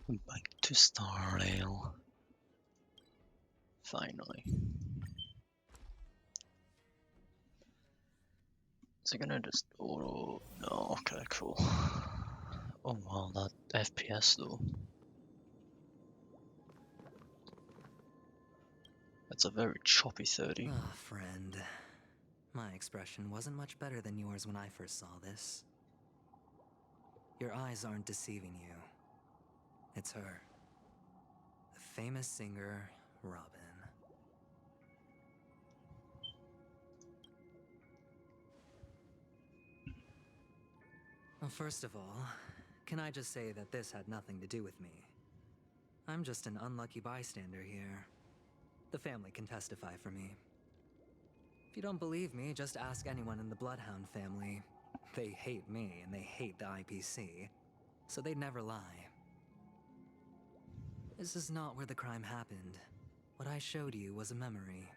Back to Starrail. Finally. Is it gonna just auto? No, okay, cool. Oh wow, that FPS though. That's a very choppy 30. Ah, friend. My expression wasn't much better than yours when I first saw this. Your eyes aren't deceiving you. It's her. The famous singer, Robin. Well, first of all, can I just say that this had nothing to do with me? I'm just an unlucky bystander here. The family can testify for me. If you don't believe me, just ask anyone in the Bloodhound family. They hate me and they hate the IPC, so they'd never lie. This is not where the crime happened. What I showed you was a memory.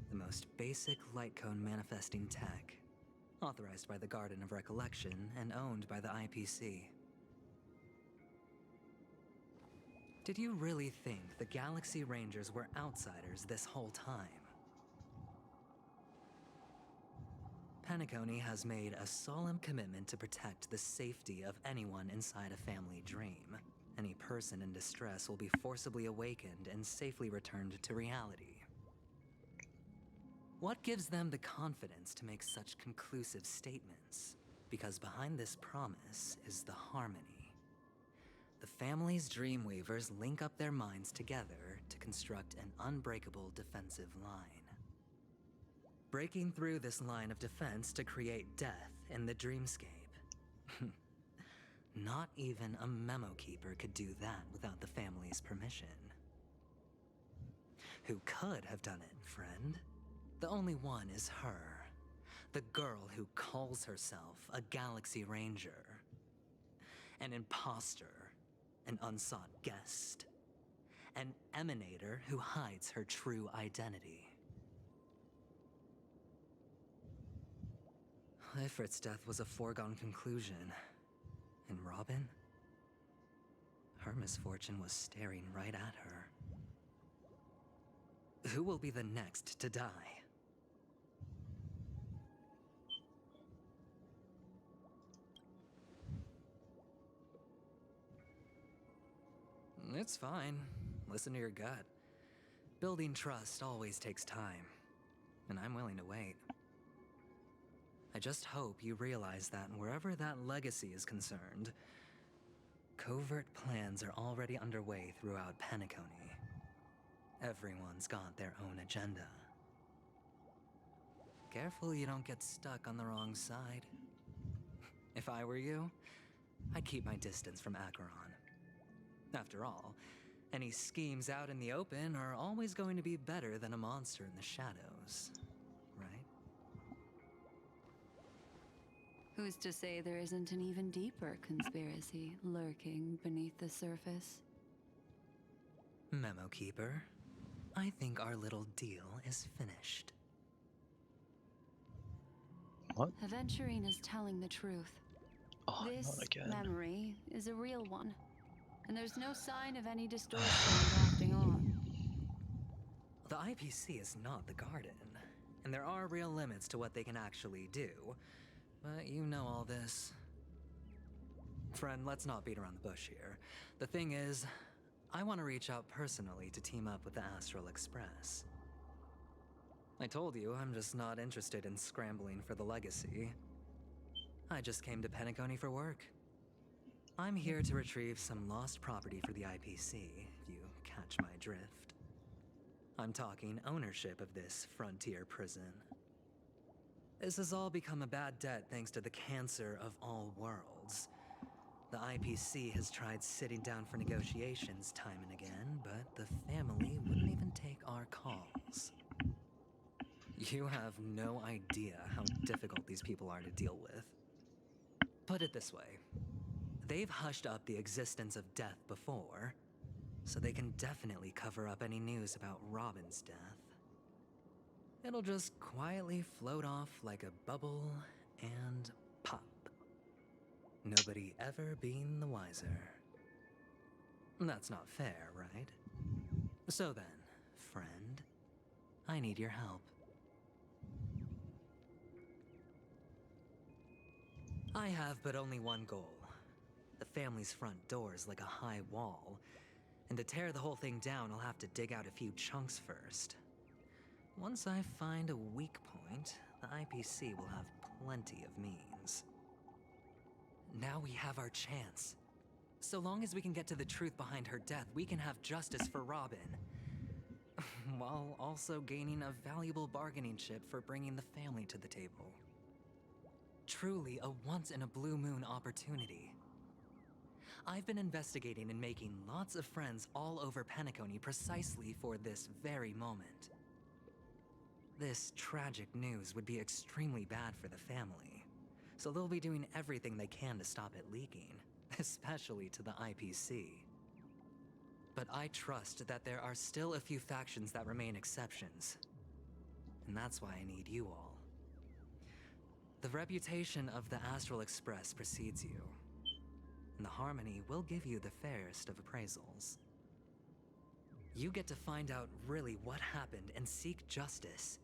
The most basic light cone manifesting tech. Authorized by the Garden of Recollection and owned by the IPC. Did you really think the Galaxy Rangers were outsiders this whole time? Penacony has made a solemn commitment to protect the safety of anyone inside a family dream. Any person in distress will be forcibly awakened and safely returned to reality. What gives them the confidence to make such conclusive statements? Because behind this promise is the harmony. The family's Dreamweavers link up their minds together to construct an unbreakable defensive line. Breaking through this line of defense to create death in the dreamscape. Not even a memo keeper could do that without the family's permission. Who could have done it, friend? The only one is her. The girl who calls herself a Galaxy Ranger. An imposter. An unsought guest. An emanator who hides her true identity. Ifrit's death was a foregone conclusion. And Robin? Her misfortune was staring right at her. Who will be the next to die? It's fine. Listen to your gut. Building trust always takes time, and I'm willing to wait. I just hope you realize that wherever that legacy is concerned, covert plans are already underway throughout Penacony. Everyone's got their own agenda. Careful you don't get stuck on the wrong side. If I were you, I'd keep my distance from Acheron. After all, any schemes out in the open are always going to be better than a monster in the shadows, right? Who's to say there isn't an even deeper conspiracy lurking beneath the surface? Memo Keeper, I think our little deal is finished. What? Aventurine is telling the truth. Oh, This not again. memory is a real one, and there's no sign of any distortion drafting on. The IPC is not the Garden, and there are real limits to what they can actually do. But you know all this. Friend, let's not beat around the bush here. The thing is, I want to reach out personally to team up with the Astral Express. I told you I'm just not interested in scrambling for the legacy. I just came to Penacony for work. I'm here to retrieve some lost property for the IPC, if you catch my drift. I'm talking ownership of this frontier prison. This has all become a bad debt thanks to the cancer of all worlds. The IPC has tried sitting down for negotiations time and again, but the family wouldn't even take our calls. You have no idea how difficult these people are to deal with. Put it this way. They've hushed up the existence of death before, so they can definitely cover up any news about Robin's death. It'll just quietly float off like a bubble and pop. Nobody ever being the wiser. That's not fair, right? So then, friend, I need your help. I have but only one goal. The family's front door is like a high wall, and to tear the whole thing down, I'll have to dig out a few chunks first. Once I find a weak point, the IPC will have plenty of means. Now we have our chance. So long as we can get to the truth behind her death, we can have justice for Robin. While also gaining a valuable bargaining chip for bringing the family to the table. Truly a once-in-a-blue-moon opportunity. I've been investigating and making lots of friends all over Penacony precisely for this very moment. This tragic news would be extremely bad for the family, so they'll be doing everything they can to stop it leaking, especially to the IPC. But I trust that there are still a few factions that remain exceptions, and that's why I need you all. The reputation of the Astral Express precedes you, and the Harmony will give you the fairest of appraisals. You get to find out really what happened and seek justice,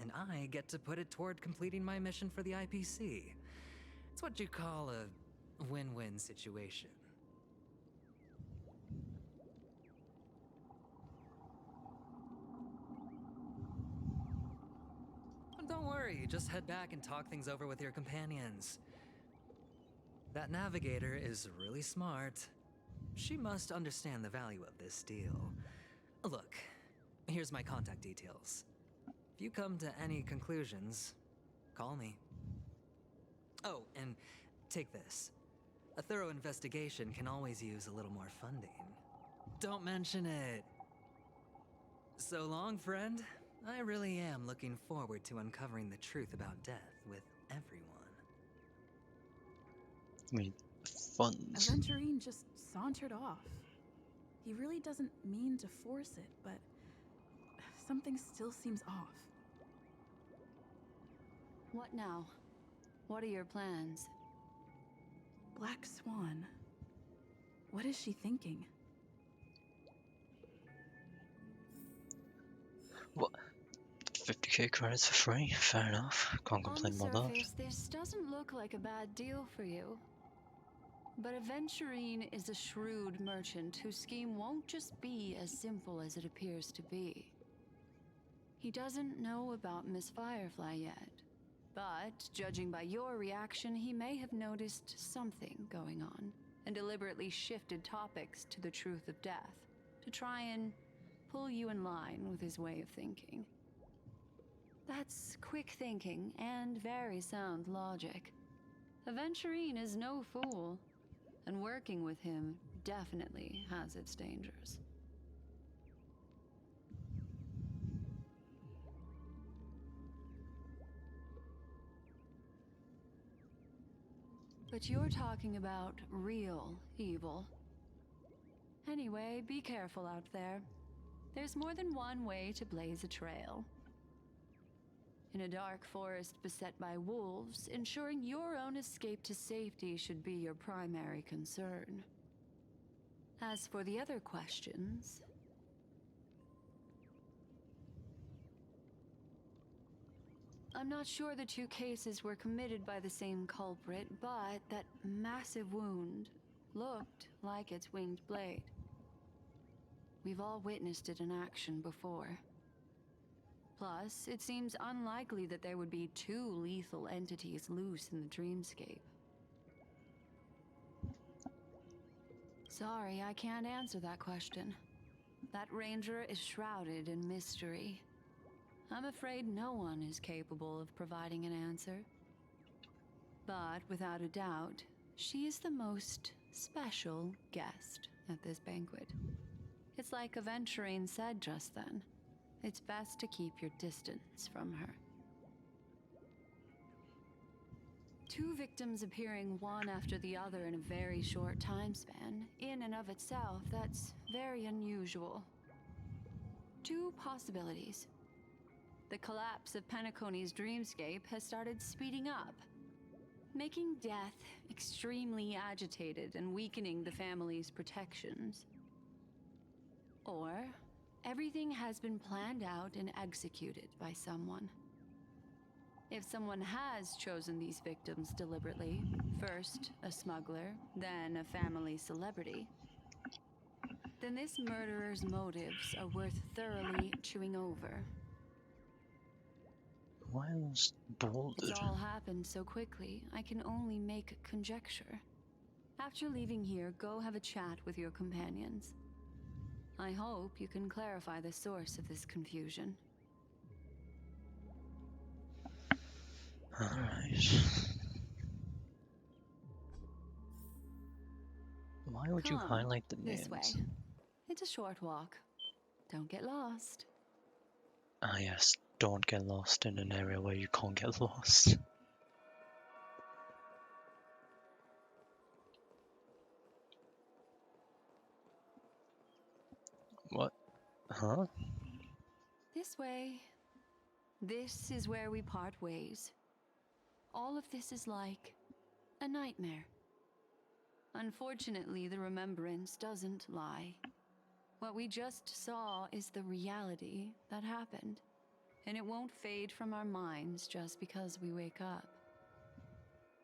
and I get to put it toward completing my mission for the IPC. It's what you call a win-win situation. Don't worry, just head back and talk things over with your companions. That navigator is really smart. She must understand the value of this deal. Look, here's my contact details. If you come to any conclusions, call me. Oh, and take this. A thorough investigation can always use a little more funding. Don't mention it. So long, friend. I really am looking forward to uncovering the truth about death with everyone. I mean, funds. Aventurine just sauntered off. He really doesn't mean to force it, but something still seems off. What now? What are your plans? Black Swan. What is she thinking? What? 50k credits for free? Fair enough. Can't On the complain about that. surface, this doesn't look like a bad deal for you. But Aventurine is a shrewd merchant whose scheme won't just be as simple as it appears to be. He doesn't know about Miss Firefly yet, but judging by your reaction, he may have noticed something going on and deliberately shifted topics to the truth of death to try and pull you in line with his way of thinking. That's quick thinking and very sound logic. Aventurine is no fool, and working with him definitely has its dangers. But you're talking about real evil. Anyway, be careful out there. There's more than one way to blaze a trail. In a dark forest beset by wolves, ensuring your own escape to safety should be your primary concern. As for the other questions... I'm not sure the two cases were committed by the same culprit, but that massive wound looked like its winged blade. We've all witnessed it in action before. Plus, it seems unlikely that there would be two lethal entities loose in the dreamscape. Sorry, I can't answer that question. That ranger is shrouded in mystery. I'm afraid no one is capable of providing an answer. But without a doubt, she is the most special guest at this banquet. It's like Aventurine said just then. It's best to keep your distance from her. Two victims appearing one after the other in a very short time span, in and of itself, that's very unusual. Two possibilities. The collapse of Penacony's dreamscape has started speeding up, making death extremely agitated and weakening the family's protections. Or everything has been planned out and executed by someone. If someone has chosen these victims deliberately, first a smuggler, then a family celebrity, then this murderer's motives are worth thoroughly chewing over. Why was bolted? It's all happened so quickly, I can only make conjecture. After leaving here, go have a chat with your companions. I hope you can clarify the source of this confusion. Alright. Why would you Come highlight the this way. names? It's a short walk. Don't get lost. Ah yes, don't get lost in an area where you can't get lost. What? Huh? This way. This is where we part ways. All of this is like a nightmare. Unfortunately, the remembrance doesn't lie. What we just saw is the reality that happened, and it won't fade from our minds just because we wake up.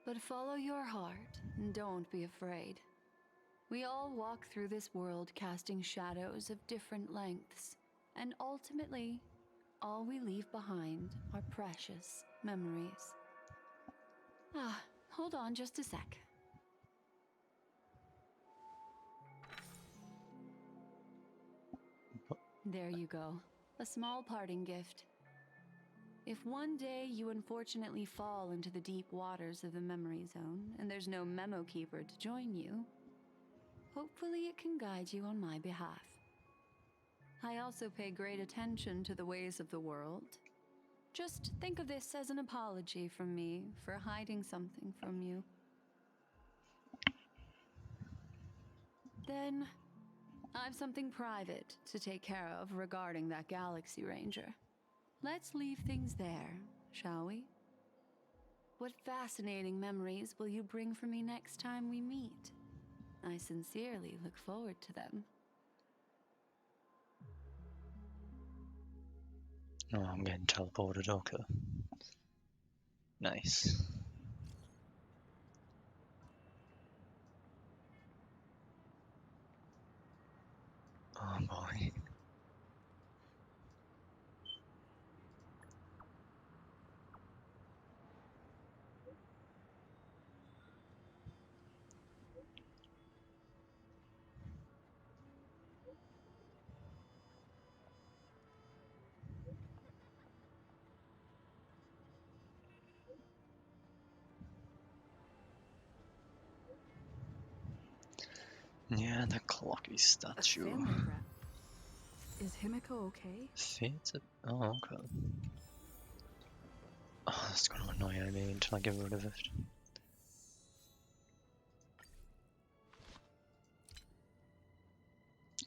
But follow your heart and don't be afraid. We all walk through this world casting shadows of different lengths, and ultimately, all we leave behind are precious memories. Ah, hold on just a sec. There you go. A small parting gift. If one day you unfortunately fall into the deep waters of the memory zone and there's no memo keeper to join you, hopefully it can guide you on my behalf. I also pay great attention to the ways of the world. Just think of this as an apology from me for hiding something from you. Then, I've something private to take care of regarding that Galaxy Ranger. Let's leave things there, shall we? What fascinating memories will you bring for me next time we meet? I sincerely look forward to them. Oh, I'm getting teleported, okay. Nice. Oh boy. Yeah, the clocky A statue. family rep. Is Himiko okay? Fated? Oh, okay. Oh, that's gonna annoy me until I get rid of it.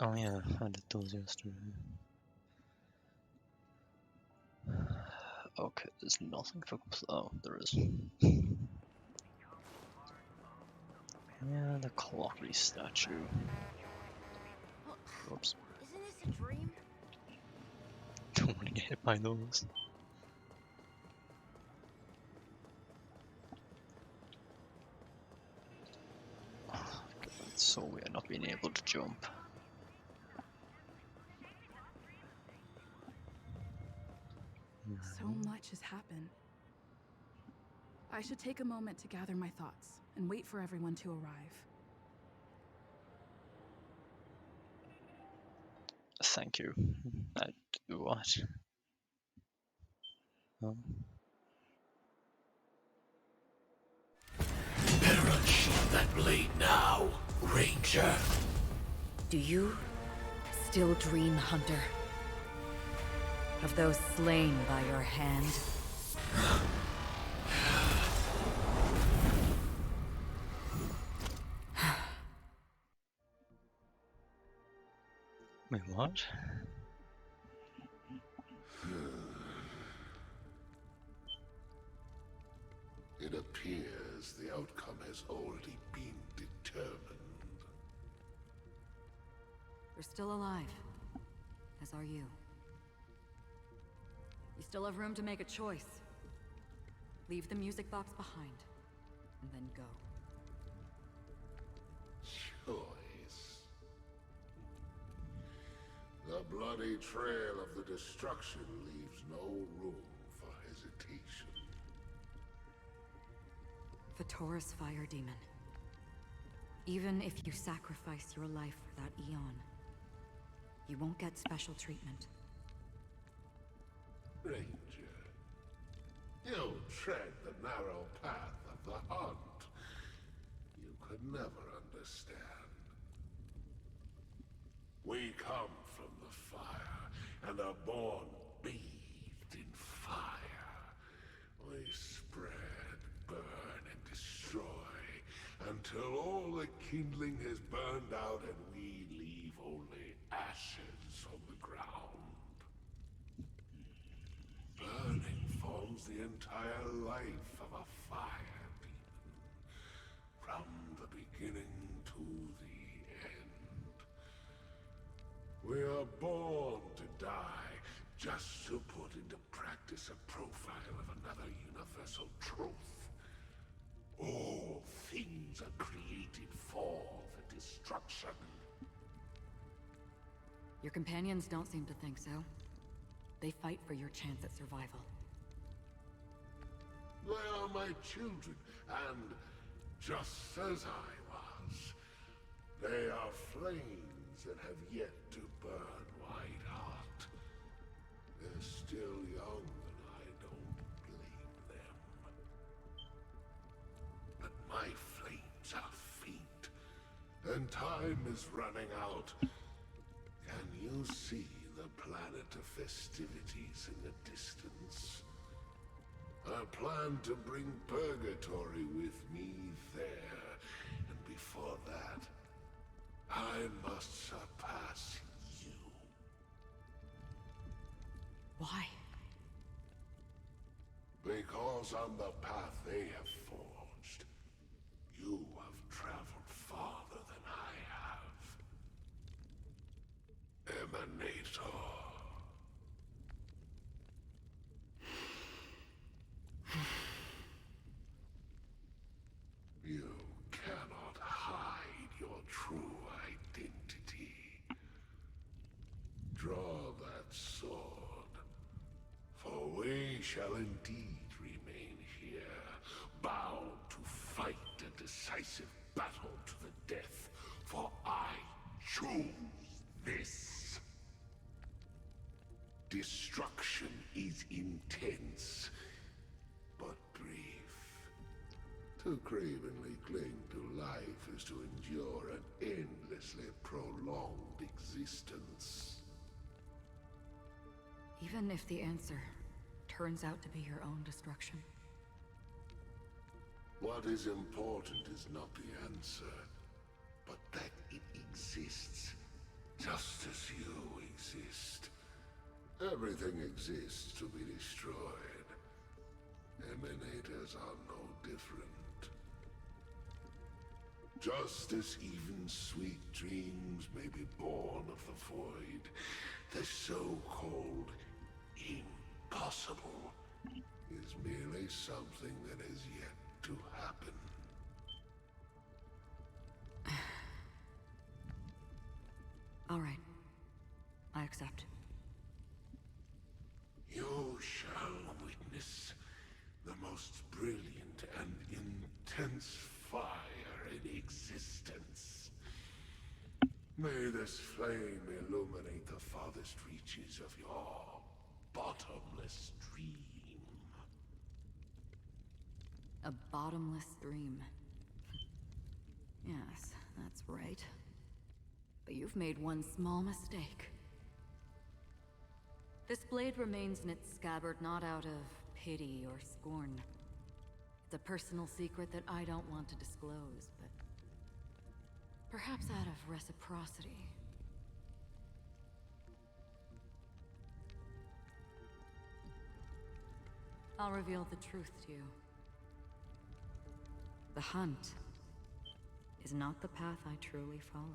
Oh yeah, I did those yesterday. Okay, there's nothing for oh, there is. Yeah, the clocky statue. Whoops. Isn't this a dream? Don't want to get hit by those. Oh, God, it's so weird not being able to jump. So much has happened. I should take a moment to gather my thoughts and wait for everyone to arrive. Thank you. What? Better unsheath that blade now, Ranger. Do you still dream, Hunter? Of those slain by your hand? Wait, what? It appears the outcome has already been determined. You're still alive. as are you. You still have room to make a choice. Leave the music box behind, and then go. Choice. The bloody trail of the destruction leaves no room for hesitation. Vatora's fire demon. Even if you sacrifice your life for that eon, you won't get special treatment. Ranger, you tread the narrow path of the hunt. You could never understand. We come from the fire, and are born bathed in fire. We spread, burn, and destroy, until all the kindling has burned out and we leave only ashes on the ground. Burning forms the entire life of a fire demon, from the beginning to the end. We are born to die, just to put into practice a profile of another universal truth. All things are created for the destruction. Your companions don't seem to think so. They fight for your chance at survival. They are my children, and just as I was, they are flames that have yet to burn white hot. They're still young, and I don't blame them. But my flames are faint, and time is running out. Can you see the planet of festivities in the distance? I plan to bring Purgatory with me there, and before that, I must surpass you. Why? Because on the path they have forged, you have traveled farther than I have. Emanator. You cannot hide your true identity. Draw that sword, for we shall indeed remain here, bound to fight a decisive battle to the death, for I choose this. Destruction is intense, but brief. To cravenly cling to life is to endure an endlessly prolonged existence. Even if the answer turns out to be your own destruction. What is important is not the answer, but that it exists, just as you exist. Everything exists to be destroyed. Emanators are no different. Just as even sweet dreams may be born of the void, the so-called impossible is merely something that has yet to happen. All right. I accept. You shall witness the most brilliant and intense fire in existence. May this flame illuminate the farthest reaches of your bottomless dream. A bottomless dream. Yes, that's right. But you've made one small mistake. This blade remains in its scabbard not out of pity or scorn. It's a personal secret that I don't want to disclose, but perhaps out of reciprocity. I'll reveal the truth to you. The hunt is not the path I truly follow.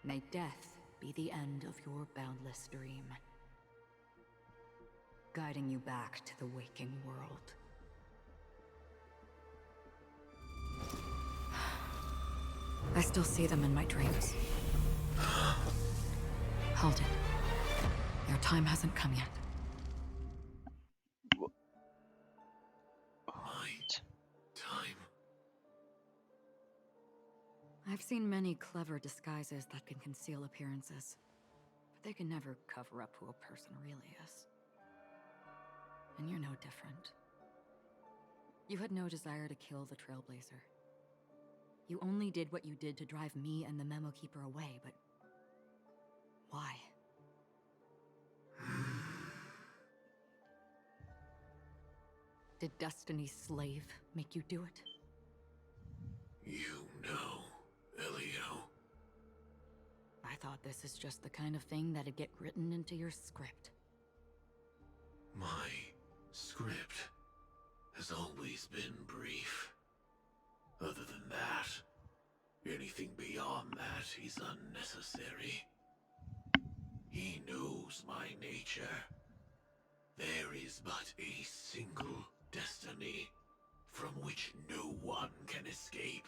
May death be the end of your boundless dream, guiding you back to the waking world. I still see them in my dreams. Hold it. Your time hasn't come yet. Time. I've seen many clever disguises that can conceal appearances, but they can never cover up who a person really is. And you're no different. You had no desire to kill the Trailblazer. You only did what you did to drive me and the Memo Keeper away, but why? Did Destiny's slave make you do it? You know, Elio. I thought this is just the kind of thing that'd get written into your script. My script has always been brief. Other than that, anything beyond that is unnecessary. He knows my nature. There is but a single destiny from which no one can escape.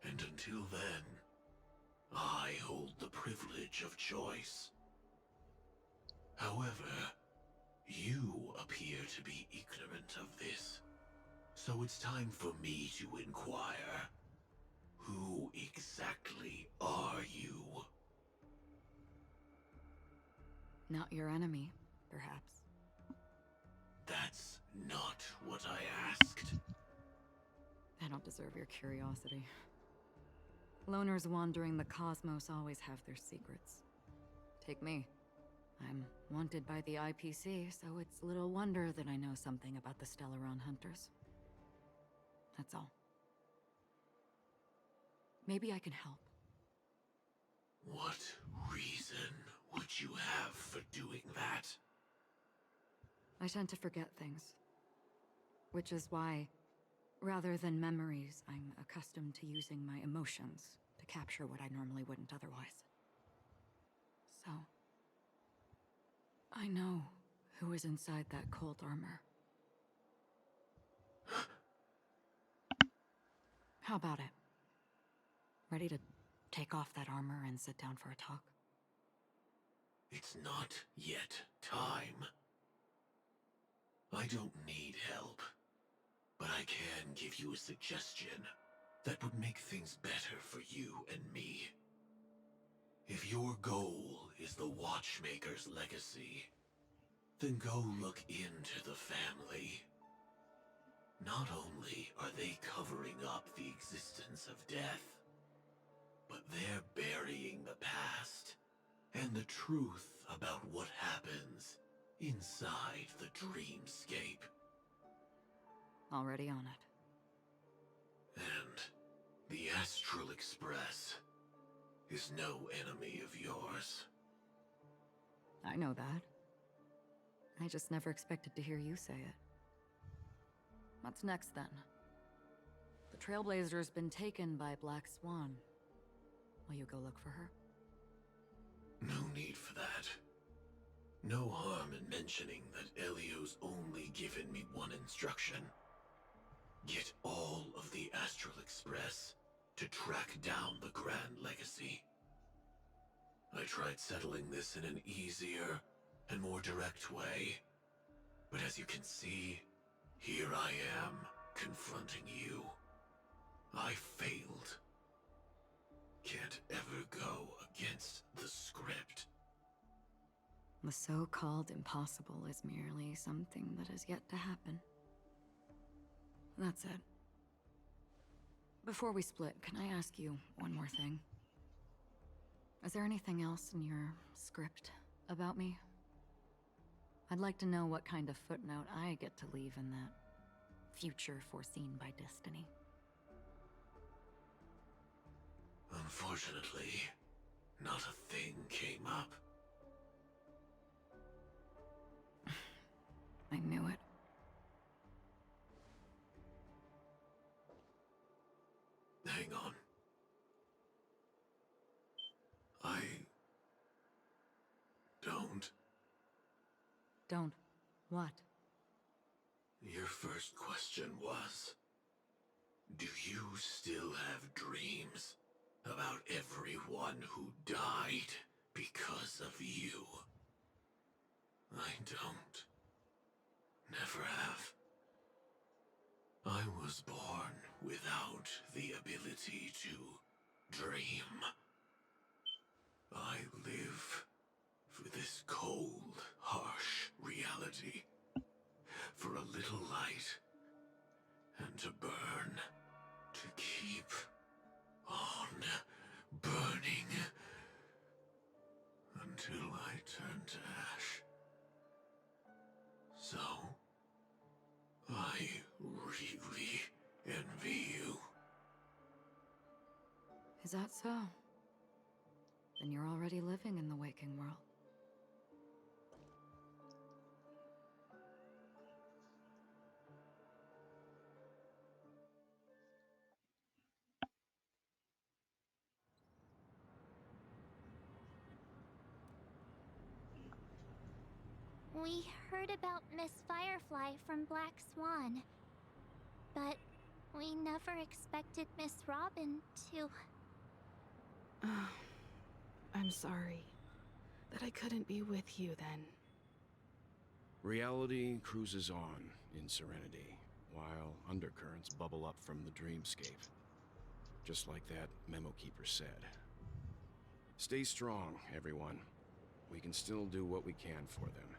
And until then, I hold the privilege of choice. However, you appear to be ignorant of this. So it's time for me to inquire. Who exactly are you? Not your enemy, perhaps. That's not what I asked. I don't deserve your curiosity. Loners wandering the cosmos always have their secrets. Take me. I'm wanted by the IPC, so it's little wonder that I know something about the Stellaron Hunters. That's all. Maybe I can help. What reason would you have for doing that? I tend to forget things. Which is why, rather than memories, I'm accustomed to using my emotions to capture what I normally wouldn't otherwise. So, I know who is inside that cold armor. How about it? Ready to take off that armor and sit down for a talk? It's not yet time. I don't need help, but I can give you a suggestion that would make things better for you and me. If your goal is the Watchmaker's legacy, then go look into the family. Not only are they covering up the existence of death, but they're burying the past and the truth about what happens inside the dreamscape. Already on it. And the Astral Express is no enemy of yours. I know that. I just never expected to hear you say it. What's next, then? The Trailblazer's been taken by Black Swan. Will you go look for her? No need for that. No harm in mentioning that Elio's only given me one instruction. Get all of the Astral Express to track down the Grand Legacy. I tried settling this in an easier and more direct way, but as you can see, here I am, confronting you. I failed. Can't ever go against the script. The so-called impossible is merely something that has yet to happen. That's it. Before we split, can I ask you one more thing? Is there anything else in your script about me? I'd like to know what kind of footnote I get to leave in that future foreseen by destiny. Unfortunately, not a thing came up. I knew it. Hang on. Don't. What? Your first question was, do you still have dreams about everyone who died because of you? I don't. Never have. I was born without the ability to dream. I live for this cold, harsh reality. For a little light, and to burn, to keep on burning, until I turn to ash. So, I really envy you. Is that so? Then you're already living in the waking world. We heard about Miss Firefly from Black Swan, but we never expected Miss Robin to... I'm sorry that I couldn't be with you then. Reality cruises on in serenity, while undercurrents bubble up from the dreamscape. Just like that memo keeper said. Stay strong, everyone. We can still do what we can for them.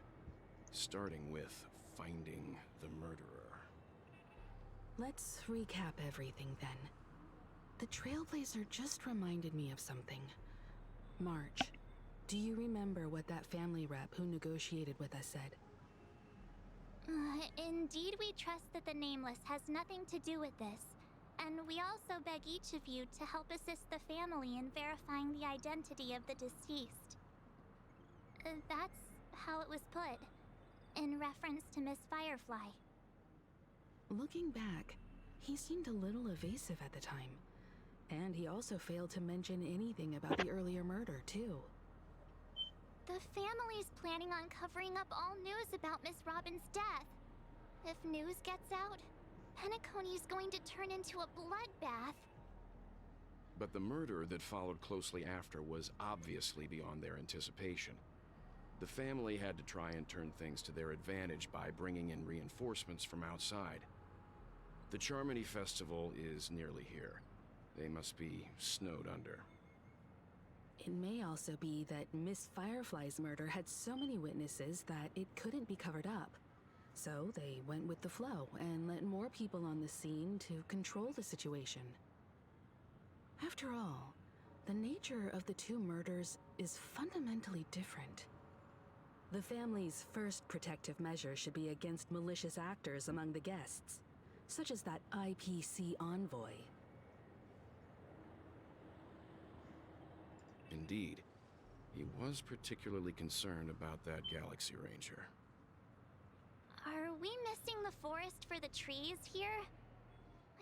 Starting with finding the murderer. Let's recap everything then. The Trailblazer just reminded me of something. March, do you remember what that family rep who negotiated with us said? Indeed, we trust that the Nameless has nothing to do with this, and we also beg each of you to help assist the family in verifying the identity of the deceased. That's how it was put, in reference to Miss Firefly. Looking back, he seemed a little evasive at the time. And he also failed to mention anything about the earlier murder, too. The family's planning on covering up all news about Miss Robin's death. If news gets out, Penacony's going to turn into a bloodbath. But the murder that followed closely after was obviously beyond their anticipation. The family had to try and turn things to their advantage by bringing in reinforcements from outside. The Charmony Festival is nearly here. They must be snowed under. It may also be that Miss Firefly's murder had so many witnesses that it couldn't be covered up. So they went with the flow and let more people on the scene to control the situation. After all, the nature of the two murders is fundamentally different. The family's first protective measure should be against malicious actors among the guests, such as that IPC envoy. Indeed, he was particularly concerned about that Galaxy Ranger. Are we missing the forest for the trees here?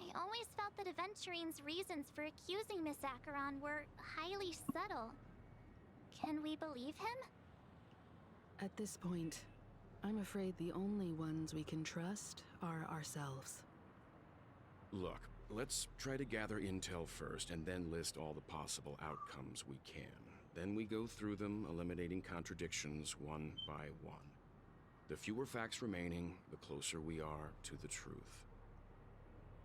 I always felt that Aventurine's reasons for accusing Miss Acheron were highly subtle. Can we believe him? At this point, I'm afraid the only ones we can trust are ourselves. Look, let's try to gather intel first and then list all the possible outcomes we can. Then we go through them, eliminating contradictions one by one. The fewer facts remaining, the closer we are to the truth.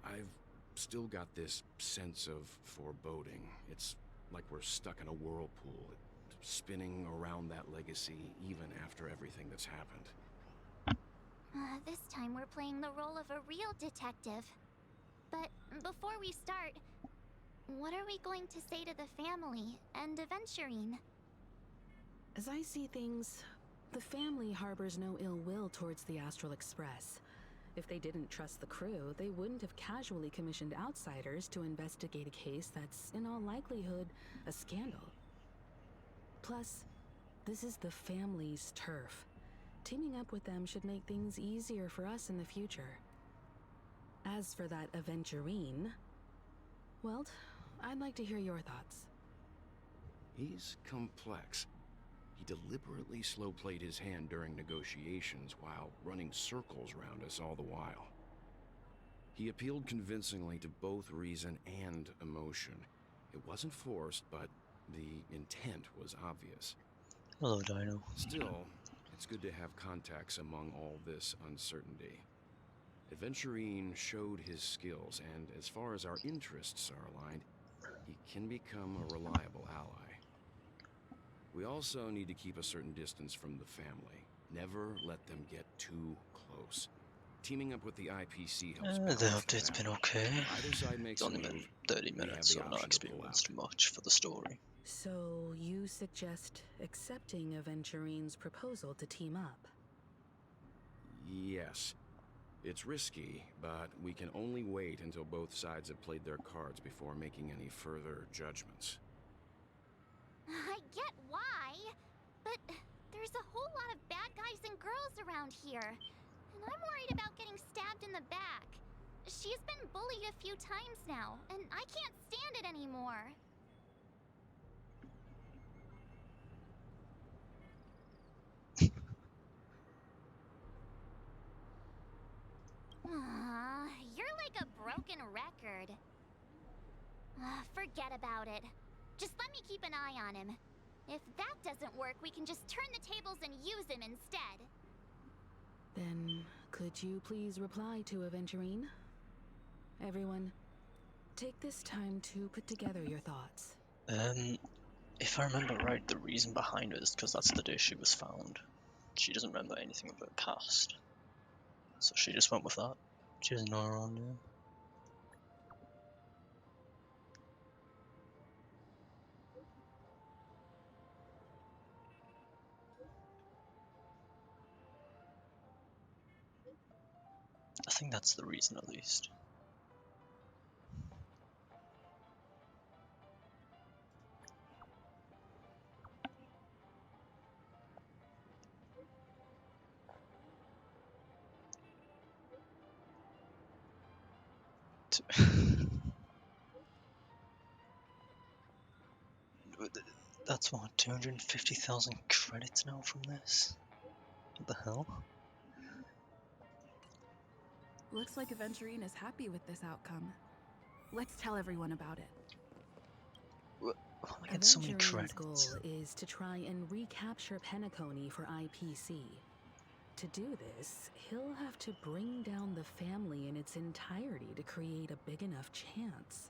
I've still got this sense of foreboding. It's like we're stuck in a whirlpool, spinning around that legacy even after everything that's happened. This time we're playing the role of a real detective. But before we start, what are we going to say to the family and Aventurine? As I see things, the family harbors no ill will towards the Astral Express. If they didn't trust the crew, they wouldn't have casually commissioned outsiders to investigate a case that's, in all likelihood, a scandal. Plus, this is the family's turf. Teaming up with them should make things easier for us in the future. As for that Aventurine, well, I'd like to hear your thoughts. He's complex. He deliberately slow-played his hand during negotiations while running circles around us all the while. He appealed convincingly to both reason and emotion. It wasn't forced, but the intent was obvious. Hello, Dino. Still, it's good to have contacts among all this uncertainty. Adventurine showed his skills, and as far as our interests are aligned, he can become a reliable ally. We also need to keep a certain distance from the family. Never let them get too close. Teaming up with the IPC helps The balance update's that been out. okay. If either side makes It's a only been move, 30 we have minutes, the so I've not option to pull experienced out. much for the story. So you suggest accepting Aventurine's proposal to team up? Yes. It's risky, but we can only wait until both sides have played their cards before making any further judgments. I get why, but there's a whole lot of bad guys and girls around here, and I'm worried about getting stabbed in the back. She's been bullied a few times now, and I can't stand it anymore. You're like a broken record. Forget about it. Just let me keep an eye on him. If that doesn't work, we can just turn the tables and use him instead. Then, could you please reply to Aventurine? Everyone, take this time to put together your thoughts. If I remember right, the reason behind it is because that's the day she was found. She doesn't remember anything of her past. So she just went with that. She doesn't know her own name. I think that's the reason, at least. That's what, 250,000 credits now from this? What the hell? Looks like Aventurine is happy with this outcome. Let's tell everyone about it. Why am I getting so many Aventurine's credits? goal is to try and recapture Penacony for IPC. To do this, he'll have to bring down the family in its entirety to create a big enough chance.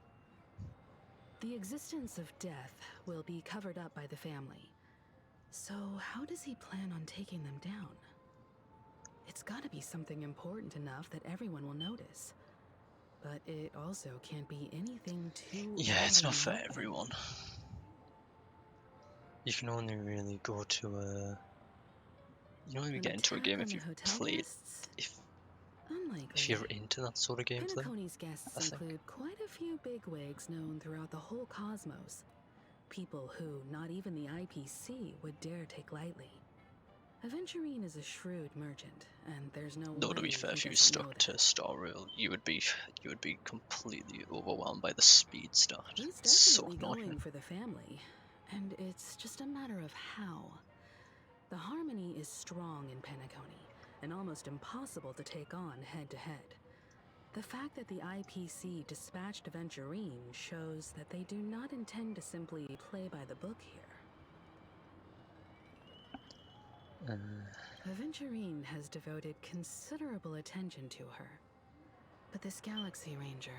The existence of death will be covered up by the family. So how does he plan on taking them down? It's gotta be something important enough that everyone will notice. But it also can't be anything too... Yeah, it's not for over-the-top. everyone. You can only really go to a... You can only An get into a attack game on if the you've hotel played... guests? If Unlikely. you're into that sort of gameplay. Penacony's guests I think. include quite a few bigwigs known throughout the whole cosmos. People who not even the IPC would dare take lightly. Aventurine is a shrewd merchant, and there's no Though way to be fair, he if you doesn't know stuck to that. Star Rail, you would be completely overwhelmed by the speed start. He's It's so definitely annoying. going for the family, and it's just a matter of how. The harmony is strong in Penacony, and almost impossible to take on head-to-head. The fact that the IPC dispatched Aventurine shows that they do not intend to simply play by the book here. Aventurine has devoted considerable attention to her. But this Galaxy Ranger...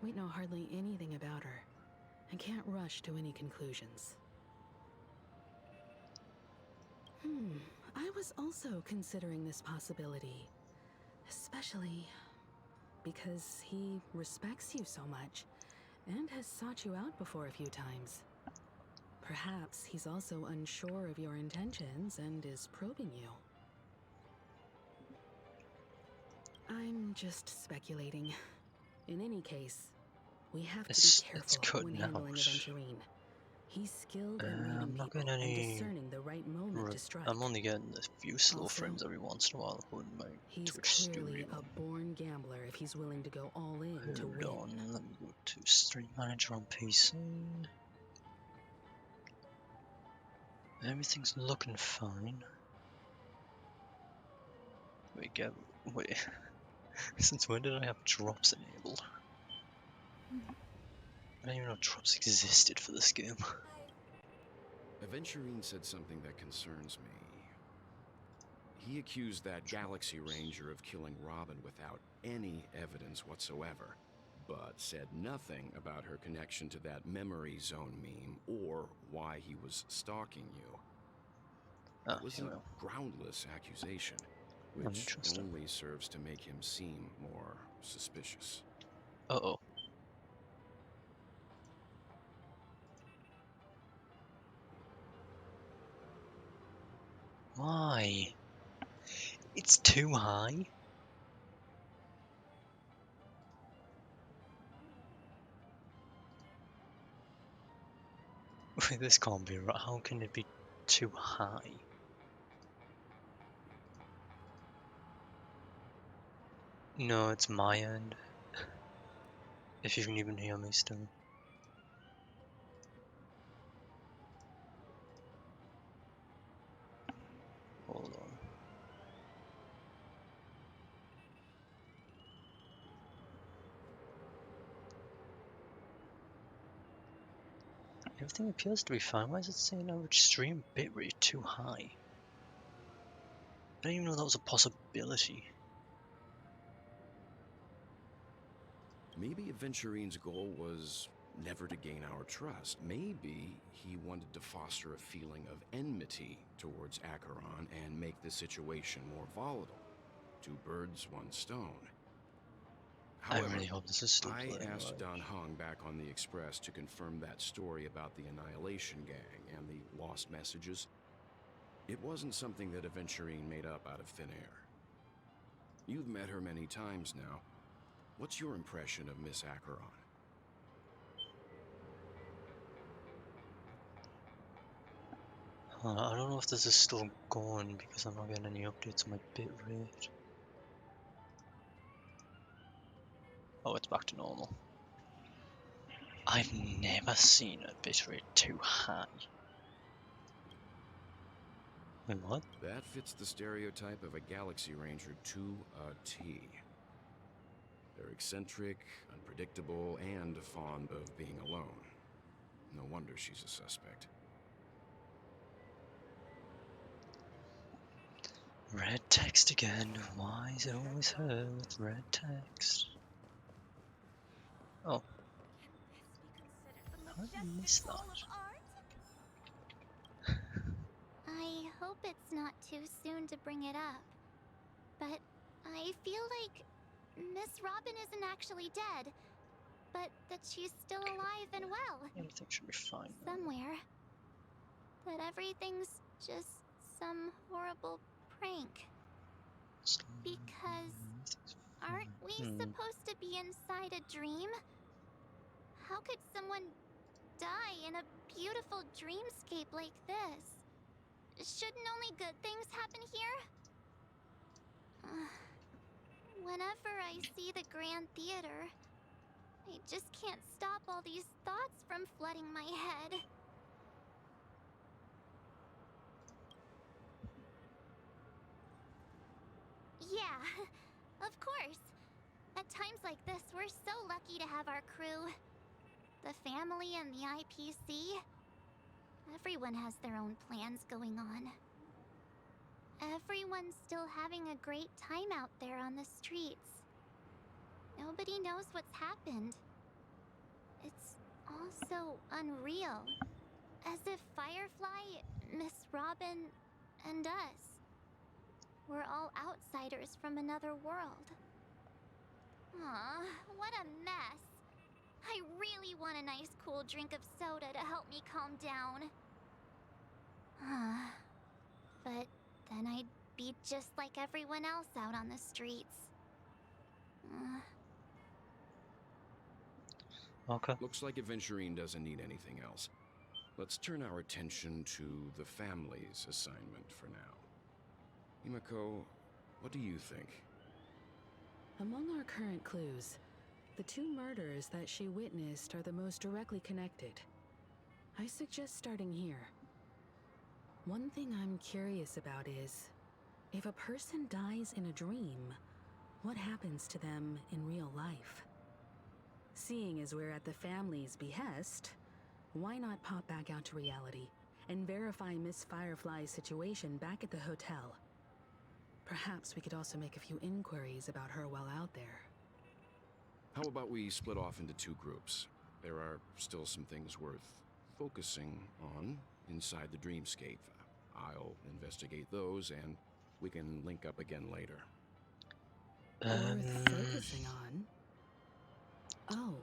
we know hardly anything about her, and can't rush to any conclusions. I was also considering this possibility. Especially because he respects you so much, and has sought you out before a few times. Perhaps he's also unsure of your intentions and is probing you. I'm just speculating. In any case, we have to It's be careful when cutting handling out. Aventurine. He's skilled at reading I'm not people getting and any... discerning the right moment to strike. I'm only getting a few slow Also, frames every once in a while on my He's Twitch clearly stream. a born gambler if he's willing to go all in to win. Hold on, let me go to Stream Manager on PC. Everything's looking fine. Wait. Since when did I have drops enabled? I didn't even know drops existed for this game. Aventurine said something that concerns me. He accused that Galaxy Ranger of killing Robin without any evidence whatsoever, but said nothing about her connection to that memory zone meme or why he was stalking you. It was a groundless accusation, which only serves to make him seem more suspicious. Uh-oh. Why? It's too high. Wait, this can't be right. How can it be too high? No, it's my end. If you can even hear me still. Hold on. Everything appears to be fine. Why is it saying average stream bitrate too high? I didn't even know that was a possibility. Maybe Aventurine's goal was never to gain our trust. Maybe he wanted to foster a feeling of enmity towards Acheron and make the situation more volatile. Two birds, one stone. However, I really hope this is still I playing. asked Don Hung back on the Express to confirm that story about the Annihilation Gang and the lost messages. It wasn't something that Aventurine made up out of thin air. You've met her many times now. What's your impression of Miss Acheron? I don't know if this is still going because I'm not getting any updates on my bitrate. Oh, it's back to normal. I've never seen a bitrate too high. Wait, what? That fits the stereotype of a Galaxy Ranger to a T. They're eccentric, unpredictable, and fond of being alone. No wonder she's a suspect. Red text again. Why is it always her with red text? Oh. How did I miss that? I hope it's not too soon to bring it up, but I feel like Miss Robin isn't actually dead, but that she's still alive and well. Everything should be fine. Somewhere. That everything's just some horrible prank. Because aren't we supposed to be inside a dream? How could someone die in a beautiful dreamscape like this? Shouldn't only good things happen here? Whenever I see the Grand Theater, I just can't stop all these thoughts from flooding my head. Yeah, of course. At times like this, we're so lucky to have our crew. The family and the IPC. Everyone has their own plans going on. Everyone's still having a great time out there on the streets. Nobody knows what's happened. It's all so unreal. As if Firefly, Miss Robin, and us we're all outsiders from another world. Aw, what a mess. I really want a nice cool drink of soda to help me calm down. But then I'd be just like everyone else out on the streets. Okay. Looks like Aventurine doesn't need anything else. Let's turn our attention to the family's assignment for now. Himiko, what do you think? Among our current clues, the two murders that she witnessed are the most directly connected. I suggest starting here. One thing I'm curious about is, if a person dies in a dream, what happens to them in real life? Seeing as we're at the family's behest, why not pop back out to reality and verify Miss Firefly's situation back at the hotel? Perhaps we could also make a few inquiries about her while out there. How about we split off into 2 groups? There are still some things worth focusing on inside the dreamscape. I'll investigate those, and we can link up again later. Worth focusing on? Oh.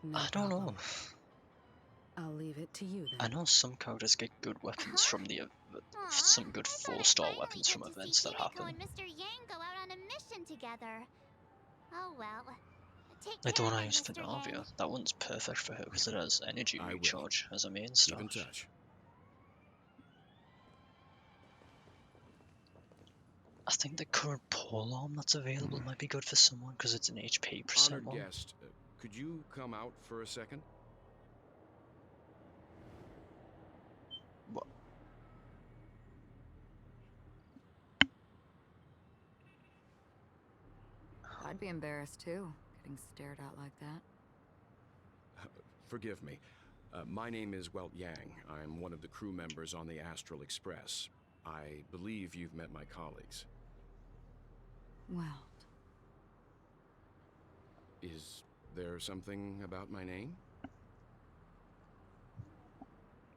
No I don't problem. know. I'll leave it to you I then. know some characters get good weapons from the some good I thought 4-star I'd weapons from finally get to events see that Himiko happen. and Mr. Yang go out on a mission together. Oh well. Take Like the care one I then, used for Mr. Yang. Navia. That one's perfect for her because it has energy I will. recharge as a main Keep in stash. touch. I think the current pole arm that's available might be good for someone because it's an HP percent Honored one. guest, could you come out for a second? What? I'd be embarrassed too, getting stared at like that. Forgive me. My name is Welt Yang. I'm one of the crew members on the Astral Express. I believe you've met my colleagues. Well, Is there something about my name?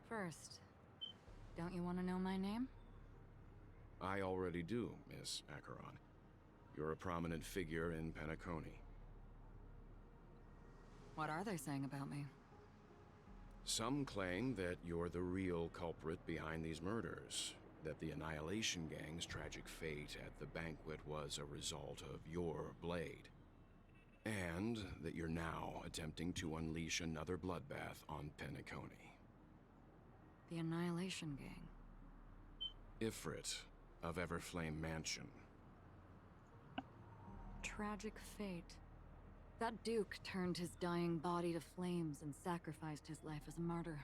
first, don't you want to know my name? I already do, Miss Acheron. You're a prominent figure in Penacony. What are they saying about me? Some claim that you're the real culprit behind these murders, that the Annihilation Gang's tragic fate at the banquet was a result of your blade, and that you're now attempting to unleash another bloodbath on Penacony. The Annihilation Gang. Ifrit of Everflame Mansion. Tragic fate. That Duke turned his dying body to flames and sacrificed his life as a martyr.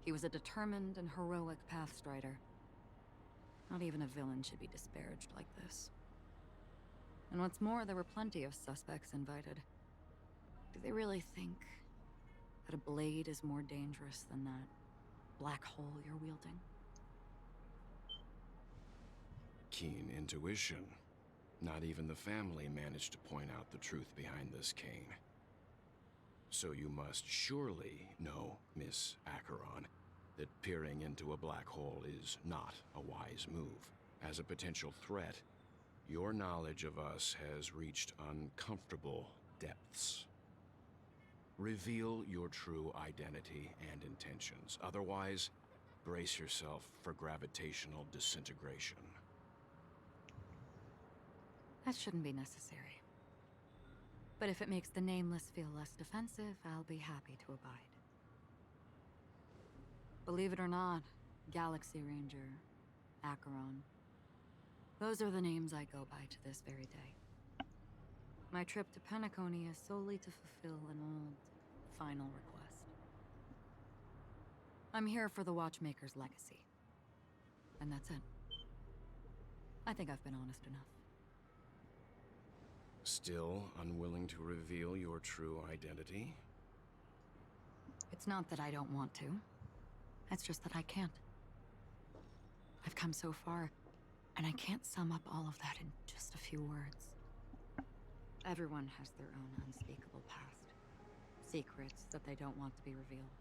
He was a determined and heroic pathstrider. Not even a villain should be disparaged like this. And what's more, there were plenty of suspects invited. Do they really think that a blade is more dangerous than that black hole you're wielding? Keen intuition. Not even the family managed to point out the truth behind this cane. So you must surely know, Miss Acheron, that peering into a black hole is not a wise move. As a potential threat, your knowledge of us has reached uncomfortable depths. Reveal your true identity and intentions. Otherwise, brace yourself for gravitational disintegration. That shouldn't be necessary. But if it makes the Nameless feel less defensive, I'll be happy to abide. Believe it or not, Galaxy Ranger, Acheron, those are the names I go by to this very day. My trip to Penacony is solely to fulfill an old, final request. I'm here for the Watchmaker's legacy. And that's it. I think I've been honest enough. Still unwilling to reveal your true identity? It's not that I don't want to. It's just that I can't. I've come so far, and I can't sum up all of that in just a few words. Everyone has their own unspeakable past. Secrets that they don't want to be revealed.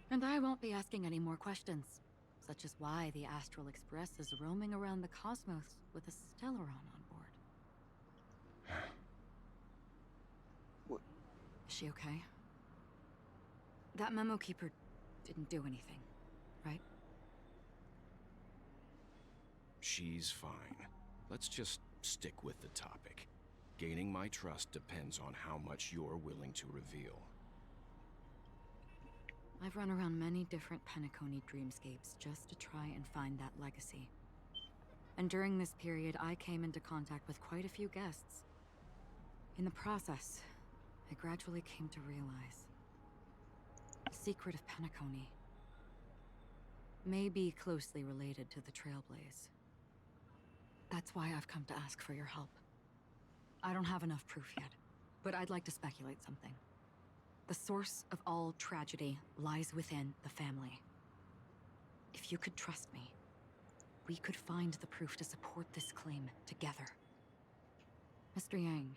And I won't be asking any more questions, such as why the Astral Express is roaming around the cosmos with a Stellaron on board. What? Is she okay? That memo keeper didn't do anything, right? She's fine. Let's just stick with the topic. Gaining my trust depends on how much you're willing to reveal. I've run around many different Penacony dreamscapes just to try and find that legacy. And during this period, I came into contact with quite a few guests. In the process, I gradually came to realize the secret of Penacony may be closely related to the Trailblaze. That's why I've come to ask for your help. I don't have enough proof yet, but I'd like to speculate something. The source of all tragedy lies within the family. If you could trust me, we could find the proof to support this claim together. Mr. Yang,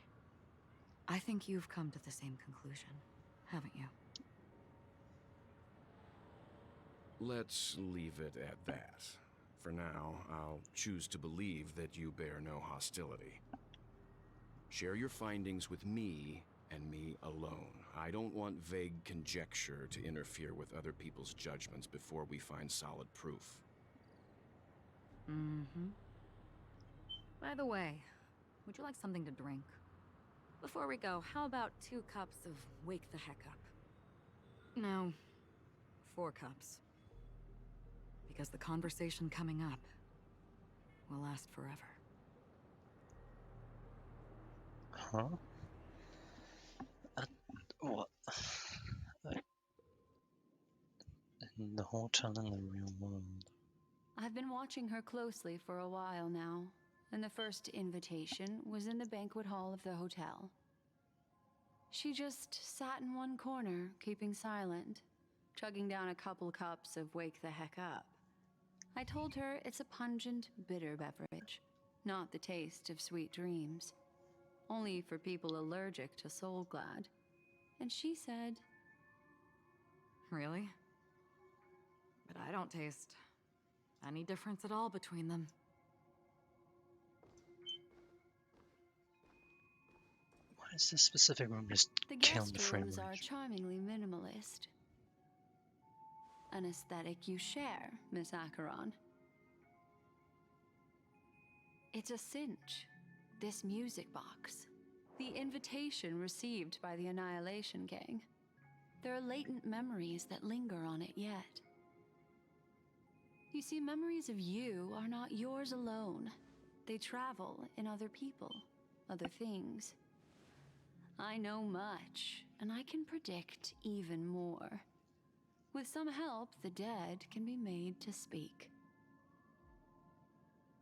I think you've come to the same conclusion, haven't you? Let's leave it at that. For now, I'll choose to believe that you bear no hostility. Share your findings with me and me alone. I don't want vague conjecture to interfere with other people's judgments before we find solid proof. Mm-hmm. By the way, would you like something to drink? Before we go, how about 2 cups of Wake the Heck Up? No, 4 cups. Because the conversation coming up will last forever. Huh? What? In the hotel in the real world. I've been watching her closely for a while now, and the first invitation was in the banquet hall of the hotel. She just sat in one corner, keeping silent, chugging down a couple cups of Wake the Heck Up. I told her it's a pungent, bitter beverage, not the taste of sweet dreams. Only for people allergic to Soul Glad. And she said, Really? But I don't taste any difference at all between them. Why is this specific room just the killing the guest frame rooms are rate? charmingly minimalist. An aesthetic you share, Miss Acheron. It's a cinch, this music box. The invitation received by the Annihilation Gang. There are latent memories that linger on it yet. You see, memories of you are not yours alone. They travel in other people, other things. I know much, and I can predict even more. With some help, the dead can be made to speak.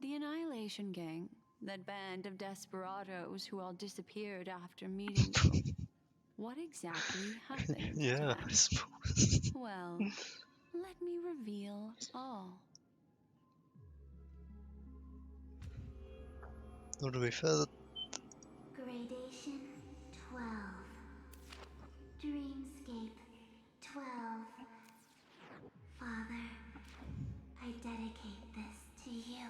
The Annihilation Gang, that band of desperados who all disappeared after meeting you. What exactly happened to Yeah, them? I suppose. Well, let me reveal all. Though to be fair, Gradation 12. Dreamscape 12. Father, I dedicate this to you.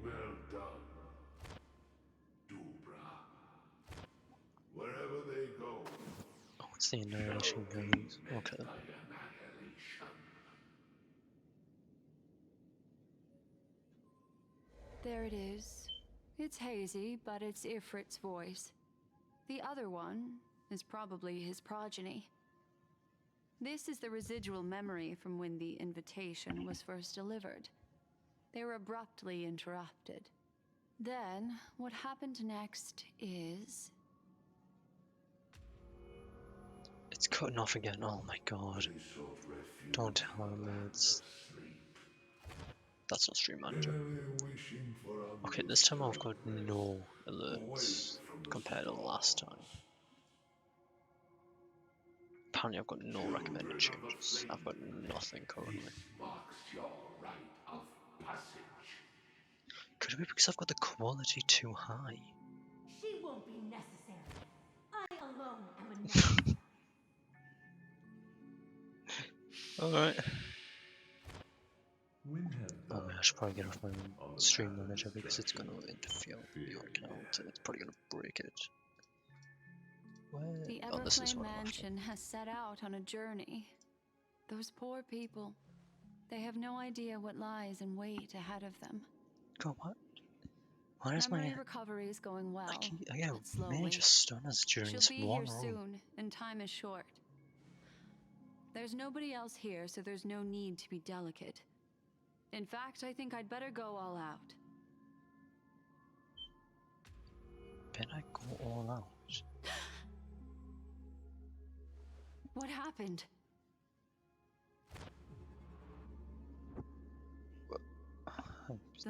Well done, Dubra. Wherever they go, oh, it's the Annihilation shall be Gangs. met Okay. by annihilation. There it is. It's hazy, but it's Ifrit's voice. The other one is probably his progeny. This is the residual memory from when the invitation was first delivered. They were abruptly interrupted. Then, what happened next is... It's cutting off again. Oh my god. They sought refuge Don't tell in him the land it's... of sleep, That's not Stream Manager. barely wishing for Okay, this time I've got undisturbed no rest, away alerts from the compared to last time. storms. Apparently I've got no recommended Children of the changes. I've got Flame, nothing currently. this marks your rite of passage. Could it be because I've got the quality too high? She won't be necessary. I alone am enough. Alright. Winham Oh man, I should probably get off my Stream Manager because it's going to interfere with the account. It's probably going to break it. Where? The Oh, this is Everflame what I'm after. Mansion has set out on a journey. Those poor people. They have no idea what lies in wait ahead of them. God, what? Why is Memory my... recovery is going well, I get but slowly. major stunners during She'll this be one here room. soon, and time is short. There's nobody else here, so there's no need to be delicate. In fact, I think I'd better go all out. Can I go all out? What happened?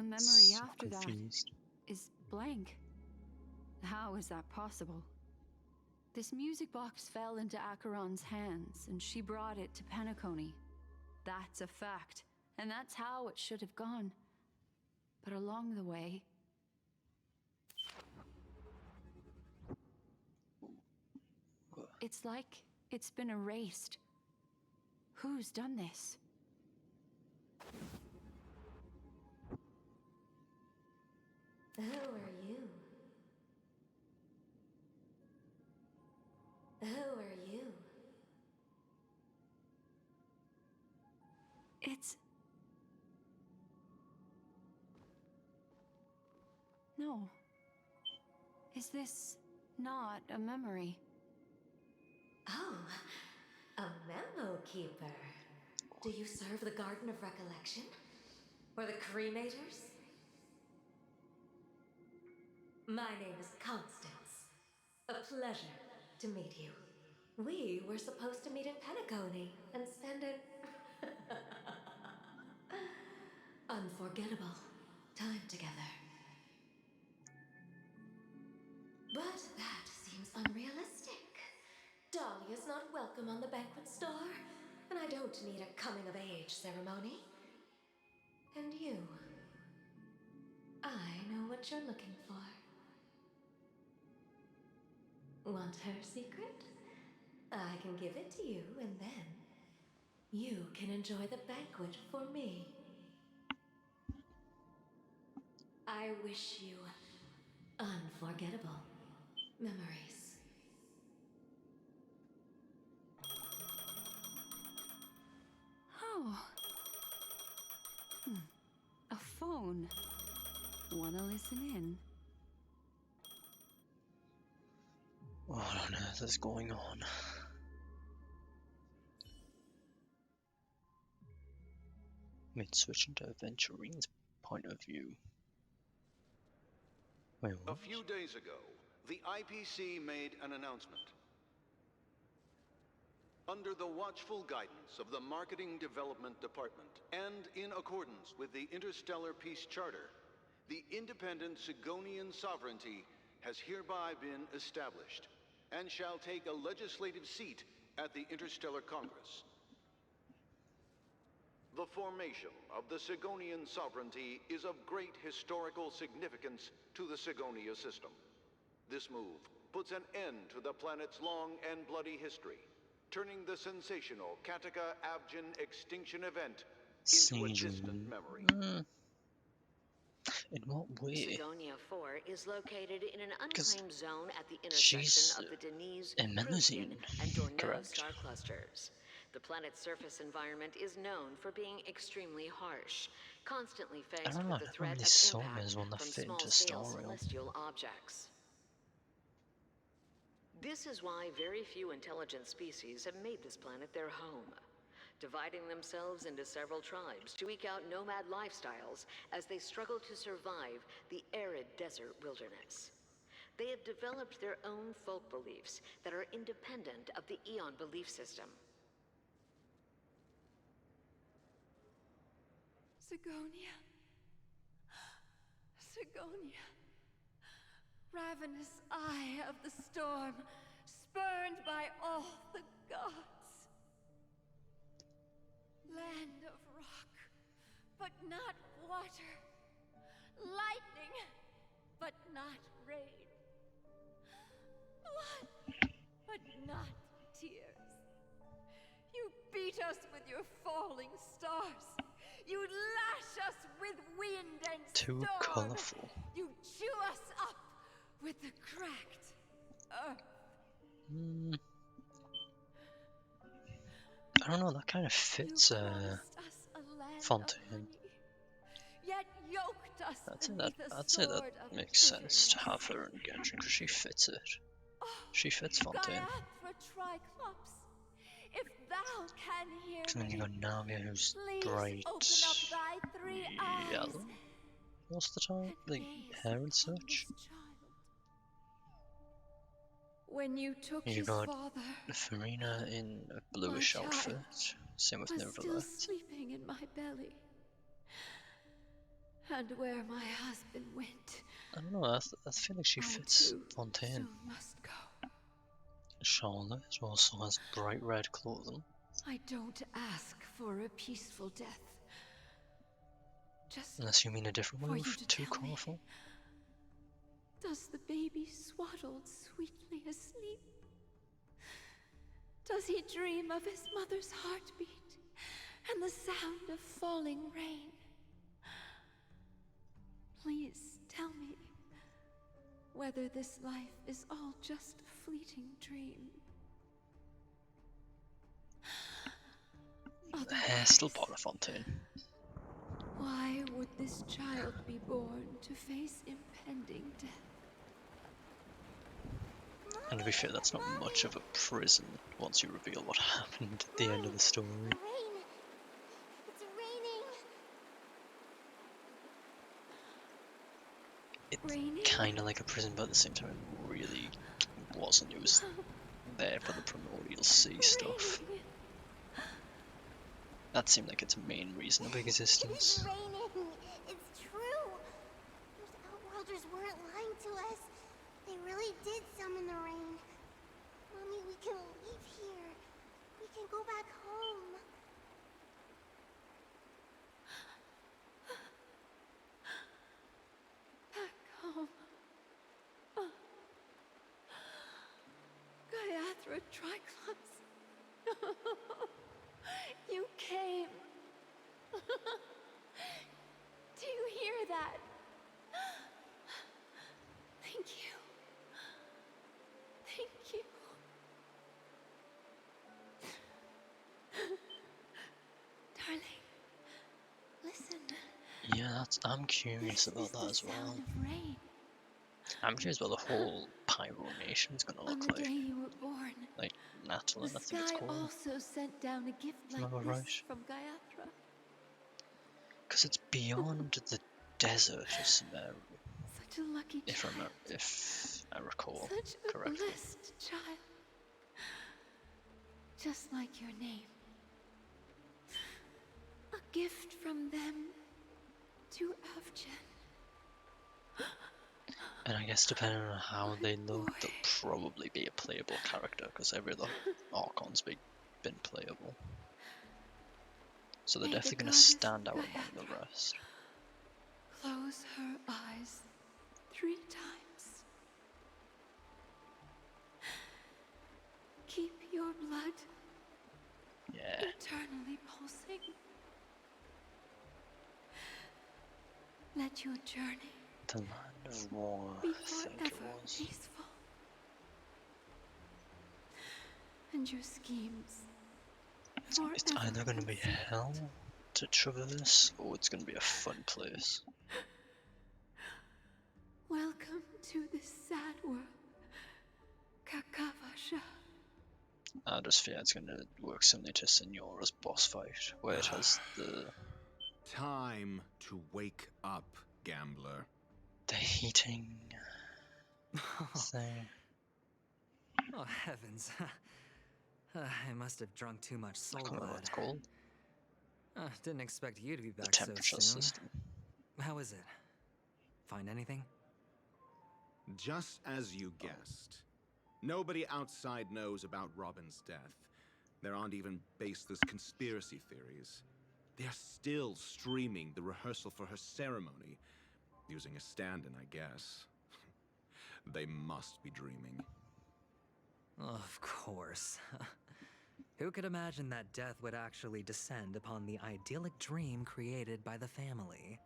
the memory So after confused. that is blank. How is that possible? This music box fell into Acheron's hands, and she brought it to Penacony. That's a fact, and that's how it should have gone. But along the way... it's like it's been erased. Who's done this? Who are you? Who are you? It's... no. Is this not a memory? Oh, a memo keeper. Do you serve the Garden of Recollection? Or the Cremators? My name is Constance. A pleasure to meet you. We were supposed to meet in Penacony and spend an unforgettable time together. But that seems unrealistic. Dahlia's not welcome on the banquet star, and I don't need a coming-of-age ceremony. And you, I know what you're looking for. Want her secret? I can give it to you, and then you can enjoy the banquet for me. I wish you unforgettable memories. Oh. A phone. Wanna listen in? What on earth is going on? I mean, switching to Aventurine's point of view. Wait, A what? few days ago, the IPC made an announcement. Under the watchful guidance of the Marketing Development Department, and in accordance with the Interstellar Peace Charter, the independent Sigonian sovereignty has hereby been established, and shall take a legislative seat at the Interstellar Congress. The formation of the Sigonian sovereignty is of great historical significance to the Sigonia system. This move puts an end to the planet's long and bloody history, turning the sensational Kataka-Abjin extinction event into a distant memory. In what way? Sigonia 4 is located in an 'Cause unclaimed zone at the she's intersection of the Denise, in Prussian, Menazine, and Dorneau correct? star clusters. The planet's surface environment is known for being extremely harsh, constantly I faced don't know, with I the never threat really of saw me impact as one that from fit into small-scale Star Realm. celestial objects. This is why very few intelligent species have made this planet their home, dividing themselves into several tribes to eke out nomad lifestyles as they struggle to survive the arid desert wilderness. They have developed their own folk beliefs that are independent of the Eon belief system. Sigonia. Sigonia. Ravenous eye of the storm, spurned by all the gods. Land of rock, but not water. Lightning, but not rain. Blood, but not tears. You beat us with your falling stars. You lash us with wind and Too storm. colourful. You chew us up with the cracked earth. I don't know, that kind of fits You promised us a land Fontaine. of honey, yet yoked us I'd say that makes sense to have her in Genshin because she fits it. She fits Fontaine. Triclops, if thou can hear Because then you got Navia who's please bright open up thy 3 eyes yellow most of the time, like hair and such. When you took You his got father, Farina in a bluish child outfit. Same with was still Neverlet. sleeping in my belly. And where my husband went, I don't know, I feel like she I fits too Fontaine. soon must go. Charlotte also has bright red clothing. I don't ask for a peaceful death. Just Unless you mean a different for way you with to too tell me, colorful. does the baby swaddled sweetly asleep? Does he dream of his mother's heartbeat and the sound of falling rain? Please tell me whether this life is all just a fleeting dream. The hair's still part of Fontaine. Why would this child be born to face impending death? And to be fair, that's not much of a prison once you reveal what happened at the end of the story. Rain! It's raining! It's kind of like a prison, but at the same time, it really wasn't. It was there for the primordial sea stuff. That seemed like its main reason of existence. It's raining! It's true! Those outworlders weren't lying to us. They really did summon the rain. Mommy, we can leave here. We can go back home. Back home. Gaiathra Triclops. You came. Do you hear that? Thank you. Thank you. Darling, listen. Yeah, I'm curious about that as well. Sound of rain. I'm curious what the whole Pyro Nation's gonna On look the like. day you were born, Like Natalin, the I think it's sky called. also sent down a gift like Remember this right? from Gaiathra. Because it's beyond the desert of Sumeru, Such a lucky if child. I recall Such a correctly. blessed child. Just like your name. A gift from them to Avgen. And I guess depending on how they look, they'll probably be a playable character, because every other Archon's been playable. So they're May the definitely going to goddess stand out among the Gaiathra rest. Close her eyes 3 times. Keep your blood Yeah. eternally pulsing. Let your journey The Land of War, be I think it forever was. peaceful. And your schemes It's either going to be hell to traverse, or it's going to be a fun place. Welcome to this sad world, Kakavasha. I just fear it's going to work similar to Signora's boss fight, where it has the Time to wake up, gambler. heating thing. Oh, heavens. I must have drunk too much I soul can't remember what blood. it's called. Didn't expect you to be The back so temperature soon. system. How is it? Find anything? Just as you guessed. Nobody outside knows about Robin's death. There aren't even baseless conspiracy theories. They're still streaming the rehearsal for her ceremony, using a stand-in, I guess. They must be dreaming. Of course. Who could imagine that death would actually descend upon the idyllic dream created by the family?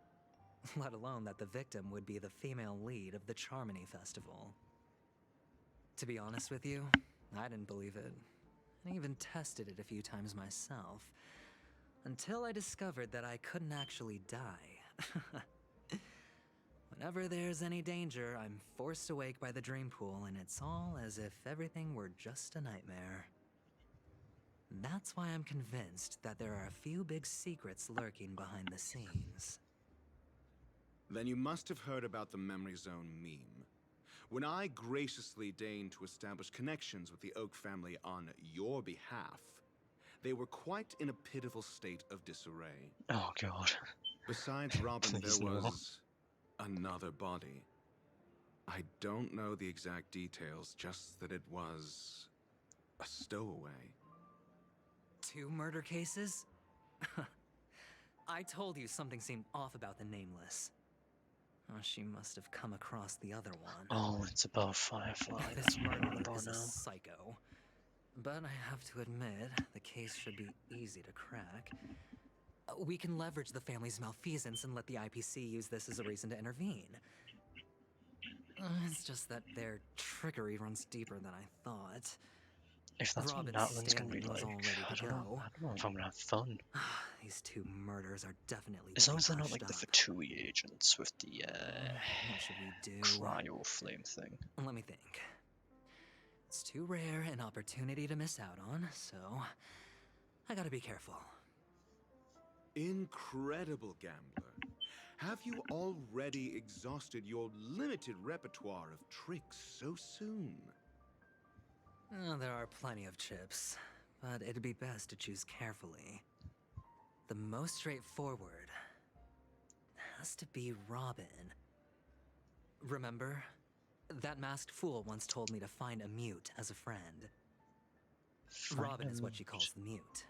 Let alone that the victim would be the female lead of the Charmony Festival. To be honest with you, I didn't believe it. I even tested it a few times myself. Until I discovered that I couldn't actually die. Whenever there's any danger, I'm forced awake by the dream pool, and it's all as if everything were just a nightmare. That's why I'm convinced that there are a few big secrets lurking behind the scenes. Then you must have heard about the Memory Zone meme. When I graciously deigned to establish connections with the Oak family on your behalf, they were quite in a pitiful state of disarray. Oh god. Besides Robin, Please there no. was another body. I don't know the exact details, just that it was a stowaway. 2 murder cases? I told you something seemed off about the Nameless. Oh, she must have come across the other one. Oh, it's about Firefly. This That's what I'm on murderer about is a now. psycho. But I have to admit, the case should be easy to crack. We can leverage the family's malfeasance and let the IPC use this as a reason to intervene. It's just that their trickery runs deeper than I thought. If that's what Robin Natlin's gonna be Stanley was like, all ready to I don't know if I'm gonna have fun. These 2 murders are definitely As long being as they're not hushed like the up. Fatui agents with the What should we do? cryo flame thing. Let me think. It's too rare an opportunity to miss out on, so I gotta be careful. Incredible, Gambler. Have you already exhausted your limited repertoire of tricks so soon? There are plenty of chips, but it'd be best to choose carefully. The most straightforward has to be Robin. Remember? That masked fool once told me to find a mute as a friend. Robin is what she calls the mute.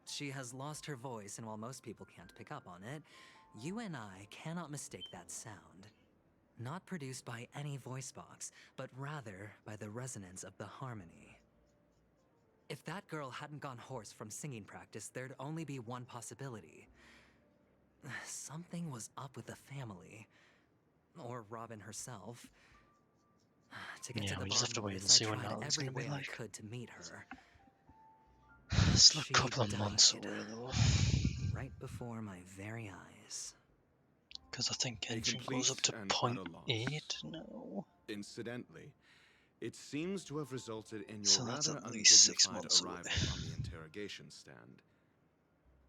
She has lost her voice, and while most people can't pick up on it, you and I cannot mistake that sound. Not produced by any voice box, but rather by the resonance of the harmony. If that girl hadn't gone hoarse from singing practice, there'd only be one possibility. Something was up with the family. Or Robin herself. To get to the we just have to bottom wait of and this, see I what tried Natlin's every gonna be way I like. could to meet her. It's a She couple of months died away though. right before my very eyes. Because I think A engine complete goes up to and utter loss. 0.8 now. Incidentally, it seems to have resulted in your So that's rather at least 6 undignified months away. arrival on the interrogation stand.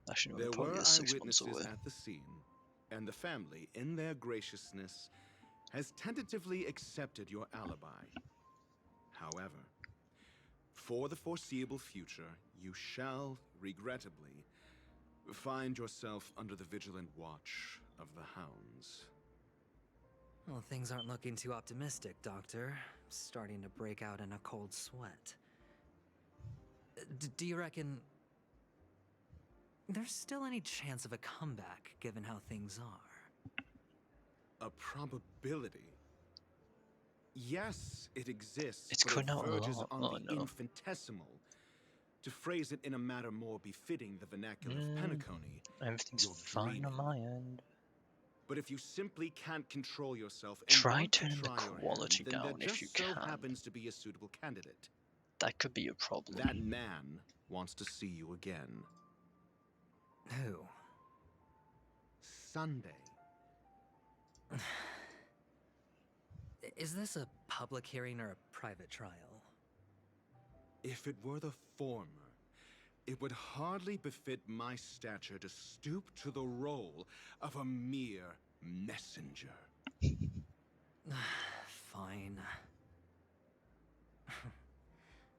Actually, no, There it probably were is 6 months eyewitnesses away. at the scene, and the family, in their graciousness, has tentatively accepted your alibi. However, for the foreseeable future, you shall, regrettably, find yourself under the vigilant watch of the hounds. Well, things aren't looking too optimistic, Doctor. Starting to break out in a cold sweat. Do you reckon there's still any chance of a comeback, given how things are? A probability? Yes, it exists, It's but it cutting out a verges lot. on Oh, the no. infinitesimal. To phrase it in a manner more befitting the vernacular of Penacony, Everything's you're fine on dreaming. my end. But if you simply can't control yourself and Try want to turning the try your quality hand, then there down if just you so can. happens to be a suitable candidate. That could be a problem. That man wants to see you again. Who? Sunday. Is this a public hearing or a private trial? If it were the former, it would hardly befit my stature to stoop to the role of a mere messenger. Fine.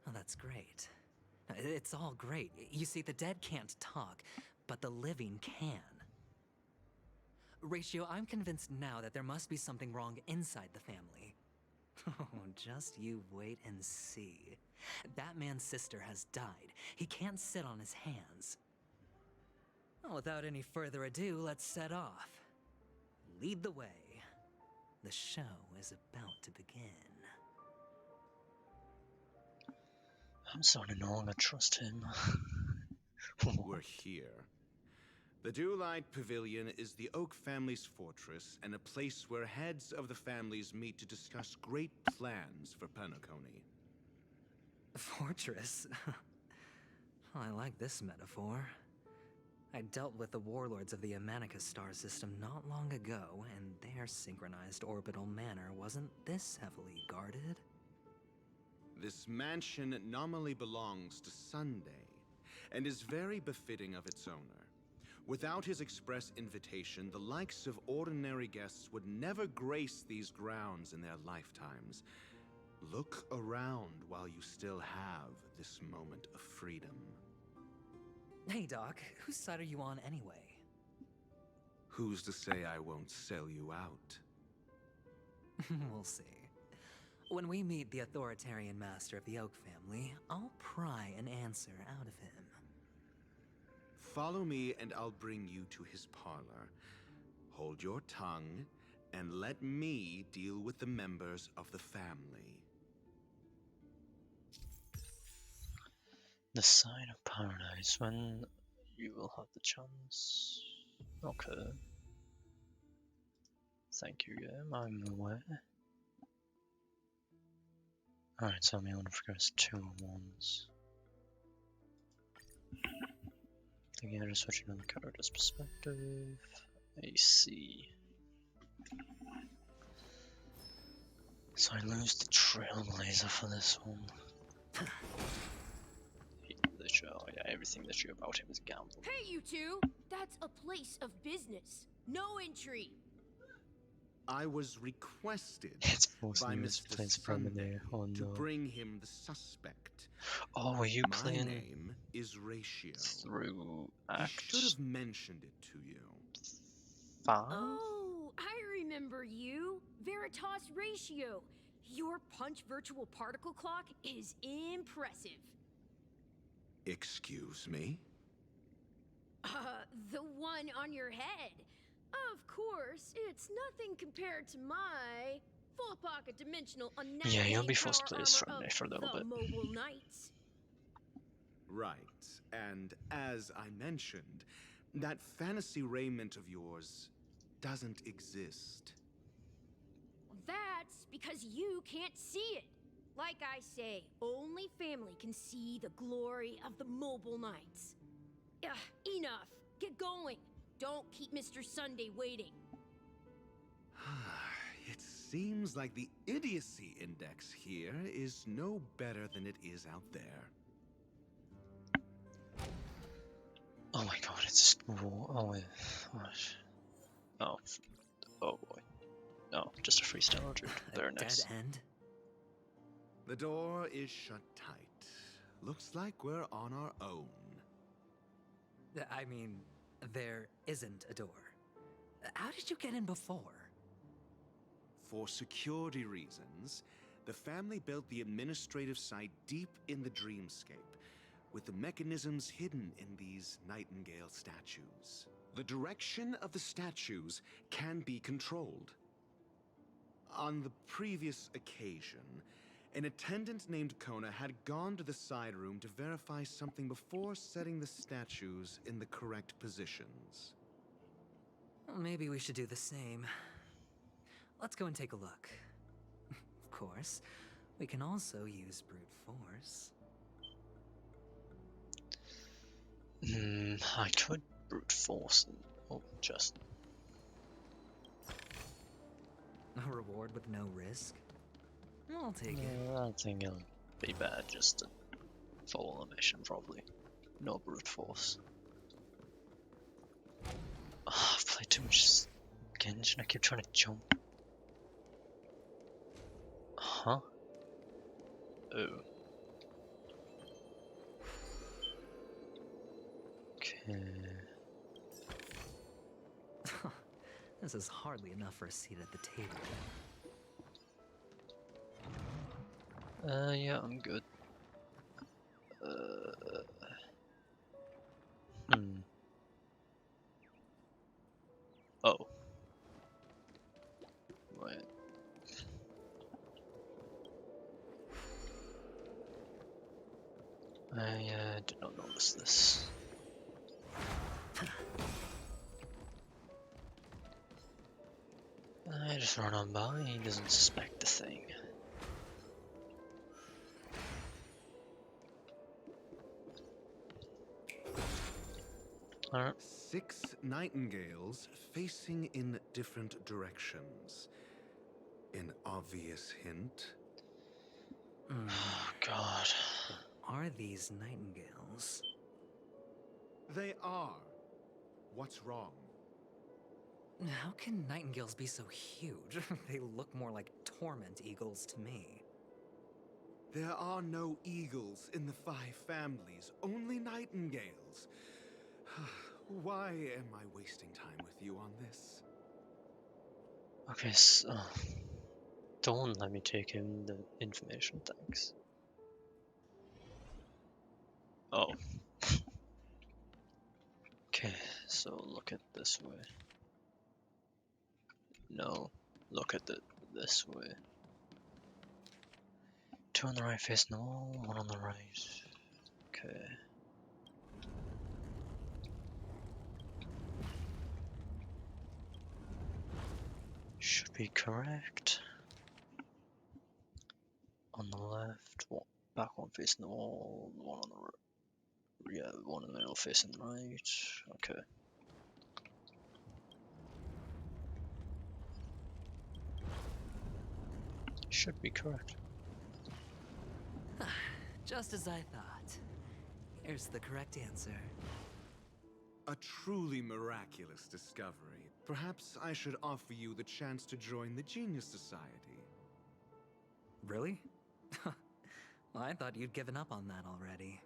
Oh, that's great. It's all great. You see, the dead can't talk, but the living can. Ratio, I'm convinced now that there must be something wrong inside the family. Oh, just you wait and see. That man's sister has died. He can't sit on his hands. Well, without any further ado, let's set off. Lead the way. The show is about to begin. I'm starting to no longer trust him. We're here. The Dewlight Pavilion is the Oak family's fortress and a place where heads of the families meet to discuss great plans for Penacony. Fortress? I like this metaphor. I dealt with the warlords of the Amanicus star system not long ago, and their synchronized orbital manor wasn't this heavily guarded. This mansion nominally belongs to Sunday, and is very befitting of its owner. Without his express invitation, the likes of ordinary guests would never grace these grounds in their lifetimes. Look around while you still have this moment of freedom. Hey, Doc, whose side are you on anyway? Who's to say I won't sell you out? We'll see. When we meet the authoritarian master of the Oak family, I'll pry an answer out of him. Follow me and I'll bring you to his parlor. Hold your tongue and let me deal with the members of the family. The sign of paradise, when you will have the chance. Okay. Thank you, game, I'm aware. Alright, tell me I want to progress 2 at once. Thinking I just switch another character's perspective. I see. So I lose the Trailblazer for this one. Literally, yeah, everything literally about him is gambling. Hey, you two! That's a place of business. No entry. I was requested It's by mostly Mr. Sunday oh no. to bring him the suspect. Oh, were you My playing name is Ratio. through He Act should have mentioned it to you. 5? Oh, I remember you. Veritas Ratio. Your punch virtual particle clock is impressive. Excuse me? The one on your head. Of course, it's nothing compared to my full pocket dimensional annihilating Yeah, you'll be power forced to play as armor friendly of for a little the bit. Mobile Knights. Right. And as I mentioned, that fantasy raiment of yours doesn't exist. That's because you can't see it. Like I say, only family can see the glory of the Mobile Knights. Ugh, enough. Get going. Don't keep Mr. Sunday waiting. It seems like the idiocy index here is no better than it is out there. Oh my god, it's just oh wait, what? Oh, oh boy. No, just a freestyle dude. Very nice. Dead end? The door is shut tight. Looks like we're on our own. I mean, there isn't a door. How did you get in before? For security reasons, the family built the administrative site deep in the dreamscape, with the mechanisms hidden in these Nightingale statues. The direction of the statues can be controlled. On the previous occasion, an attendant named Kona had gone to the side room to verify something before setting the statues in the correct positions. Well, maybe we should do the same. Let's go and take a look. Of course, we can also use brute force. I could brute force and just A reward with no risk? I'll take it. I don't think it'll be bad just to follow the mission probably. No brute force. Oh, I've played too much Genshin, I keep trying to jump. Huh? Oh. Okay. This is hardly enough for a seat at the table. Yeah, I'm good. Oh. Wait. I did not notice this. I just run on by, he doesn't suspect a thing. Alright. 6 nightingales facing in different directions. An obvious hint. Oh god. Are these nightingales? They are. What's wrong? How can nightingales be so huge? They look more like torment eagles to me. There are no eagles in the 5 families, only nightingales. Why am I wasting time with you on this? Okay, so don't let me take in the information, thanks. Oh. Okay, so look at this way. No, look at it this way. 2 on the right face, no, 1 on the right. Okay. Should be correct. On the left, back one facing the wall, 1 on the right. Yeah, 1 in the middle facing the right. Okay. Should be correct. Just as I thought. Here's the correct answer. A truly miraculous discovery. Perhaps I should offer you the chance to join the Genius Society. Really? Well, I thought you'd given up on that already.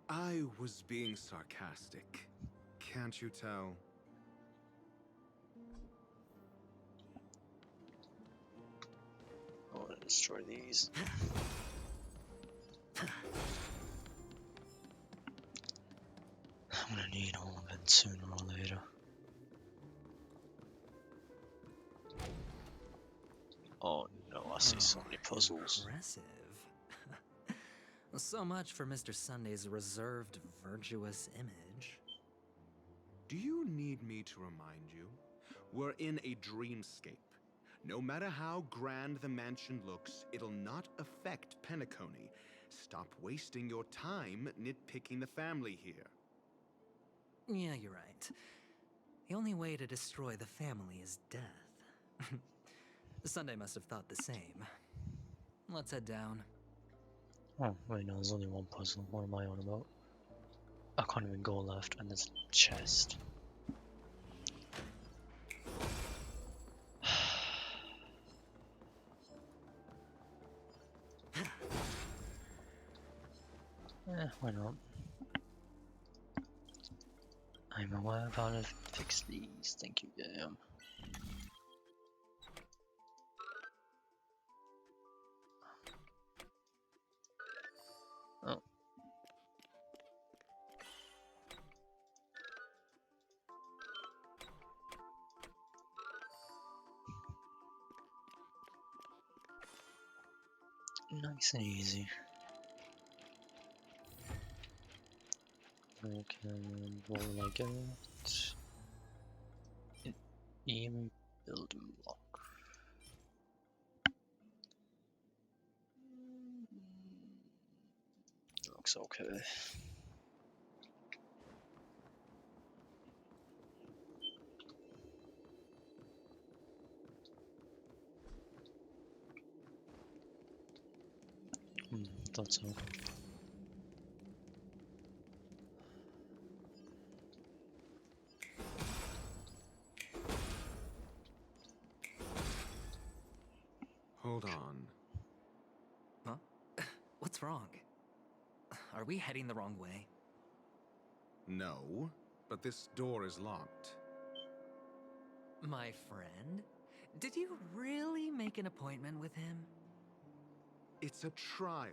I was being sarcastic. Can't you tell? I want to destroy these. I'm gonna need all of it sooner or later. Oh no, I see so many puzzles. Impressive. So much for Mr. Sunday's reserved, virtuous image. Do you need me to remind you? We're in a dreamscape. No matter how grand the mansion looks, it'll not affect Penacony. Stop wasting your time nitpicking the family here. Yeah, you're right. The only way to destroy the family is death. Sunday must have thought the same. Let's head down. Oh, wait, no, there's only one puzzle. What am I on about? I can't even go left, and there's a chest. Why not? I'm aware of how to fix these. Thank you, game. Oh. Nice and easy. Okay, what will I get? An even building block. Looks okay. Thought so. Hold on. Huh? What's wrong? Are we heading the wrong way? No, but this door is locked. My friend? Did you really make an appointment with him? It's a trial.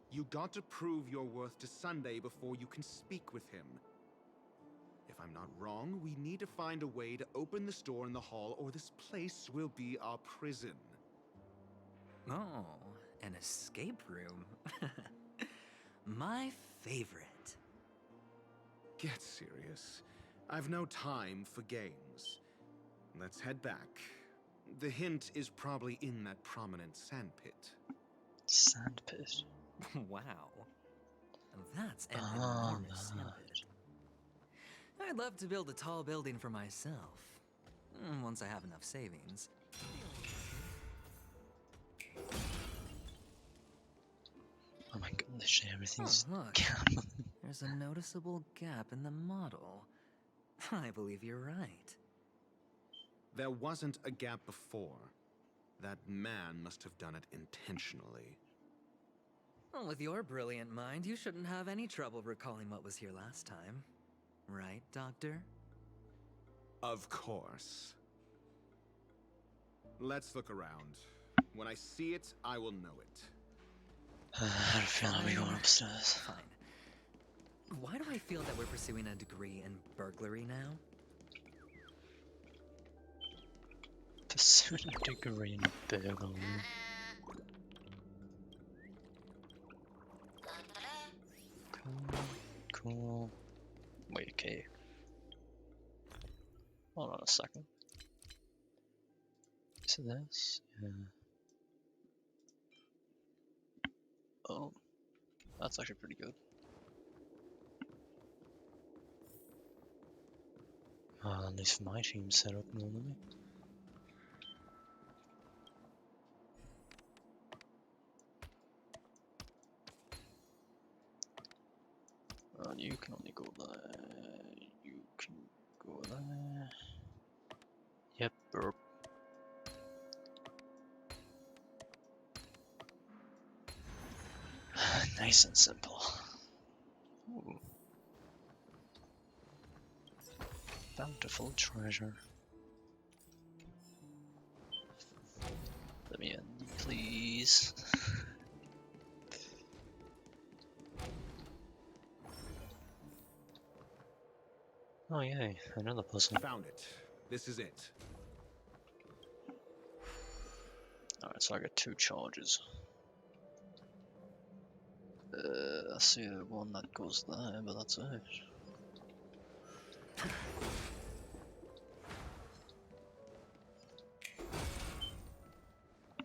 You got to prove your worth to Sunday before you can speak with him. If I'm not wrong, we need to find a way to open this door in the hall, or this place will be our prison. Oh, an escape room. My favorite. Get serious. I've no time for games. Let's head back. The hint is probably in that prominent sandpit. Sandpit? Wow. That's an enormous sandpit. I'd love to build a tall building for myself. Once I have enough savings. Oh my god, literally everything's... Oh, look. There's a noticeable gap in the model. I believe you're right. There wasn't a gap before. That man must have done it intentionally. Well, with your brilliant mind, you shouldn't have any trouble recalling what was here last time. Right, Doctor? Of course. Let's look around. When I see it, I will know it. I feel like we're going upstairs. Fine. Why do I feel that we're pursuing a degree in burglary now? Pursuing a degree in burglary. Cool. Wait, okay. Hold on a second. Is it this? Yeah. Oh, that's actually pretty good. At least my team's set up normally. You can only go there. You can go there. Yep, burp. Nice and simple. Ooh. Bountiful treasure. Let me in, please. Oh yay, another puzzle. Found it. This is it. Alright, so I got 2 charges. I see one that goes there, but that's it.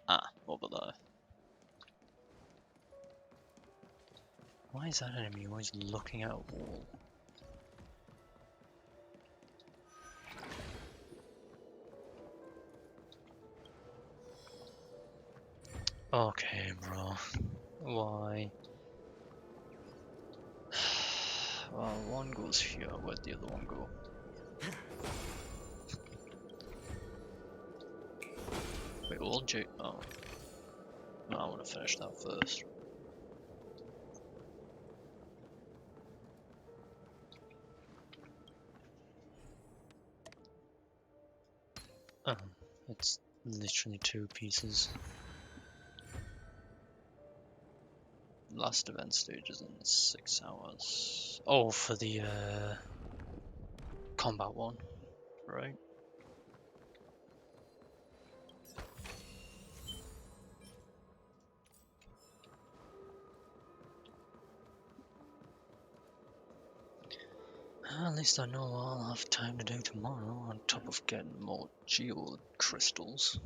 Ah, over there. Why is that enemy always looking at a wall? Okay, bro. Why? Well, one goes here, where'd the other one go? Wait, all J. Oh. No, I want to finish that first. Oh, it's literally 2 pieces. Last event stage is in 6 hours. Oh, for the combat one, right? At least I know I'll have time to do tomorrow, on top of getting more geo crystals.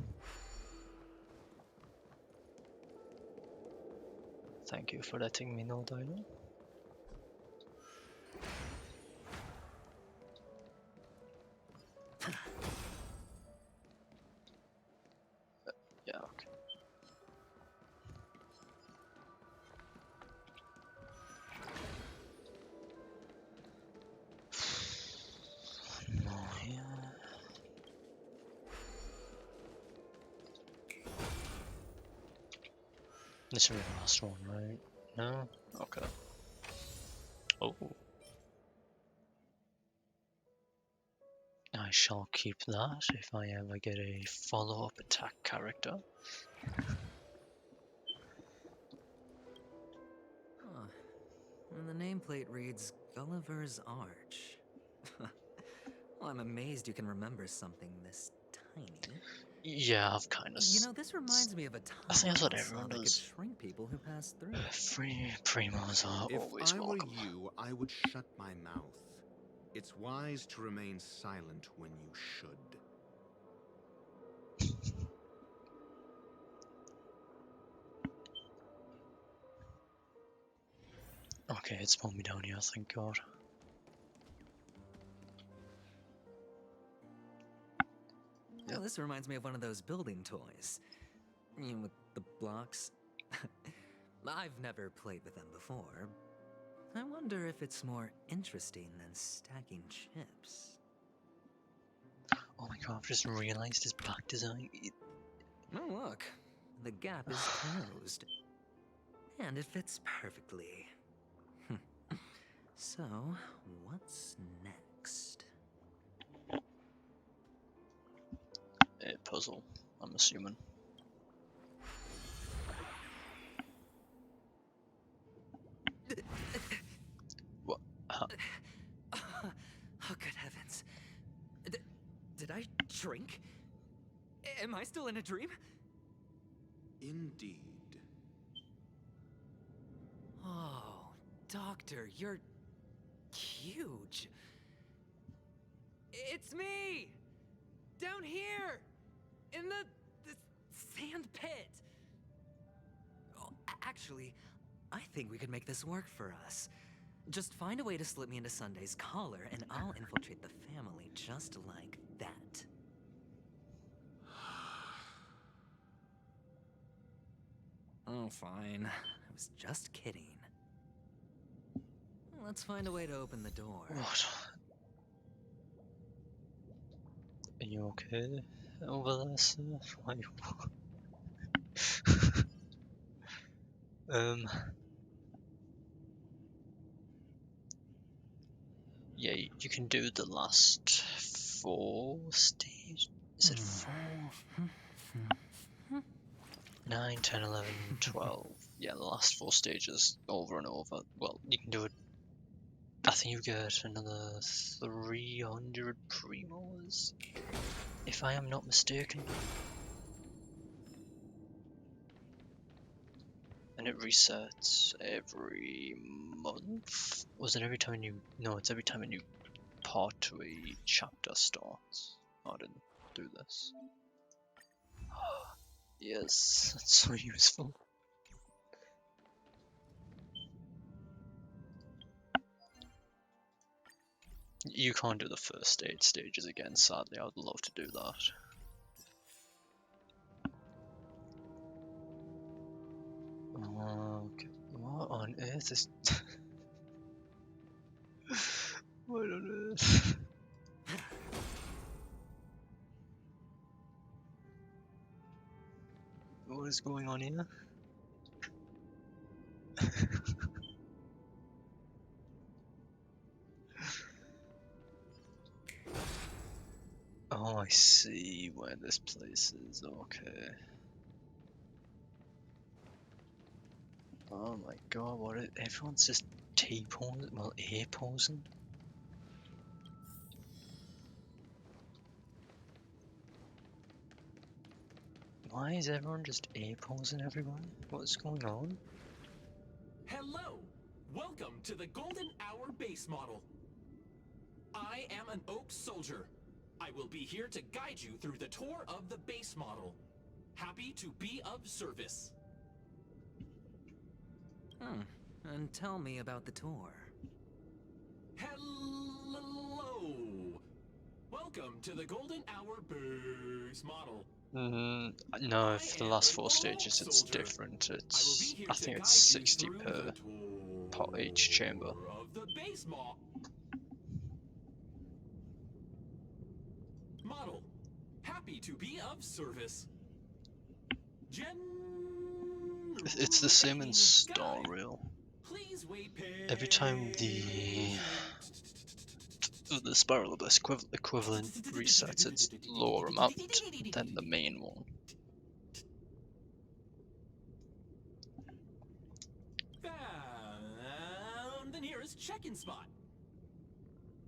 Thank you for letting me know, Dino. Yeah, okay. More here. This will be the last one, right? No? Okay. Oh. I shall keep that if I ever get a follow-up attack character. Huh. And the nameplate reads Gulliver's Arch. Well, I'm amazed you can remember something this tiny. Yeah, I've kind of. You know, this reminds me of a time I think that's what I saw everyone that could does. shrink people who pass through. Free primos are If always I were welcome. you, I would shut my mouth. It's wise to remain silent when you should. Okay, it's pulling me down here, thank God. Oh, this reminds me of one of those building toys. You know, with the blocks. I've never played with them before. I wonder if it's more interesting than stacking chips. Oh my God, I've just realized his back design. Oh, look. The gap is closed. And it fits perfectly. So, what's next? A puzzle, I'm assuming. What? Huh? Oh, good heavens. Did I drink? Am I still in a dream? Indeed. Oh, Doctor, you're huge. It's me! Down here! In the sand pit! Oh, actually, I think we could make this work for us. Just find a way to slip me into Sunday's collar, and I'll infiltrate the family just like that. Oh, fine. I was just kidding. Let's find a way to open the door. What? Are you okay over there, sir? Why you... Yeah, you can do the last 4 stages. Is it 4? 9, 10, 11, 12. Yeah, the last 4 stages over and over. Well, you can do it. I think you get another 300 primos, if I am not mistaken. And it resets every month? Was it every time a new... No, it's every time a new part to a chapter starts. I didn't do this. Yes, that's so useful. You can't do the first 8 stages again, sadly. I would love to do that. Okay, what on earth is... What on earth? What is going on here? Oh, I see where this place is. Okay. Oh my god, what is... Everyone's just T-posing? Well, A-posing? Why is everyone just A-posing everyone? What's going on? Hello! Welcome to the Golden Hour base model. I am an Oak Soldier. I will be here to guide you through the tour of the base model. Happy to be of service. And tell me about the tour. Hello! Welcome to the Golden Hour base model. No, for the last 4 stages it's different. It's... I think it's 60 per each chamber. Of the base model. Happy to be of service. It's the same in Star Rail. Every time the Spiral Abyss equivalent resets its lower amount than the main one. Found the nearest check-in spot.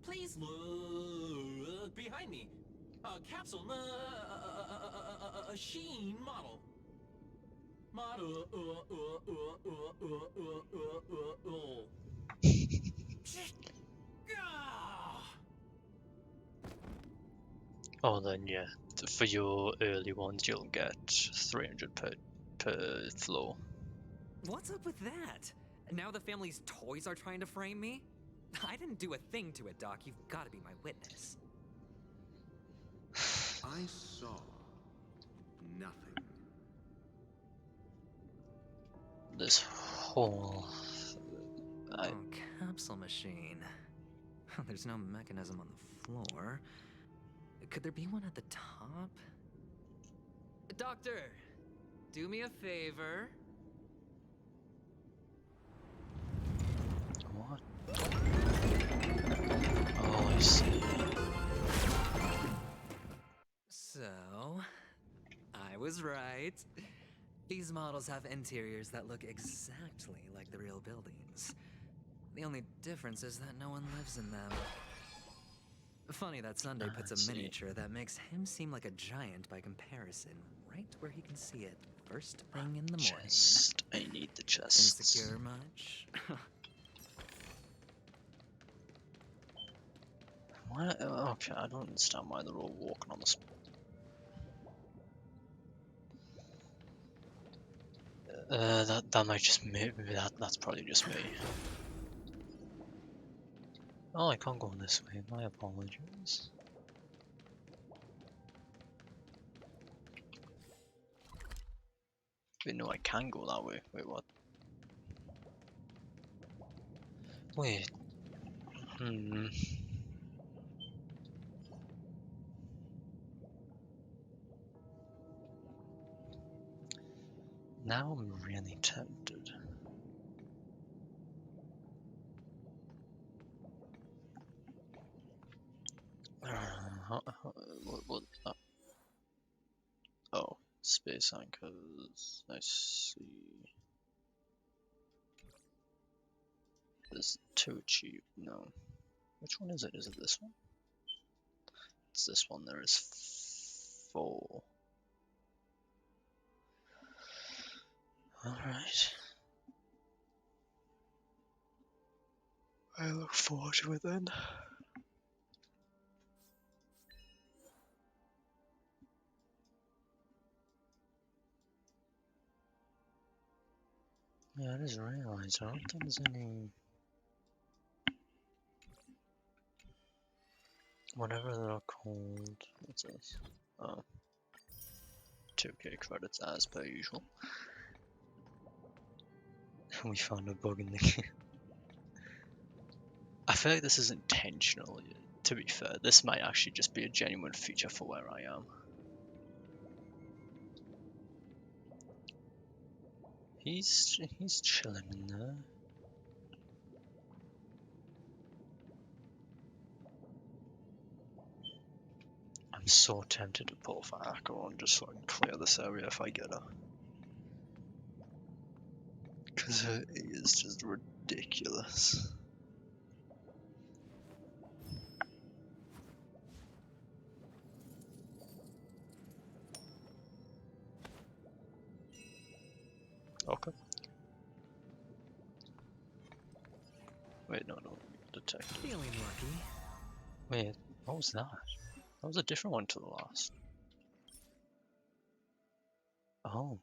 Please look behind me. A capsule machine model. Oh, then yeah, for your early ones you'll get 300 per floor. What's up with that? Now the family's toys are trying to frame me? I didn't do a thing to it, Doc. You've got to be my witness. I saw nothing. This whole... Oh, capsule machine. There's no mechanism on the floor. Could there be one at the top? Doctor, do me a favor. What? was right. These models have interiors that look exactly like the real buildings. The only difference is that no one lives in them. Funny that Sunday puts a miniature that makes him seem like a giant by comparison, right where he can see it first thing in the morning. Chest. I need the chest. Insecure much? Why? Okay, I don't understand why they're all walking on the spot. That might just maybe that's probably just me. Oh, I can't go this way. My apologies. Wait, no, I can go that way. Wait, what? Wait. Now I'm really tempted. What? Oh, space anchors. I see. There's 2 achieved. No. Which one is it? Is it this one? It's this one. There is 4. Alright. I look forward to it then. Yeah, I just realised I don't think there's any... Whatever they're called... What's this? Oh. 2k credits as per usual. We found a bug in the game. I feel like this is intentional, to be fair. This might actually just be a genuine feature for where I am. He's chilling in there. I'm so tempted to pull for Acheron just so I can clear this area if I get her. Because her E is just ridiculous. Okay. Wait, no, detective. Feeling lucky. Wait, what was that? That was a different one to the last. Oh.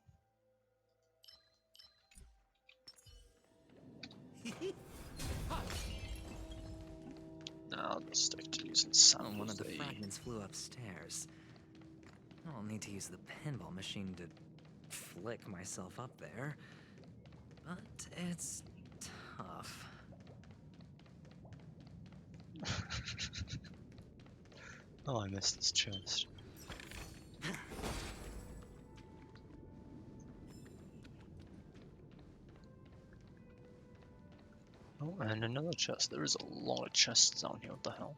Nah, I'll just stick to using sound. One of the fragments flew upstairs. I'll need to use the pinball machine to flick myself up there. But it's tough. Oh, I missed this chest. Oh, and another chest. There is a lot of chests down here. What the hell?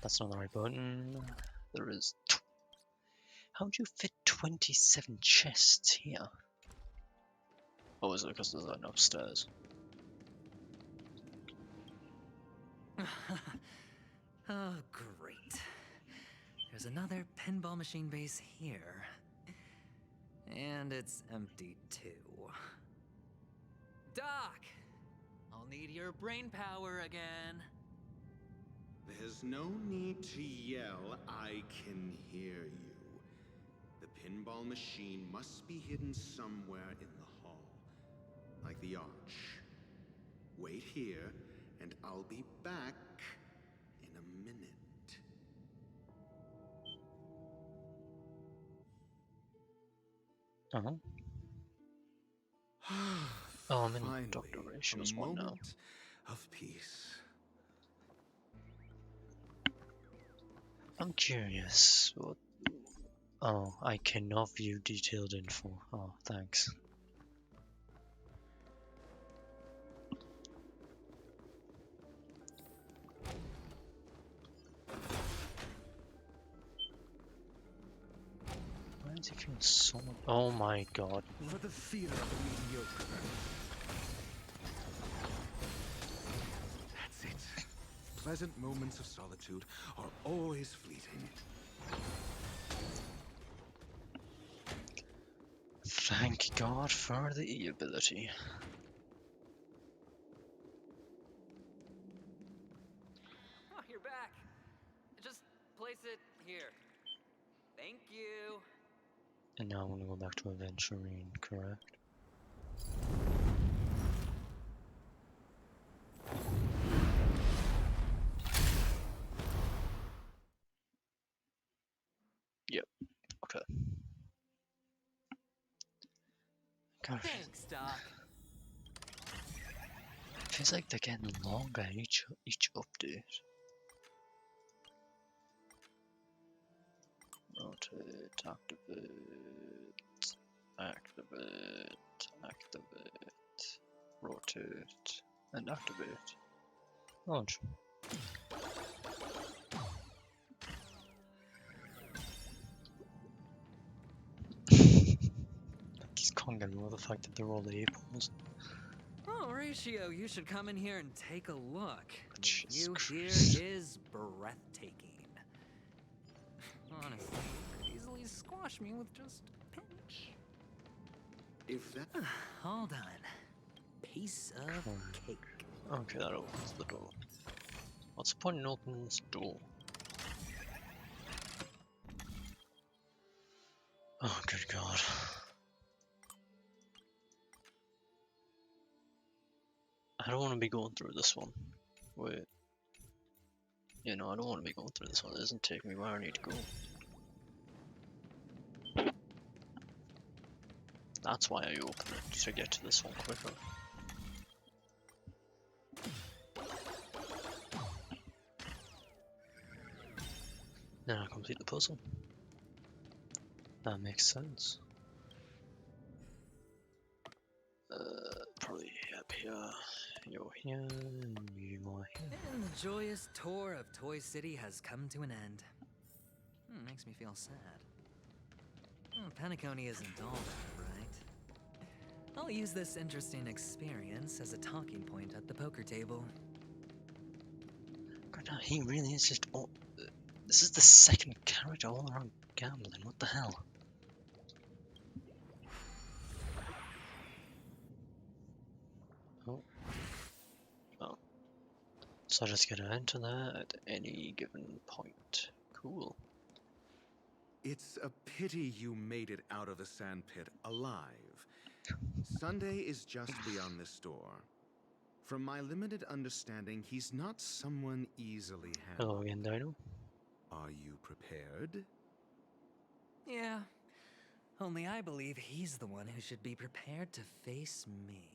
That's not the right button. There is... How'd you fit 27 chests here? Oh, is it because there's enough stairs? Oh, great. There's another pinball machine base here. And it's empty too. Doc! I'll need your brain power again. There's no need to yell, I can hear you. The pinball machine must be hidden somewhere in the hall. Like the arch. Wait here, and I'll be back in a minute. Oh, I'm in Finally, Dr. Ratio's one now. Of peace. I'm curious. What... Oh, I cannot view detailed info. Oh, thanks. Taking so much. Oh my god. For the fear of the mediocre. That's it. Pleasant moments of solitude are always fleeting. Thank God for the E ability. Oh, you're back. Just place it here. Thank you. And now I'm gonna go back to Aventurine, correct? Yep. Okay. God, Thanks, Doc. feels like they're getting longer each update. Rotate, activate, rotate, and activate. Launch. Just can't get over the fact that they're all A-pools. Oh, Ratio, you should come in here and take a look. The Jesus view here Christ. is breathtaking. Honestly, you could easily squash me with just a pinch. If that... All done. Piece of cake. Okay, that opens the door. What's the point in opening this door? Oh, good God. I don't want to be going through this one. Wait. You know, I don't want to be going through this one. It doesn't take me where I need to go. That's why I open it, to get to this one quicker. Then I complete the puzzle. That makes sense. Probably up here. You're here, and you are here. And the joyous tour of Toy City has come to an end. Makes me feel sad. Penacony isn't all that, right? I'll use this interesting experience as a talking point at the poker table. God, no, he really is just all... This is the second character all around gambling. What the hell? Oh. Oh. So I just gotta enter that at any given point. Cool. It's a pity you made it out of the sandpit alive. Sunday is just beyond this door. From my limited understanding, he's not someone easily handled. Hello again, Dino. Are you prepared? Yeah. Only I believe he's the one who should be prepared to face me.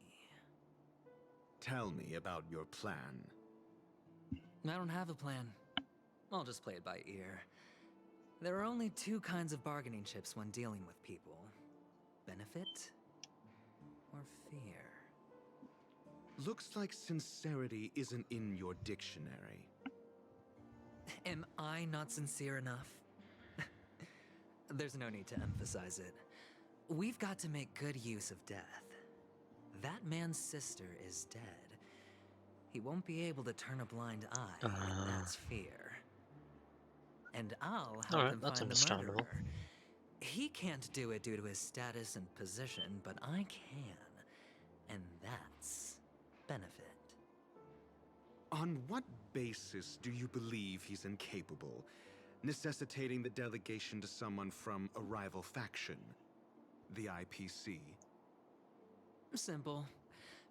Tell me about your plan. I don't have a plan. I'll just play it by ear. There are only two kinds of bargaining chips when dealing with people. Benefit or fear. Looks like sincerity isn't in your dictionary. Am I not sincere enough? There's no need to emphasize it. We've got to make good use of death. That man's sister is dead. He won't be able to turn a blind eye, and that's fear. And I'll help him find the murderer. He can't do it due to his status and position, but I can. And that's benefit. On what basis do you believe he's incapable, necessitating the delegation to someone from a rival faction? The IPC? Simple.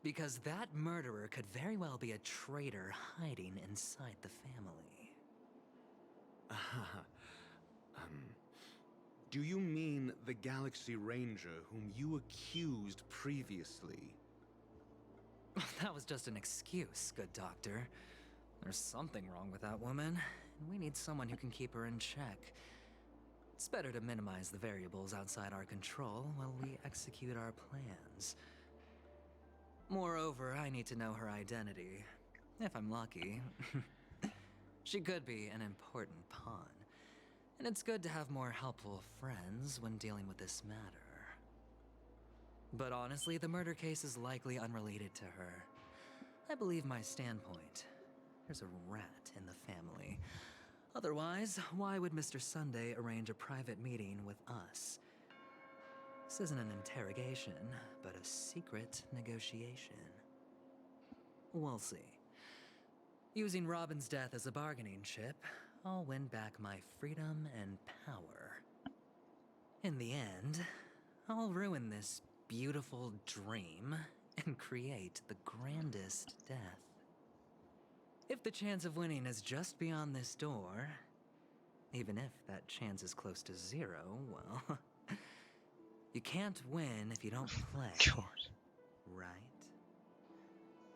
Because that murderer could very well be a traitor hiding inside the family. Do you mean the Galaxy Ranger whom you accused previously? That was just an excuse, good doctor. There's something wrong with that woman, and we need someone who can keep her in check. It's better to minimize the variables outside our control while we execute our plans. Moreover, I need to know her identity. If I'm lucky. She could be an important pawn. and it's good to have more helpful friends when dealing with this matter. But honestly, the murder case is likely unrelated to her. I believe my standpoint. There's a rat in the family. Otherwise, why would Mr. Sunday arrange a private meeting with us? This isn't an interrogation, but a secret negotiation. We'll see. Using Robin's death as a bargaining chip, I'll win back my freedom and power. In the end, I'll ruin this beautiful dream and create the grandest death. If the chance of winning is just beyond this door, even if that chance is close to zero, well, you can't win if you don't play. Right?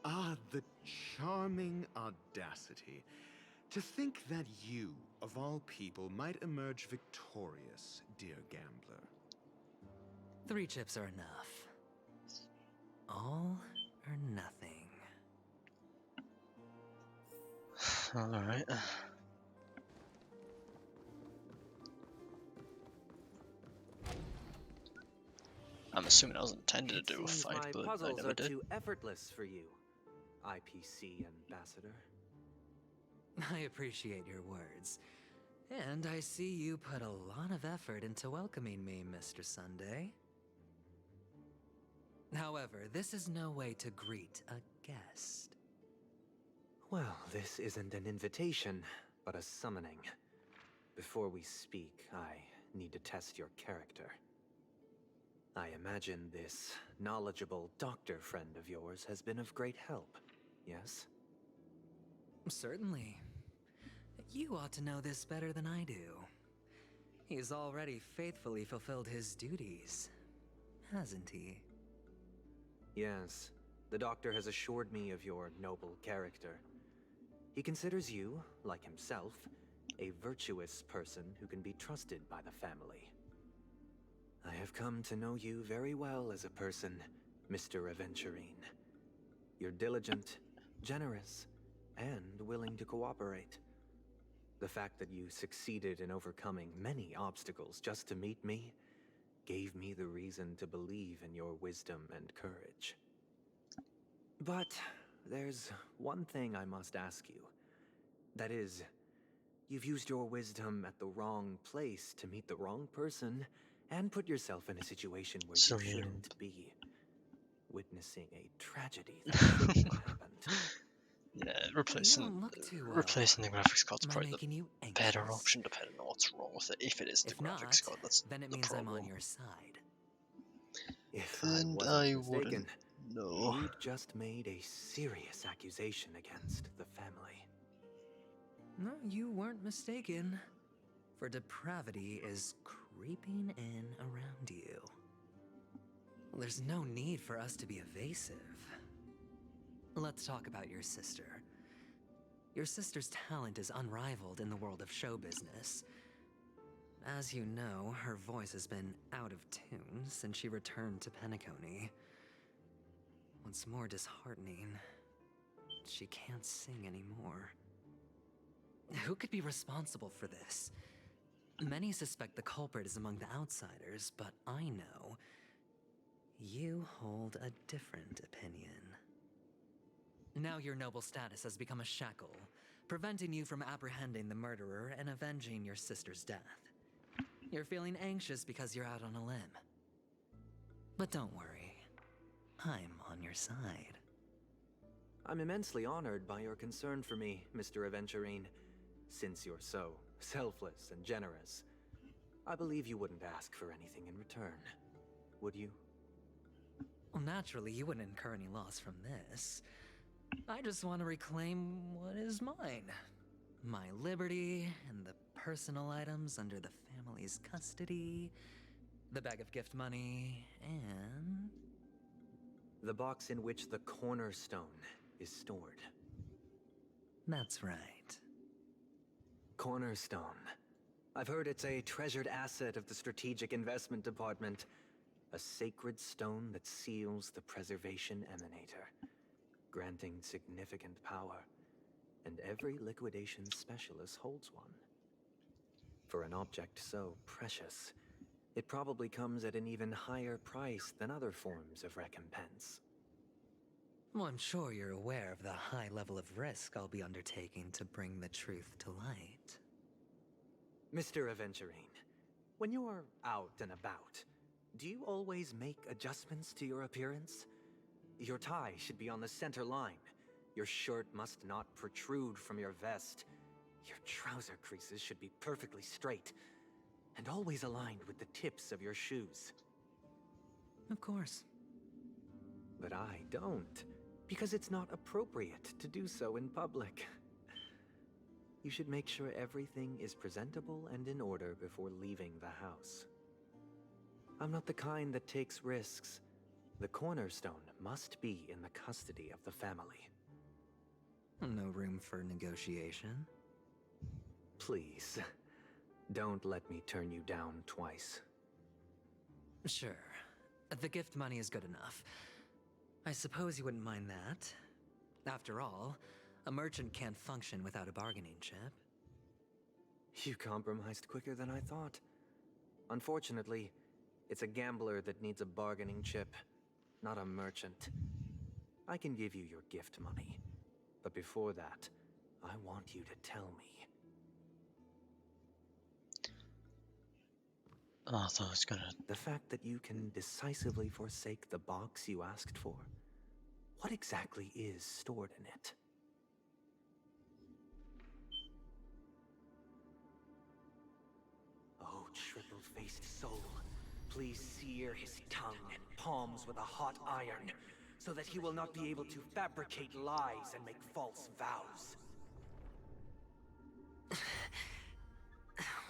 Ah, the charming audacity. To think that you, of all people, might emerge victorious, dear gambler. 3 chips are enough. All or nothing. Alright. I'm assuming I was intended to do a fight, my but I puzzles never are did. too effortless for you, IPC ambassador. I appreciate your words. And I see you put a lot of effort into welcoming me, Mr. Sunday. However, this is no way to greet a guest. Well, this isn't an invitation, but a summoning. Before we speak, I need to test your character. I imagine this knowledgeable doctor friend of yours has been of great help, yes? Certainly. You ought to know this better than I do. He's already faithfully fulfilled his duties, hasn't he? Yes, the doctor has assured me of your noble character. He considers you, like himself, a virtuous person who can be trusted by the family. I have come to know you very well as a person, Mr. Aventurine. You're diligent, generous, and willing to cooperate. The fact that you succeeded in overcoming many obstacles just to meet me gave me the reason to believe in your wisdom and courage. But there's one thing I must ask you. That is, you've used your wisdom at the wrong place to meet the wrong person and put yourself in a situation where you shouldn't be. Witnessing a tragedy that shouldn't have happened. Yeah, replacing the graphics card's probably the better option depending on what's wrong with it. If it is the graphics card, that's then it the means problem. I'm on your side. If And I I wasn't mistaken, no. you'd just made a serious accusation against the family. No, you weren't mistaken. For depravity is creeping in around you. There's no need for us to be evasive. Let's talk about your sister. Your sister's talent is unrivaled in the world of show business. As you know, her voice has been out of tune since she returned to Penacony. What's more disheartening, she can't sing anymore. Who could be responsible for this? Many suspect the culprit is among the outsiders, but I know you hold a different opinion. Now your noble status has become a shackle, preventing you from apprehending the murderer and avenging your sister's death. You're feeling anxious because you're out on a limb. But don't worry, I'm on your side. I'm immensely honored by your concern for me, Mr. Aventurine. Since you're so selfless and generous, I believe you wouldn't ask for anything in return, would you? Well, naturally, you wouldn't incur any loss from this. I just want to reclaim what is mine. My liberty and the personal items under the family's custody, the bag of gift money, and... the box in which the cornerstone is stored. That's right. Cornerstone. I've heard it's a treasured asset of the Strategic Investment Department. A sacred stone that seals the Preservation Emanator, granting significant power. And every liquidation specialist holds one. For an object so precious, it probably comes at an even higher price than other forms of recompense. Well, I'm sure you're aware of the high level of risk I'll be undertaking to bring the truth to light. Mr. Aventurine, when you're out and about, do you always make adjustments to your appearance? Your tie should be on the center line. Your shirt must not protrude from your vest. Your trouser creases should be perfectly straight, and always aligned with the tips of your shoes. Of course. But I don't, because it's not appropriate to do so in public. You should make sure everything is presentable and in order before leaving the house. I'm not the kind that takes risks. The cornerstone must be in the custody of the family. No room for negotiation? Please, don't let me turn you down twice. Sure. The gift money is good enough. I suppose you wouldn't mind that. After all, a merchant can't function without a bargaining chip. You compromised quicker than I thought. Unfortunately, it's a gambler that needs a bargaining chip, not a merchant. I can give you your gift money, but before that, I want you to tell me. Oh, I thought I was gonna... The fact that you can decisively forsake the box you asked for, what exactly is stored in it? Oh, triple-faced soul, please sear his tongue and palms with a hot iron, so that he will not be able to fabricate lies and make false vows.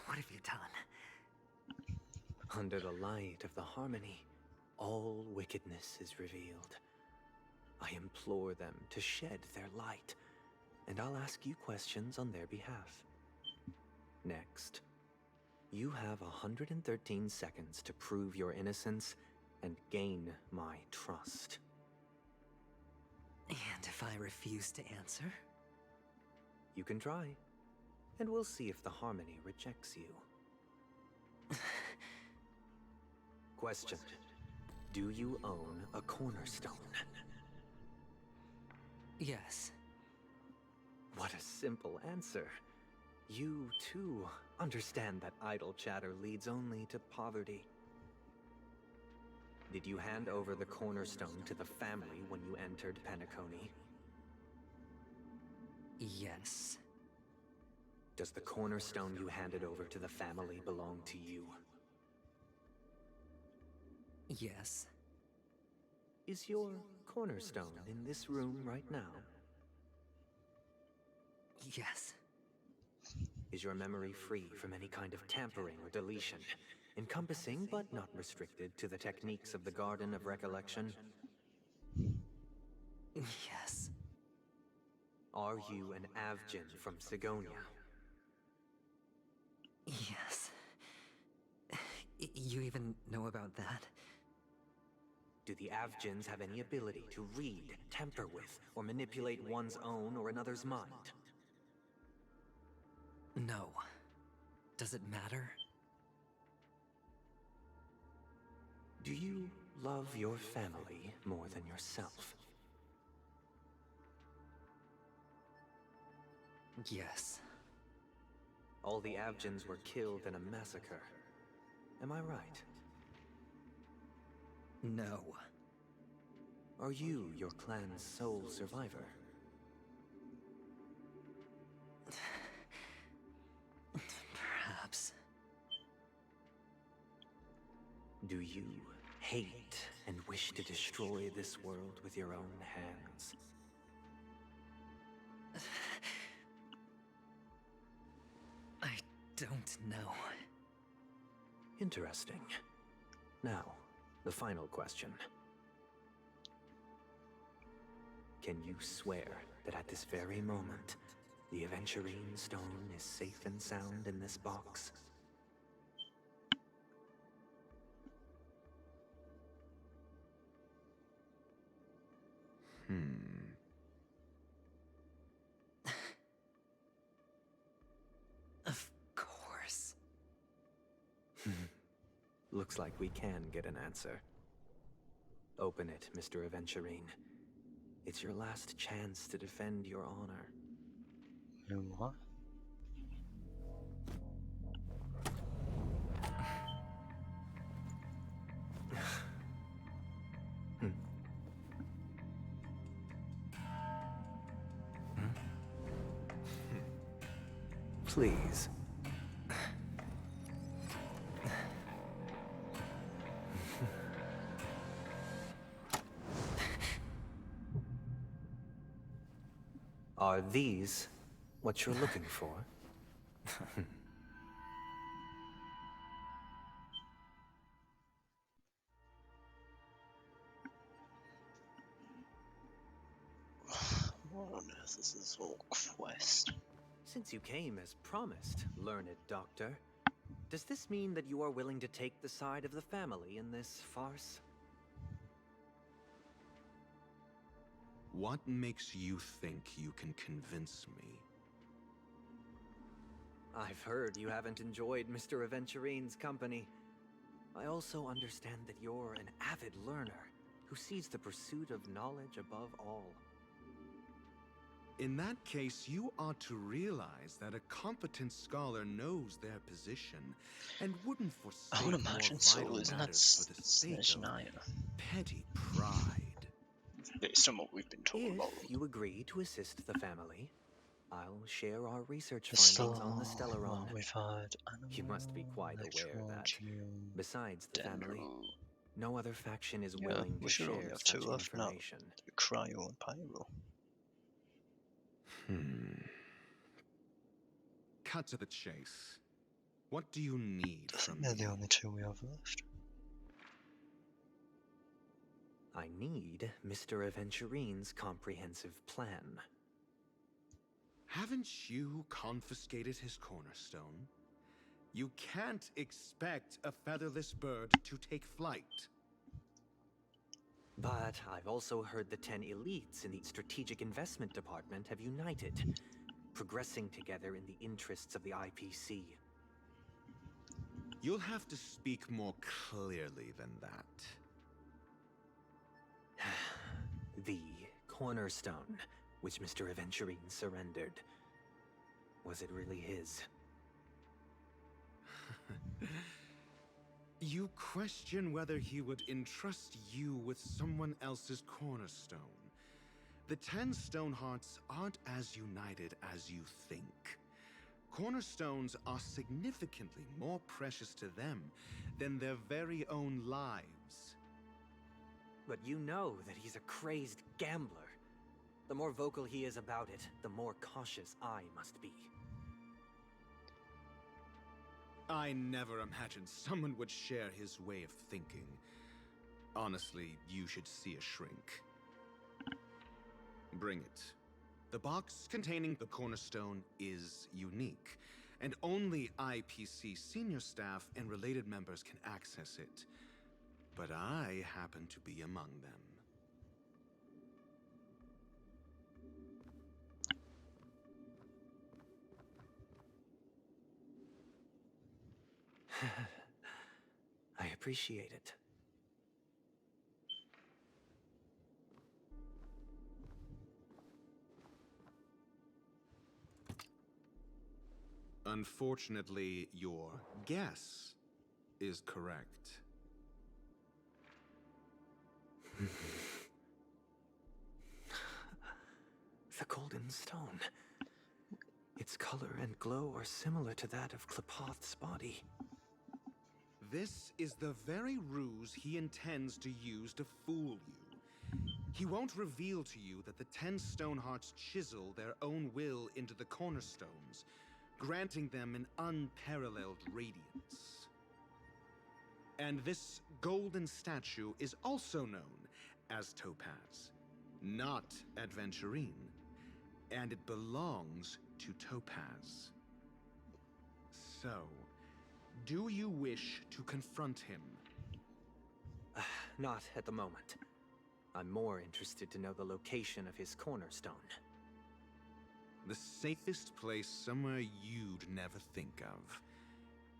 What have you done? Under the light of the harmony, all wickedness is revealed. I implore them to shed their light, and I'll ask you questions on their behalf. Next, you have 113 seconds to prove your innocence and gain my trust. And if I refuse to answer? You can try, and we'll see if the harmony rejects you. Question. Do you own a cornerstone? Yes. What a simple answer. You, too, understand that idle chatter leads only to poverty. Did you hand over the cornerstone to the family when you entered Penacony? Yes. Does the cornerstone you handed over to the family belong to you? Yes. Is your cornerstone in this room right now? Yes. Is your memory free from any kind of tampering or deletion, encompassing but not restricted to the techniques of the Garden of Recollection? Yes. Are you an Avgin from Sigonia? Yes. You even know about that? Do the Avgins have any ability to read, tamper with, or manipulate one's own or another's mind? No. Does it matter? Do you love your family more than yourself? Yes. All the Avgins were killed in a massacre. Am I right? No. Are you your clan's sole survivor? Perhaps. Do you hate and wish to destroy this world with your own hands? I don't know. Interesting. Now, the final question. Can you swear that at this very moment, the Aventurine Stone is safe and sound in this box? Of course. Looks like we can get an answer. Open it, Mr. Aventurine. It's your last chance to defend your honor. What? Please. Are these what you're looking for? What on earth is this whole quest? Since you came as promised, learned doctor, does this mean that you are willing to take the side of the family in this farce? What makes you think you can convince me? I've heard you haven't enjoyed Mr. Aventurine's company. I also understand that you're an avid learner who sees the pursuit of knowledge above all. In that case, you ought to realize that a competent scholar knows their position and wouldn't forsake I would more imagine so, vital isn't that matters for the sake of Snezhnaya? petty pride. Based on what we've been told about them. If you agree to assist the family, I'll share our research The findings on the Stellar, Stellaron. well, we've had You must be quite aware that, besides the family, no other faction is willing we to should share only have such two left now. information. Cryo and Pyro. Cut to the chase. What do you need I from think they're me? the only two we have left. I need Mr. Aventurine's comprehensive plan. Haven't you confiscated his cornerstone? You can't expect a featherless bird to take flight. But I've also heard the 10 elites in the Strategic Investment Department have united, progressing together in the interests of the IPC. You'll have to speak more clearly than that. The cornerstone, which Mr. Aventurine surrendered. Was it really his? You question whether he would entrust you with someone else's cornerstone. The 10 Stonehearts aren't as united as you think. Cornerstones are significantly more precious to them than their very own lives. But you know that he's a crazed gambler. The more vocal he is about it, the more cautious I must be. I never imagined someone would share his way of thinking. Honestly, you should see a shrink. Bring it. The box containing the cornerstone is unique, and only IPC senior staff and related members can access it. But I happen to be among them. I appreciate it. Unfortunately, your guess is correct. The golden stone. Its color and glow are similar to that of Klepoth's body. This is the very ruse he intends to use to fool you. He won't reveal to you that the 10 Stonehearts chisel their own will into the cornerstones, granting them an unparalleled radiance. And this golden statue is also known as Topaz, not Adventurine, and it belongs to Topaz. So, do you wish to confront him? Not at the moment. I'm more interested to know the location of his cornerstone. The safest place somewhere you'd never think of.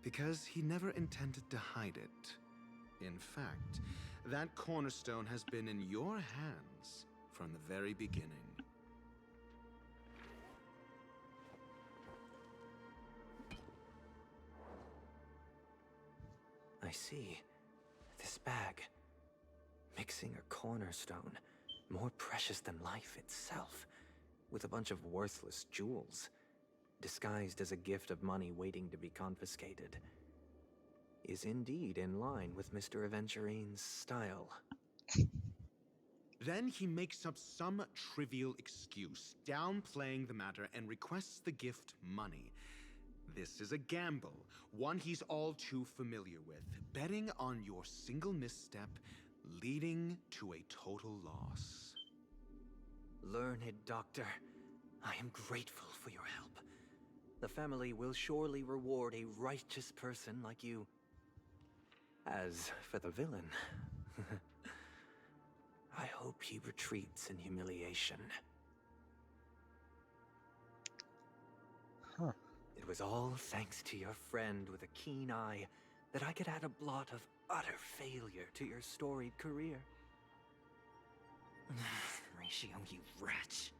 Because he never intended to hide it. In fact, that cornerstone has been in your hands from the very beginning. I see. This bag. Mixing a cornerstone, more precious than life itself, with a bunch of worthless jewels, disguised as a gift of money waiting to be confiscated, is indeed in line with Mr. Aventurine's style. Then he makes up some trivial excuse, downplaying the matter, and requests the gift money. This is a gamble, one he's all too familiar with, betting on your single misstep, leading to a total loss. Learned doctor, I am grateful for your help. The family will surely reward a righteous person like you. As for the villain, I hope he retreats in humiliation. Huh. It was all thanks to your friend with a keen eye that I could add a blot of utter failure to your storied career. Ratio, you wretch.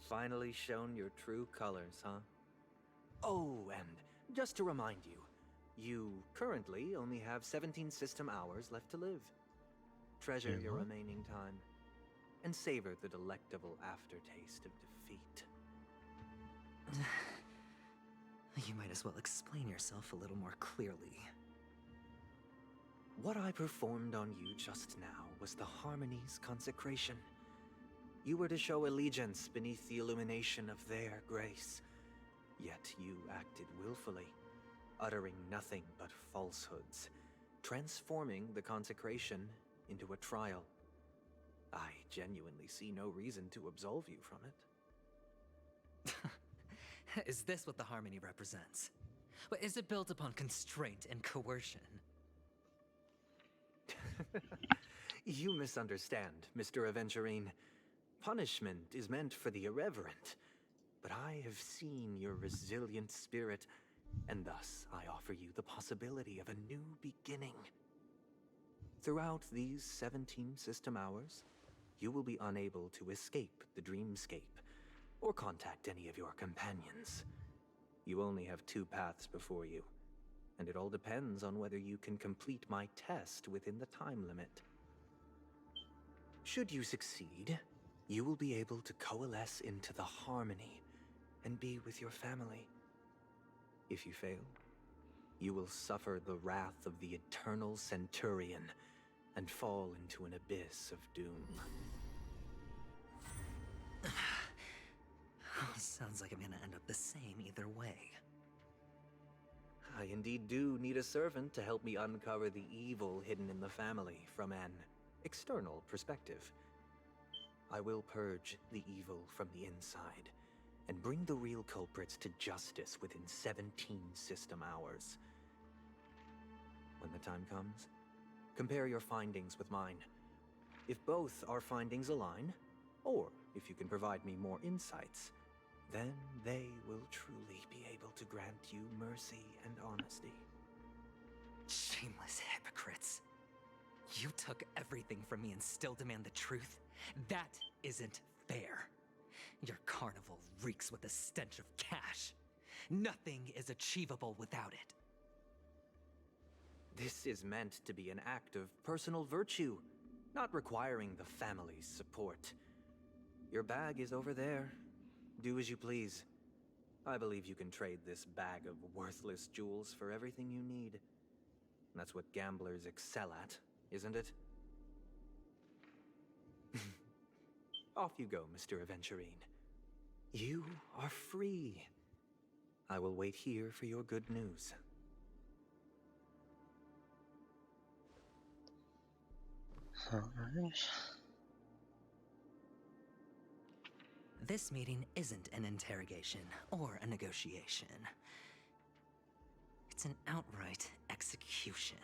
Finally shown your true colors, huh? Oh, and just to remind you, you currently only have 17 system hours left to live. Treasure your remaining time, and savor the delectable aftertaste of defeat. You might as well explain yourself a little more clearly. What I performed on you just now was the Harmony's consecration. You were to show allegiance beneath the illumination of their grace. Yet you acted willfully, uttering nothing but falsehoods, transforming the consecration into a trial. I genuinely see no reason to absolve you from it. Is this what the Harmony represents? But is it built upon constraint and coercion? You misunderstand, Mr. Aventurine. Punishment is meant for the irreverent. But I have seen your resilient spirit, and thus I offer you the possibility of a new beginning. Throughout these 17 system hours, you will be unable to escape the dreamscape or contact any of your companions. You only have 2 paths before you, and it all depends on whether you can complete my test within the time limit. Should you succeed, you will be able to coalesce into the Harmony and be with your family. If you fail, you will suffer the wrath of the Eternal Centurion and fall into an abyss of doom. Sounds like I'm gonna end up the same either way. I indeed do need a servant to help me uncover the evil hidden in the family from an external perspective. I will purge the evil from the inside and bring the real culprits to justice within 17 system hours. When the time comes, compare your findings with mine. If both our findings align, or if you can provide me more insights, then they will truly be able to grant you mercy and honesty. Shameless hypocrites. You took everything from me and still demand the truth? That isn't fair. Your carnival reeks with the stench of cash. Nothing is achievable without it. This is meant to be an act of personal virtue, not requiring the family's support. Your bag is over there. Do as you please. I believe you can trade this bag of worthless jewels for everything you need. That's what gamblers excel at, isn't it? Off you go, Mr. Aventurine. You are free. I will wait here for your good news. Alright. This meeting isn't an interrogation or a negotiation. It's an outright execution.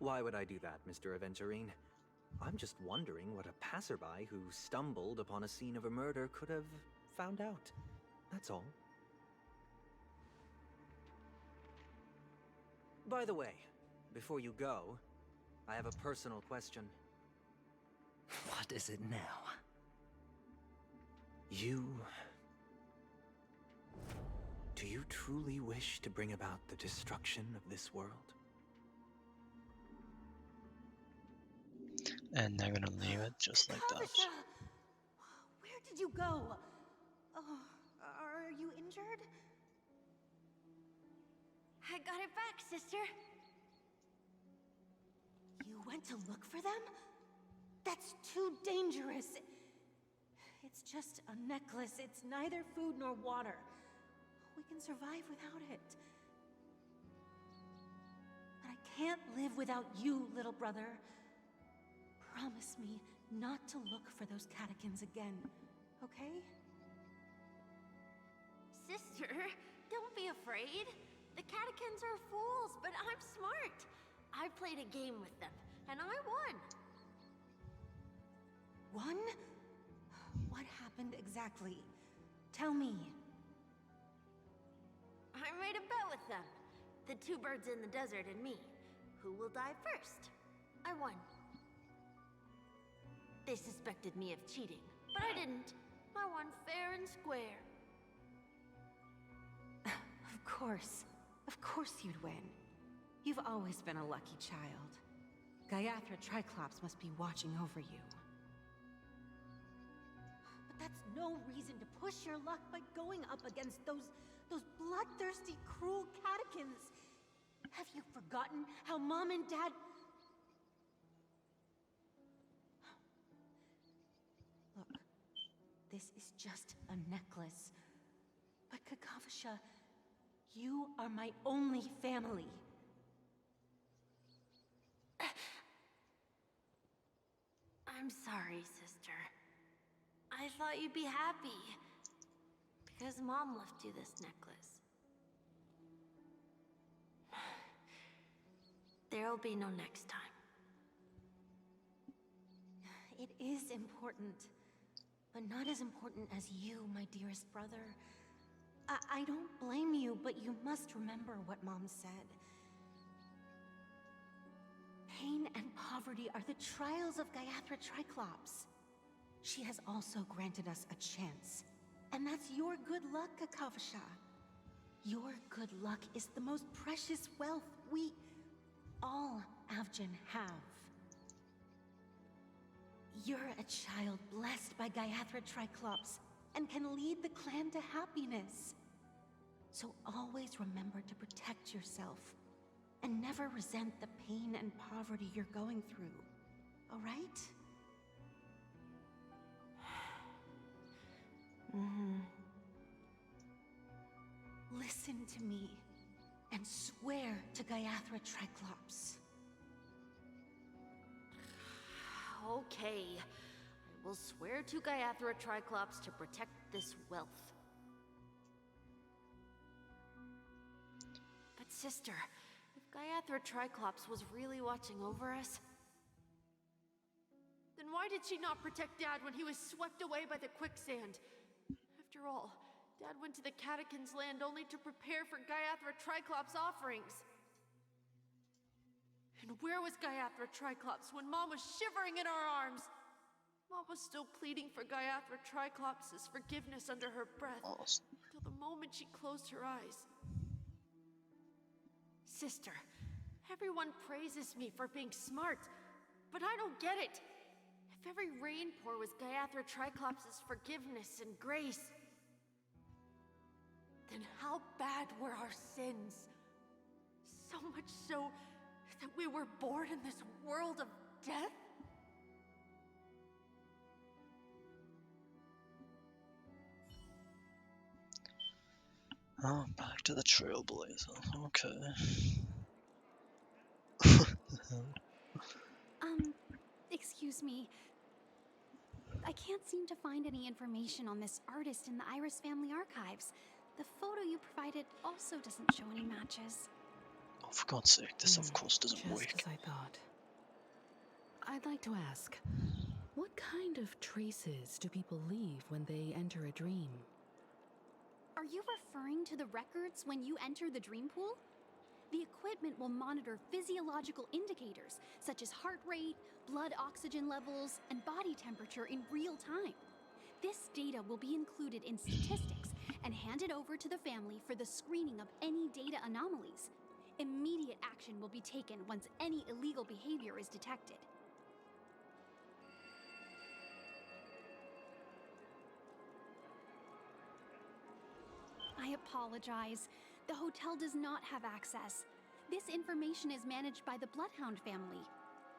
Why would I do that, Mr. Aventurine? I'm just wondering what a passerby who stumbled upon a scene of a murder could have found out. That's all. By the way, before you go, I have a personal question. What is it now? Do you truly wish to bring about the destruction of this world? And they're gonna leave it just like that. Where did you go? Oh, are you injured? I got it back, sister. You went to look for them? That's too dangerous. It's just a necklace. It's neither food nor water. We can survive without it. But I can't live without you, little brother. Promise me not to look for those catechins again, okay? Sister, don't be afraid. The catechins are fools, but I'm smart. I played a game with them, and I won. Won? What happened exactly? Tell me. I made a bet with them. The two birds in the desert and me. Who will die first? I won. They suspected me of cheating, but I didn't. I won fair and square. Of course you'd win. You've always been a lucky child. Gaiathra Triclops must be watching over you. But that's no reason to push your luck by going up against those bloodthirsty, cruel catechins. Have you forgotten how Mom and Dad... Look, this is just a necklace. But Kakavasha, you are my only family. I'm sorry, sister. I thought you'd be happy. Because Mom left you this necklace. There'll be no next time. It is important. But not as important as you, my dearest brother. I don't blame you, but you must remember what Mom said. Pain and poverty are the trials of Gaiathra Triclops. She has also granted us a chance. And that's your good luck, Kakavasha. Your good luck is the most precious wealth we, all Avgin, have. You're a child blessed by Gaiathra Triclops and can lead the clan to happiness. So always remember to protect yourself and never resent the pain and poverty you're going through, all right? Listen to me and swear to Gaiathra Triclops. Okay. I will swear to Gaiathra Triclops to protect this wealth. But sister, if Gaiathra Triclops was really watching over us, Then why did she not protect Dad when he was swept away by the quicksand? After all, Dad went to the Catechins' land only to prepare for Gaiathra Triclops' offerings. And where was Gaiathra Triclops when Mom was shivering in our arms? Mom was still pleading for Gaiathra Triclops' forgiveness under her breath, till the moment she closed her eyes. Sister, everyone praises me for being smart, but I don't get it. If every rainpour was Gaiathra Triclops' forgiveness and grace, then how bad were our sins? So much so that we were born in this world of death? Oh, back to the Trailblazer. Okay. Excuse me. I can't seem to find any information on this artist in the Iris family archives. The photo you provided also doesn't show any matches. Oh, for God's sake, this of course doesn't work. Just as I thought. I'd like to ask, what kind of traces do people leave when they enter a dream? Are you referring to the records when you enter the dream pool? The equipment will monitor physiological indicators such as heart rate, blood oxygen levels, and body temperature in real time. This data will be included in statistics and handed over to the family for the screening of any data anomalies. Immediate action will be taken once any illegal behavior is detected. I apologize. The hotel does not have access. This information is managed by the Bloodhound family.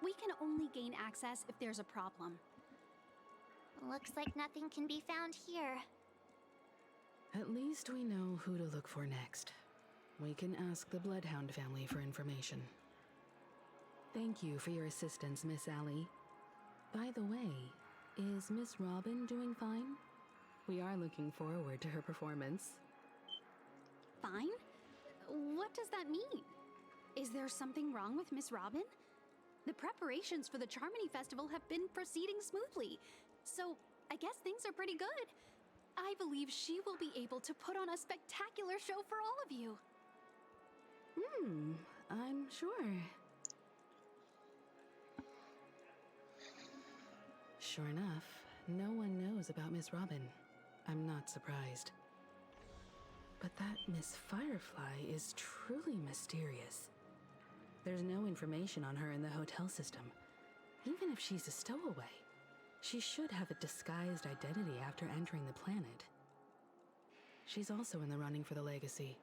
We can only gain access if there's a problem. Looks like nothing can be found here. At least we know who to look for next. We can ask the Bloodhound family for information. Thank you for your assistance, Miss Allie. By the way, is Miss Robin doing fine? We are looking forward to her performance. Fine? What does that mean? Is there something wrong with Miss Robin? The preparations for the Charmony Festival have been proceeding smoothly, so I guess things are pretty good. I believe she will be able to put on a spectacular show for all of you. I'm sure. Sure enough, no one knows about Miss Robin. I'm not surprised. But that Miss Firefly is truly mysterious. There's no information on her in the hotel system. Even if she's a stowaway, she should have a disguised identity after entering the planet. She's also in the running for the legacy.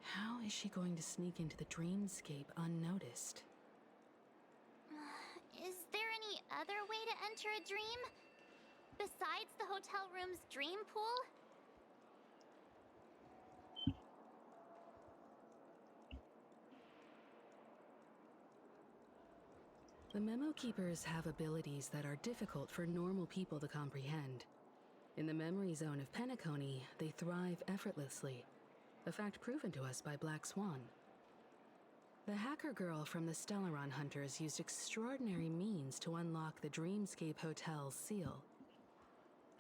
How is she going to sneak into the dreamscape unnoticed? Is there any other way to enter a dream? Besides the hotel room's dream pool? The Memo Keepers have abilities that are difficult for normal people to comprehend. In the memory zone of Penacony, they thrive effortlessly, a fact proven to us by Black Swan. The hacker girl from the Stellaron Hunters used extraordinary means to unlock the Dreamscape Hotel's seal.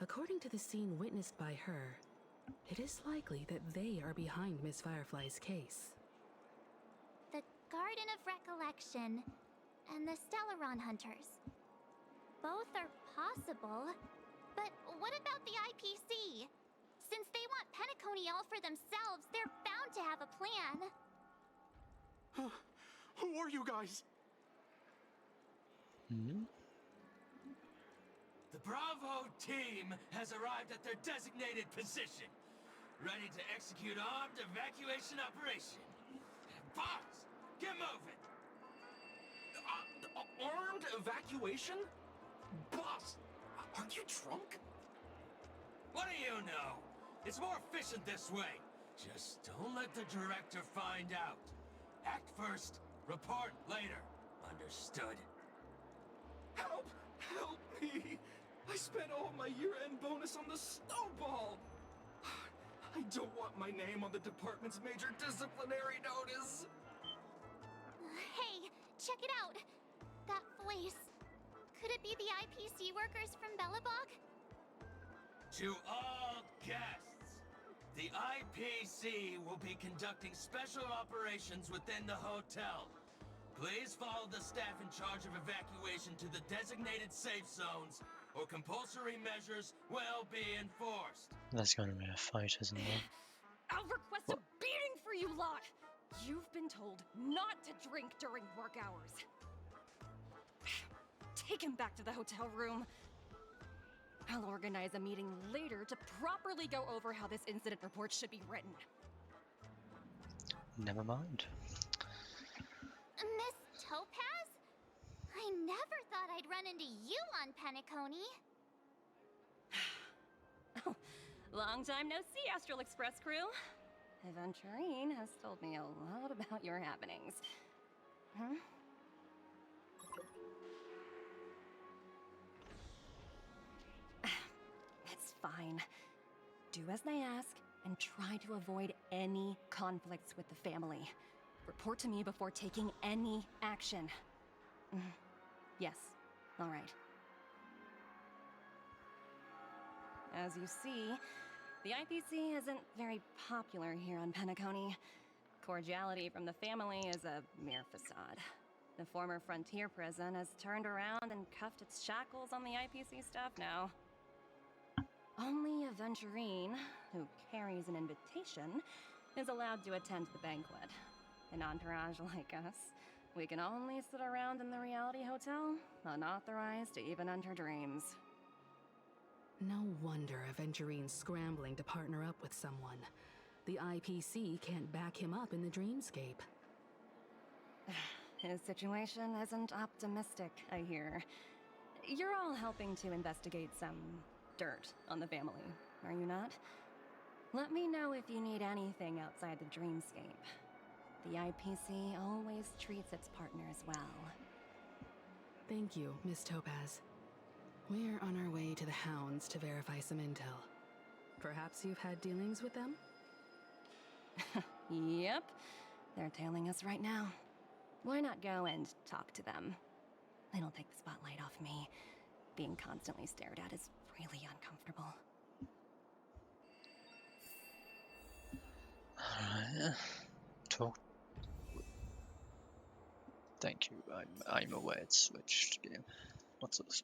According to the scene witnessed by her, it is likely that they are behind Miss Firefly's case. The Garden of Recollection and the Stellaron Hunters. Both are possible, but what about the IPC? Since they want Penacony all for themselves, they're bound to have a plan. Who are you guys? The Bravo team has arrived at their designated position, ready to execute armed evacuation operation. Boss, get moving! Armed evacuation? Boss, aren't you drunk? What do you know? It's more efficient this way. Just don't let the director find out. Act first, report later. Understood? Help! Help me! I spent all my year-end bonus on the snowball! I don't want my name on the department's major disciplinary notice! Hey, check it out! That voice. Could it be the IPC workers from Bellabog? To all guests, the IPC will be conducting special operations within the hotel. Please follow the staff in charge of evacuation to the designated safe zones, or compulsory measures will be enforced. There's going to be a fight, isn't there? I'll request a beating for you lot! You've been told not to drink during work hours. Take him back to the hotel room. I'll organize a meeting later to properly go over how this incident report should be written. Never mind. Miss Topaz? I never thought I'd run into you on Penacony. Long time no see, Astral Express crew. Aventurine has told me a lot about your happenings. Huh? It's fine. Do as they ask, and try to avoid any conflicts with the family. Report to me before taking any action. Yes, all right. As you see, the IPC isn't very popular here on Penacony. cordiality from the family is a mere facade. The former frontier prison has turned around and cuffed its shackles on the IPC staff now. Only a Venturine, who carries an invitation, is allowed to attend the banquet. An entourage like us, we can only sit around in the reality hotel, unauthorized to even enter dreams. No wonder Aventurine's scrambling to partner up with someone. The IPC can't back him up in the dreamscape. His situation isn't optimistic, I hear. You're all helping to investigate some dirt on the family, are you not? Let me know if you need anything outside the dreamscape. The IPC always treats its partners well. Thank you, Miss Topaz. We're on our way to the Hounds to verify some intel. Perhaps you've had dealings with them? Yep. They're tailing us right now. Why not go and talk to them? It'll take the spotlight off me. Being constantly stared at is really uncomfortable. Alright. Talk. Thank you. I'm aware it's switched game. What's this?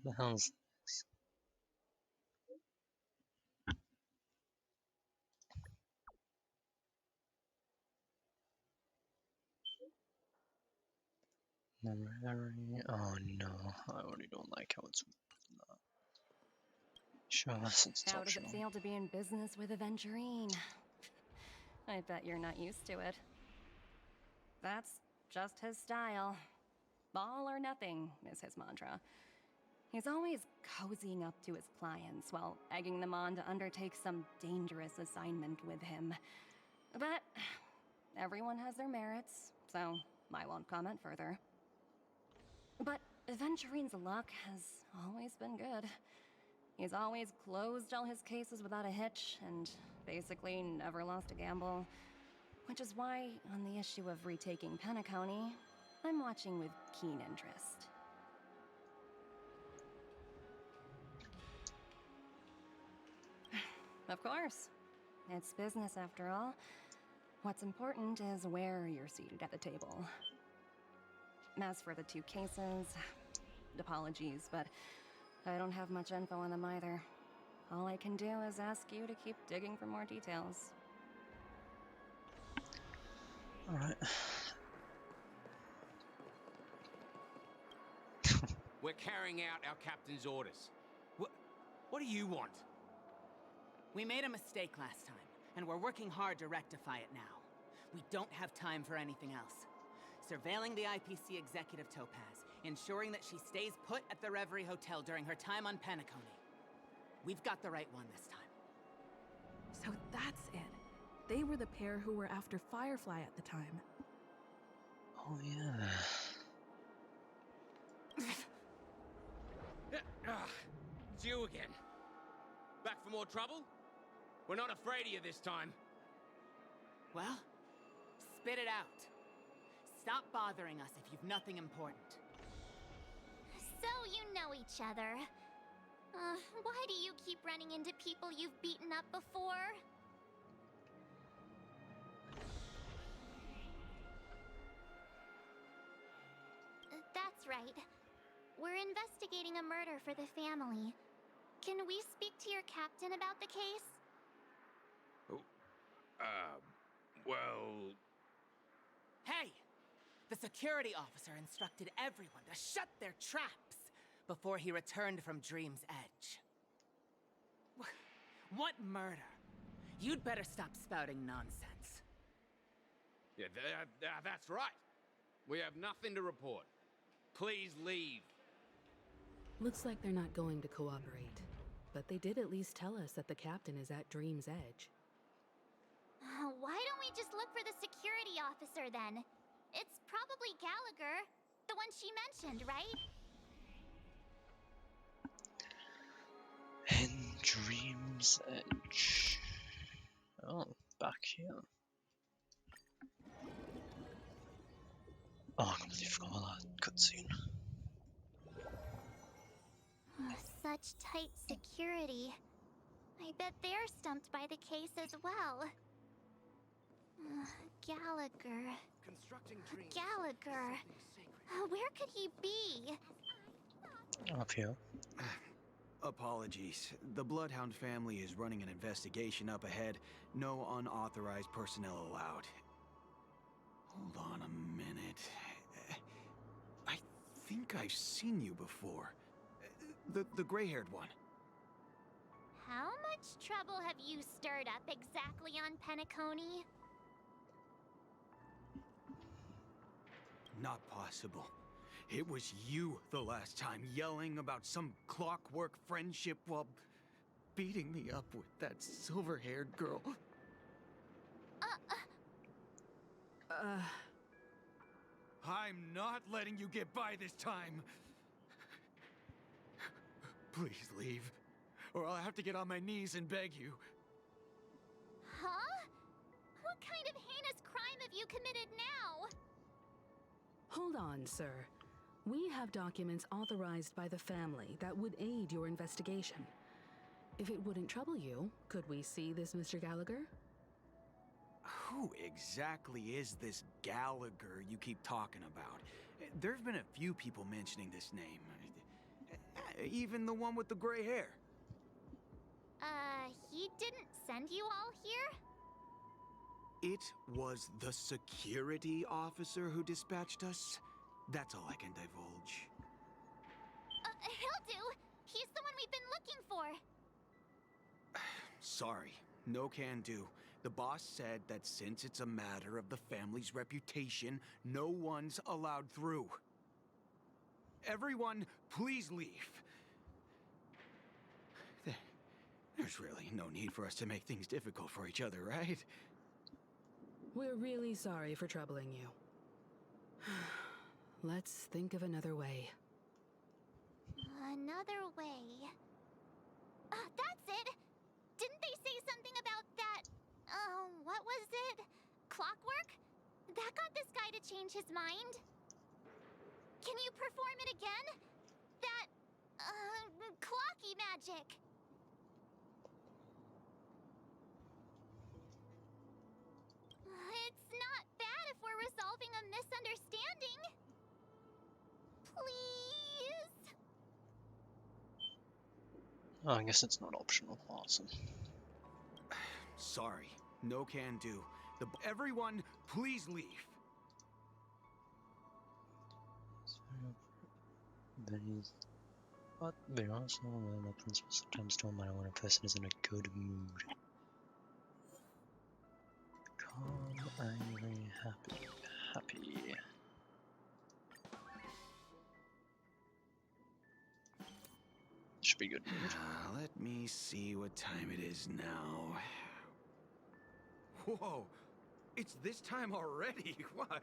The hell's this? Oh no, I already don't like how it's that. Sure, since it's How does it optional. feel to be in business with a Venturine? I bet you're not used to it. That's just his style. All or nothing is his mantra. He's always cozying up to his clients while egging them on to undertake some dangerous assignment with him. But everyone has their merits, so I won't comment further. But Venturine's luck has always been good. He's always closed all his cases without a hitch, and basically never lost a gamble. Which is why, on the issue of retaking Penacony, I'm watching with keen interest. Of course. It's business after all. What's important is where you're seated at the table. As for the 2 cases, apologies, but I don't have much info on them either. All I can do is ask you to keep digging for more details. Alright. We're carrying out our captain's orders. What do you want? We made a mistake last time, and we're working hard to rectify it now. We don't have time for anything else. Surveilling the IPC executive Topaz, ensuring that she stays put at the Reverie Hotel during her time on Penacony. We've got the right one this time. So that's it. They were the pair who were after Firefly at the time. Oh yeah. It's you again. Back for more trouble? We're not afraid of you this time. Well, spit it out. Stop bothering us if you've nothing important. So you know each other. Why do you keep running into people you've beaten up before? That's right. We're investigating a murder for the family. Can we speak to your captain about the case? Well... Hey! The security officer instructed everyone to shut their traps before he returned from Dream's Edge. What murder? You'd better stop spouting nonsense. Yeah, that's right. We have nothing to report. Please leave. Looks like they're not going to cooperate. But they did at least tell us that the captain is at Dream's Edge. Why don't we just look for the security officer then? It's probably Gallagher, the one she mentioned, right? In Dream's Edge. Oh, back here. Oh, I completely forgot about that cutscene. Such tight security. I bet they're stumped by the case as well. Gallagher. Gallagher. Where could he be? Up here. Apologies. The Bloodhound family is running an investigation up ahead. No unauthorized personnel allowed. Hold on a minute. I think I've seen you before. The gray-haired one. How much trouble have you stirred up exactly on Penacony? Not possible. It was you the last time, yelling about some clockwork friendship while beating me up with that silver-haired girl. I'm not letting you get by this time. Please leave, or I'll have to get on my knees and beg you. Huh? What kind of heinous crime have you committed now? Hold on, sir. We have documents authorized by the family that would aid your investigation. If it wouldn't trouble you, could we see this Mr. Gallagher? Who exactly is this Gallagher you keep talking about? There's been a few people mentioning this name. Even the one with the gray hair. He didn't send you all here? It was the security officer who dispatched us. That's all I can divulge. He'll do. He's the one we've been looking for. Sorry, no can do. The boss said that since it's a matter of the family's reputation, no one's allowed through. Everyone, please leave. There's really no need for us to make things difficult for each other, right? We're really sorry for troubling you. Let's think of another way. Another way. That's it! Didn't they say something about that... what was it? Clockwork? That got this guy to change his mind? Can you perform it again? That... clocky magic. It's not bad if we're resolving a misunderstanding. Please? Oh, I guess it's not optional. Awesome. Sorry, no can do. Everyone, please leave. But they also weapons sometimes don't matter when a person is in a good mood. Calm, angry, happy, happy. Should be good. Let me see what time it is now. Whoa, it's this time already. What?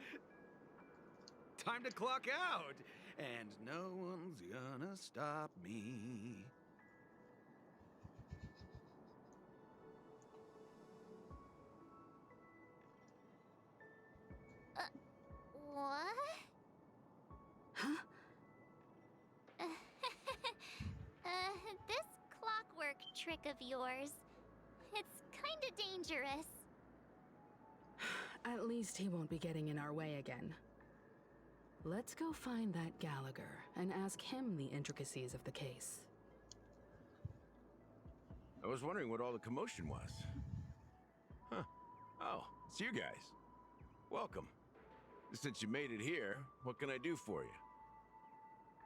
Time to clock out, and no one's gonna stop me. What? Huh? This clockwork trick of yours, it's kinda dangerous. At least he won't be getting in our way again. Let's go find that Gallagher and ask him the intricacies of the case. I was wondering what all the commotion was. Huh. Oh, it's you guys. Welcome. Since you made it here, what can I do for you?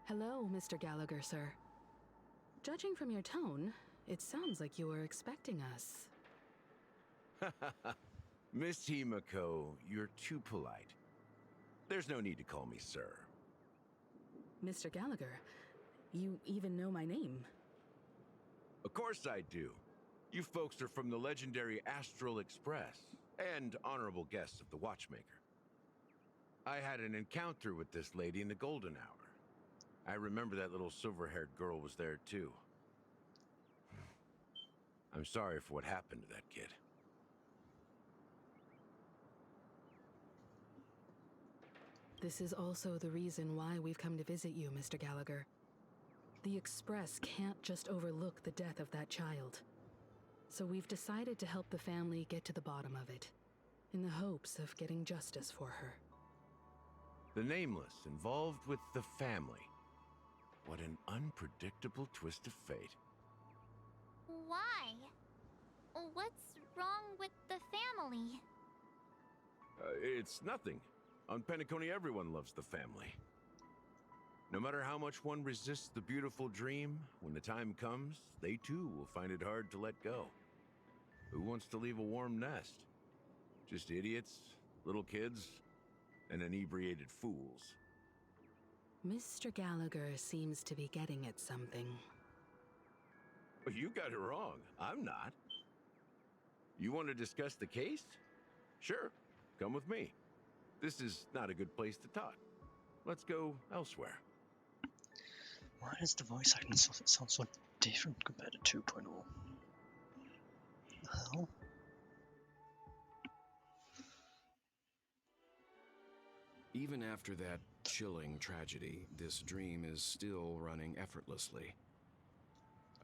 Hello, Mr. Gallagher, sir. Judging from your tone, it sounds like you were expecting us. Miss Himiko, you're too polite. There's no need to call me sir. Mr. Gallagher, you even know my name. Of course I do. You folks are from the legendary Astral Express and honorable guests of the Watchmaker. I had an encounter with this lady in the Golden Hour. I remember that little silver-haired girl was there too. I'm sorry for what happened to that kid. This is also the reason why we've come to visit you, Mr. Gallagher. The Express can't just overlook the death of that child. So we've decided to help the family get to the bottom of it, in the hopes of getting justice for her. The Nameless involved with the family. What an unpredictable twist of fate. Why? What's wrong with the family? It's nothing. On Penacony, everyone loves the family. No matter how much one resists the beautiful dream, when the time comes, they too will find it hard to let go. Who wants to leave a warm nest? Just idiots, little kids, and inebriated fools. Mr. Gallagher seems to be getting at something. You got it wrong. I'm not. You want to discuss the case? Sure, come with me. This is not a good place to talk. Let's go elsewhere. Why does the voice acting sound so different compared to 2.0? The hell? Even after that chilling tragedy, this dream is still running effortlessly.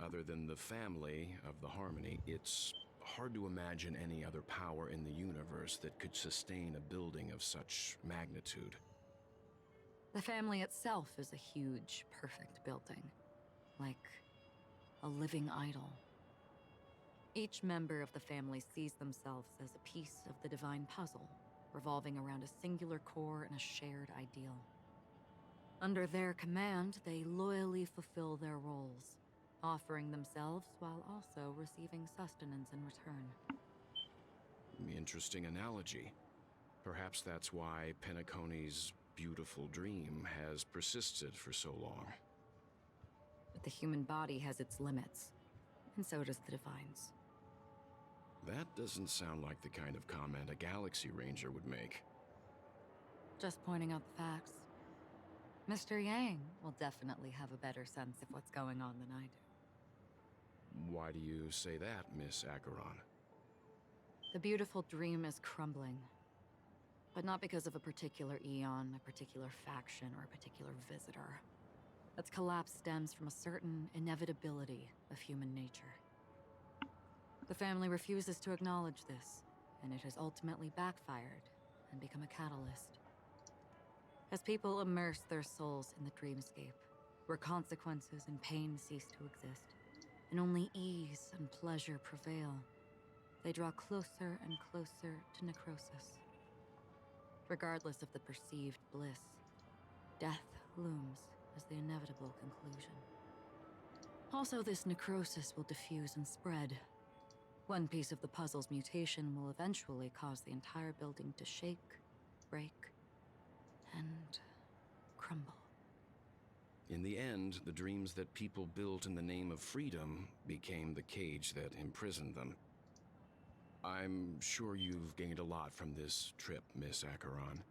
Other than the family of the Harmony, it's hard to imagine any other power in the universe that could sustain a building of such magnitude. The family itself is a huge, perfect building. Like a living idol. Each member of the family sees themselves as a piece of the divine puzzle, revolving around a singular core and a shared ideal. Under their command, they loyally fulfill their roles, offering themselves while also receiving sustenance in return. Interesting analogy. Perhaps that's why Penacony's beautiful dream has persisted for so long. But the human body has its limits, and so does the Divine's. That doesn't sound like the kind of comment a Galaxy Ranger would make. Just pointing out the facts. Mr. Yang will definitely have a better sense of what's going on than I do. Why do you say that, Miss Acheron? The beautiful dream is crumbling. But not because of a particular eon, a particular faction, or a particular visitor. Its collapse stems from a certain inevitability of human nature. The family refuses to acknowledge this, and it has ultimately backfired and become a catalyst. As people immerse their souls in the dreamscape, where consequences and pain cease to exist, and only ease and pleasure prevail, they draw closer and closer to necrosis. Regardless of the perceived bliss, death looms as the inevitable conclusion. Also, this necrosis will diffuse and spread. One piece of the puzzle's mutation will eventually cause the entire building to shake, break, and crumble. In the end, the dreams that people built in the name of freedom became the cage that imprisoned them. I'm sure you've gained a lot from this trip, Miss Acheron.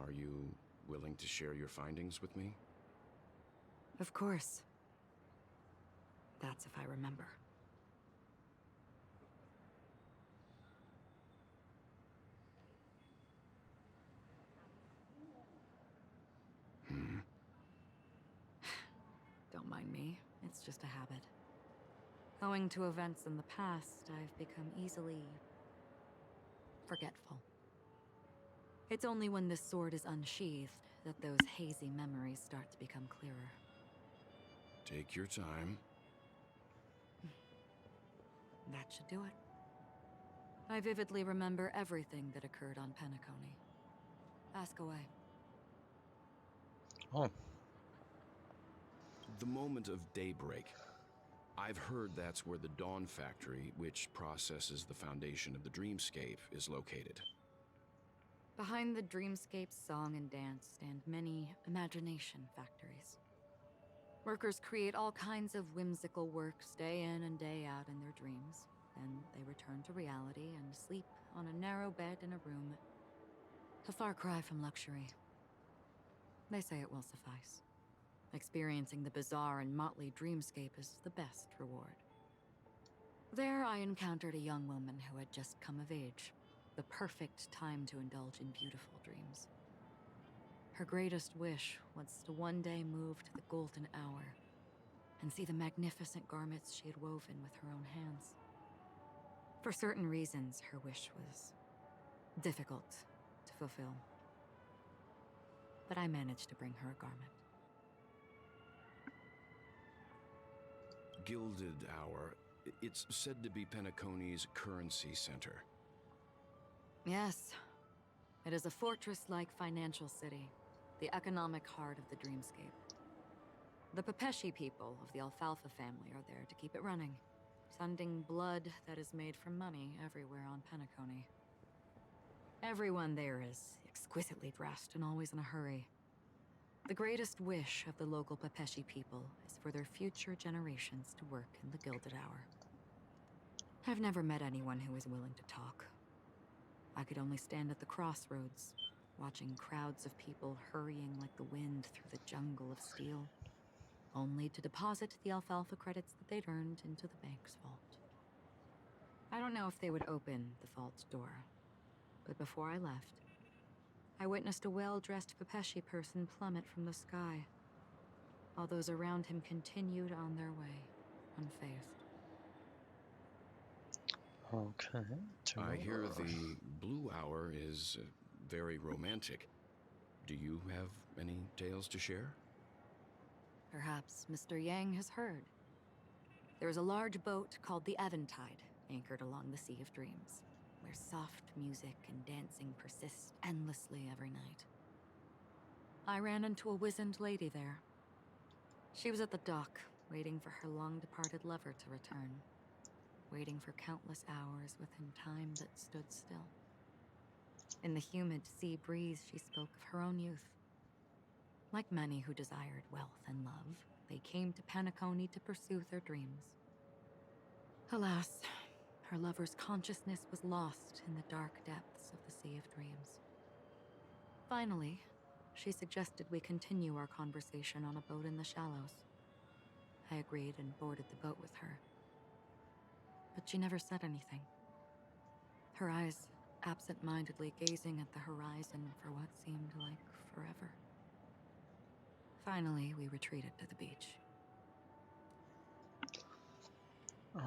Are you willing to share your findings with me? Of course. That's if I remember. Don't mind me. It's just a habit. Owing to events in the past, I've become easily forgetful. It's only when this sword is unsheathed that those hazy memories start to become clearer. Take your time. That should do it. I vividly remember everything that occurred on Penacony. Ask away. Oh. The moment of daybreak. I've heard that's where the Dawn Factory, which processes the foundation of the dreamscape, is located. Behind the dreamscape's song and dance stand many imagination factories. Workers create all kinds of whimsical works day in and day out in their dreams. Then they return to reality and sleep on a narrow bed in a room. A far cry from luxury. They say it will suffice. Experiencing the bizarre and motley dreamscape is the best reward. There I encountered a young woman who had just come of age. The perfect time to indulge in beautiful dreams. Her greatest wish was to one day move to the golden hour and see the magnificent garments she had woven with her own hands. For certain reasons, her wish was difficult to fulfill. But I managed to bring her a garment. Gilded Hour. It's said to be Penacony's currency center. Yes. It is a fortress-like financial city, the economic heart of the dreamscape. The Pepeshi people of the Alfalfa family are there to keep it running, sending blood that is made from money everywhere on Penacony. Everyone there is exquisitely dressed and always in a hurry. The greatest wish of the local Pepeshi people is for their future generations to work in the Gilded Hour. I've never met anyone who is willing to talk. I could only stand at the crossroads, watching crowds of people hurrying like the wind through the jungle of steel, only to deposit the alfalfa credits that they'd earned into the bank's vault. I don't know if they would open the vault door, but before I left, I witnessed a well-dressed Pepeshi person plummet from the sky, while those around him continued on their way, unfazed. Okay. I hear the Blue Hour is very romantic. Do you have any tales to share? Perhaps Mr. Yang has heard. There is a large boat called the Eventide, anchored along the Sea of Dreams, where soft music and dancing persist endlessly every night. I ran into a wizened lady there. She was at the dock, waiting for her long-departed lover to return, waiting for countless hours within time that stood still. In the humid sea breeze, she spoke of her own youth. Like many who desired wealth and love, they came to Penacony to pursue their dreams. Alas, her lover's consciousness was lost in the dark depths of the Sea of Dreams. Finally, she suggested we continue our conversation on a boat in the shallows. I agreed and boarded the boat with her. But she never said anything. Her eyes absent-mindedly gazing at the horizon for what seemed like forever. Finally, we retreated to the beach.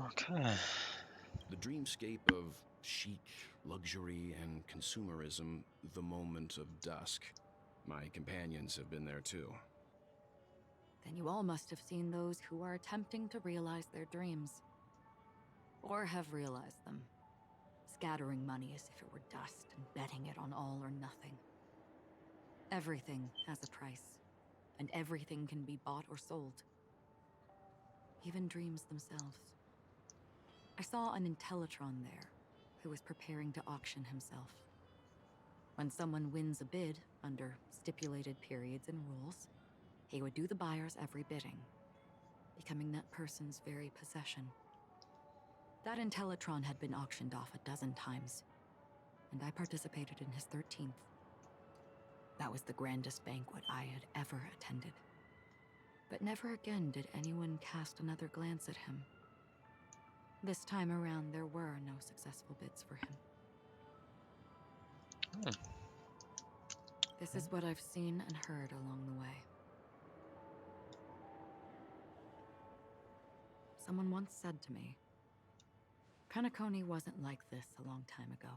Okay. The dreamscape of chic, luxury, and consumerism, the moment of dusk. My companions have been there too. Then you all must have seen those who are attempting to realize their dreams. Or have realized them. Scattering money as if it were dust and betting it on all or nothing. Everything has a price, and everything can be bought or sold. Even dreams themselves. I saw an Intellitron there, who was preparing to auction himself. When someone wins a bid, under stipulated periods and rules, he would do the buyer's every bidding, becoming that person's very possession. That Intellitron had been auctioned off 12 times, and I participated in his 13th. That was the grandest banquet I had ever attended. But never again did anyone cast another glance at him. This time around, there were no successful bids for him. This is what I've seen and heard along the way. Someone once said to me, Penacony wasn't like this a long time ago,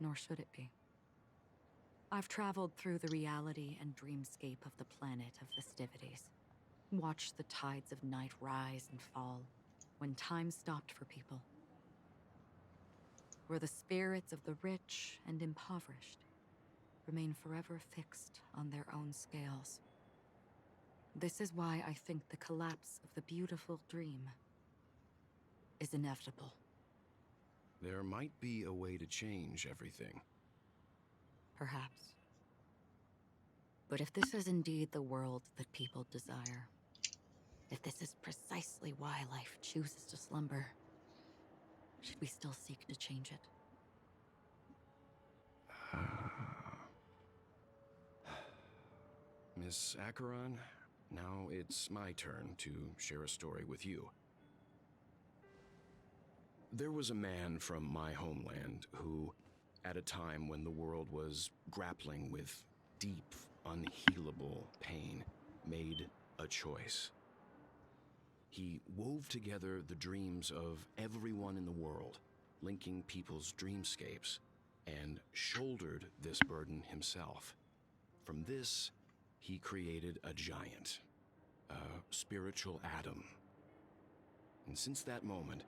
nor should it be. I've traveled through the reality and dreamscape of the planet of festivities, watched the tides of night rise and fall when time stopped for people, where the spirits of the rich and impoverished remain forever fixed on their own scales. This is why I think the collapse of the beautiful dream is inevitable. There might be a way to change everything. Perhaps. But if this is indeed the world that people desire, if this is precisely why life chooses to slumber, should we still seek to change it? Miss Acheron, now it's my turn to share a story with you. There was a man from my homeland who, at a time when the world was grappling with deep, unhealable pain, made a choice. He wove together the dreams of everyone in the world linking people's dreamscapes, and shouldered this burden himself. From this, he created a giant, a spiritual atom. And since that moment,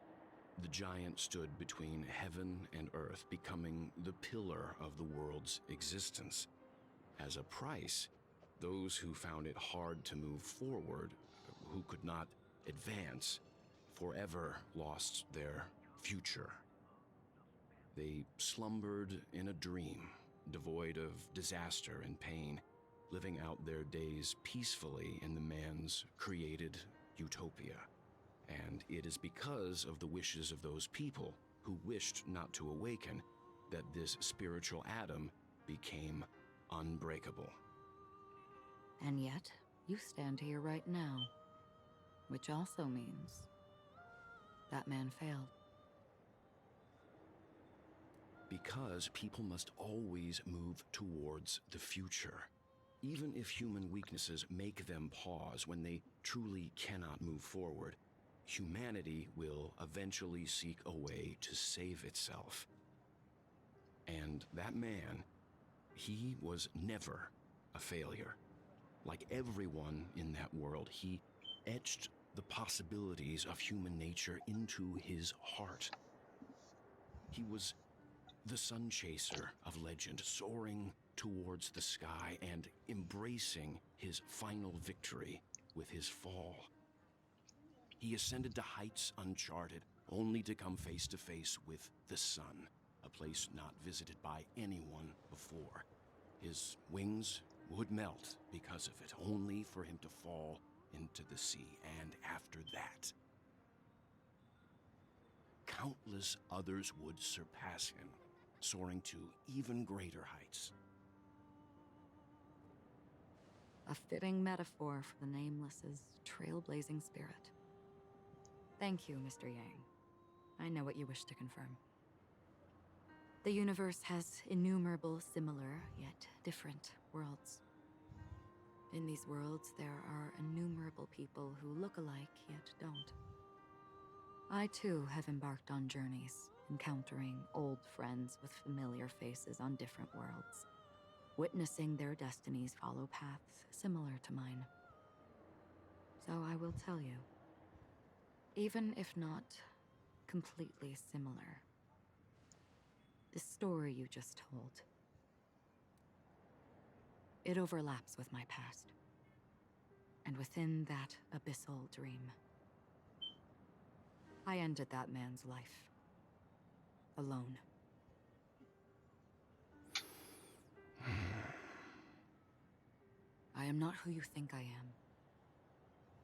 the giant stood between heaven and earth, becoming the pillar of the world's existence. As a price, those who found it hard to move forward, who could not advance, forever lost their future. They slumbered in a dream, devoid of disaster and pain, living out their days peacefully in the man's created utopia. And it is because of the wishes of those people who wished not to awaken that this spiritual atom became unbreakable. And yet, you stand here right now. Which also means that man failed. Because people must always move towards the future. Even if human weaknesses make them pause when they truly cannot move forward, humanity will eventually seek a way to save itself. And that man, he was never a failure. Like everyone in that world, he etched the possibilities of human nature into his heart. He was the sun chaser of legend, soaring towards the sky and embracing his final victory with his fall. He ascended to heights uncharted, only to come face to face with the sun, a place not visited by anyone before. His wings would melt because of it, only for him to fall into the sea. And after that, countless others would surpass him, soaring to even greater heights. A fitting metaphor for the Nameless's trailblazing spirit. Thank you, Mr. Yang. I know what you wish to confirm. The universe has innumerable similar, yet different worlds. In these worlds, there are innumerable people who look alike, yet don't. I, too, have embarked on journeys, encountering old friends with familiar faces on different worlds, witnessing their destinies follow paths similar to mine. So I will tell you, even if not completely similar, the story you just told, it overlaps with my past. And within that abyssal dream, I ended that man's life. Alone. I am not who you think I am.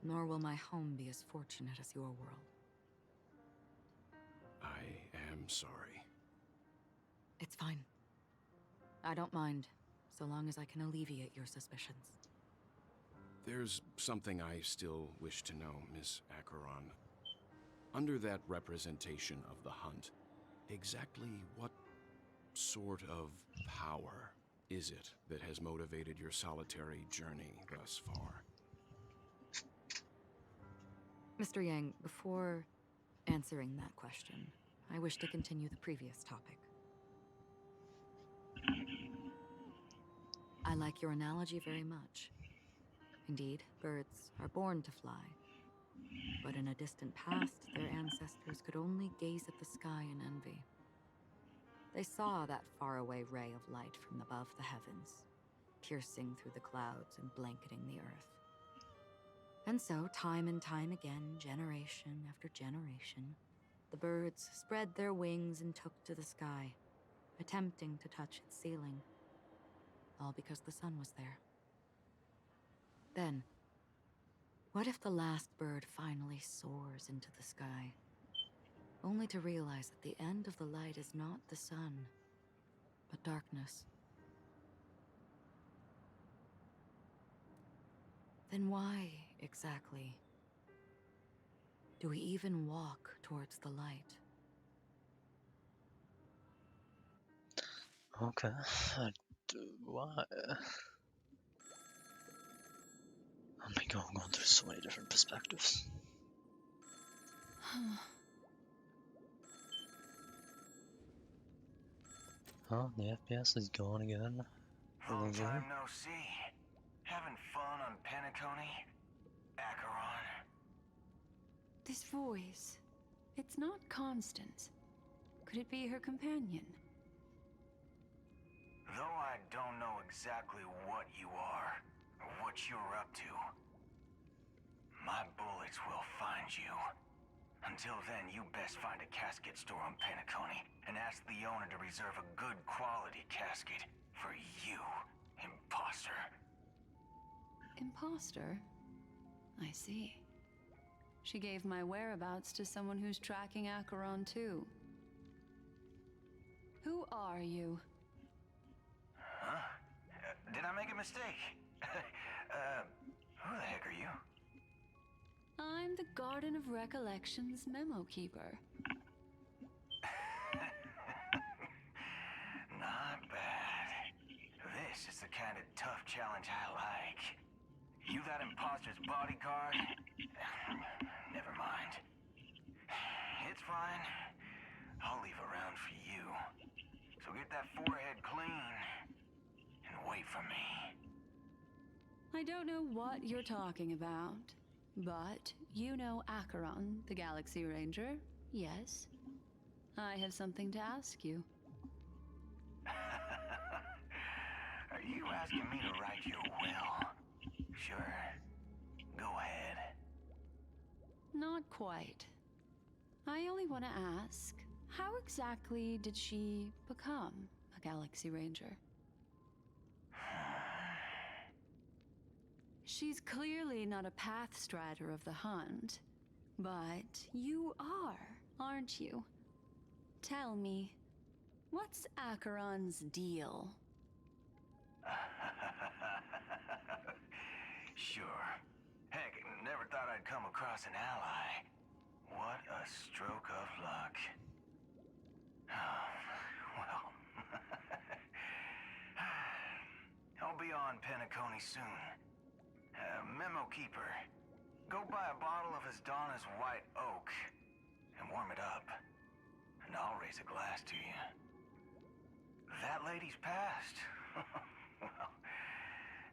Nor will my home be as fortunate as your world. I am sorry. It's fine. I don't mind, so long as I can alleviate your suspicions. There's something I still wish to know, Miss Acheron. Under that representation of the hunt, exactly what sort of power is it that has motivated your solitary journey thus far? Mr. Yang, before answering that question, I wish to continue the previous topic. I like your analogy very much. Indeed, birds are born to fly. But in a distant past, their ancestors could only gaze at the sky in envy. They saw that faraway ray of light from above the heavens, piercing through the clouds and blanketing the earth. And so, time and time again, generation after generation, the birds spread their wings and took to the sky, attempting to touch its ceiling, all because the sun was there. Then, what if the last bird finally soars into the sky, only to realize that the end of the light is not the sun, but darkness? Then why, exactly, do we even walk towards the light? Okay. Why? Oh my god, I'm going through so many different perspectives. Oh, the FPS is gone again. Long time no see. Having fun on Penacony? Acheron? This voice, it's not Constance. Could it be her companion? Though I don't know exactly what you are, or what you're up to, my bullets will find you. Until then, you best find a casket store on Penacony and ask the owner to reserve a good quality casket for you, imposter. Imposter? I see. She gave my whereabouts to someone who's tracking Acheron too. Who are you? Huh? Did I make a mistake? Who the heck are you? I'm the Garden of Recollections memo keeper. Not bad. This is the kind of tough challenge I like. You that imposter's bodyguard? Never mind. It's fine. I'll leave a round for you. So get that forehead clean and wait for me. I don't know what you're talking about, but you know Acheron, the Galaxy Ranger, yes? I have something to ask you. Are you asking me to write your will? Sure. Go ahead. Not quite. I only want to ask, how exactly did she become a Galaxy Ranger? She's clearly not a path strider of the hunt, but you are, aren't you? Tell me, what's Acheron's deal? Sure. Heck, never thought I'd come across an ally. What a stroke of luck. Well, I'll be on Penacony soon. Memo keeper, go buy a bottle of his Donna's White Oak and warm it up, and I'll raise a glass to you. That lady's passed. Well,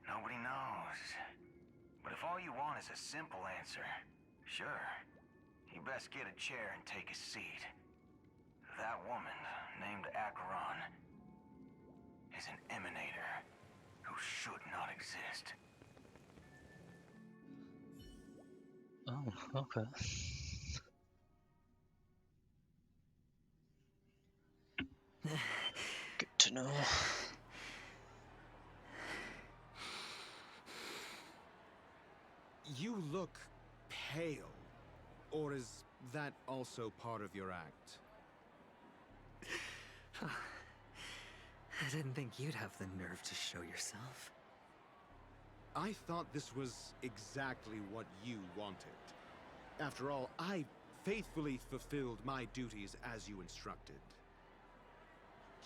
nobody knows. But if all you want is a simple answer, sure, you best get a chair and take a seat. That woman, named Acheron, is an emanator who should not exist. Oh, okay. Good to know. You look pale. Or is that also part of your act? I didn't think you'd have the nerve to show yourself. I thought this was exactly what you wanted. After all, I faithfully fulfilled my duties as you instructed.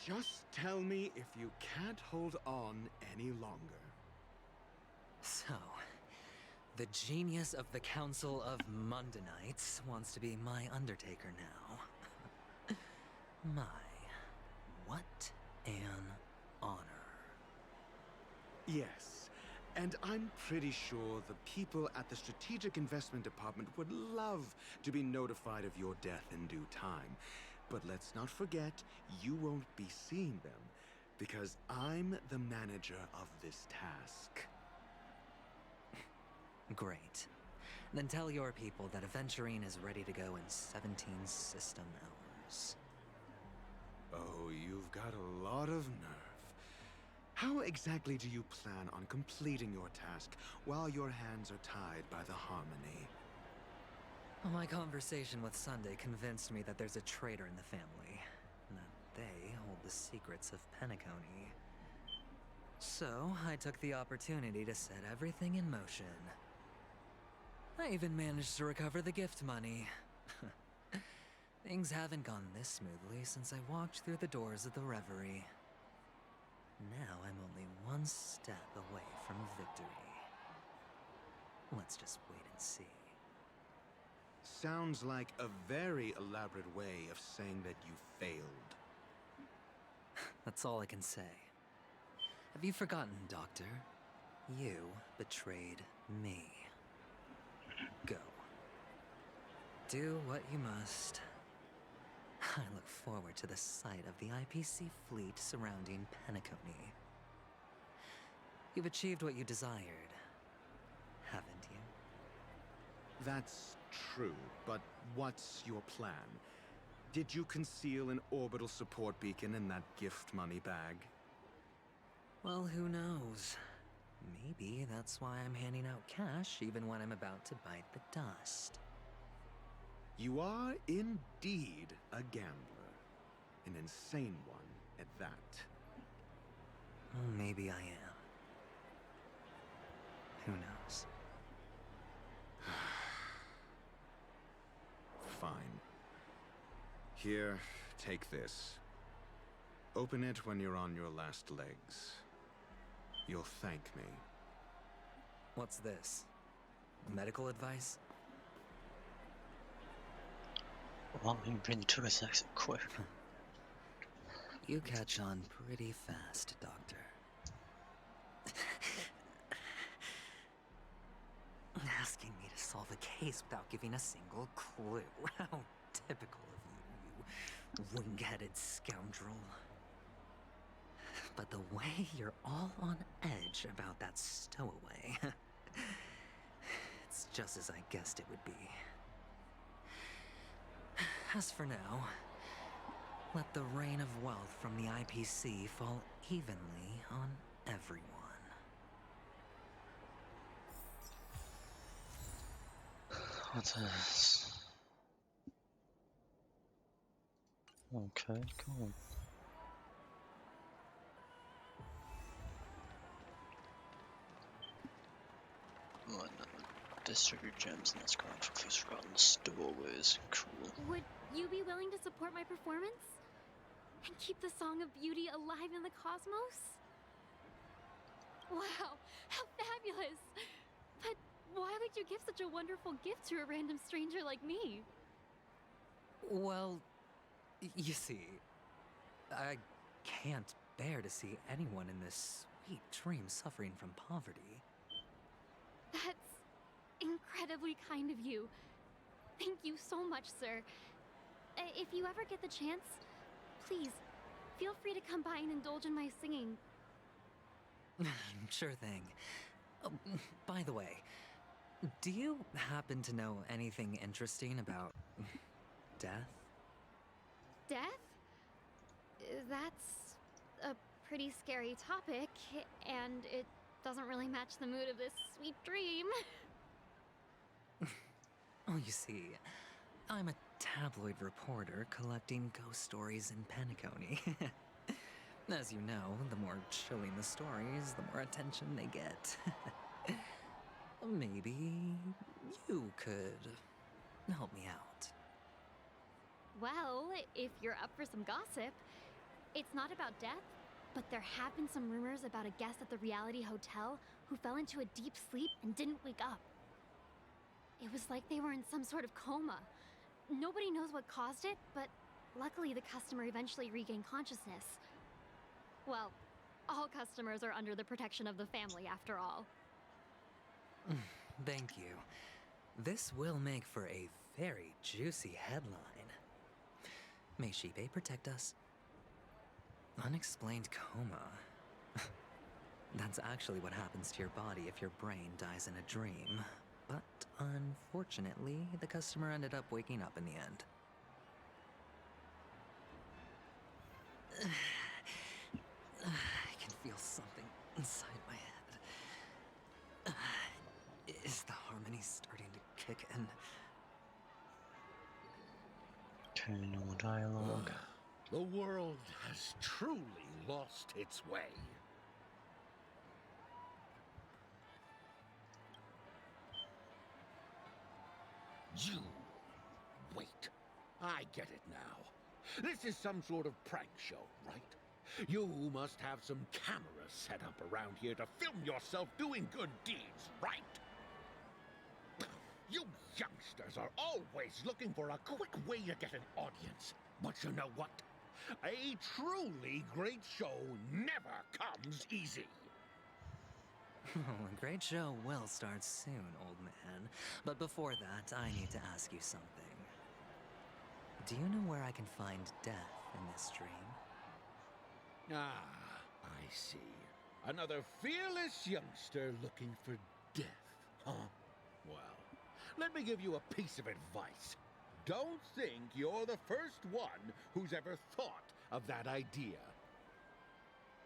Just tell me if you can't hold on any longer. So, the genius of the Council of Mundanites wants to be my Undertaker now. My, what an honor. Yes, and I'm pretty sure the people at the Strategic Investment Department would love to be notified of your death in due time. But let's not forget, you won't be seeing them, because I'm the manager of this task. Great. Then tell your people that Aventurine is ready to go in 17 system hours. Oh, you've got a lot of nerve. How exactly do you plan on completing your task while your hands are tied by the Harmony? Well, my conversation with Sunday convinced me that there's a traitor in the family, and that they hold the secrets of Penacony. So, I took the opportunity to set everything in motion. I even managed to recover the gift money. Things haven't gone this smoothly since I walked through the doors of the Reverie. Now I'm only one step away from victory. Let's just wait and see. Sounds like a very elaborate way of saying that you failed. That's all I can say. Have you forgotten, Doctor? You betrayed me. Go. Do what you must. I look forward to the sight of the IPC fleet surrounding Penacony. You've achieved what you desired, haven't you? That's true, but what's your plan? Did you conceal an orbital support beacon in that gift money bag? Well, who knows? Maybe that's why I'm handing out cash even when I'm about to bite the dust. You are indeed a gambler. An insane one at that. Well, maybe I am. Who knows? Fine. Here, take this. Open it when you're on your last legs. You'll thank me. What's this? Medical advice? Want me to bring the tourist exit quick? You catch on pretty fast, Doctor. Asking me to solve a case without giving a single clue. How typical of you, you wing-headed scoundrel. But the way you're all on edge about that stowaway, it's just as I guessed it would be. As for now, let the rain of wealth from the IPC fall evenly on everyone. What's this? Okay, cool. Well, no, distribute gems and that's ground for these forgotten stowaways. Cool. Would you be willing to support my performance? And keep the Song of Beauty alive in the cosmos? Wow, how fabulous! But why would you give such a wonderful gift to a random stranger like me? Well, you see, I can't bear to see anyone in this sweet dream suffering from poverty. That's incredibly kind of you. Thank you so much, sir. If you ever get the chance, please, feel free to come by and indulge in my singing. Sure thing. Oh, by the way, do you happen to know anything interesting about death? Death? That's a pretty scary topic, and it doesn't really match the mood of this sweet dream. Oh, you see, I'm a tabloid reporter collecting ghost stories in Penacony. As you know, the more chilling the stories, the more attention they get. Maybe you could help me out. Well, if you're up for some gossip, it's not about death, but there have been some rumors about a guest at the reality hotel who fell into a deep sleep and didn't wake up. It was like they were in some sort of coma. Nobody knows what caused it, but luckily the customer eventually regained consciousness. Well, all customers are under the protection of the family after all. Thank you. This will make for a very juicy headline. May Shibe protect us. Unexplained coma. That's actually what happens to your body if your brain dies in a dream. But unfortunately, the customer ended up waking up in the end. I can feel something inside my head. Is the harmony starting to kick in? Okay, no dialogue. The world has truly lost its way. You wait. I get it now. This is some sort of prank show, right? You must have some cameras set up around here to film yourself doing good deeds, right? You youngsters are always looking for a quick way to get an audience. But you know what? A truly great show never comes easy. A great show will start soon, old man. But before that, I need to ask you something. Do you know where I can find death in this dream? Ah, I see. Another fearless youngster looking for death, huh? Well, let me give you a piece of advice. Don't think you're the first one who's ever thought of that idea.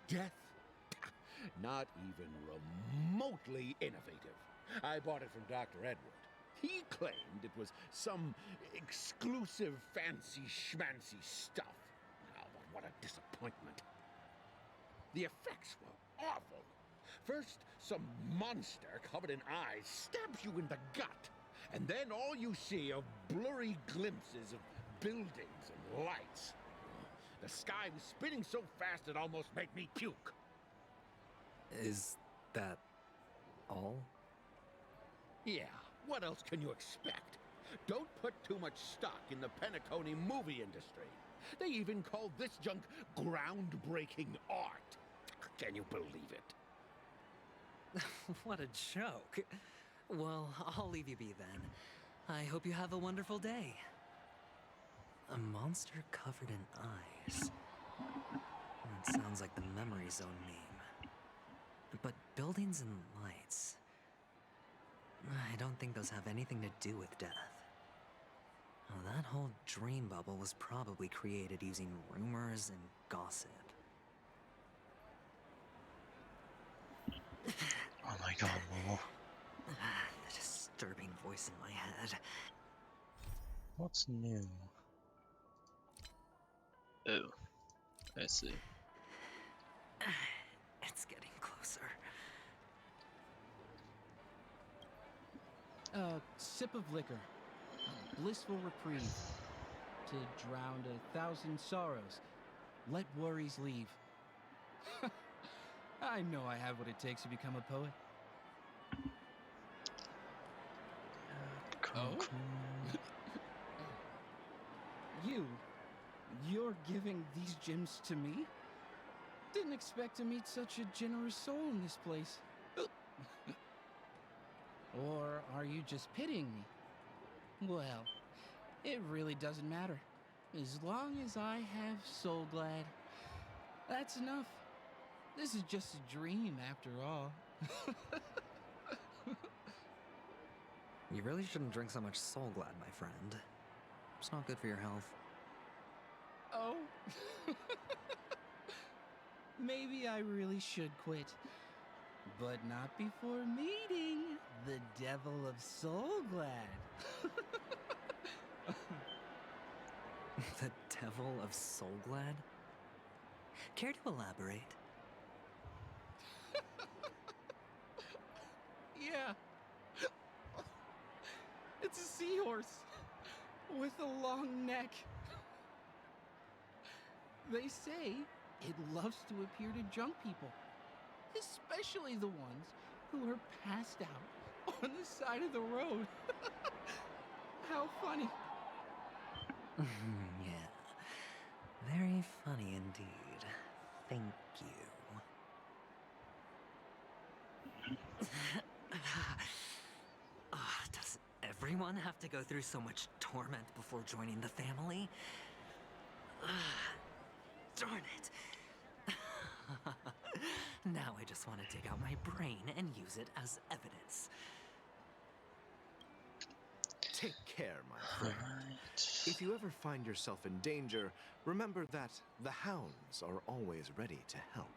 Death? Not even remotely innovative. I bought it from Dr. Edward. He claimed it was some exclusive fancy schmancy stuff. Oh, but what a disappointment. The effects were awful. First, some monster covered in eyes stabs you in the gut. And then all you see are blurry glimpses of buildings and lights. The sky was spinning so fast it almost made me puke. Is that all? Yeah, what else can you expect? Don't put too much stock in the Penacony movie industry. They even call this junk groundbreaking art. Can you believe it? What a joke. Well, I'll leave you be then. I hope you have a wonderful day. A monster covered in eyes. That sounds like the Memory Zone name. But buildings and lights... I don't think those have anything to do with death. Now, that whole dream bubble was probably created using rumors and gossip. Oh my god, Momo. The disturbing voice in my head. What's new? Oh, I see. It's getting closer. A sip of liquor. A blissful reprieve. To drown 1,000 sorrows. Let worries leave. I know I have what it takes to become a poet. Oh? You're giving these gems to me? Didn't expect to meet such a generous soul in this place. Or are you just pitying me? Well, it really doesn't matter. As long as I have Soul Glad, that's enough. This is just a dream after all. You really shouldn't drink so much Soul Glad, my friend. It's not good for your health. Oh? Maybe I really should quit. But not before meeting the Devil of Soul Glad. The Devil of Soul Glad? Care to elaborate? Yeah. It's a seahorse with a long neck. They say it loves to appear to drunk people, especially the ones who are passed out on the side of the road. How funny. Yeah. Very funny indeed. Thank you. Does everyone have to go through so much torment before joining the family? Darn it. Now I just want to dig out my brain and use it as evidence. Take care, my friend. If you ever find yourself in danger, remember that the hounds are always ready to help.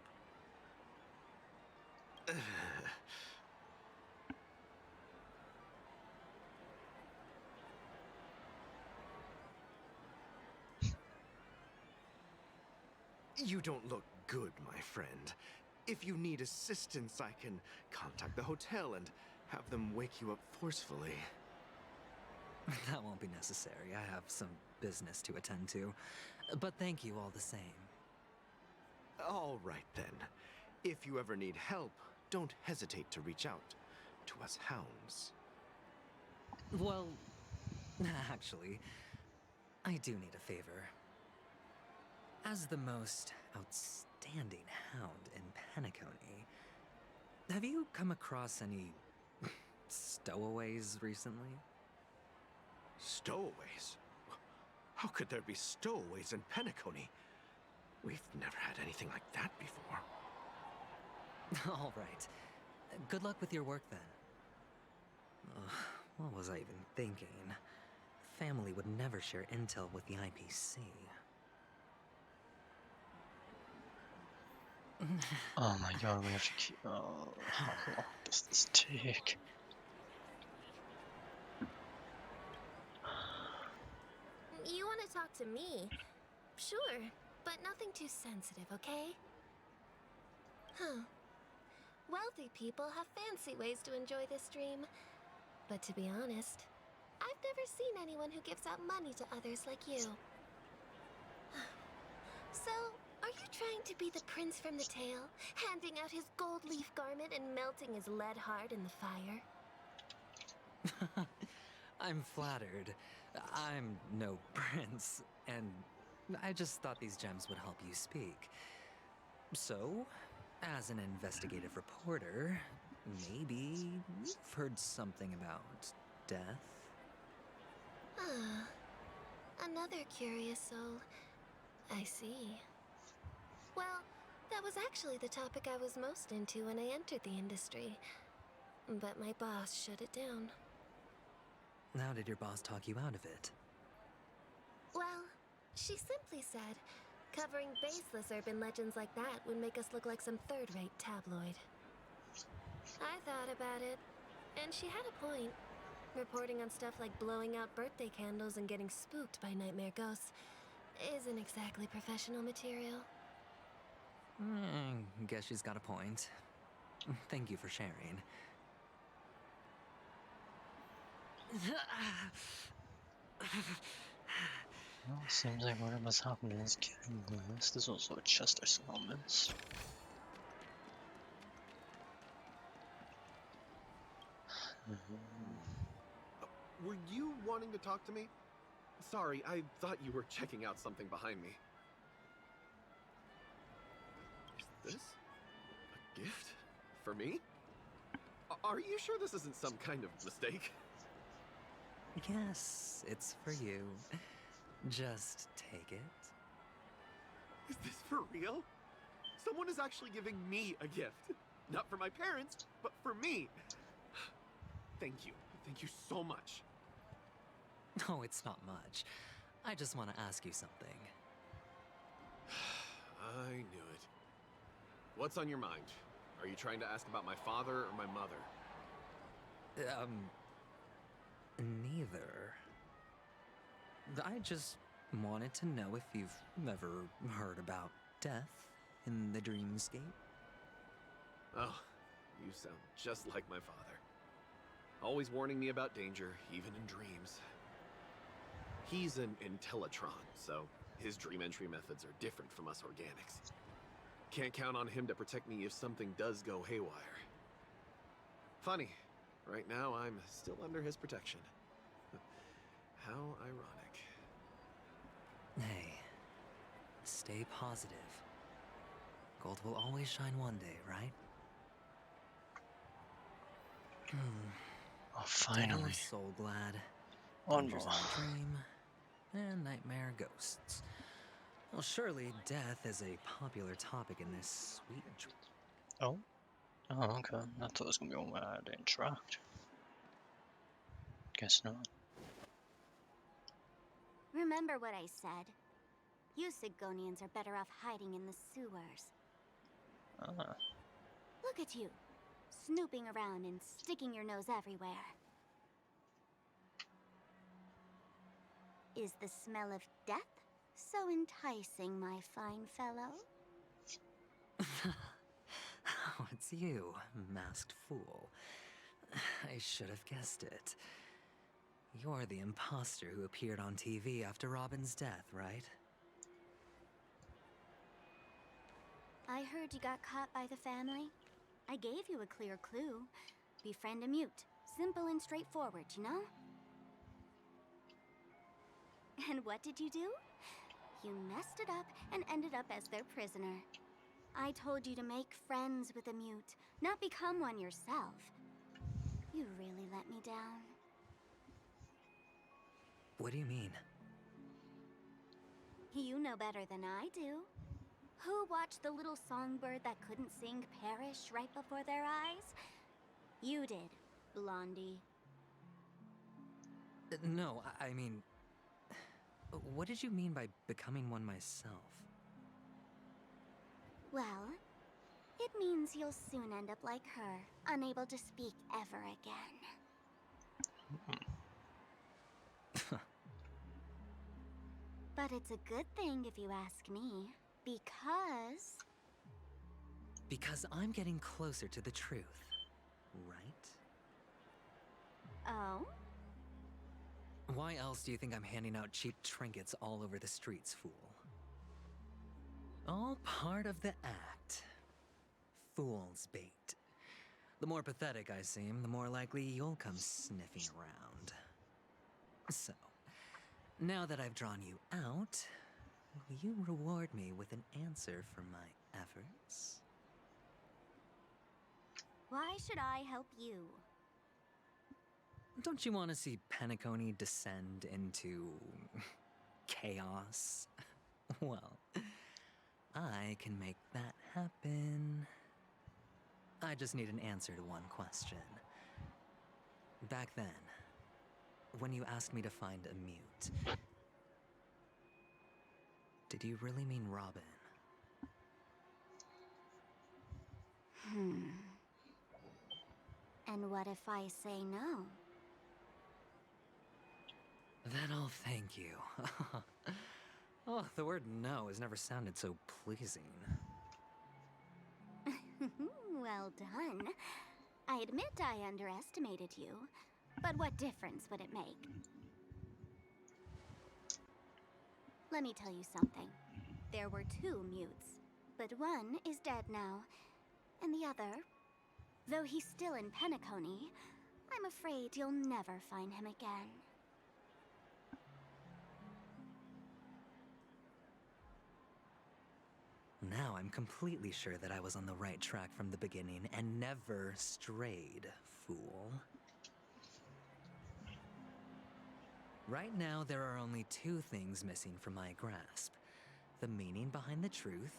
You don't look good, my friend. If you need assistance, I can contact the hotel and have them wake you up forcefully. That won't be necessary. I have some business to attend to. But thank you all the same. All right, then. If you ever need help, don't hesitate to reach out to us hounds. Well, actually, I do need a favor. As the most outstanding hound in Penacony, have you come across any stowaways recently? Stowaways? How could there be stowaways in Penacony? We've never had anything like that before. All right. Good luck with your work then. What was I even thinking? Family would never share intel with the IPC. Oh my god, we have to keep. Oh, how long does this take? You want to talk to me? Sure, but nothing too sensitive, okay? Huh. Wealthy people have fancy ways to enjoy this dream. But to be honest, I've never seen anyone who gives out money to others like you. So, are you trying to be the prince from the tale, handing out his gold leaf garment and melting his lead heart in the fire? I'm flattered. I'm no prince, and I just thought these gems would help you speak. So, as an investigative reporter, maybe you've heard something about death? Ah, another curious soul. I see. Well, that was actually the topic I was most into when I entered the industry. But my boss shut it down. How did your boss talk you out of it? Well, she simply said, covering baseless urban legends like that would make us look like some third-rate tabloid. I thought about it, and she had a point. Reporting on stuff like blowing out birthday candles and getting spooked by nightmare ghosts isn't exactly professional material. Guess she's got a point. Thank you for sharing. Well, seems like whatever's happening is getting worse. There's also a chest I somehow missed. Were you wanting to talk to me? Sorry, I thought you were checking out something behind me. Is this a gift? For me? Are you sure this isn't some kind of mistake? Yes, it's for you. Just take it. Is this for real? Someone is actually giving me a gift. Not for my parents, but for me. Thank you. Thank you so much. No, it's not much. I just want to ask you something. I knew it. What's on your mind? Are you trying to ask about my father or my mother? Neither. I just wanted to know if you've ever heard about death in the dreamscape. Oh, you sound just like my father. Always warning me about danger, even in dreams. He's an Intellitron, so his dream entry methods are different from us organics. Can't count on him to protect me if something does go haywire. Funny, right now I'm still under his protection. How ironic. Hey, stay positive. Gold will always shine one day, right? Oh, finally. Soul glad. One Dangers more. in the dream, and nightmare ghosts. Well, surely death is a popular topic in this sweet dream. Oh? Oh, okay. I thought it was gonna be one where I'd interact. Guess not. Remember what I said. You Sigonians are better off hiding in the sewers. Ah. Look at you, snooping around and sticking your nose everywhere. Is the smell of death so enticing, my fine fellow? Oh, it's you, masked fool. I should have guessed it. You're the imposter who appeared on TV after Robin's death, right? I heard you got caught by the family. I gave you a clear clue. Befriend a mute. Simple and straightforward, you know? And what did you do? you messed it up and ended up as their prisoner. I told you to make friends with a mute, not become one yourself. You really let me down. What do you mean? You know better than I do. Who watched the little songbird that couldn't sing perish right before their eyes? You did, Blondie. No, I mean... What did you mean by becoming one myself? Well, it means you'll soon end up like her, unable to speak ever again. But it's a good thing if you ask me, because... Because I'm getting closer to the truth, right? Oh? Why else do you think I'm handing out cheap trinkets all over the streets, fool? All part of the act. Fool's bait. The more pathetic I seem, the more likely you'll come sniffing around. So, now that I've drawn you out, will you reward me with an answer for my efforts? Why should I help you? Don't you want to see Penacony descend into... chaos? Well, I can make that happen. I just need an answer to one question. Back then, when you asked me to find a mute, did you really mean Robin? And what if I say no? Then I'll thank you. Oh, the word no has never sounded so pleasing. Well done. I admit I underestimated you, but what difference would it make? Let me tell you something. There were 2 mutes, but one is dead now, and the other, though he's still in Penacony, I'm afraid you'll never find him again. Now I'm completely sure that I was on the right track from the beginning and never strayed, fool. Right now, there are only 2 things missing from my grasp. The meaning behind the truth,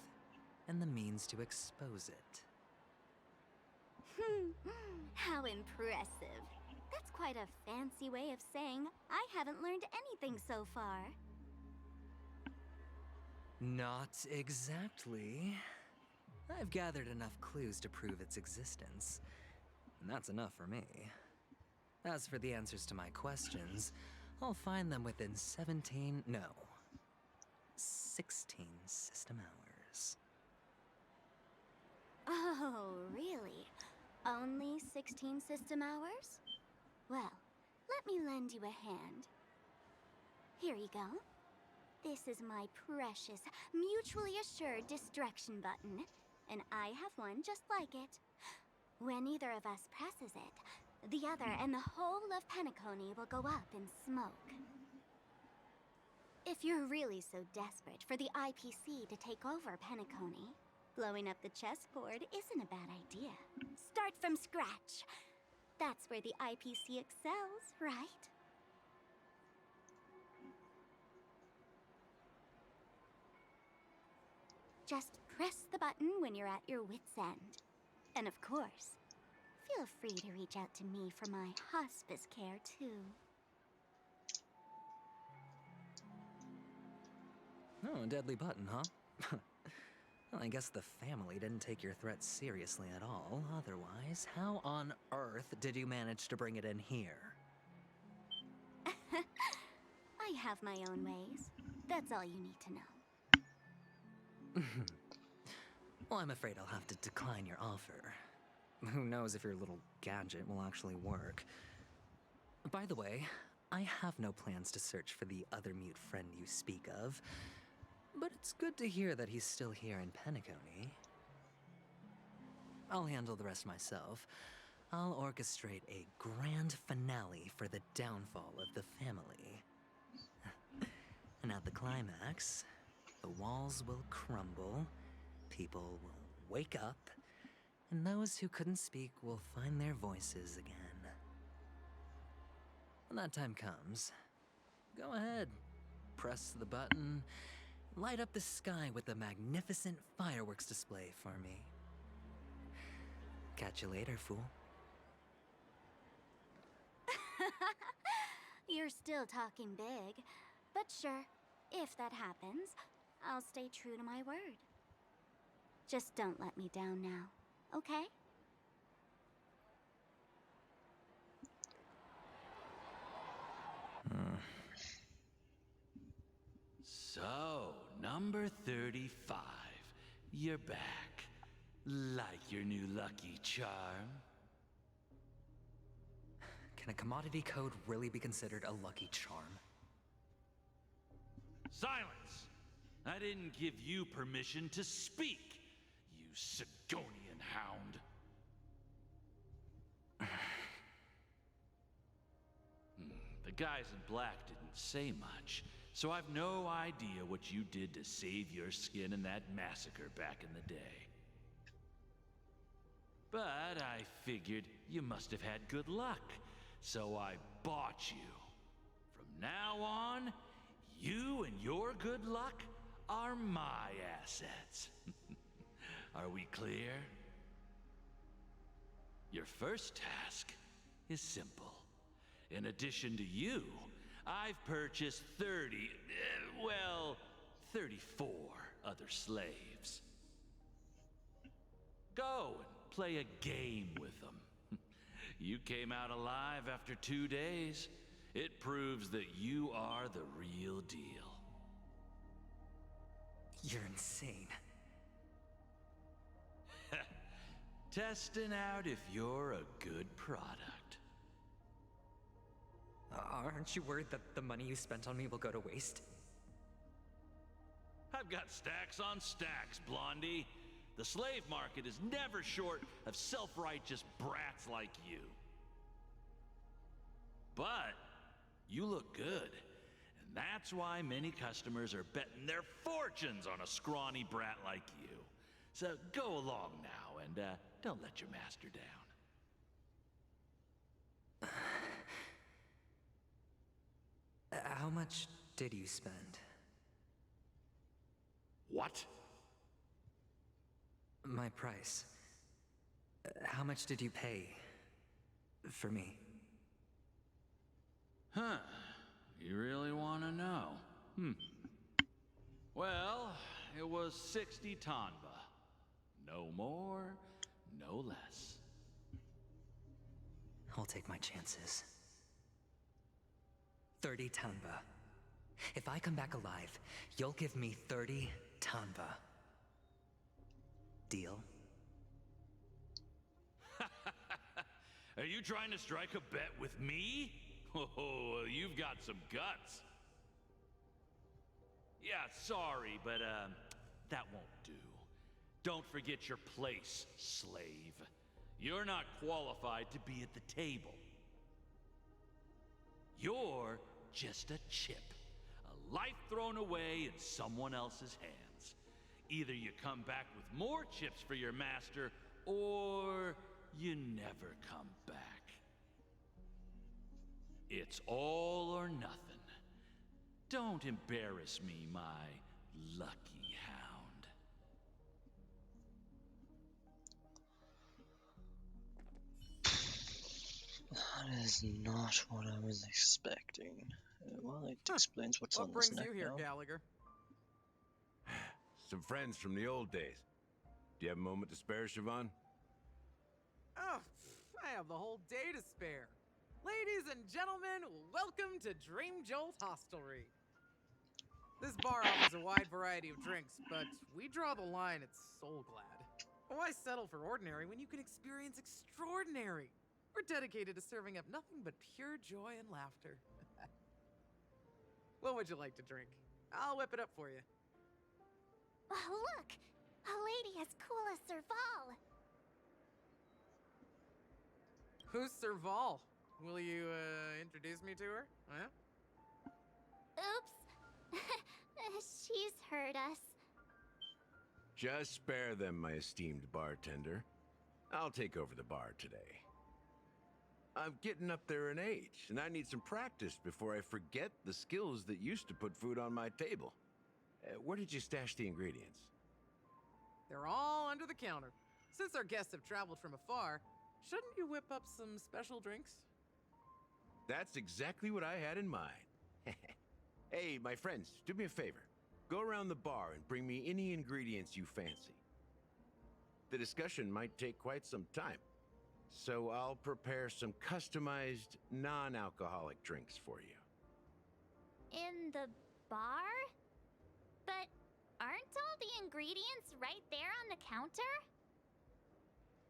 and the means to expose it. How impressive. That's quite a fancy way of saying I haven't learned anything so far. Not exactly. I've gathered enough clues to prove its existence, and that's enough for me. As for the answers to my questions, I'll find them within 16 system hours. Oh, really? Only 16 system hours? Well, let me lend you a hand. Here you go. This is my precious, mutually assured destruction button, and I have one just like it. When either of us presses it, the other and the whole of Penacony will go up in smoke. If you're really so desperate for the IPC to take over Penacony, blowing up the chessboard isn't a bad idea. Start from scratch. That's where the IPC excels, right? Just press the button when you're at your wit's end. And of course, feel free to reach out to me for my hospice care, too. Oh, a deadly button, huh? Well, I guess the family didn't take your threat seriously at all. Otherwise, how on earth did you manage to bring it in here? I have my own ways. That's all you need to know. Well, I'm afraid I'll have to decline your offer. Who knows if your little gadget will actually work. By the way, I have no plans to search for the other mute friend you speak of, but it's good to hear that he's still here in Penacony. I'll handle the rest myself. I'll orchestrate a grand finale for the downfall of the family. And at the climax, the walls will crumble, people will wake up, and those who couldn't speak will find their voices again. When that time comes, go ahead, press the button, light up the sky with a magnificent fireworks display for me. Catch you later, fool. You're still talking big. But sure, if that happens, I'll stay true to my word. Just don't let me down now, okay? So, number 35. You're back. Like your new lucky charm? Can a commodity code really be considered a lucky charm? Silence! I didn't give you permission to speak, you Sigonian hound. The guys in black didn't say much, so I've no idea what you did to save your skin in that massacre back in the day. But I figured you must have had good luck, so I bought you. From now on, you and your good luck are my assets. Are we clear? Your first task is simple. In addition to you, I've purchased 34 other slaves. Go and play a game with them. You came out alive after 2 days. It proves that you are the real deal. You're insane. Testing out if you're a good product. Aren't you worried that the money you spent on me will go to waste? I've got stacks on stacks, Blondie. The slave market is never short of self-righteous brats like you. But you look good, and that's why many customers are betting their fortunes on a scrawny brat like you. So go along now and don't let your master down. How much did you spend? What? My price. How much did you pay for me? Huh. You really want to know? Well, it was 60 tanba. No more, no less. I'll take my chances. 30 tanba. If I come back alive, you'll give me 30 tanba. Deal? Are you trying to strike a bet with me? Oh, you've got some guts. Yeah, sorry, but that won't do. Don't forget your place, slave. You're not qualified to be at the table. You're just a chip. A life thrown away in someone else's hands. Either you come back with more chips for your master, or you never come back. It's all or nothing. Don't embarrass me, my lucky hound. That is not what I was expecting. Well, it explains what's on this neck. What brings you here, now. Gallagher? Some friends from the old days. Do you have a moment to spare, Siobhan? Oh, I have the whole day to spare. Ladies and gentlemen, welcome to Dream Jolt Hostelry. This bar offers a wide variety of drinks, but we draw the line at Soulglad. Why settle for ordinary when you can experience extraordinary? We're dedicated to serving up nothing but pure joy and laughter. What would you like to drink? I'll whip it up for you. Oh, look! A lady as cool as Serval! Who's Serval? Will you, introduce me to her? Huh? Oops! She's hurt us. Just spare them, my esteemed bartender. I'll take over the bar today. I'm getting up there in age, and I need some practice before I forget the skills that used to put food on my table. Where did you stash the ingredients? They're all under the counter. Since our guests have traveled from afar, shouldn't you whip up some special drinks? That's exactly what I had in mind. Hey, my friends, do me a favor. Go around the bar and bring me any ingredients you fancy. The discussion might take quite some time, so I'll prepare some customized, non-alcoholic drinks for you. In the bar? But aren't all the ingredients right there on the counter?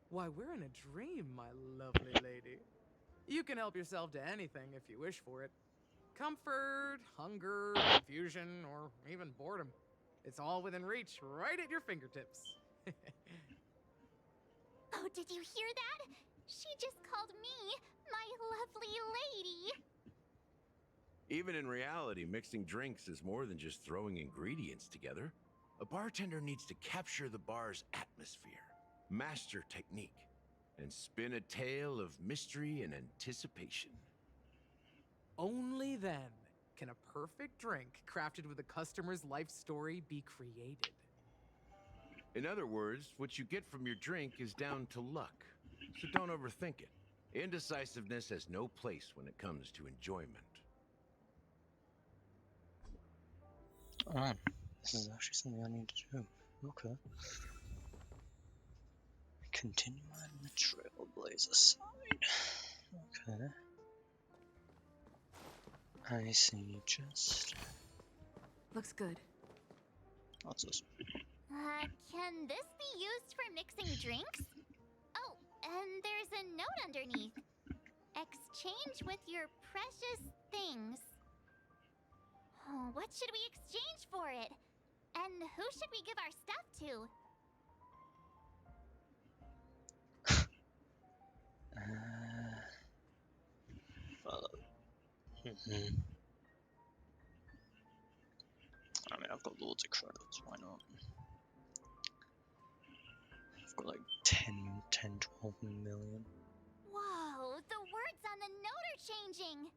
Why, we're in a dream, my lovely lady. You can help yourself to anything if you wish for it. Comfort, hunger, confusion, or even boredom. It's all within reach, right at your fingertips. Oh, did you hear that? She just called me my lovely lady. Even in reality, mixing drinks is more than just throwing ingredients together. A bartender needs to capture the bar's atmosphere, master technique, and spin a tale of mystery and anticipation. Only then can a perfect drink crafted with a customer's life story be created. In other words, what you get from your drink is down to luck, so don't overthink it. Indecisiveness has no place when it comes to enjoyment. Oh, this is actually something I need to do. Okay. Continue on the Trailblaze side. Okay. I see just... Looks good. What's this? Can this be used for mixing drinks? Oh, and there's a note underneath. Exchange with your precious things. Oh, what should we exchange for it? And who should we give our stuff to? I mean, I've got loads of credits, why not? I've got like 10, 12 million. Whoa, the words on the note are changing!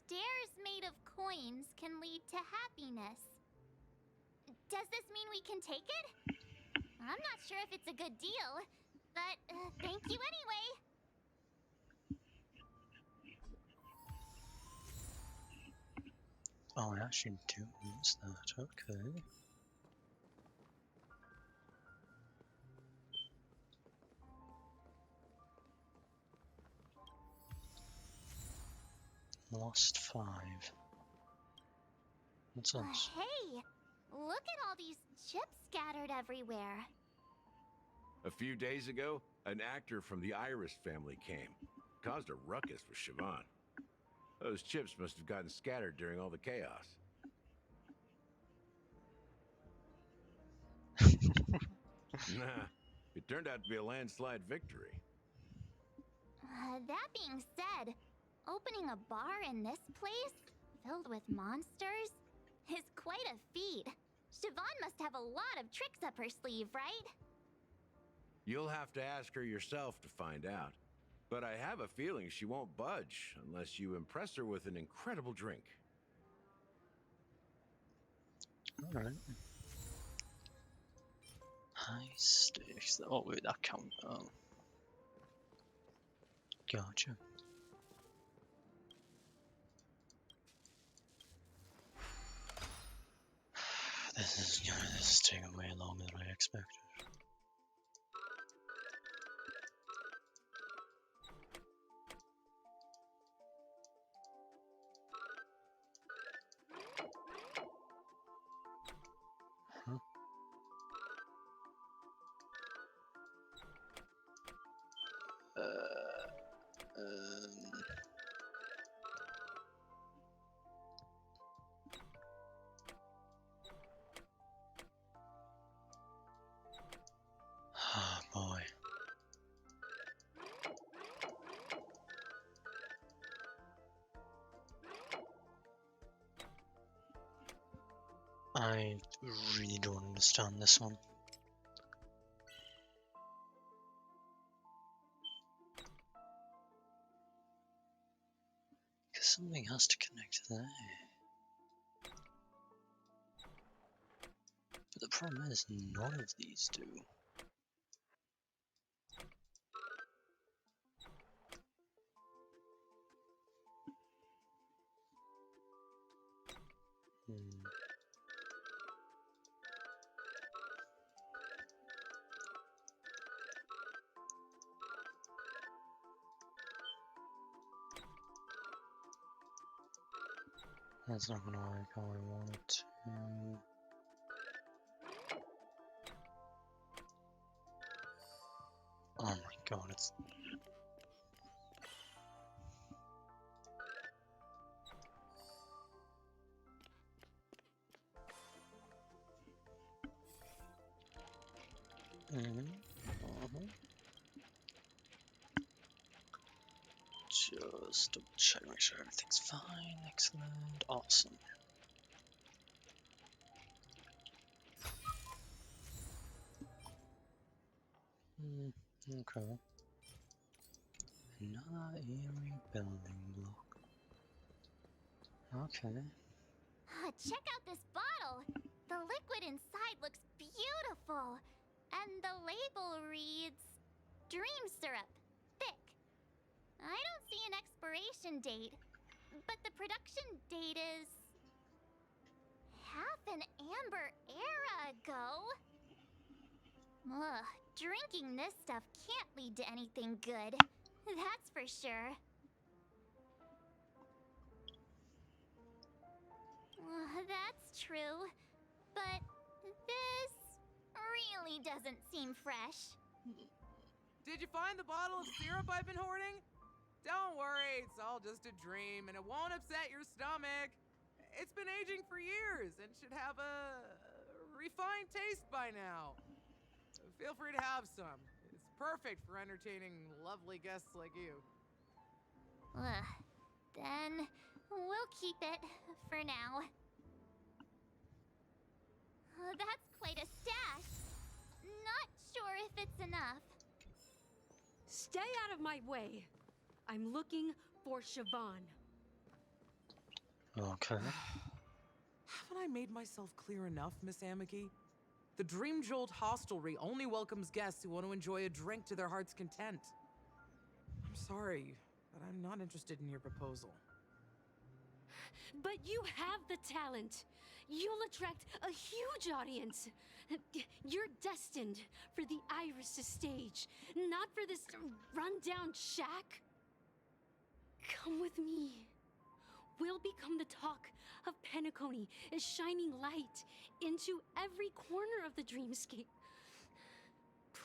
Stairs made of coins can lead to happiness. Does this mean we can take it? I'm not sure if it's a good deal, but thank you anyway. Oh, I actually do use that, okay. Lost 5. What's this? Hey, look at all these chips scattered everywhere. A few days ago, an actor from the Iris family came. Caused a ruckus with Siobhan. Those chips must have gotten scattered during all the chaos. Nah, it turned out to be a landslide victory. That being said, opening a bar in this place, filled with monsters, is quite a feat. Siobhan must have a lot of tricks up her sleeve, right? You'll have to ask her yourself to find out. But I have a feeling she won't budge unless you impress her with an incredible drink. Alright. High stakes. Oh wait, that count. Oh. Gotcha. This is taking way longer than I expected. Huh? I really don't understand this one. Because something has to connect there. But the problem is, none of these do. That's not gonna work how I want it to. Oh my god, it's... Just double check, make sure everything's fine. Excellent, awesome. Okay. Another eerie building block. Okay. Check out this bottle! The liquid inside looks beautiful. And the label reads... Dream syrup. Thick. I don't see an expiration date. But the production date is... half an amber era ago. Ugh, drinking this stuff can't lead to anything good. That's for sure. That's true. But this really doesn't seem fresh. Did you find the bottle of syrup I've been hoarding? Don't worry, it's all just a dream and it won't upset your stomach. It's been aging for years and should have a refined taste by now. Feel free to have some. It's perfect for entertaining lovely guests like you. Then we'll keep it for now. That's quite a stash. Not sure if it's enough. Stay out of my way. I'm looking for Siobhan. Okay. Haven't I made myself clear enough, Miss Amiki? The Dream Jolt hostelry only welcomes guests who want to enjoy a drink to their heart's content. I'm sorry, but I'm not interested in your proposal. But you have the talent. You'll attract a huge audience. You're destined for the Iris' stage, not for this rundown shack. Come with me. We'll become the talk of Penacony, as shining light into every corner of the dreamscape.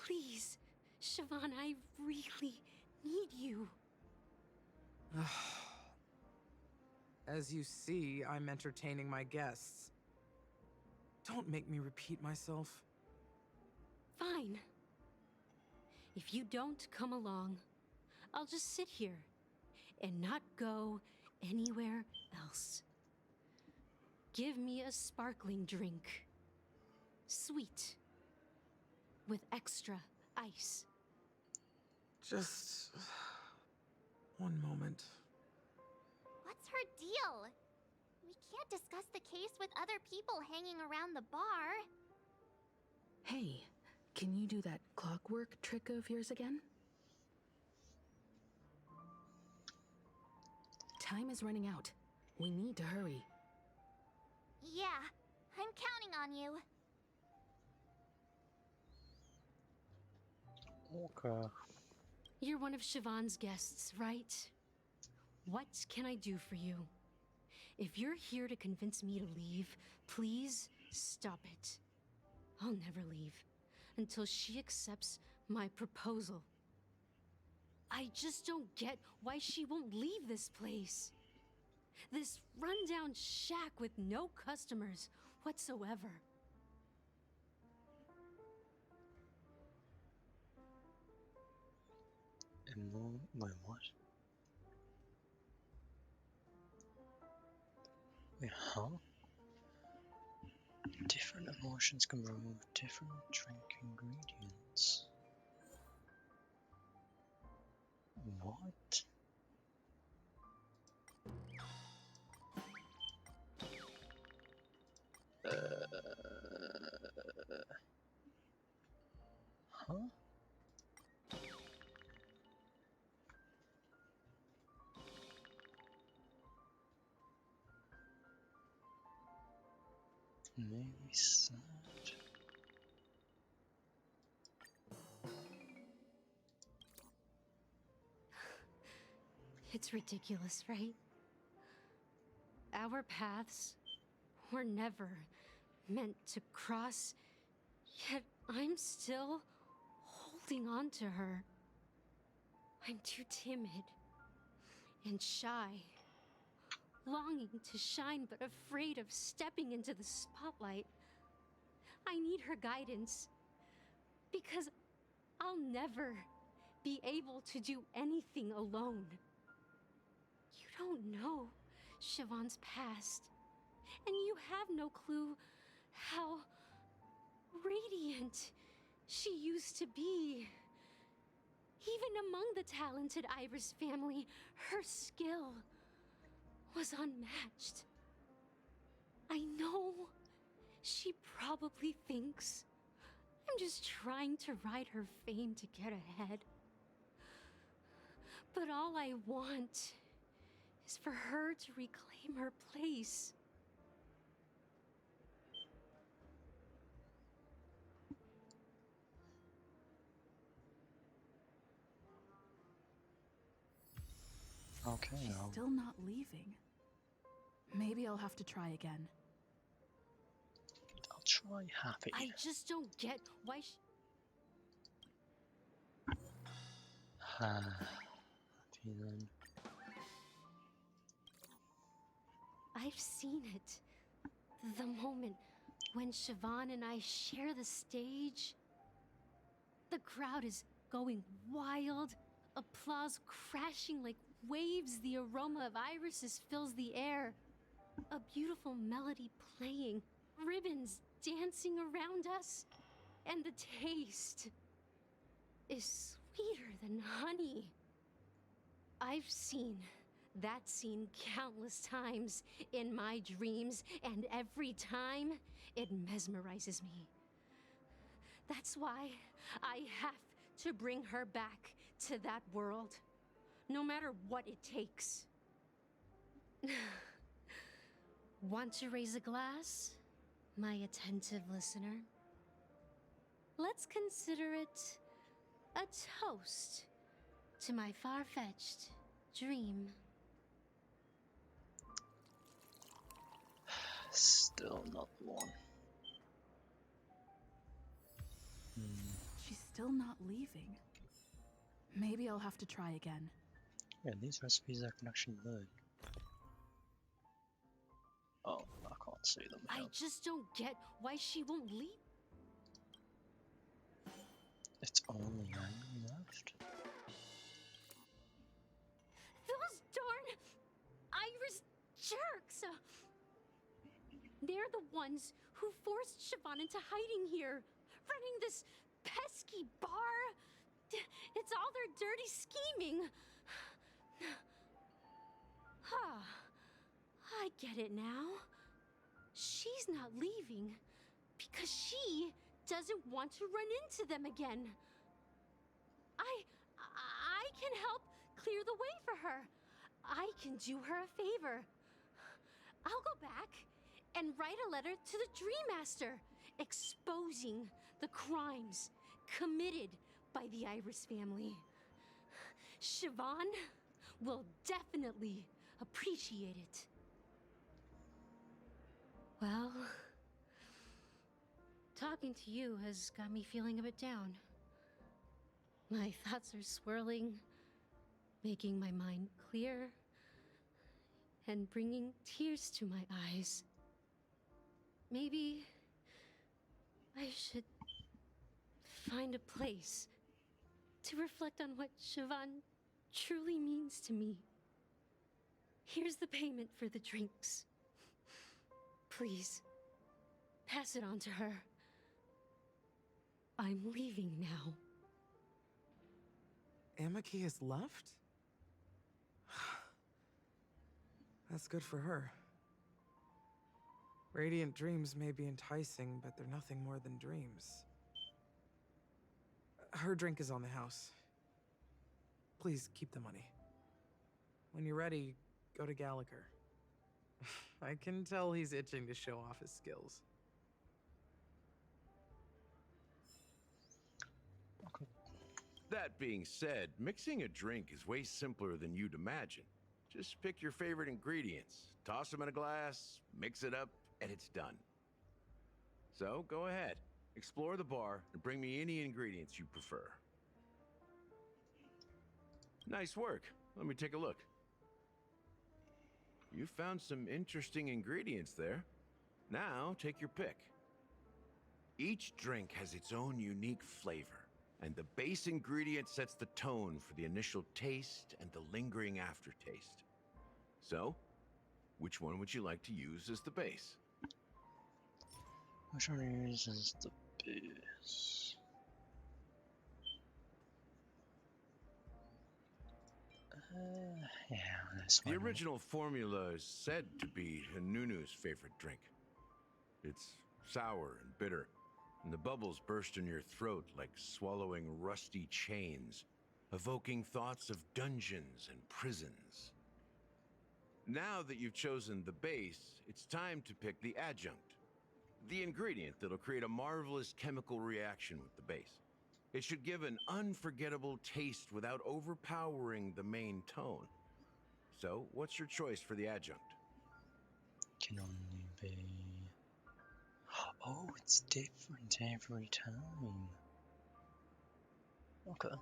Please, Siobhan, I really need you. As you see, I'm entertaining my guests. Don't make me repeat myself. Fine. If you don't come along, I'll just sit here and not go anywhere else. Give me a sparkling drink. Sweet. With extra ice. Just... one moment. What's her deal? We can't discuss the case with other people hanging around the bar. Hey, can you do that clockwork trick of yours again? Time is running out. We need to hurry. Yeah, I'm counting on you. Okay. You're one of Siobhan's guests, right? What can I do for you? If you're here to convince me to leave, please stop it. I'll never leave until she accepts my proposal. I just don't get why she won't leave this place. This rundown shack with no customers whatsoever. Wait, what? Wait, huh? Different emotions can brew different drink ingredients. What? Huh? Maybe sad. It's ridiculous, right? Our paths were never meant to cross, yet I'm still holding on to her. I'm too timid and shy, longing to shine but afraid of stepping into the spotlight. I need her guidance, because I'll never be able to do anything alone. You don't know Siobhan's past, and you have no clue how radiant she used to be. Even among the talented Iris family, her skill was unmatched. I know she probably thinks I'm just trying to ride her fame to get ahead. But all I want is for her to reclaim her place. Okay, She's still not leaving. Maybe I'll have to try again. I'll try happy. I just don't get why Happy then. I've seen it. The moment when Siobhan and I share the stage. The crowd is going wild, applause crashing like waves, the aroma of irises fills the air. A beautiful melody playing, ribbons dancing around us, and the taste is sweeter than honey. I've seen that scene countless times in my dreams, and every time it mesmerizes me. That's why I have to bring her back to that world, no matter what it takes. Want to raise a glass, my attentive listener? Let's consider it a toast to my far-fetched dream. Still not the one. She's still not leaving. Maybe I'll have to try again. Yeah, these recipes I can actually learn. Oh, I can't see them. I just don't get why she won't leave. It's only angry left. Those darn Iris jerks! They're the ones who forced Siobhan into hiding here, running this pesky bar. It's all their dirty scheming. I get it now. She's not leaving because she doesn't want to run into them again. I can help clear the way for her. I can do her a favor. I'll go back and write a letter to the Dream Master, exposing the crimes committed by the Iris family. Siobhan will definitely appreciate it. Well, talking to you has got me feeling a bit down. My thoughts are swirling, making my mind clear, and bringing tears to my eyes. Maybe I should find a place to reflect on what Siobhan truly means to me. Here's the payment for the drinks. Please, Pass it on to her. I'm leaving now. Amaki has left? That's good for her. Radiant dreams may be enticing, but they're nothing more than dreams. Her drink is on the house. Please keep the money. When you're ready, go to Gallagher. I can tell he's itching to show off his skills. That being said, mixing a drink is way simpler than you'd imagine. Just pick your favorite ingredients, toss them in a glass, mix it up, and it's done. So go ahead, explore the bar, and bring me any ingredients you prefer. Nice work. Let me take a look. You found some interesting ingredients there. Now, take your pick. Each drink has its own unique flavor, and the base ingredient sets the tone for the initial taste and the lingering aftertaste. So, which one would you like to use as the base? Which one uses the base? Yeah, this one. The original formula is said to be Nunu's favorite drink. It's sour and bitter, and the bubbles burst in your throat like swallowing rusty chains, evoking thoughts of dungeons and prisons. Now that you've chosen the base, it's time to pick the adjunct, the ingredient that'll create a marvelous chemical reaction with the base. It should give an unforgettable taste without overpowering the main tone. So, what's your choice for the adjunct? Can only be... Oh, it's different every time. Okay.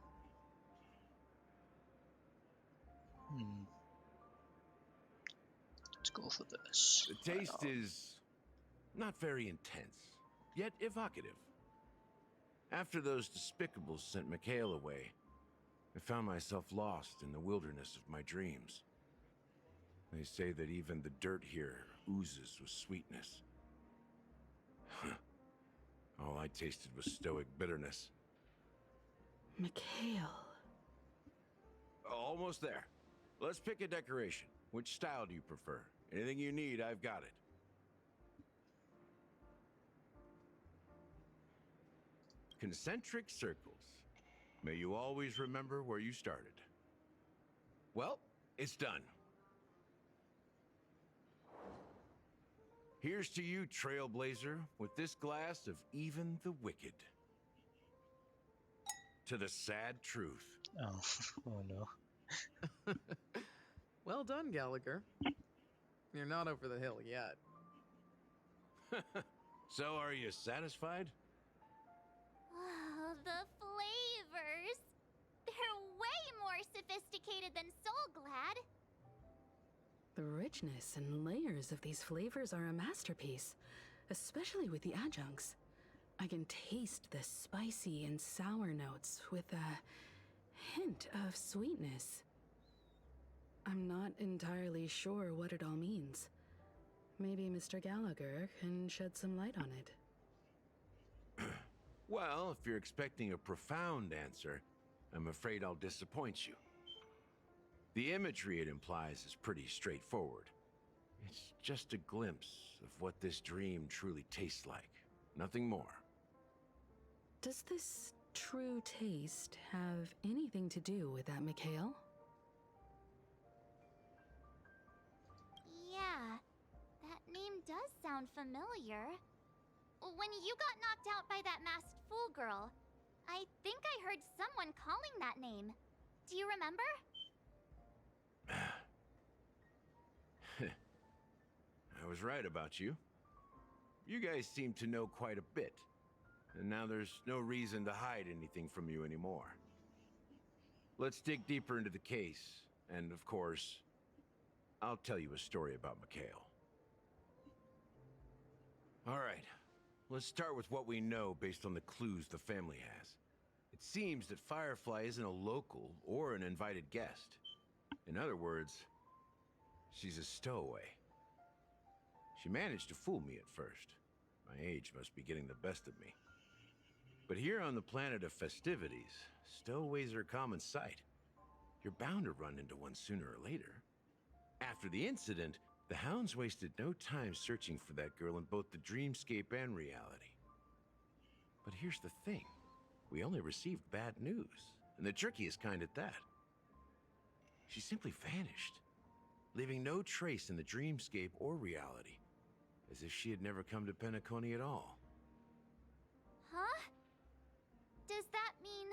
Let's go for this. The taste is not very intense, yet evocative. After those despicables sent Mikhail away, I found myself lost in the wilderness of my dreams. They say that even the dirt here oozes with sweetness. All I tasted was stoic bitterness. Mikhail. Almost there. Let's pick a decoration. Which style do you prefer? Anything you need, I've got it. Concentric circles. May you always remember where you started. Well, it's done. Here's to you, Trailblazer, with this glass of even the wicked. To the sad truth. Oh, oh no. Well done, Gallagher. You're not over the hill yet. So, are you satisfied? Oh, the flavors! They're way more sophisticated than Soulglad. The richness and layers of these flavors are a masterpiece, especially with the adjuncts. I can taste the spicy and sour notes with a hint of sweetness. I'm not entirely sure what it all means. Maybe Mr. Gallagher can shed some light on it. Well, if you're expecting a profound answer, I'm afraid I'll disappoint you. The imagery it implies is pretty straightforward. It's just a glimpse of what this dream truly tastes like. Nothing more. Does this true taste have anything to do with that, Mikhail? Yeah, that name does sound familiar. When you got knocked out by that masked fool girl, I think I heard someone calling that name. Do you remember? I was right about you. You guys seem to know quite a bit. And now there's no reason to hide anything from you anymore. Let's dig deeper into the case. And of course, I'll tell you a story about Mikhail. All right. Let's start with what we know based on the clues the family has. It seems that Firefly isn't a local or an invited guest. In other words, she's a stowaway. She managed to fool me at first. My age must be getting the best of me. But here on the planet of festivities, stowaways are a common sight. You're bound to run into one sooner or later. After the incident, the hounds wasted no time searching for that girl in both the dreamscape and reality. But here's the thing. We only received bad news, and the trickiest kind at that. She simply vanished, leaving no trace in the dreamscape or reality, as if she had never come to Penacony at all. Huh? Does that mean...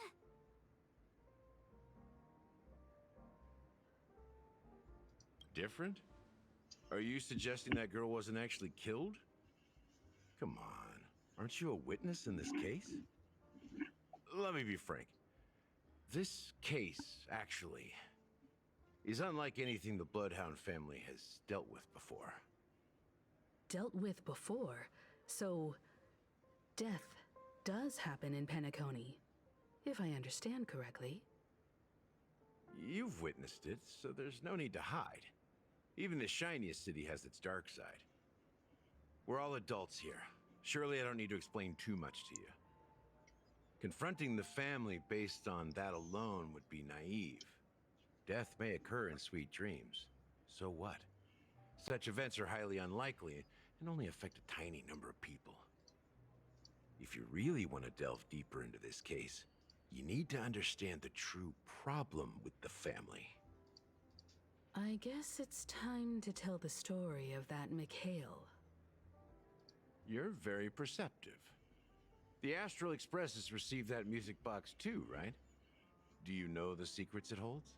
Different? Are you suggesting that girl wasn't actually killed? Come on, aren't you a witness in this case? Let me be frank. This case, actually, is unlike anything the Bloodhound family has dealt with before. Dealt with before? So, death does happen in Penacony, if I understand correctly. You've witnessed it, so there's no need to hide. Even the shiniest city has its dark side. We're all adults here. Surely I don't need to explain too much to you. Confronting the family based on that alone would be naive. Death may occur in sweet dreams. So what? Such events are highly unlikely and only affect a tiny number of people. If you really want to delve deeper into this case, you need to understand the true problem with the family. I guess it's time to tell the story of that Mikhail. You're very perceptive. The Astral Express has received that music box too, right? Do you know the secrets it holds?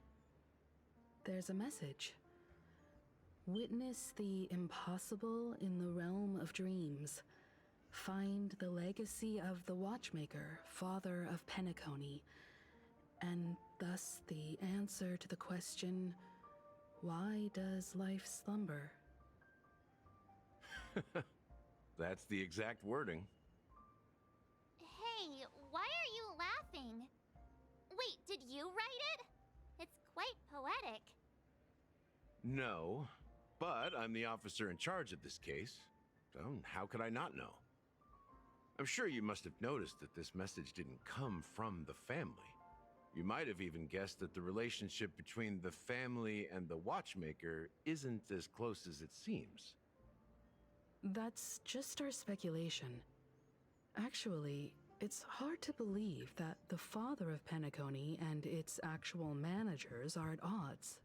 There's a message. Witness the impossible in the realm of dreams. Find the legacy of the Watchmaker, father of Penacony, and thus the answer to the question, why does life slumber? That's the exact wording. Hey, why are you laughing? Wait, did you write it? It's quite poetic. No, but I'm the officer in charge of this case, so how could I not know? I'm sure you must have noticed that this message didn't come from the family. You might have even guessed that the relationship between the family and the Watchmaker isn't as close as it seems. That's just our speculation. Actually, it's hard to believe that the father of Penacony and its actual managers are at odds.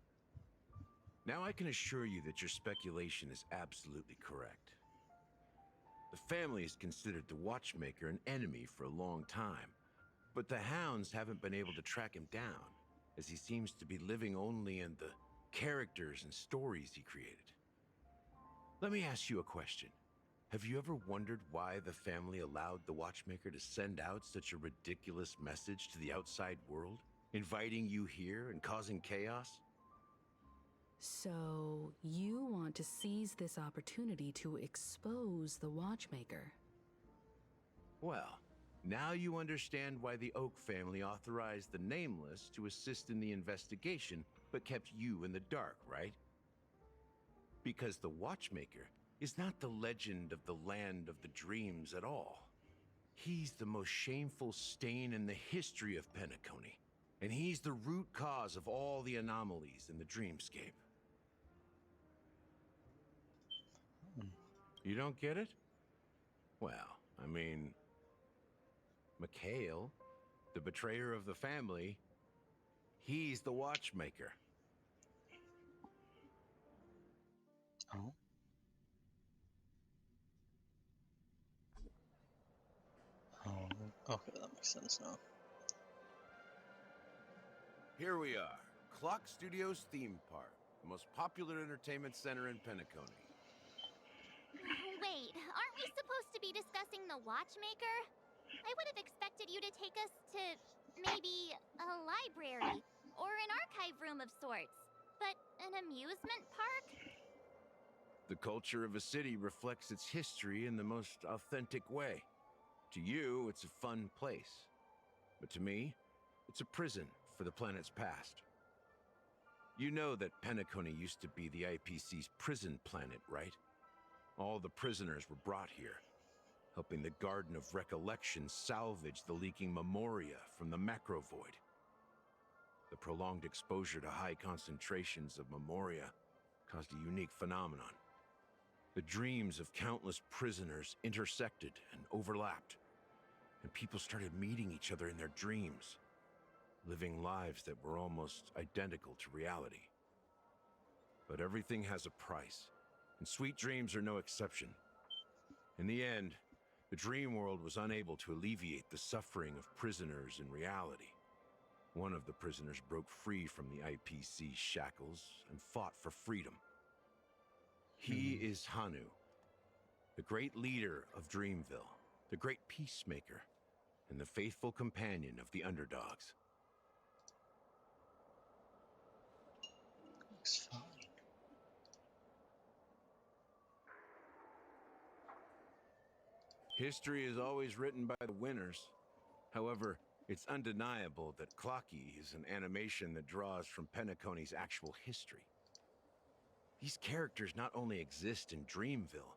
Now I can assure you that your speculation is absolutely correct. The family has considered the Watchmaker an enemy for a long time, but the hounds haven't been able to track him down, as he seems to be living only in the characters and stories he created. Let me ask you a question. Have you ever wondered why the family allowed the Watchmaker to send out such a ridiculous message to the outside world, inviting you here and causing chaos? So, you want to seize this opportunity to expose the Watchmaker? Well, now you understand why the Oak family authorized the Nameless to assist in the investigation, but kept you in the dark, right? Because the Watchmaker is not the legend of the Land of the Dreams at all. He's the most shameful stain in the history of Penacony, and he's the root cause of all the anomalies in the dreamscape. You don't get it? Well, I mean, Mikhail, the betrayer of the family, he's the Watchmaker. Oh. Oh, okay, that makes sense now. Here we are, Clock Studios theme park, the most popular entertainment center in Penacony. Wait, aren't we supposed to be discussing the Watchmaker? I would have expected you to take us to maybe a library or an archive room of sorts. But an amusement park? The culture of a city reflects its history in the most authentic way. To you, it's a fun place. But to me, it's a prison for the planet's past. You know that Penacony used to be the IPC's prison planet, right? All the prisoners were brought here. helping the Garden of Recollection salvage the leaking memoria from the macro void. The prolonged exposure to high concentrations of memoria caused a unique phenomenon. The dreams of countless prisoners intersected and overlapped, and people started meeting each other in their dreams, living lives that were almost identical to reality. But everything has a price, and sweet dreams are no exception. In the end, the dream world was unable to alleviate the suffering of prisoners in reality. One of the prisoners broke free from the IPC shackles and fought for freedom. He is Hanu, the great leader of Dreamville, the great peacemaker, and the faithful companion of the underdogs. Looks fine. History is always written by the winners. However, it's undeniable that Clocky is an animation that draws from Penacony's actual history. These characters not only exist in Dreamville,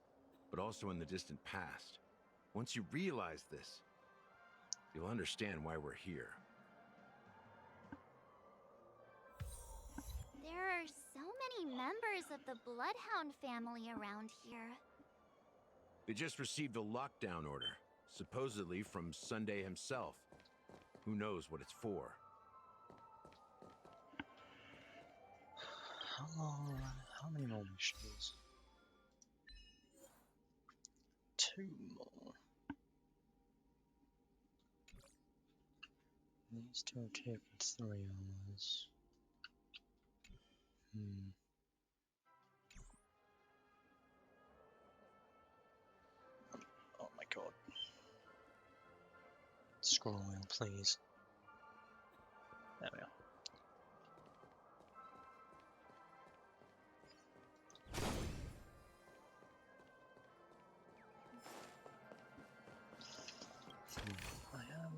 but also in the distant past. Once you realize this, you'll understand why we're here. There are so many members of the Bloodhound family around here. They just received a lockdown order, supposedly from Sunday himself. Who knows what it's for? How many more missions? 2 more. These two have taken 3 hours. Oh my god. Scroll wheel, please. There we are. I am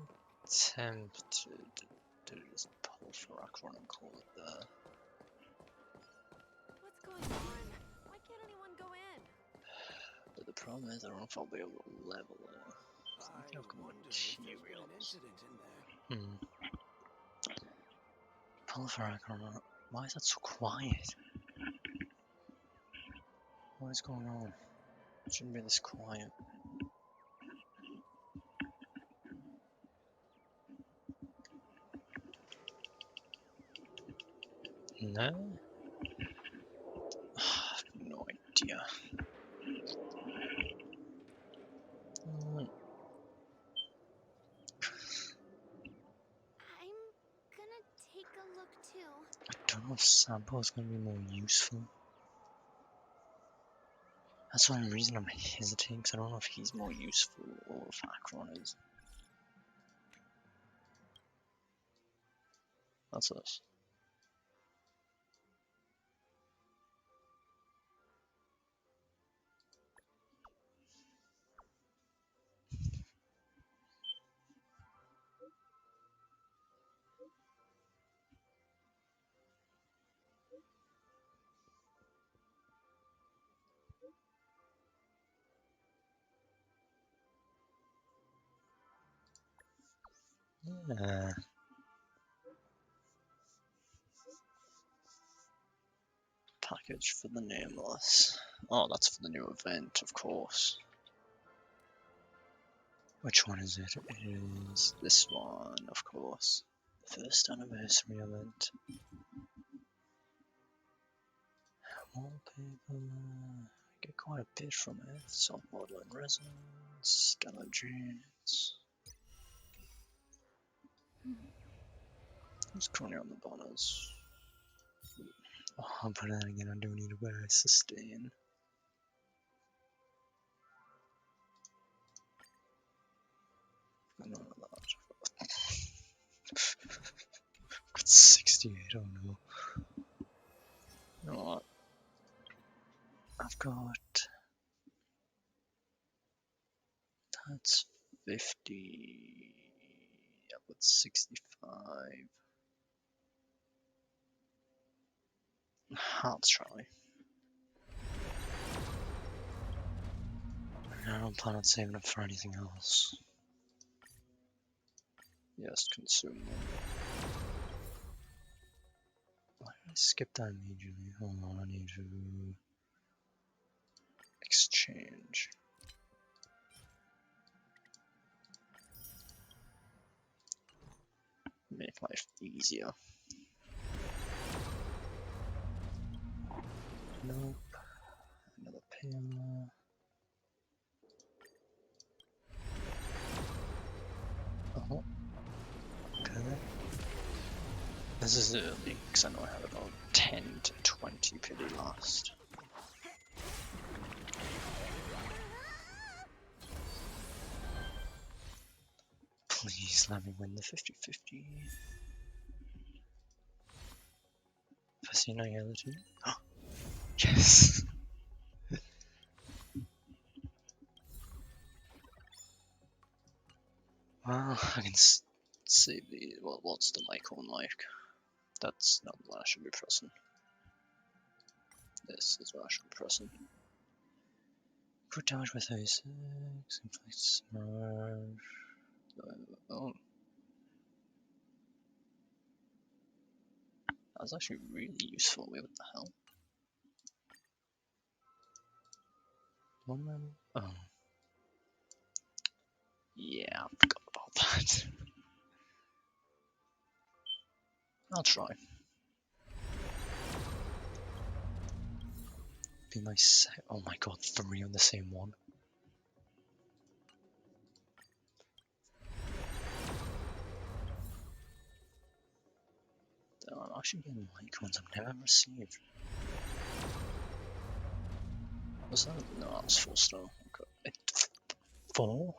tempted to just pull for Akron and call it there. What's going on? Why can't anyone go in? But the problem is I don't know if I'll be able to level it. I think I've got materials. Pull for Akron. Why is that so quiet? What is going on? It shouldn't be this quiet. No? I have no idea. I'm gonna take a look too. I don't know if Sampo is going to be more useful. That's the only reason I'm hesitating, because I don't know if he's more useful or if Akron is. That's us. Yeah. Package for the Nameless. Oh, that's for the new event, of course. Which one is it? It is this one, of course. First anniversary event. Wallpaper. Get quite a bit from it. Soft modeling resins, scalogenics. Who's currently on the banners? Oh, but then again, I do need to wear a sustain. None of that. Got 68, oh no. You know what? I've got. That's 50. I've got 65. I'll try. I don't plan on saving up for anything else. Yes, consume them. Why did I skip that immediately? Hold on, I need to exchange. Make life easier. Nope. Another pillar. Oh. Okay. This is early, because I know I have about 10 to 20 pity last. Please let me win the 50-50. Have I seen Annihility? Yes! Well, I can see the... Well, what's the icon like? That's not what I should be pressing. This is what I should be pressing. Crit damage with 36, inflict smash. Oh. That's actually really useful. Wait, what the hell? One level? Oh. Yeah, I forgot about that. I'll try. Be my oh my god, 3 on the same one. I'm actually getting like ones I've never received. Was that? No, that was 4 star. Okay. 4?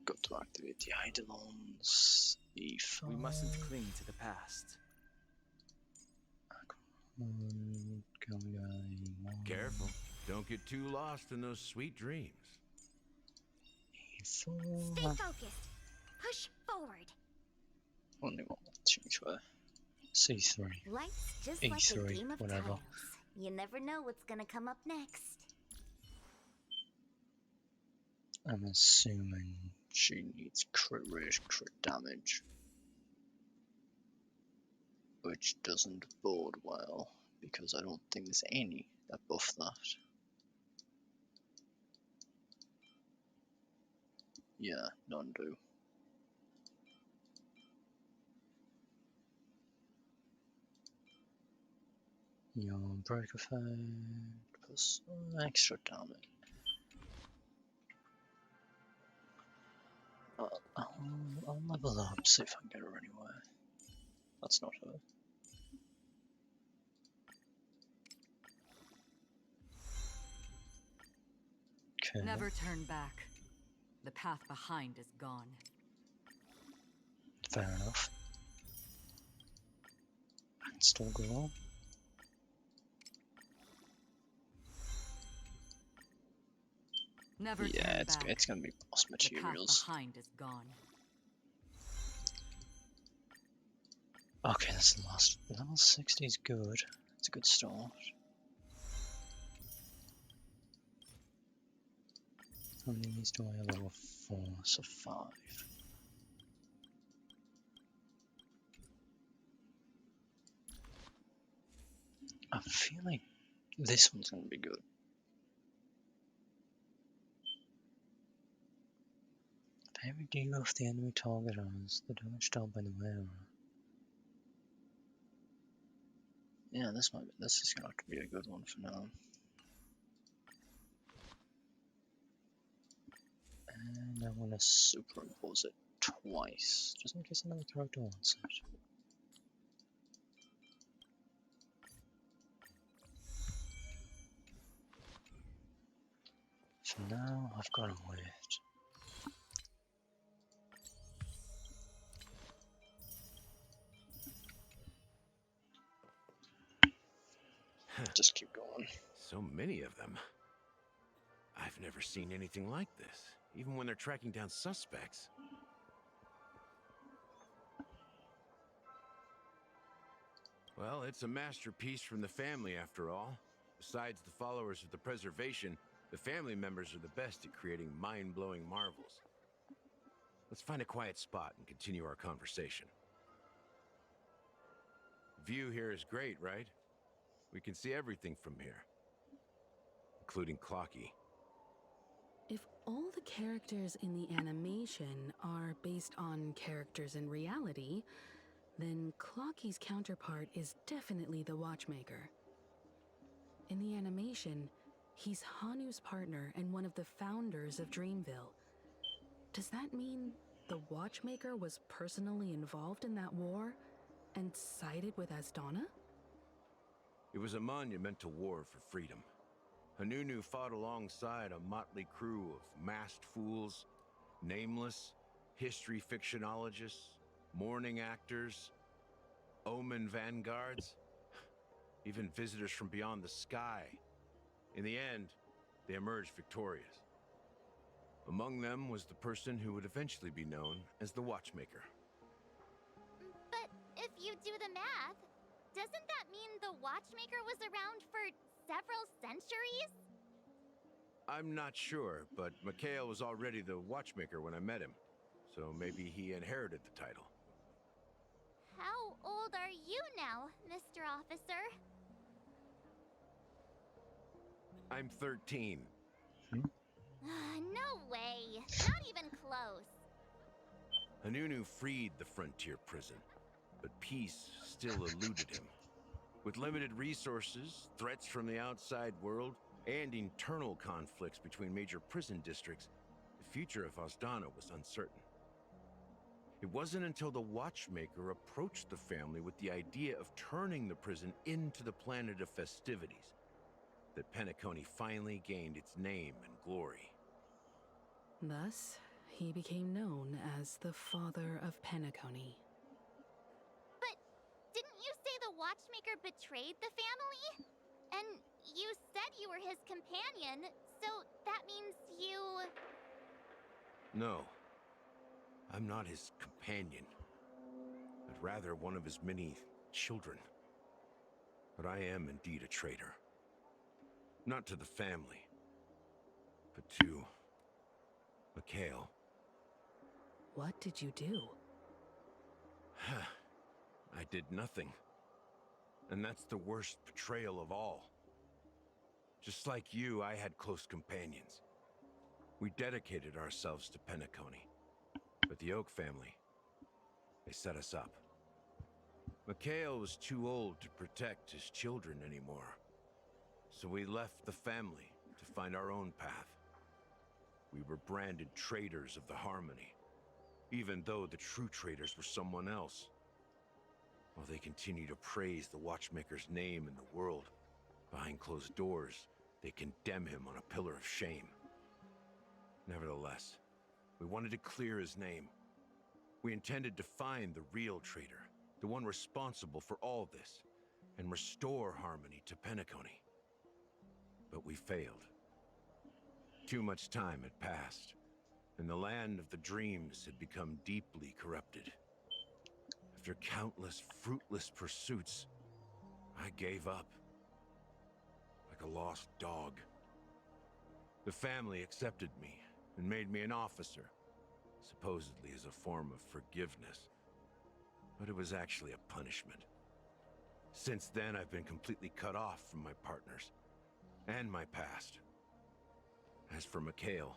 Got to activate the Eidolons. E5. We mustn't cling to the past. Careful. Don't get too lost in those sweet dreams. Stay focused. Push forward. Only one change for C3. Life's just E3, like a game of whatever. tiles. You never know what's gonna come up next. I'm assuming she needs crit rate, crit damage. Which doesn't bode well, because I don't think there's any that buff that. Yeah, none do. Your break effect plus extra damage. I'll level up, see if I can get her anywhere. That's not her. Okay. Never turn back. The path behind is gone. Fair enough. I can still go on. Never Yeah, turn it's back. gonna be boss materials. The path behind is gone. Okay, that's the last. Level 60 is good. It's a good start. How many of these do I have? Level 4, so 5. I feel like this one's gonna be good. Every debuff the enemy target has, the damage dealt by the wearer. Yeah, this is gonna have to be a good one for now. And I'm gonna superimpose it twice, just in case another character wants it. For now, I've got to wait. Just keep going. So many of them. I've never seen anything like this, even when they're tracking down suspects. Well, it's a masterpiece from the family, after all. Besides the followers of the preservation, the family members are the best at creating mind-blowing marvels. Let's find a quiet spot and continue our conversation. View here is great, right? We can see everything from here, including Clocky. If all the characters in the animation are based on characters in reality, then Clocky's counterpart is definitely the Watchmaker. In the animation, he's Hanu's partner and one of the founders of Dreamville. Does that mean the Watchmaker was personally involved in that war and sided with Asdana? It was a monumental war for freedom. Hanunu fought alongside a motley crew of masked fools, nameless, history fictionologists, mourning actors, omen vanguards, even visitors from beyond the sky. In the end, they emerged victorious. Among them was the person who would eventually be known as the Watchmaker. But if you do the math, doesn't that mean the Watchmaker was around for several centuries? I'm not sure, but Mikhail was already the Watchmaker when I met him, so maybe he inherited the title. How old are you now, Mr. Officer? I'm 13. No way. Not even close. Hanunu freed the frontier prison, but peace still eluded him. With limited resources, threats from the outside world, and internal conflicts between major prison districts, the future of Asdana was uncertain. It wasn't until the Watchmaker approached the family with the idea of turning the prison into the planet of festivities that Penacony finally gained its name and glory. Thus, he became known as the Father of Penacony. But didn't you say the Watchmaker betrayed the family? And you said you were his companion, so that means you... No, I'm not his companion, but rather one of his many children. But I am indeed a traitor. Not to the family, but to Mikhail. What did you do? I did nothing. And that's the worst betrayal of all. Just like you, I had close companions. We dedicated ourselves to Penacony. But the Oak family, they set us up. Mikhail was too old to protect his children anymore. So we left the family to find our own path. We were branded traitors of the Harmony, even though the true traitors were someone else. While they continue to praise the Watchmaker's name in the world, behind closed doors, they condemn him on a pillar of shame. Nevertheless, we wanted to clear his name. We intended to find the real traitor, the one responsible for all this, and restore harmony to Penacony. But we failed. Too much time had passed, and the land of the dreams had become deeply corrupted. After countless fruitless pursuits, I gave up. Like a lost dog. The family accepted me and made me an officer, supposedly as a form of forgiveness. But it was actually a punishment. Since then, I've been completely cut off from my partners and my past. As for Mikhail,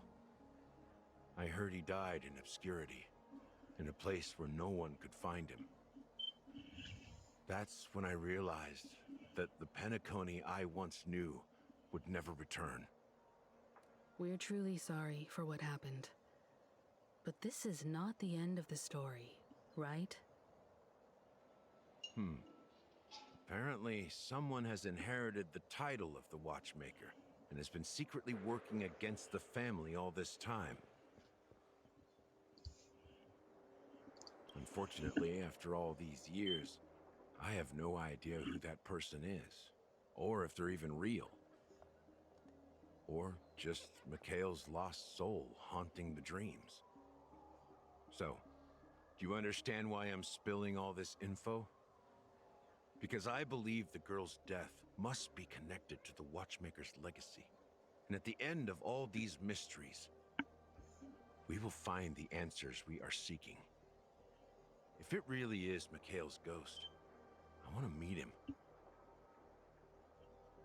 I heard he died in obscurity, in a place where no one could find him. That's when I realized that the Penacony I once knew would never return. We're truly sorry for what happened. But this is not the end of the story, right? Apparently, someone has inherited the title of the Watchmaker and has been secretly working against the family all this time. Unfortunately, after all these years, I have no idea who that person is, or if they're even real. Or just Mikhail's lost soul haunting the dreams. So, do you understand why I'm spilling all this info? Because I believe the girl's death must be connected to the Watchmaker's legacy. And at the end of all these mysteries, we will find the answers we are seeking. If it really is Mikhail's ghost, I want to meet him.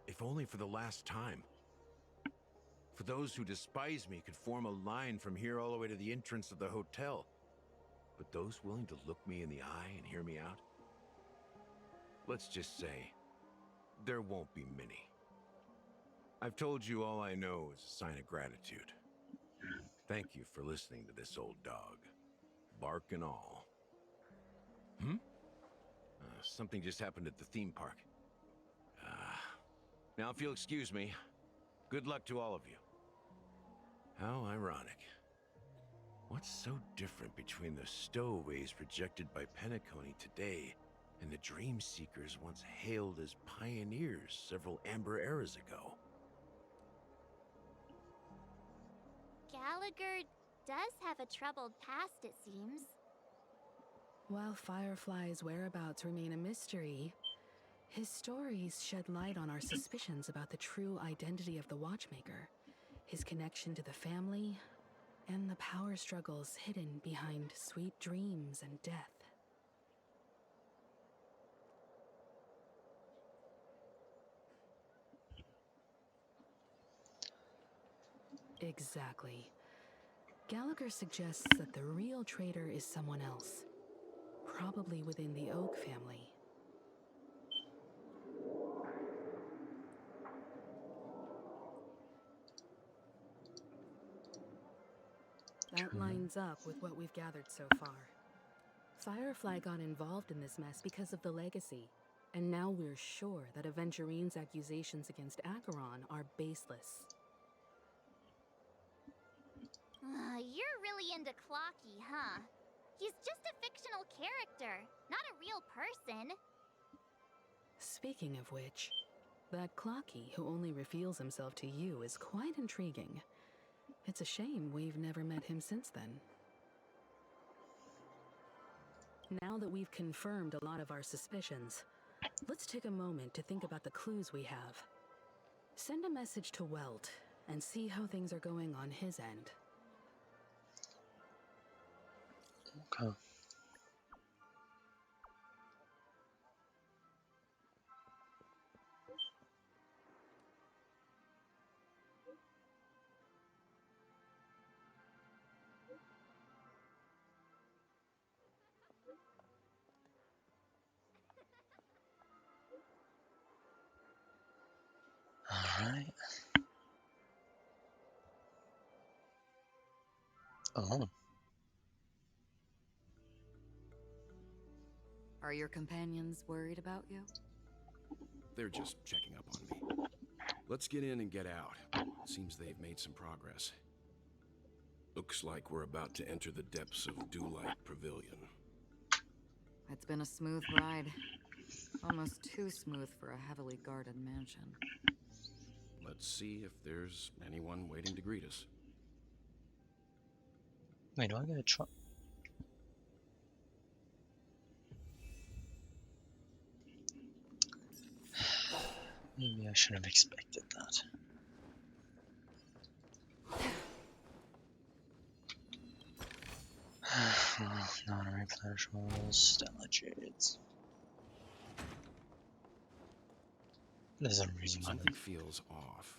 If only for the last time. For those who despise me could form a line from here all the way to the entrance of the hotel. But those willing to look me in the eye and hear me out? Let's just say, there won't be many. I've told you all I know is a sign of gratitude. Thank you for listening to this old dog. Bark and all. Something just happened at the theme park. Now if you'll excuse me, good luck to all of you. How ironic. What's so different between the stowaways rejected by Penacony today and the dream seekers once hailed as pioneers several amber eras ago? Gallagher does have a troubled past, it seems. While Firefly's whereabouts remain a mystery, his stories shed light on our suspicions about the true identity of the Watchmaker, his connection to the family, and the power struggles hidden behind sweet dreams and death. Exactly. Gallagher suggests that the real traitor is someone else, probably within the Oak family. That lines up with what we've gathered so far. Firefly got involved in this mess because of the legacy, and now we're sure that Aventurine's accusations against Acheron are baseless. You're really into Clocky, huh? He's just a fictional character, not a real person. Speaking of which, that Clocky who only reveals himself to you is quite intriguing. It's a shame we've never met him since then. Now that we've confirmed a lot of our suspicions, let's take a moment to think about the clues we have. Send a message to Welt and see how things are going on his end. Okay. Alright. Oh. Are your companions worried about you? They're just checking up on me. Let's get in and get out. Seems they've made some progress. Looks like we're about to enter the depths of Dewlight Pavilion. It's been a smooth ride. Almost too smooth for a heavily guarded mansion. Let's see if there's anyone waiting to greet us. Wait, do I get a try? Maybe I should have expected that. Non-replenishable Stella Jades. There's a reason why. Something feels off.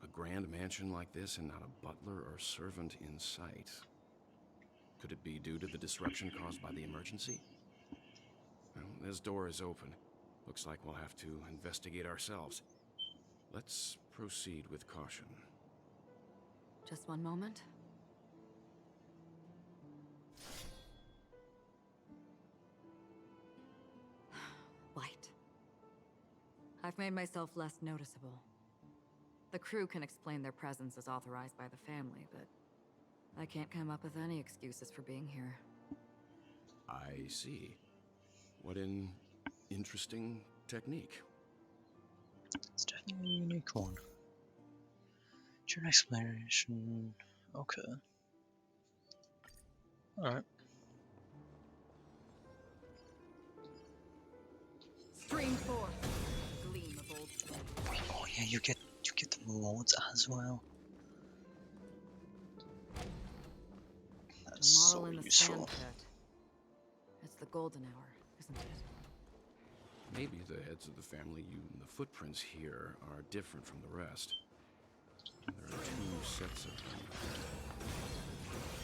A grand mansion like this and not a butler or servant in sight. Could it be due to the disruption caused by the emergency? Well, this door is open. Looks like we'll have to investigate ourselves. Let's proceed with caution. Just one moment. Light. I've made myself less noticeable. The crew can explain their presence as authorized by the family, but I can't come up with any excuses for being here. I see. What an interesting technique. It's definitely a unique one. Your explanation. Okay. Alright. Stream forth, gleam of old flame. Oh yeah, you get the rewards as well. That's The model so in the useful. sand pit. It's the golden hour, isn't it? Maybe the heads of the family and the footprints here are different from the rest. There are two sets of them.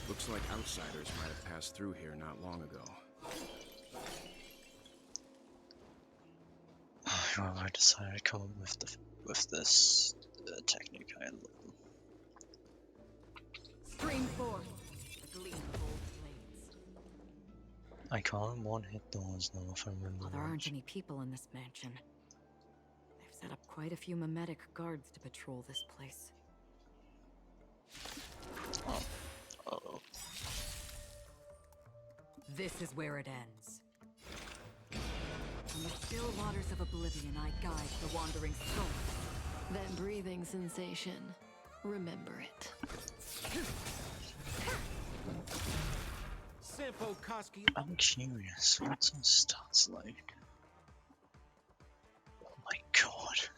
Looks like outsiders might have passed through here not long ago. I decided to come up with this technique. I love them. Stream forth, the gleam of old flames. I can't one-hit those though, if I remember Well, there right. aren't any people in this mansion. They've set up quite a few mimetic guards to patrol this place. Oh. Uh-oh. This is where it ends. From the still waters of oblivion, I guide the wandering soul. That breathing sensation. Remember it. Sampo Koski. I'm curious, what's our stats like? Oh my god.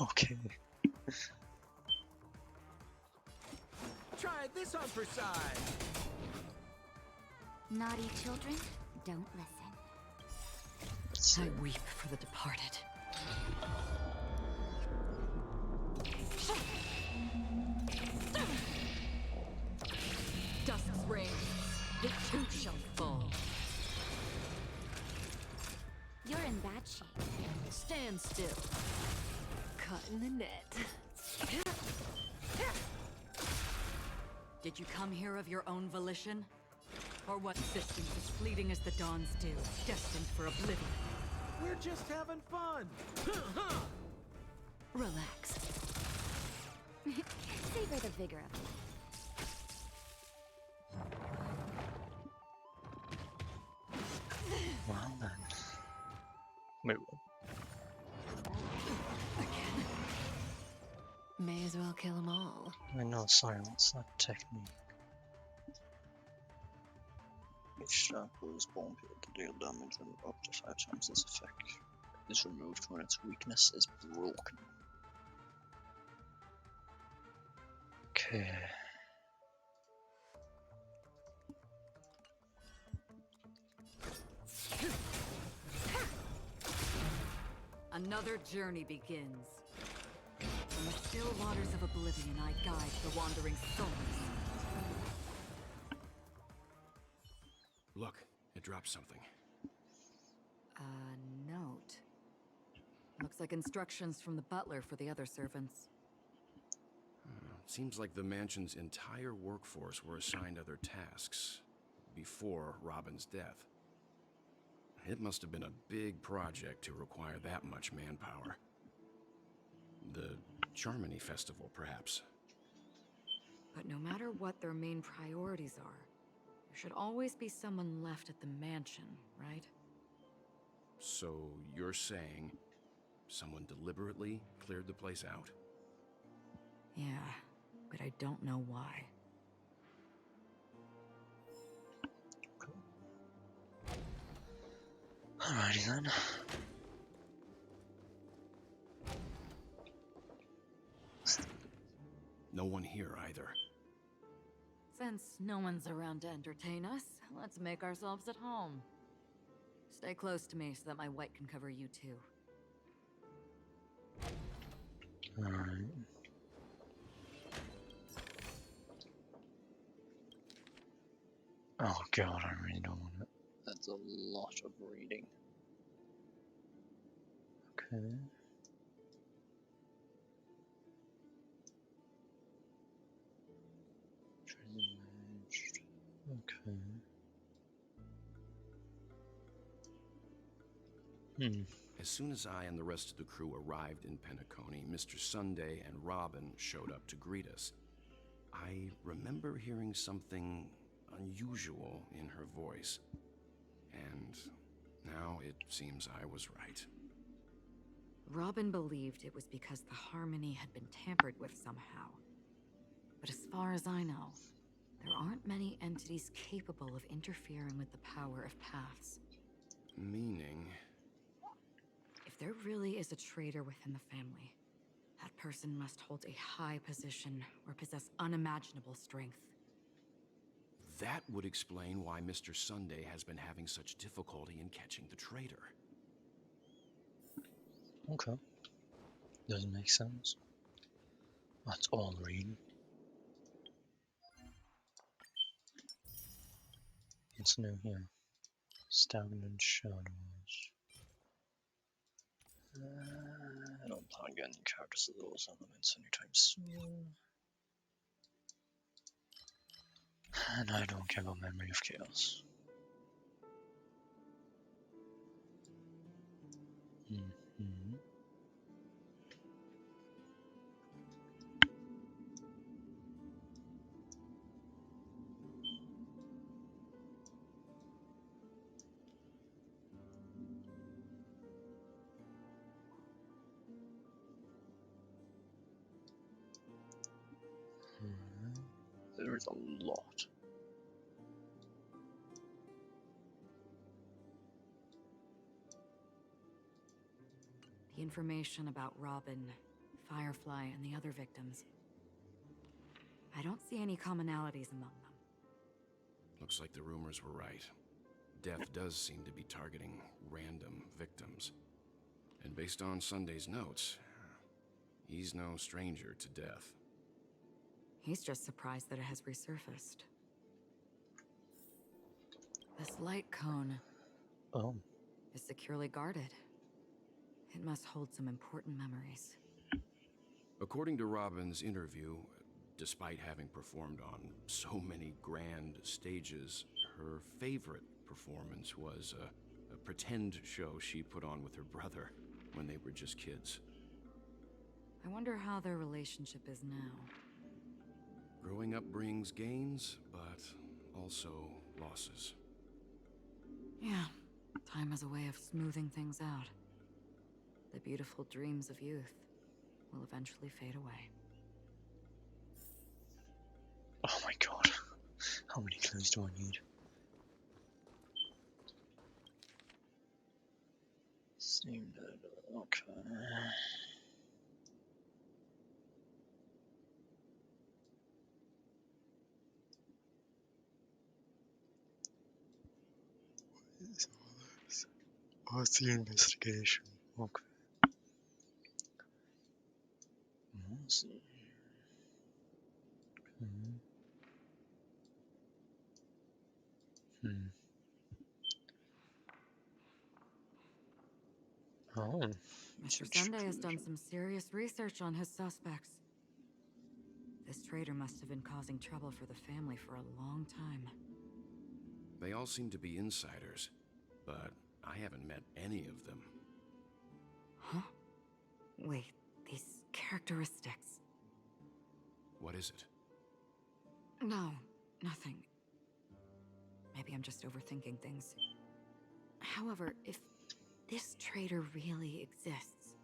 Okay. Try this on for size. Naughty children, don't listen. I weep for the departed. Dusk's reign, it too shall fall. You're in bad shape. Stand still. Caught in the net. Did you come here of your own volition? Or what existence as fleeting as the dawn's dew, destined for oblivion? We're just having fun. Relax. Savor the vigor of life. Well then. Wait, what? May as well kill them all. Wait, no, sorry, what's that technique? Each shackle is born able to deal damage when up to 5 times this effect is removed when its weakness is broken. Okay. Another journey begins. From the still waters of oblivion, I guide the wandering souls. Look, it dropped something. A note. Looks like instructions from the butler for the other servants. Seems like the mansion's entire workforce were assigned other tasks before Robin's death. It must have been a big project to require that much manpower. The Charmony Festival, perhaps. But no matter what their main priorities are, there should always be someone left at the mansion, right? So you're saying someone deliberately cleared the place out? Yeah, but I don't know why. Alrighty then. No one here either. Since no one's around to entertain us, let's make ourselves at home. Stay close to me so that my white can cover you too. Alright. Oh god, I really don't want it. That's a lot of reading. Okay. Managed. Okay. As soon as I and the rest of the crew arrived in Penacony, Mr. Sunday and Robin showed up to greet us. I remember hearing something unusual in her voice. And now it seems I was right. Robin believed it was because the harmony had been tampered with somehow. But as far as I know, there aren't many entities capable of interfering with the power of paths. Meaning, If there really is a traitor within the family, that person must hold a high position or possess unimaginable strength. That would explain why Mr. Sunday has been having such difficulty in catching the traitor. Okay. Doesn't make sense. That's all reading. What's new here? Stagnant shadows. I don't plan on getting characters of those elements anytime soon. And I don't care about Memory of Chaos. There is a lot. The information about Robin, Firefly, and the other victims. I don't see any commonalities among them. Looks like the rumors were right. Death does seem to be targeting random victims. And based on Sunday's notes, he's no stranger to death. He's just surprised that it has resurfaced. This light cone is securely guarded. It must hold some important memories. According to Robin's interview, despite having performed on so many grand stages, her favorite performance was a pretend show she put on with her brother when they were just kids. I wonder how their relationship is now. Growing up brings gains, but also losses. Yeah, time has a way of smoothing things out. The beautiful dreams of youth will eventually fade away. Oh my god. How many clues do I need? Seemed okay. What's the investigation? Okay. Let's see. Oh. Mr. Sunday has done some serious research on his suspects. This traitor must have been causing trouble for the family for a long time. They all seem to be insiders, but I haven't met any of them. Huh? Wait, these characteristics. What is it? No, nothing. Maybe I'm just overthinking things. However, if this traitor really exists,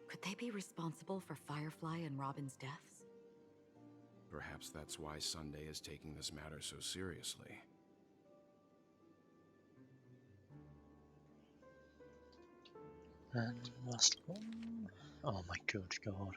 could they be responsible for Firefly and Robin's deaths? Perhaps that's why Sunday is taking this matter so seriously. And last one. Oh my good god.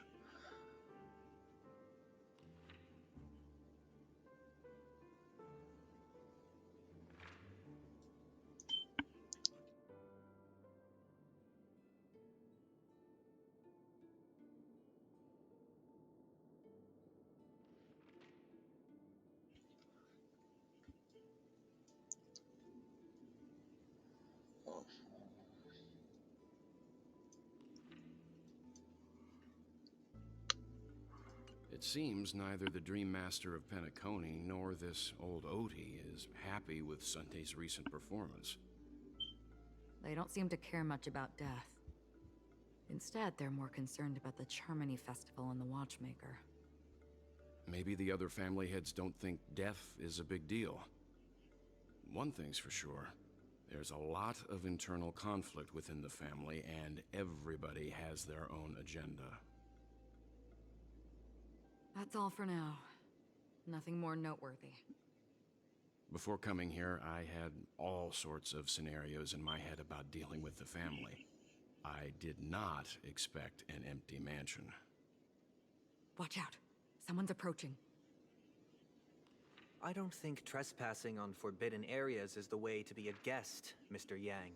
It seems neither the Dream Master of Penacony nor this old Odie is happy with Sunday's recent performance. They don't seem to care much about death. Instead, they're more concerned about the Charmony Festival and the Watchmaker. Maybe the other family heads don't think death is a big deal. One thing's for sure. There's a lot of internal conflict within the family, and everybody has their own agenda. That's all for now. Nothing more noteworthy. Before coming here, I had all sorts of scenarios in my head about dealing with the family. I did not expect an empty mansion. Watch out. Someone's approaching. I don't think trespassing on forbidden areas is the way to be a guest, Mr. Yang.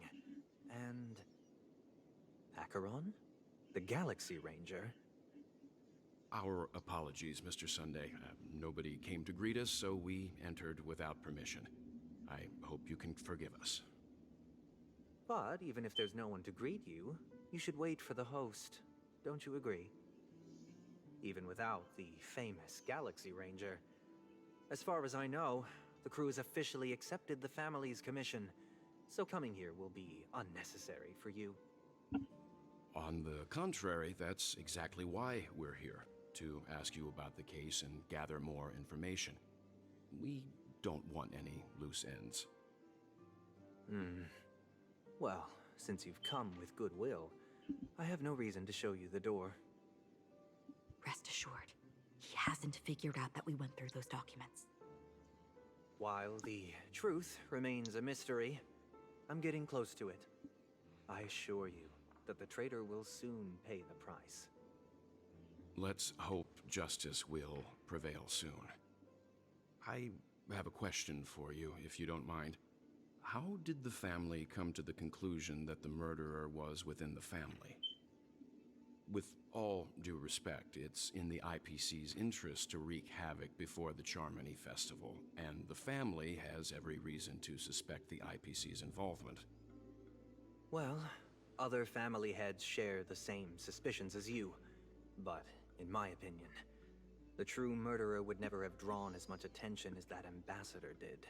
And... Acheron? The Galaxy Ranger? Our apologies, Mr. Sunday. Nobody came to greet us, so we entered without permission. I hope you can forgive us. But even if there's no one to greet you, you should wait for the host. Don't you agree? Even without the famous Galaxy Ranger. As far as I know, the crew has officially accepted the family's commission, so coming here will be unnecessary for you. On the contrary, that's exactly why we're here, to ask you about the case and gather more information. We don't want any loose ends. Well, since you've come with goodwill, I have no reason to show you the door. Rest assured, he hasn't figured out that we went through those documents. While the truth remains a mystery, I'm getting close to it. I assure you that the traitor will soon pay the price. Let's hope justice will prevail soon. I have a question for you, if you don't mind. How did the family come to the conclusion that the murderer was within the family? With all due respect, it's in the IPC's interest to wreak havoc before the Charmony Festival, and the family has every reason to suspect the IPC's involvement. Well, other family heads share the same suspicions as you, but in my opinion, the true murderer would never have drawn as much attention as that ambassador did.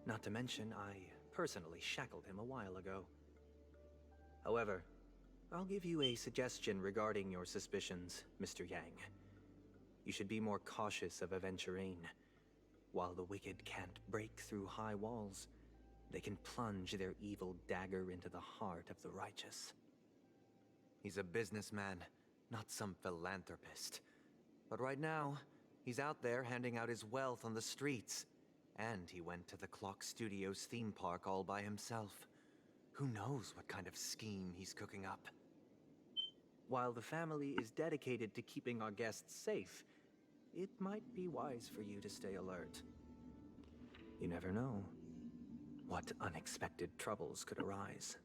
Not to mention, I personally shackled him a while ago. However, I'll give you a suggestion regarding your suspicions, Mr. Yang. You should be more cautious of Aventurine. While the wicked can't break through high walls, they can plunge their evil dagger into the heart of the righteous. He's a businessman, not some philanthropist. But right now, he's out there handing out his wealth on the streets. And he went to the Clock Studios theme park all by himself. Who knows what kind of scheme he's cooking up? While the family is dedicated to keeping our guests safe, it might be wise for you to stay alert. You never know what unexpected troubles could arise.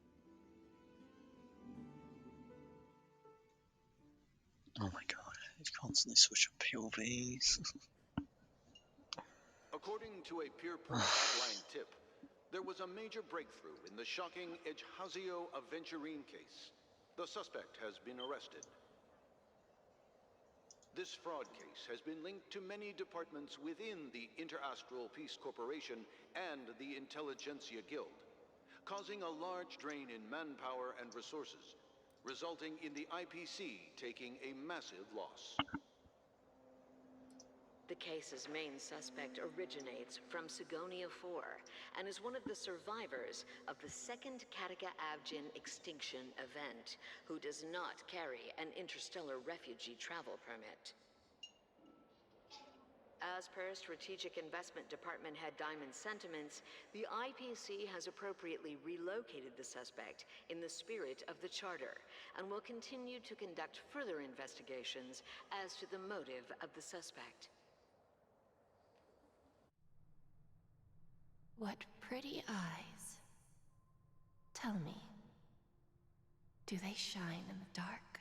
Oh my god, he's constantly switching POVs. According to a Peerport Hotline tip, there was a major breakthrough in the shocking Ejhazio Aventurine case. The suspect has been arrested. This fraud case has been linked to many departments within the Interastral Peace Corporation and the Intelligentsia Guild, causing a large drain in manpower and resources, resulting in the IPC taking a massive loss. The case's main suspect originates from Sigonia 4 and is one of the survivors of the second Kataka Avgin extinction event, who does not carry an interstellar refugee travel permit. As per Strategic Investment Department Head Diamond's sentiments, the IPC has appropriately relocated the suspect in the spirit of the Charter and will continue to conduct further investigations as to the motive of the suspect. What pretty eyes. Tell me, do they shine in the dark?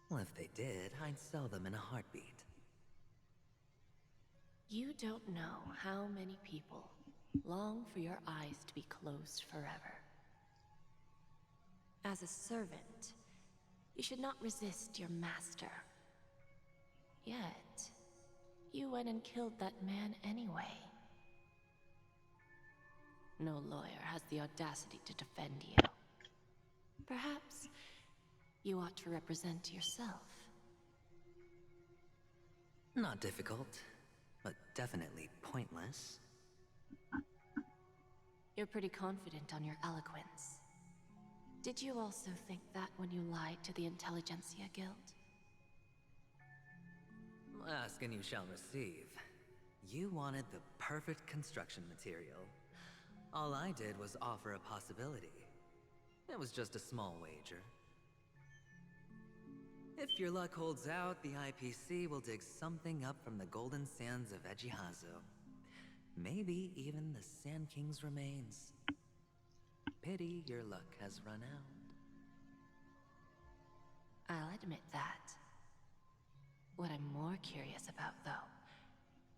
Well, if they did, I'd sell them in a heartbeat. You don't know how many people long for your eyes to be closed forever. As a servant, you should not resist your master. Yet, you went and killed that man anyway. No lawyer has the audacity to defend you. Perhaps you ought to represent yourself. Not difficult, but definitely pointless. You're pretty confident on your eloquence. Did you also think that when you lied to the Intelligentsia Guild? Ask and you shall receive. You wanted the perfect construction material. All I did was offer a possibility. It was just a small wager. If your luck holds out, the IPC will dig something up from the golden sands of Ejihazo. Maybe even the Sand King's remains. Pity your luck has run out. I'll admit that. What I'm more curious about, though,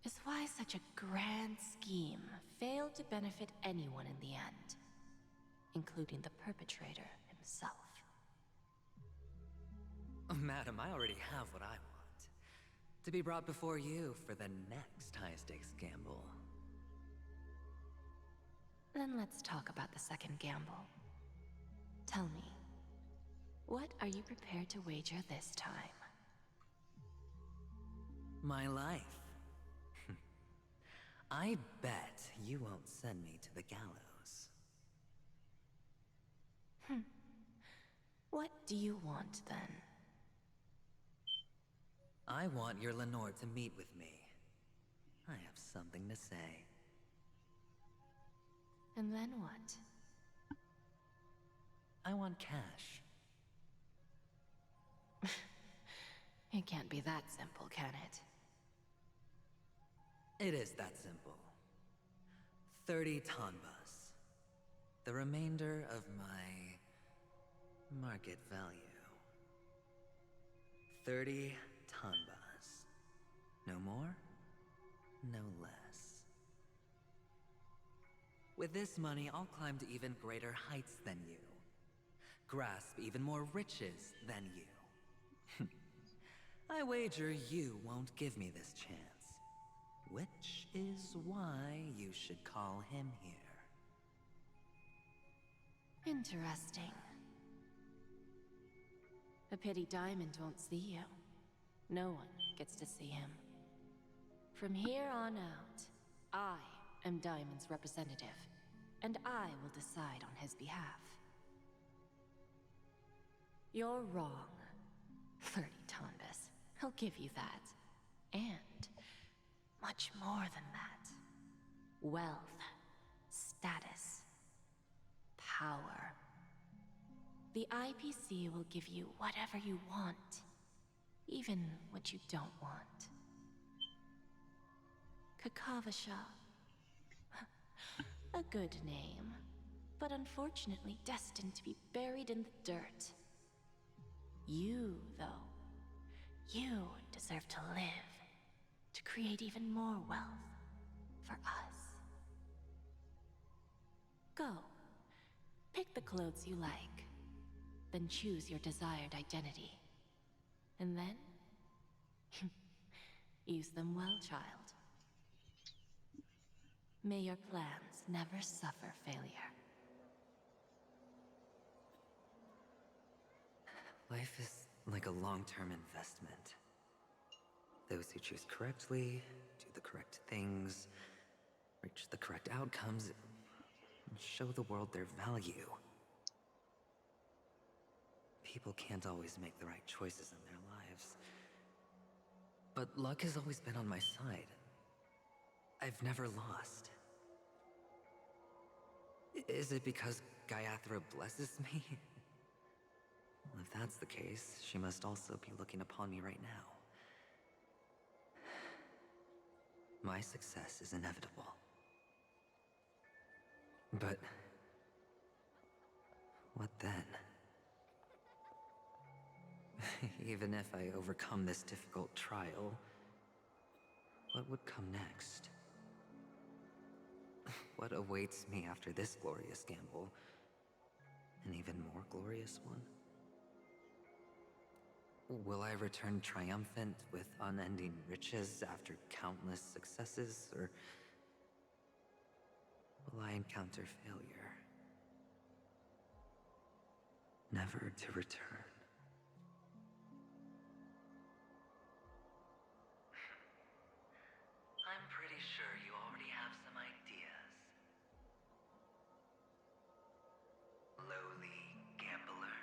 is why such a grand scheme failed to benefit anyone in the end, including the perpetrator himself. Oh, madam, I already have what I want. To be brought before you for the next high-stakes gamble. Then let's talk about the second gamble. Tell me, what are you prepared to wager this time? My life. I bet you won't send me to the gallows. What do you want, then? I want your Lenore to meet with me. I have something to say. And then what? I want cash. It can't be that simple, can it? It is that simple. 30 tanbas. The remainder of my market value. 30 tanbas. No more, no less. With this money, I'll climb to even greater heights than you. Grasp even more riches than you. I wager you won't give me this chance. Which is why you should call him here. Interesting. A pity Diamond won't see you. No one gets to see him. From here on out, I am Diamond's representative, and I will decide on his behalf. You're wrong. 30 tanbas. I'll give you that. And much more than that. Wealth, status, power. The IPC will give you whatever you want, even what you don't want. Kakavasha. A good name, but unfortunately destined to be buried in the dirt. You, though, you deserve to live, to create even more wealth for us. Go. Pick the clothes you like, then choose your desired identity. And then, use them well, child. May your plans never suffer failure. Life is like a long-term investment. Those who choose correctly, do the correct things, reach the correct outcomes, and show the world their value. People can't always make the right choices in their lives. But luck has always been on my side. I've never lost. Is it because Gayathra blesses me? Well, if that's the case, she must also be looking upon me right now. My success is inevitable. But what then? Even if I overcome this difficult trial, what would come next? What awaits me after this glorious gamble? An even more glorious one? Will I return triumphant with unending riches after countless successes, or will I encounter failure, never to return? I'm pretty sure you already have some ideas. Lowly gambler.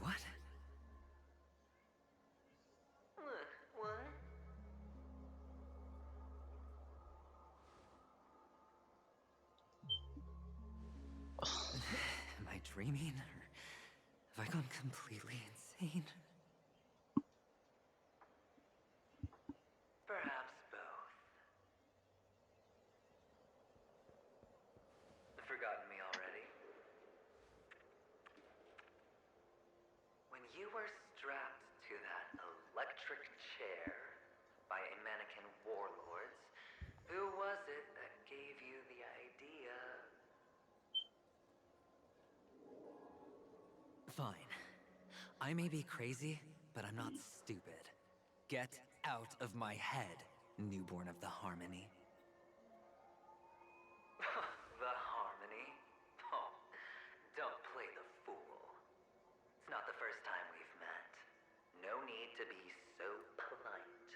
What? dreaming? Or have I gone completely insane? Perhaps both. Forgotten me already? When you were strapped to that electric chair by a mannequin warlords, who was it that gave you the idea? Fine. I may be crazy, but I'm not stupid. Get out of my head, newborn of the Harmony. The Harmony? Oh, don't play the fool. It's not the first time we've met. No need to be so polite.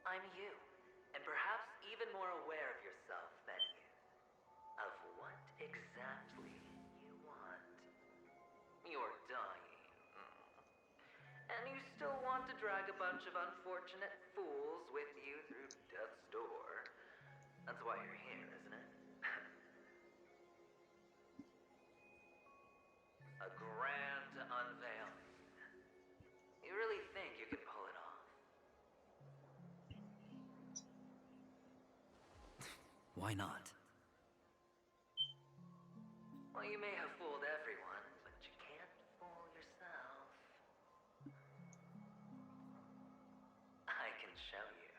I'm you, and perhaps even more aware of yourself than you. Of what exactly you want. You're dying. And you still want to drag a bunch of unfortunate fools with you through death's door. That's why you're here, isn't it? A grand unveiling. You really think you can pull it off? Why not? Well, you may have fooled everyone, but you can't fool yourself. I can show you.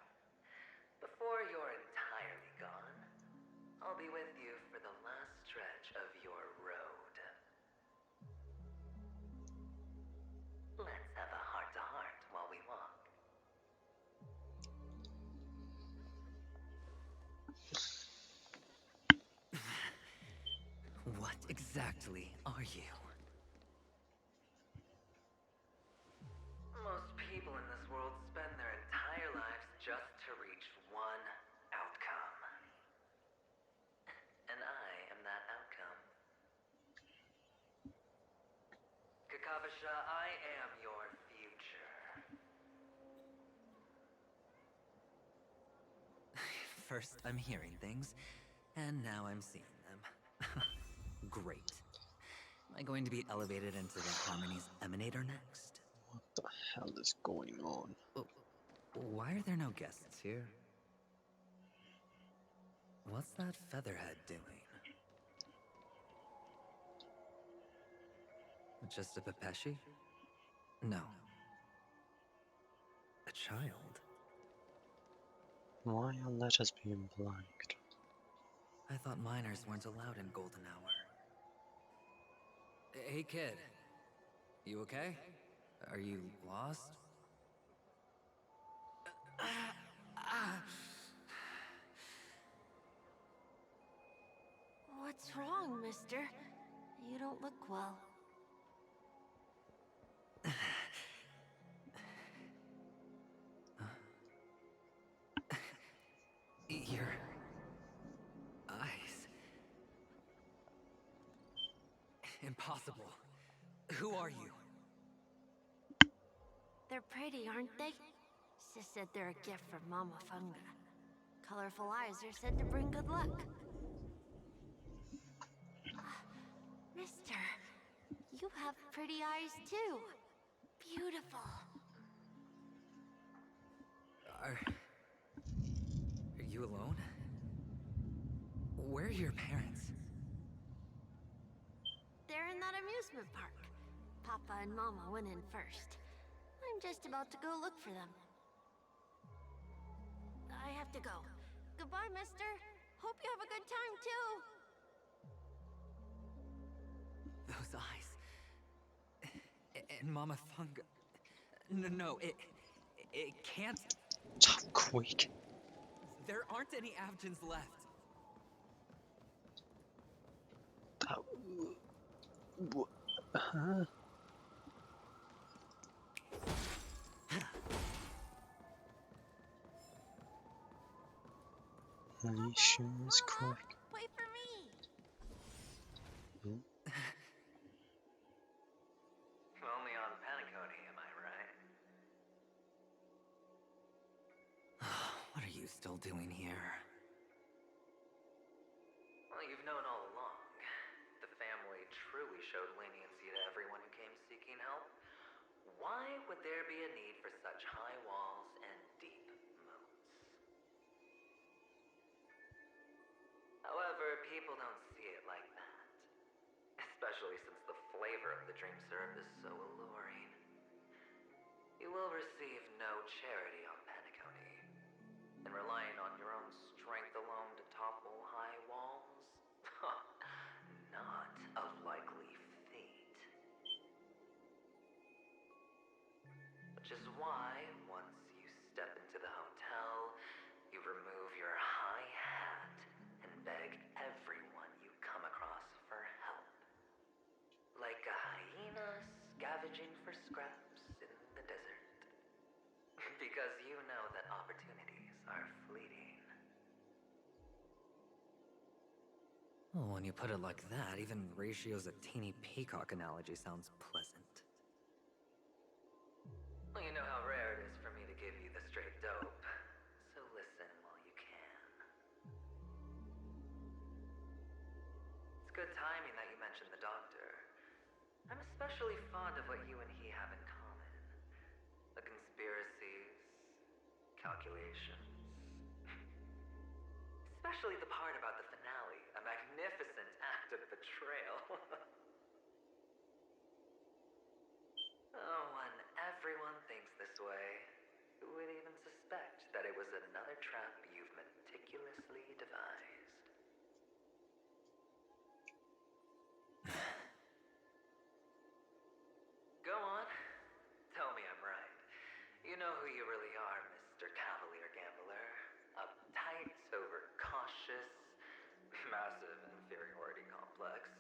Before you're entirely gone, I'll be with you for the last stretch of your road. Let's have a heart-to-heart while we walk. What exactly are you? Most people in this world spend their entire lives just to reach one outcome. And I am that outcome. Kakavasha, I am your future. First, I'm hearing things, and now I'm seeing them. Great. Am I going to be elevated into the Harmony's Emanator next? What the hell is going on? Why are there no guests here? What's that featherhead doing? Just a Pepeshi? No. A child? Why are letters being blanked? I thought minors weren't allowed in Golden Hour. Hey kid, you okay? Are you lost? What's wrong, mister? You don't look well. Your eyes. Impossible. Who are you? They're pretty, aren't they? Sis said they're a gift from Mama Funga. Colorful eyes are said to bring good luck. Mister, you have pretty eyes too. Beautiful. Are you alone? Where are your parents? They're in that amusement park. Papa and Mama went in first. I'm just about to go look for them. I have to go. Goodbye, mister. Hope you have a good time, too. Those eyes. And Mama Funga. No, it can't. Stop quick. There aren't any Avgens left. Huh? Nations crack. Wait for me. Only on Penacony, am I right? What are you still doing here? Well, you've known all Why would there be a need for such high walls and deep moats? However, people don't see it like that. Especially since the flavor of the dream syrup is so alluring. You will receive no charity on Penacony. And relying on your own strength alone to topple high walls? Not a likely feat. Which is why, once you step into the hotel, you remove your high hat and beg everyone you come across for help. Like a hyena scavenging for scraps in the desert. Because you know that opportunities are fleeting. Oh, when you put it like that, even Ratio's a teeny peacock analogy sounds pleasant. Well, you know how rare it is for me to give you the straight dope, so listen while you can. It's good timing that you mentioned the doctor. I'm especially fond of what you and he have in common. The conspiracies, calculations. Especially the part about the finale, a magnificent act of betrayal. Oh, when everyone thinks this way, who would even suspect that it was another trap you've meticulously devised? Go on. Tell me I'm right. You know who you really are, Mr. Cavalier Gambler. Uptight, overcautious, massive inferiority complex.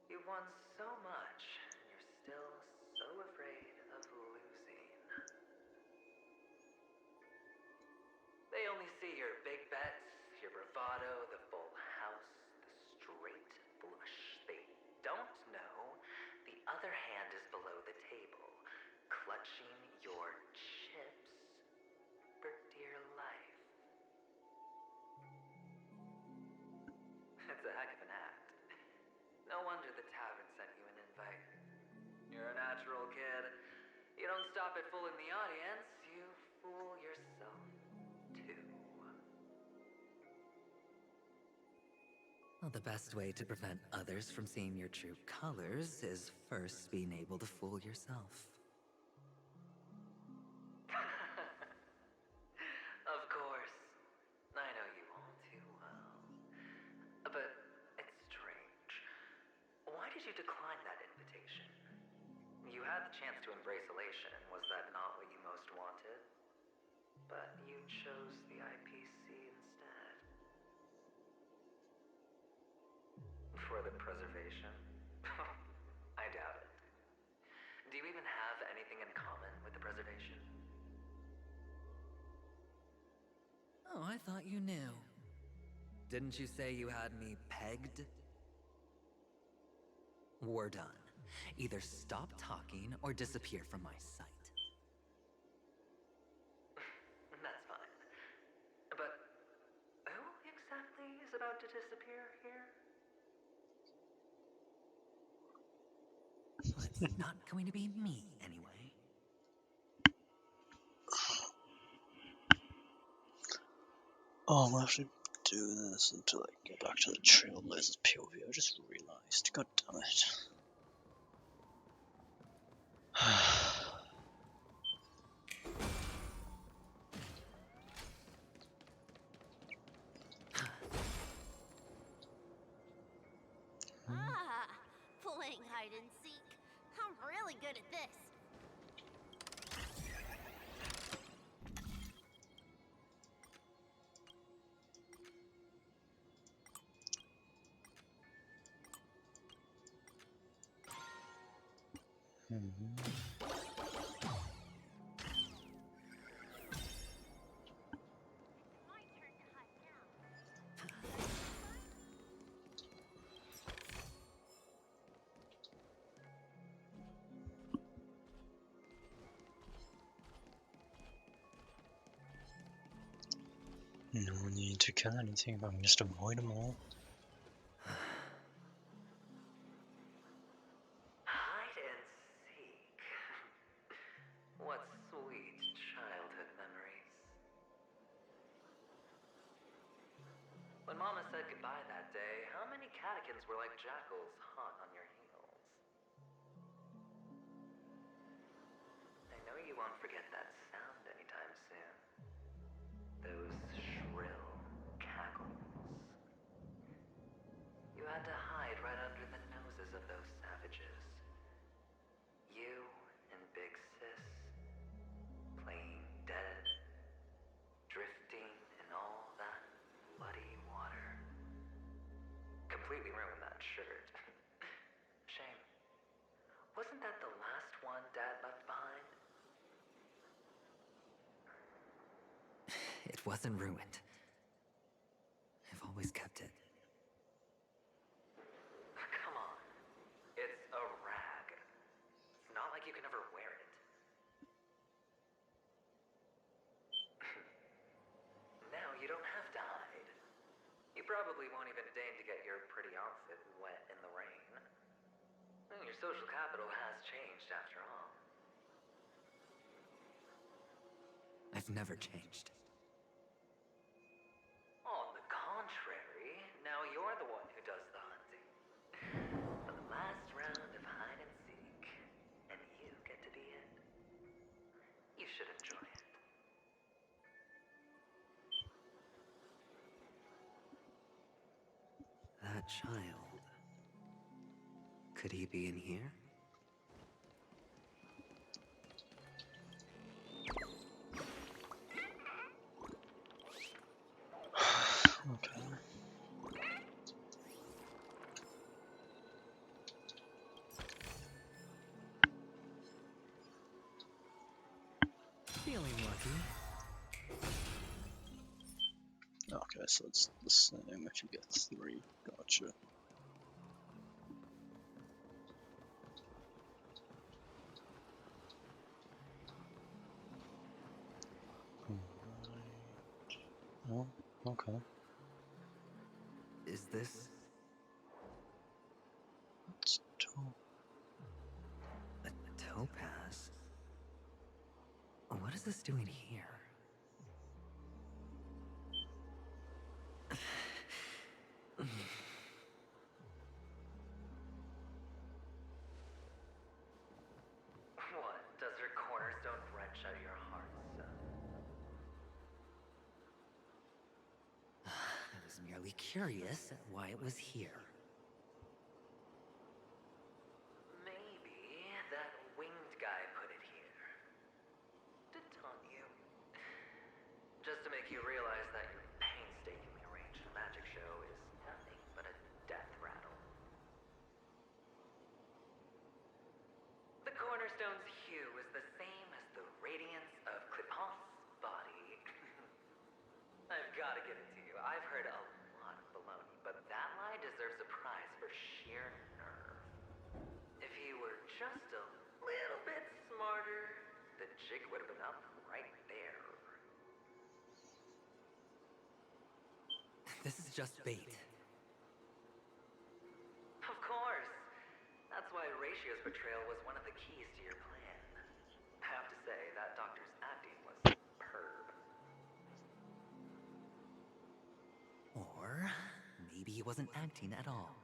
You've won so much, and you're still so afraid of losing. They only see your big bets, your bravado, the full house, the straight flush. They don't know the other hand is below the table, clutching your chips for dear life. It's a heck of an act. No wonder the tavern sent you an invite. You're a natural kid. You don't stop at fooling the audience, you fool yourself too. Well, the best way to prevent others from seeing your true colors is first being able to fool yourself. Of course. I know you all too well. But it's strange. Why did you decline that invitation? You had the chance to embrace elation. Was that not what you most wanted? But you chose the IPC instead. For the preservation? I doubt it. Do you even have anything in common with the preservation? Oh, I thought you knew. Didn't you say you had me pegged? We're done. Either stop talking or disappear from my sight. That's fine. But who exactly is about to disappear here? It's not going to be me, anyway. Oh, I'm gonna have to do this until I get back to the Trailblazers POV. I just realized. God damn it. Ah, playing hide and seek. I'm really good at this. No need to kill anything if I can just avoid them all. Hide and seek. When Mama said goodbye that day, how many catechins were like jackals hot on your heels? I know you won't forget that sound anytime soon. Those shrill cackles. You had to hide right under the noses of those savages. You and Big Sis, playing dead, drifting in all that bloody water. Completely ruined that shirt. Shame. Wasn't that the last one Dad left behind? It wasn't ruined. I've always kept it. Come on. It's a rag. It's not like you can ever wear it. Now you don't have to hide. You probably won't even deign to get your pretty outfit wet in the rain. Well, your social capital has changed after all. I've never changed. On the contrary, now you're the one who does the hunting. For the last round of hide and seek, and you get to be it. You should enjoy it. That child. Could he be in here? Okay. Feeling lucky. Okay, so it's the same if you get 3. Gotcha. Oh, okay. Is this It's a topaz? What is this doing here? What? Does her cornerstone wrench out your heart, son? I was merely curious at why it was here. Maybe that winged guy put it here. To taunt you. Just to make you realize that your painstakingly arranged magic show is nothing but a death rattle. The cornerstone's hue is the same as the radiance of Clipant's body. I've got to give it to you. I've heard a lot of baloney, but that lie deserves a prize for sheer nerve. If he were just a little bit smarter, the jig would have been up right there. This is just bait. Of course. That's why Ratio's betrayal was one of the keys to your plan. I have to say, that doctor's acting was superb. Or maybe he wasn't acting at all.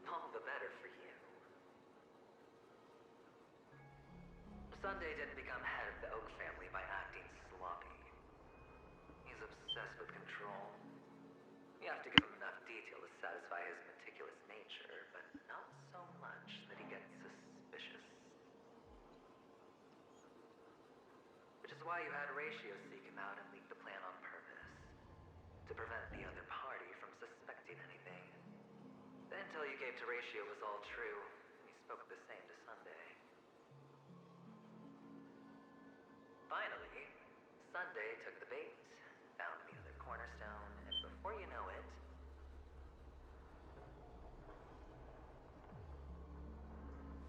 All the better for you. Sunday didn't become head of the Oak family by acting sloppy. He's obsessed with control. You have to give him enough detail to satisfy his meticulous nature, but not so much that he gets suspicious. Which is why you had Ratio seek him out and leak the plan on purpose. To prevent the other party from suspecting anything. The intel you gave to Ratio was all true, and he spoke the same to Sunday. Finally, Sunday took the bait, found the other cornerstone, and before you know it,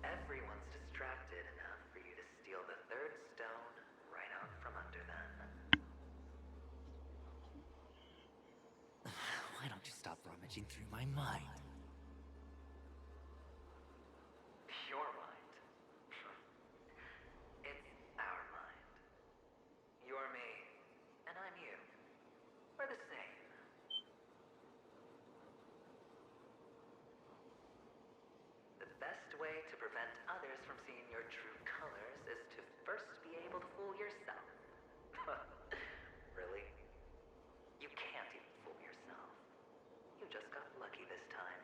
everyone's distracted enough for you to steal the third stone right out from under them. Why don't you stop rummaging through my mind? Your mind. It's our mind. You're me, and I'm you. We're the prevent others from seeing your true colors is to first be able to fool yourself. Really? You can't even fool yourself. You just got lucky this time.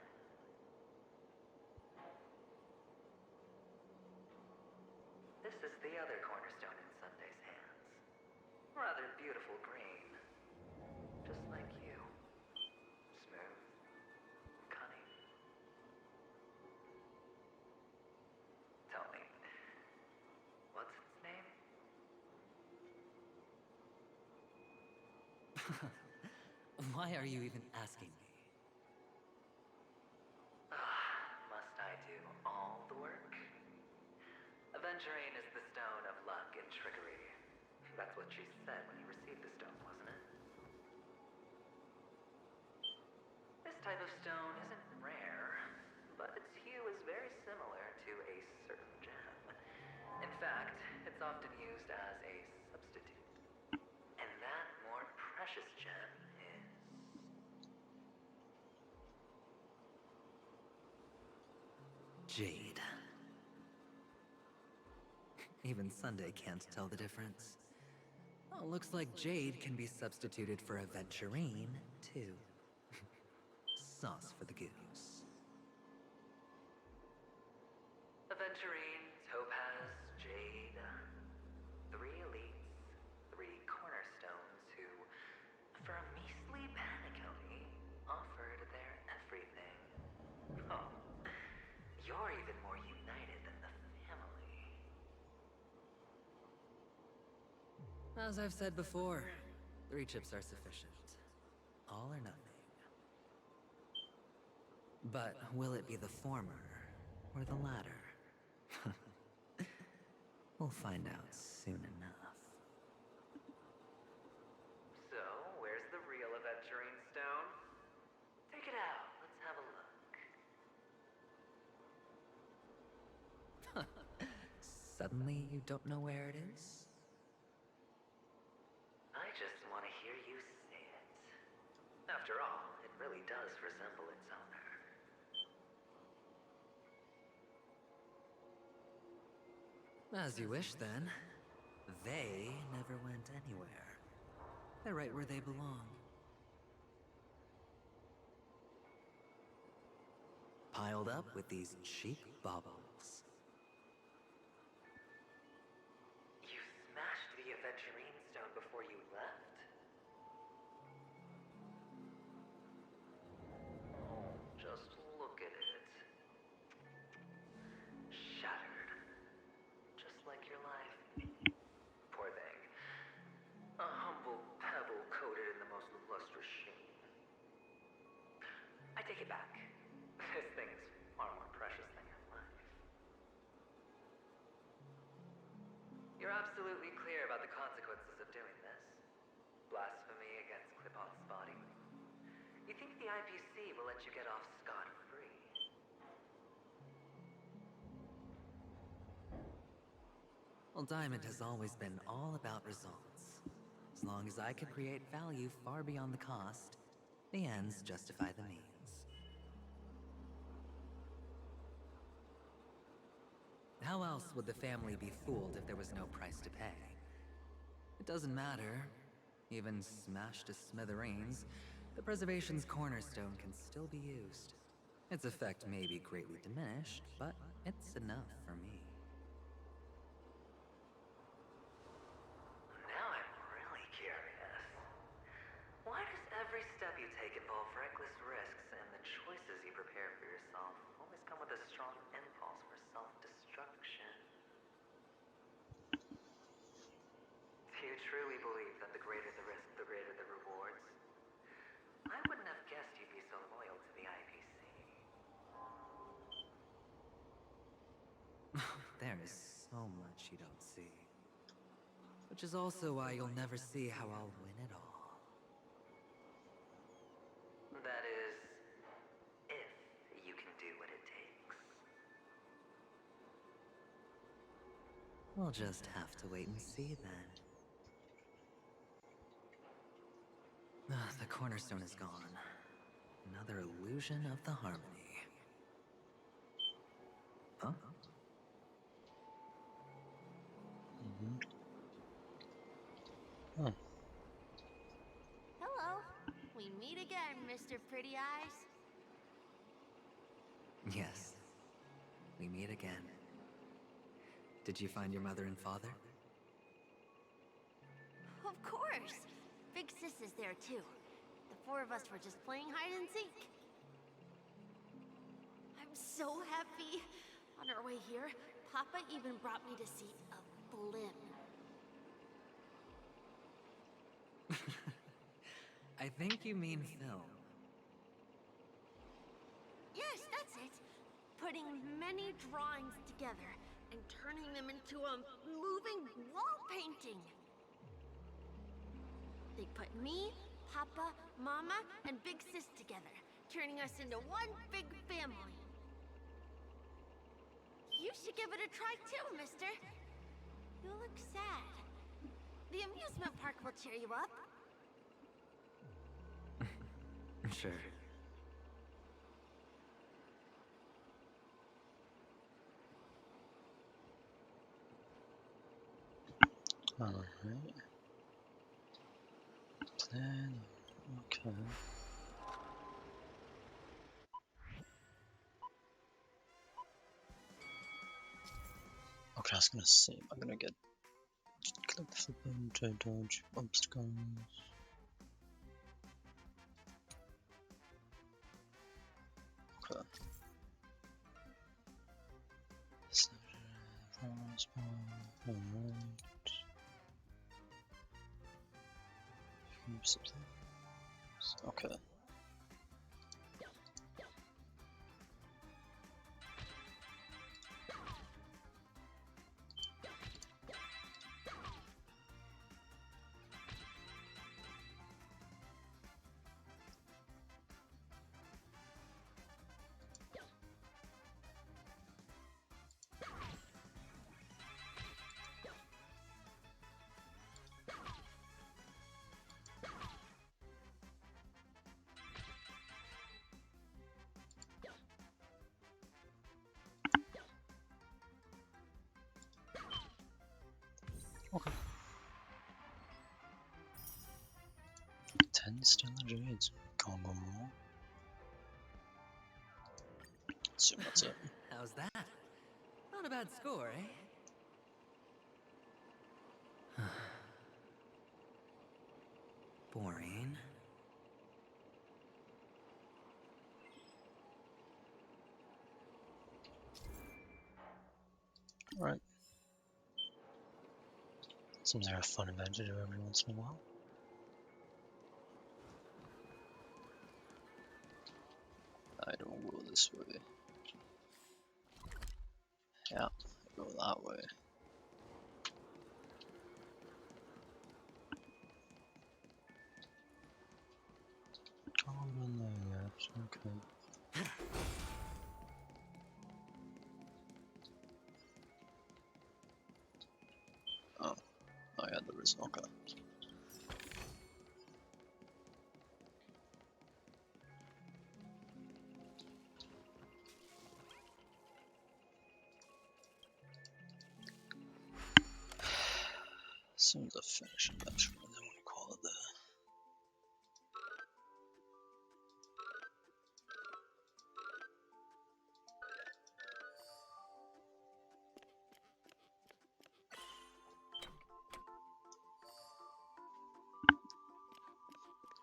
This is the other cornerstone in Sunday's hands. Rather beautiful green. Just like you. Smooth. Cunning. Tell me, what's its name? Why are you even asking me? Must I do all the work? Aventurine is the stone of luck and trickery. That's what she said when you received the stone, wasn't it? This type of stone isn't rare, but its hue is very similar to a certain gem. In fact, it's often used as a substitute. And that more precious gem is... Jade. Even Sunday can't tell the difference. Oh, looks like Jade can be substituted for Aventurine, too. Sauce for the goose. Aventurine, Topaz, Jade. 3 elites, 3 cornerstones who, for a measly Penacony, offered their everything. Oh, you're even more united than the family. As I've said before, 3 chips are sufficient. All or nothing. But will it be the former or the latter? We'll find out soon enough. So, where's the real Aventurine stone? Take it out, let's have a look. Suddenly you don't know where it is? I just want to hear you say it. After all, it really does resemble its owner. As you wish, then. They never went anywhere. They're right where they belong. Piled up with these cheap baubles. You smashed the Aventurine stone before you left? Oh, just look at it. Shattered. Just like your life. Poor thing. A humble pebble coated in the most lustrous sheen. I take it back. This thing is far more precious than your life. You're absolutely clear about the consequences of doing this. Blasphemy against Clipot's body. You think the IPC will let you get off scot-free? Well, Diamond has always been all about results. As long as I can create value far beyond the cost, the ends justify the means. How else would the family be fooled if there was no price to pay? It doesn't matter. Even smashed to smithereens, the preservation's cornerstone can still be used. Its effect may be greatly diminished, but it's enough for me. Now I'm really curious. Why does every step you take involve reckless risks, and the choices you prepare for yourself always come with a strong impulse for self-destruction? Do you truly believe that the greater the risk, the greater the rewards? I wouldn't have guessed you'd be so loyal to the IPC. There is so much you don't see. Which is also why you'll never see how I'll win it all. That is, if you can do what it takes. We'll just have to wait and see then. The cornerstone is gone. Another illusion of the harmony. Huh? Hmm. Hello. We meet again, Mr. Pretty Eyes. Yes, we meet again. Did you find your mother and father? Of course. Big Sis is there too. The four of us were just playing hide and seek. I'm so happy. On our way here, Papa even brought me to see a blimp. I think you mean film. Yes, that's it. Putting many drawings together and turning them into a moving wall painting. They put me, Papa, Mama, and Big Sis together, turning us into one big family. You should give it a try too, mister. You look sad. The amusement park will cheer you up. Sure. Alright. Plan. Okay. Okay, I was gonna say, I'm gonna get. Click the flip button to dodge obstacles. Okay. Alright. Okay. Okay. 10 stellar jades. Can't go more. Assume that's it. How's that? Not a bad score, eh? Boring. Alright. Seems like a fun event to do every once in a while. I don't go this way. Yeah, I go that way. Can't run there yet. Okay. Oh, yeah, there is. Okay. As soon as I finish eventually, then we call it there.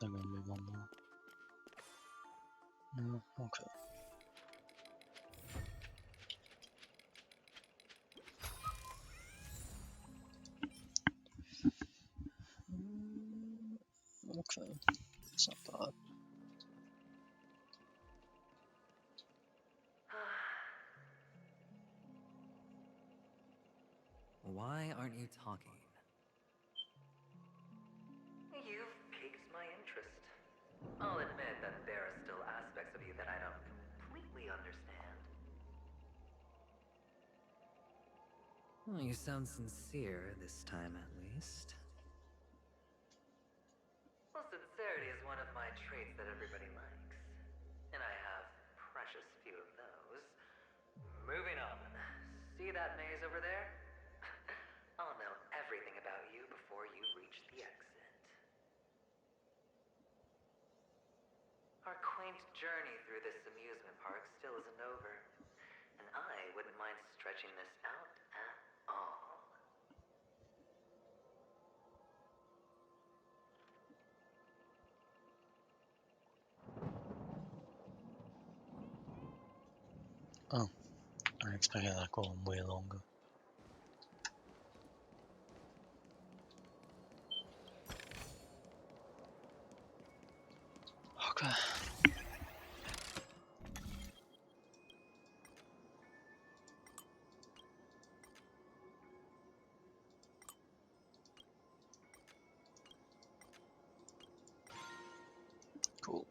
There gonna be one more. No, okay. Okay, it's not bad. Why aren't you talking? You've piqued my interest. I'll admit that there are still aspects of you that I don't completely understand. Well, you sound sincere this time, at least. Well, sincerity is one of my traits that everybody likes. And I have precious few of those. Moving on. See that maze over there? I'll know everything about you before you reach the exit. our quaint journey through this amusement park still isn't over. And I wouldn't mind stretching this out at all. Oh, I expected that going way longer. Okay. Cool.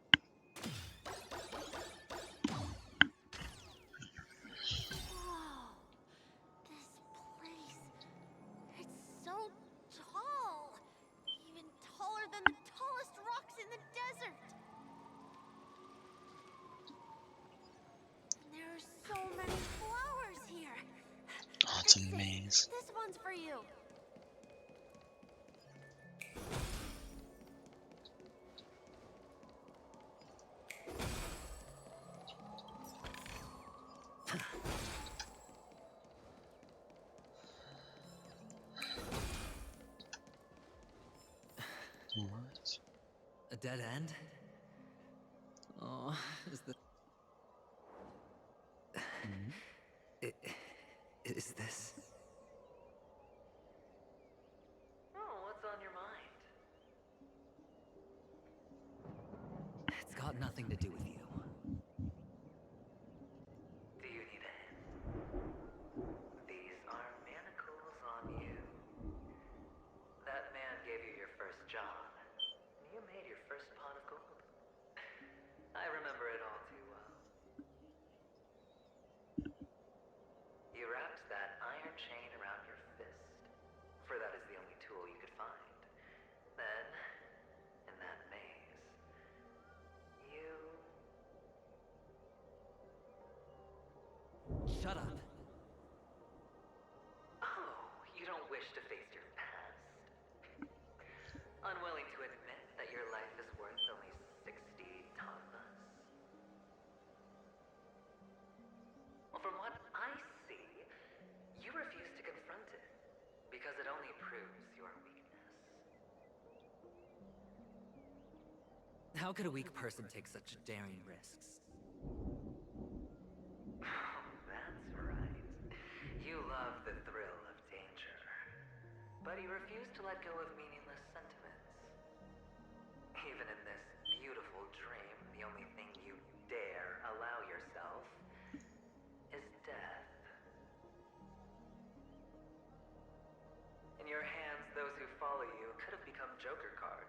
Whoa. This place. It's so tall. Even taller than the tallest rocks in the desert. And there are so many flowers here. Oh, it's a Take maze. This one's for you. What? A dead end? Oh, is this... Is this... Oh, what's on your mind? It's got nothing to do with you. Do you need a hint? These are manacles on you. That man gave you your first job. You made your first pot of gold. I remember it all too well. You wrapped that iron chain around your fist, for that is the only tool you could find. Then, in that maze, you... Shut up. Oh, you don't wish to face your past? Unwilling to admit that your life is worth only 60 tonmas? Well, from what I see, you refuse to confront it, because it only proves your weakness. How could a weak person take such daring risks? That's right. You love the thrill of danger. But you refuse to let go of meaningless sentiments. Even in this beautiful dream, the only thing you dare allow yourself is death. In your hands, those who follow you could have become joker cards.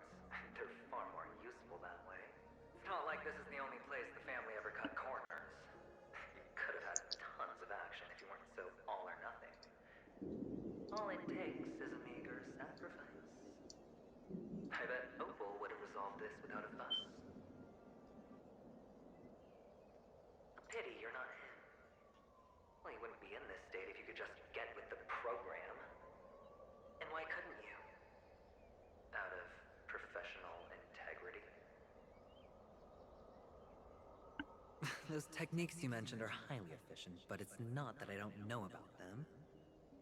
They're far more useful that way. It's not like this is the only place the family ever cut corners. You could have had tons of action if you weren't so all or nothing. All it takes is a meager sacrifice. I bet Opal would have resolved this without a fuss. A pity you're not him. Well, you wouldn't be in this state if you could just get with the program. And why couldn't you? Out of professional integrity? Those techniques you mentioned are highly efficient, but it's not that I don't know about them.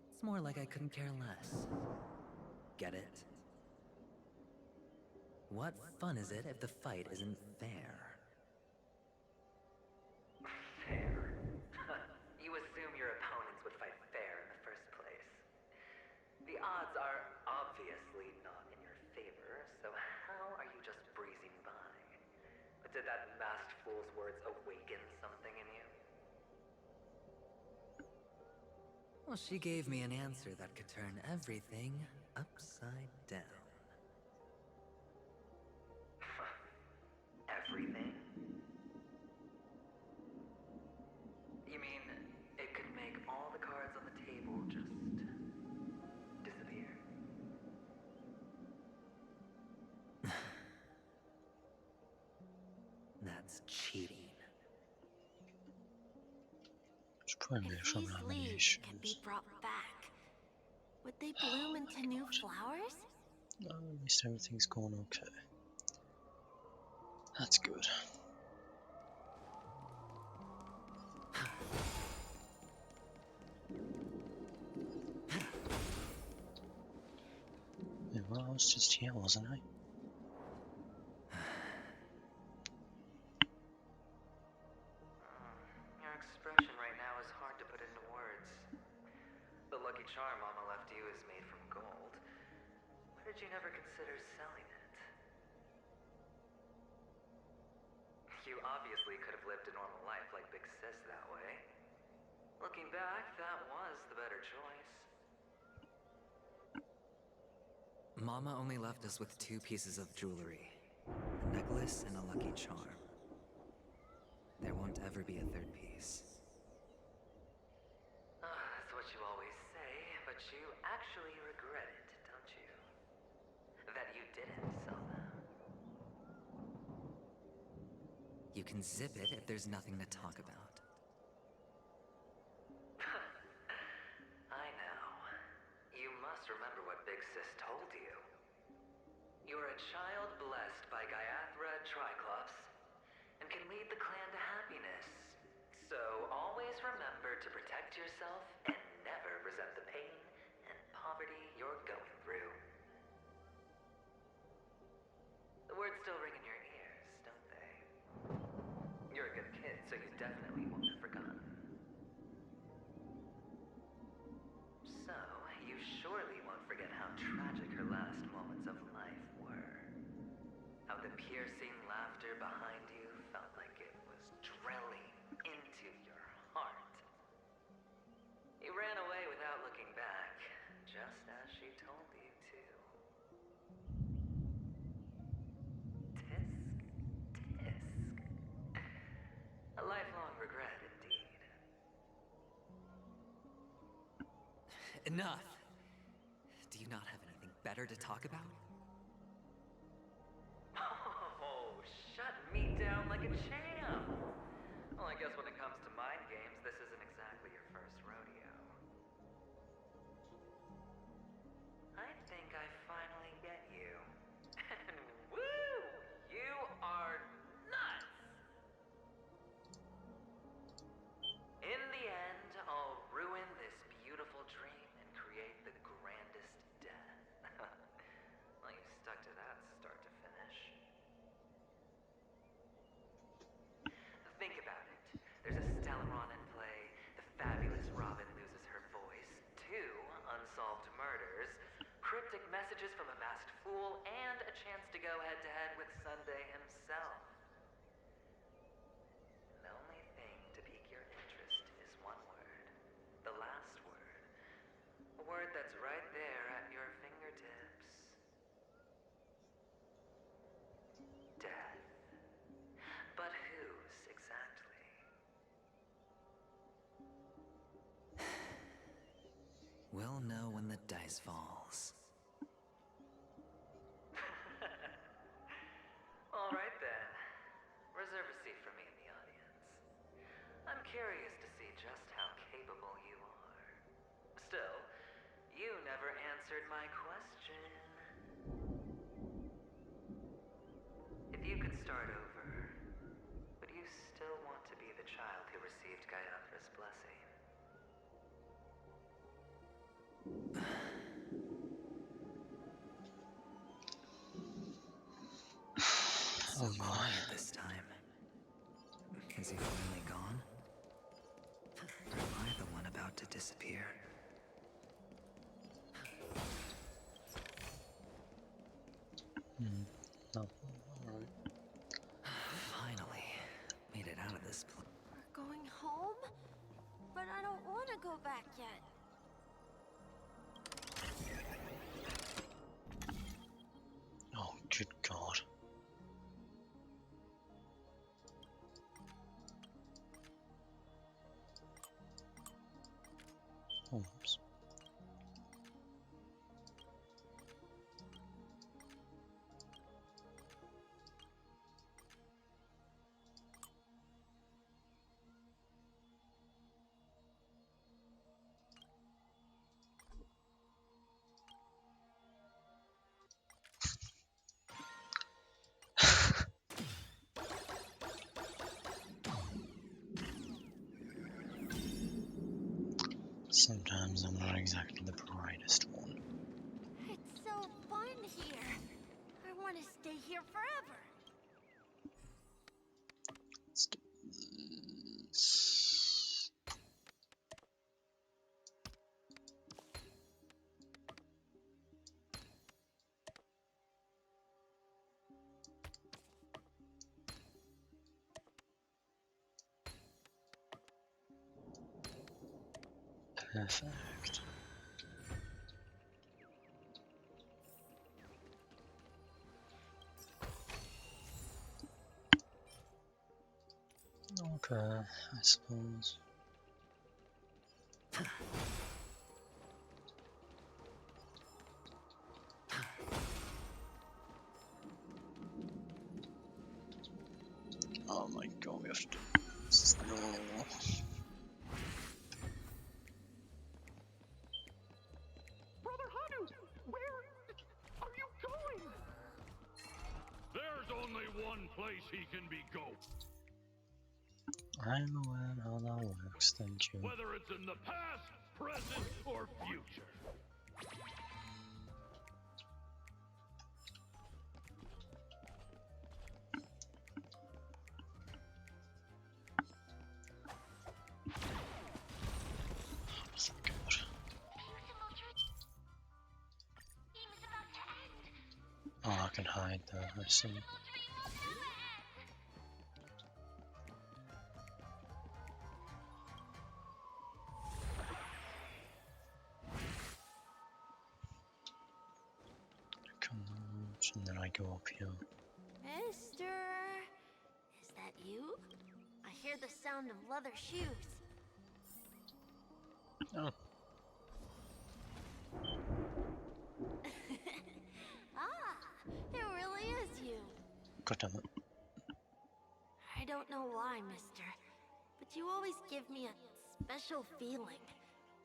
It's more like I couldn't care less. Get it? What fun is it if the fight isn't fair? Fair? You assume your opponents would fight fair in the first place. The odds are obviously not in your favor, so how are you just breezing by? But did that masked fool's words awaken something in you? Well, she gave me an answer that could turn everything upside down. Everything? You mean it could make all the cards on the table just disappear? That's cheating. There's probably If some these not many leaves can be issues. brought back, would they bloom into new flowers? At least everything's going okay. That's good. was just here, wasn't I? Your expression right now is hard to put into words. The lucky charm Mama left you is made from gold. Why did you never consider selling it? You obviously could have lived a normal life like Big Sis that way. Looking back, that was the better choice. Mama only left us with 2 pieces of jewelry. A necklace and a lucky charm. There won't ever be a 3rd piece. That's what you always say, but you actually regret it, don't you? That you didn't sell them. You can zip it if there's nothing to talk about. I know. You must remember what Big Sis told you. You're a child blessed by Gaiathra Triclops, and can lead the clan to happiness. So always remember to protect yourself and never resent the pain and poverty you're going through. The words still ring in your ears, don't they? You're a good kid, so you definitely won't have forgotten. So, you surely won't forget how tragic her last moments of life were. How the piercing laughter behind you felt like it was drilling into your heart. You ran away without looking back, just as she told you to. Tisk, tisk. A lifelong regret indeed. Enough! Do you not have anything better to talk about? Oh, shut me down like a champ! Well, I guess when it comes to mind games, this isn't exactly your first rodeo. I think I finally get you. And woo! You are nuts! In the end, I'll ruin this beautiful dream and create the grandest death. Well, you stuck to that start to finish. Think about it. There's a Stellaron in play, the fabulous Robin loses her voice, 2 unsolved murders, cryptic messages from a masked fool, and a chance to go head-to-head with Sunday himself. The only thing to pique your interest is one word. The last word. A word that's right there at your fingertips. Death. But whose exactly? We'll know when the dice falls. All right then. Reserve a seat for me in the audience. I'm curious to see just how capable you are. Still, you never answered my question. If you could start over, would you still want to be the child who received Gaiathra's blessing? So quiet this time. Is he finally gone? Or am I the one about to disappear? No. Alright. Finally, made it out of this place. We're going home? But I don't want to go back yet. Oh, good God. Oops. Sometimes I'm not exactly the brightest one. It's so fun! fun here. I want to stay here forever. Let's do this. Perfect. Okay, I suppose. Oh my god, we have to do this. No. Brother Hanu, where are you going? There's only one place he can be going. I'm aware how that works, thank you. Whether it's in the past, present, or future. Oh, I can hide there, I see. Come on, and then I go up here. Mister, is that you? I hear the sound of leather shoes. Oh. It really is you. God damn it. I don't know why, mister, but you always give me a special feeling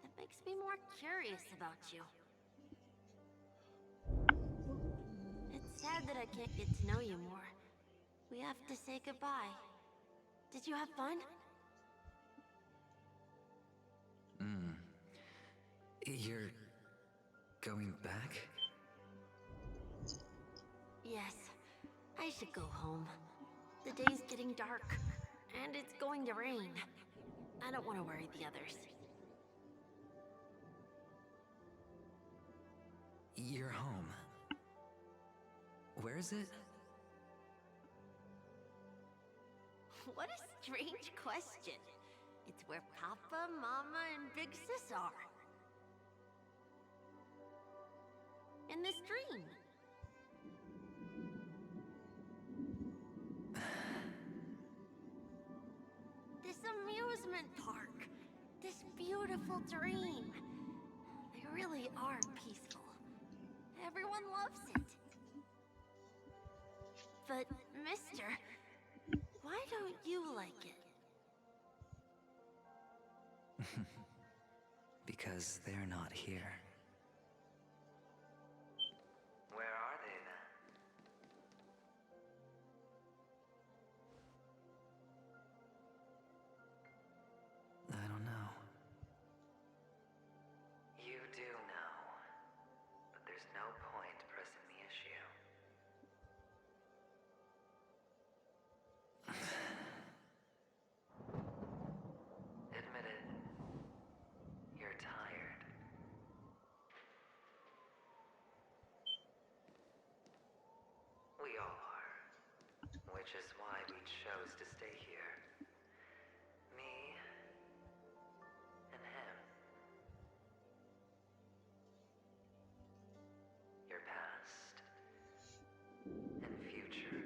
that makes me more curious about you. It's sad that I can't get to know you more. We have to say goodbye. Did you have fun? You're going back? Yes. I should go home. The day's getting dark, and it's going to rain. I don't want to worry the others. You're home. Where is it? What a strange question. It's where Papa, Mama, and Big Sis are. In this dream. This amusement park. This beautiful dream. They really are peaceful. Everyone loves it. But, mister, why don't you like it? Because they're not here. Where are they then? I don't know. You do know. But there's no point pressing the issue. Admit it. You're tired. We all are. Which is why we chose to stay here. Me and him. Your past and future.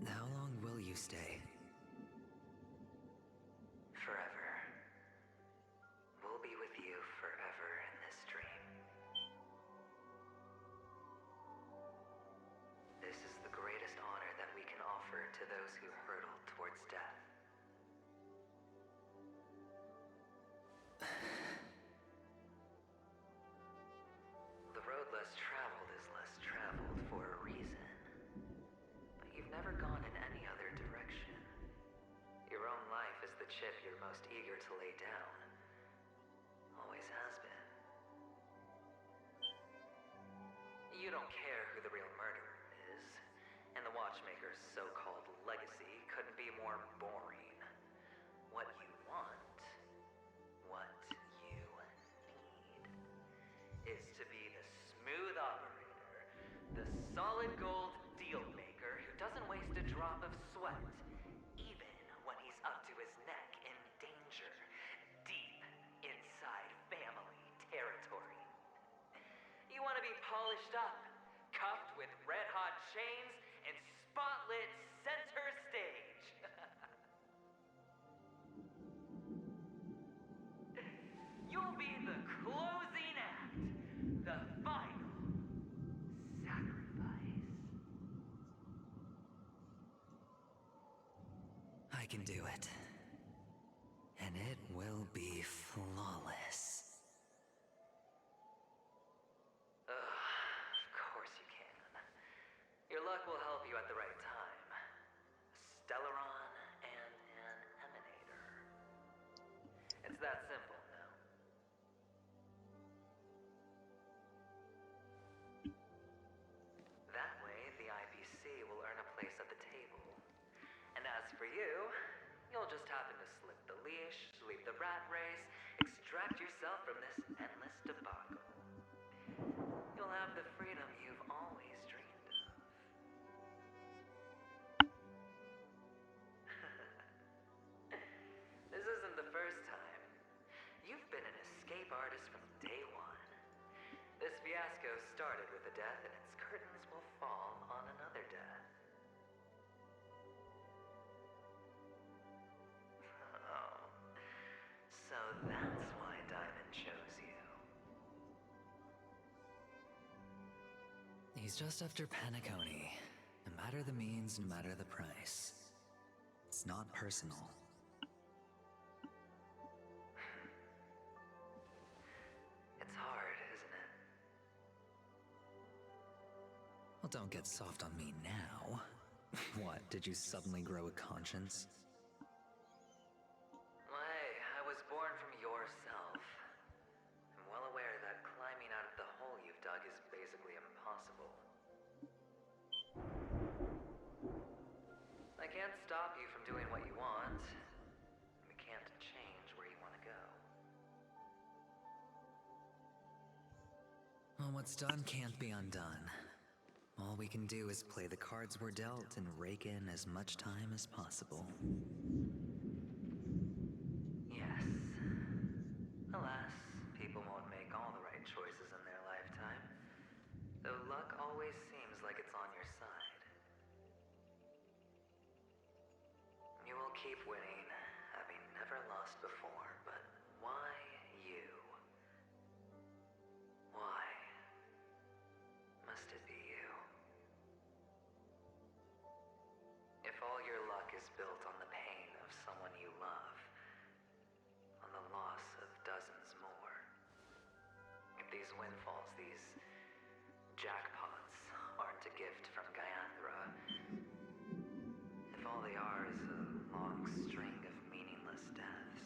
How long will you stay? Forever. We'll be with you forever in this dream. This is the greatest honor that we can offer to those who hurtle towards death. The road less traveled is less traveled for a reason. But you've never gone in any other direction. Your own life is the chip you're most eager to lay down. Always has been. don't care who the real murderer is, and the Watchmaker's so-called legacy couldn't be more boring. What you want, what you need, is to be the smooth operator, the solid gold deal maker who doesn't waste a drop of sweat, even when he's up to his neck in danger, deep inside family territory. You want to be polished up, cuffed with red-hot chains, and spotlit center stage. You'll be the closing act, the final sacrifice. I can do it. And it will be flawless. Of course you can. Your luck will help you at the right time. A Stellaron and an Emanator. It's that simple now. That way, the IPC will earn a place at the table. And as for you, you'll just happen to slip the leash, sweep the rat race, extract yourself from this endless debacle. You'll have the freedom you've always dreamed of. This isn't the first time. You've been an escape artist from day one. This fiasco started with a death, and its curtains will fall on another death. Oh. So that's why Diamond chose you. He's just after Penacony. No matter the means, no matter the price. It's not personal. It's hard, isn't it? Well, don't get soft on me now. What, did you suddenly grow a conscience? Hey, I was born from yourself. I'm well aware that climbing out of the hole you've dug is basically impossible. I can't stop you from doing what you want. We can't change where you want to go. Well, what's done can't be undone. All we can do is play the cards we're dealt and rake in as much time as possible. Yes. Alas, people won't make all the right choices in their lifetime. Though luck always seems like it's on your side. You will keep winning, having never lost before, but why you? Why must it be you? If all your luck is built on the pain of someone you love, on the loss of dozens more, if these windfalls, these jackpots, aren't a gift from Gaiathra, if all they are is a long string of meaningless deaths,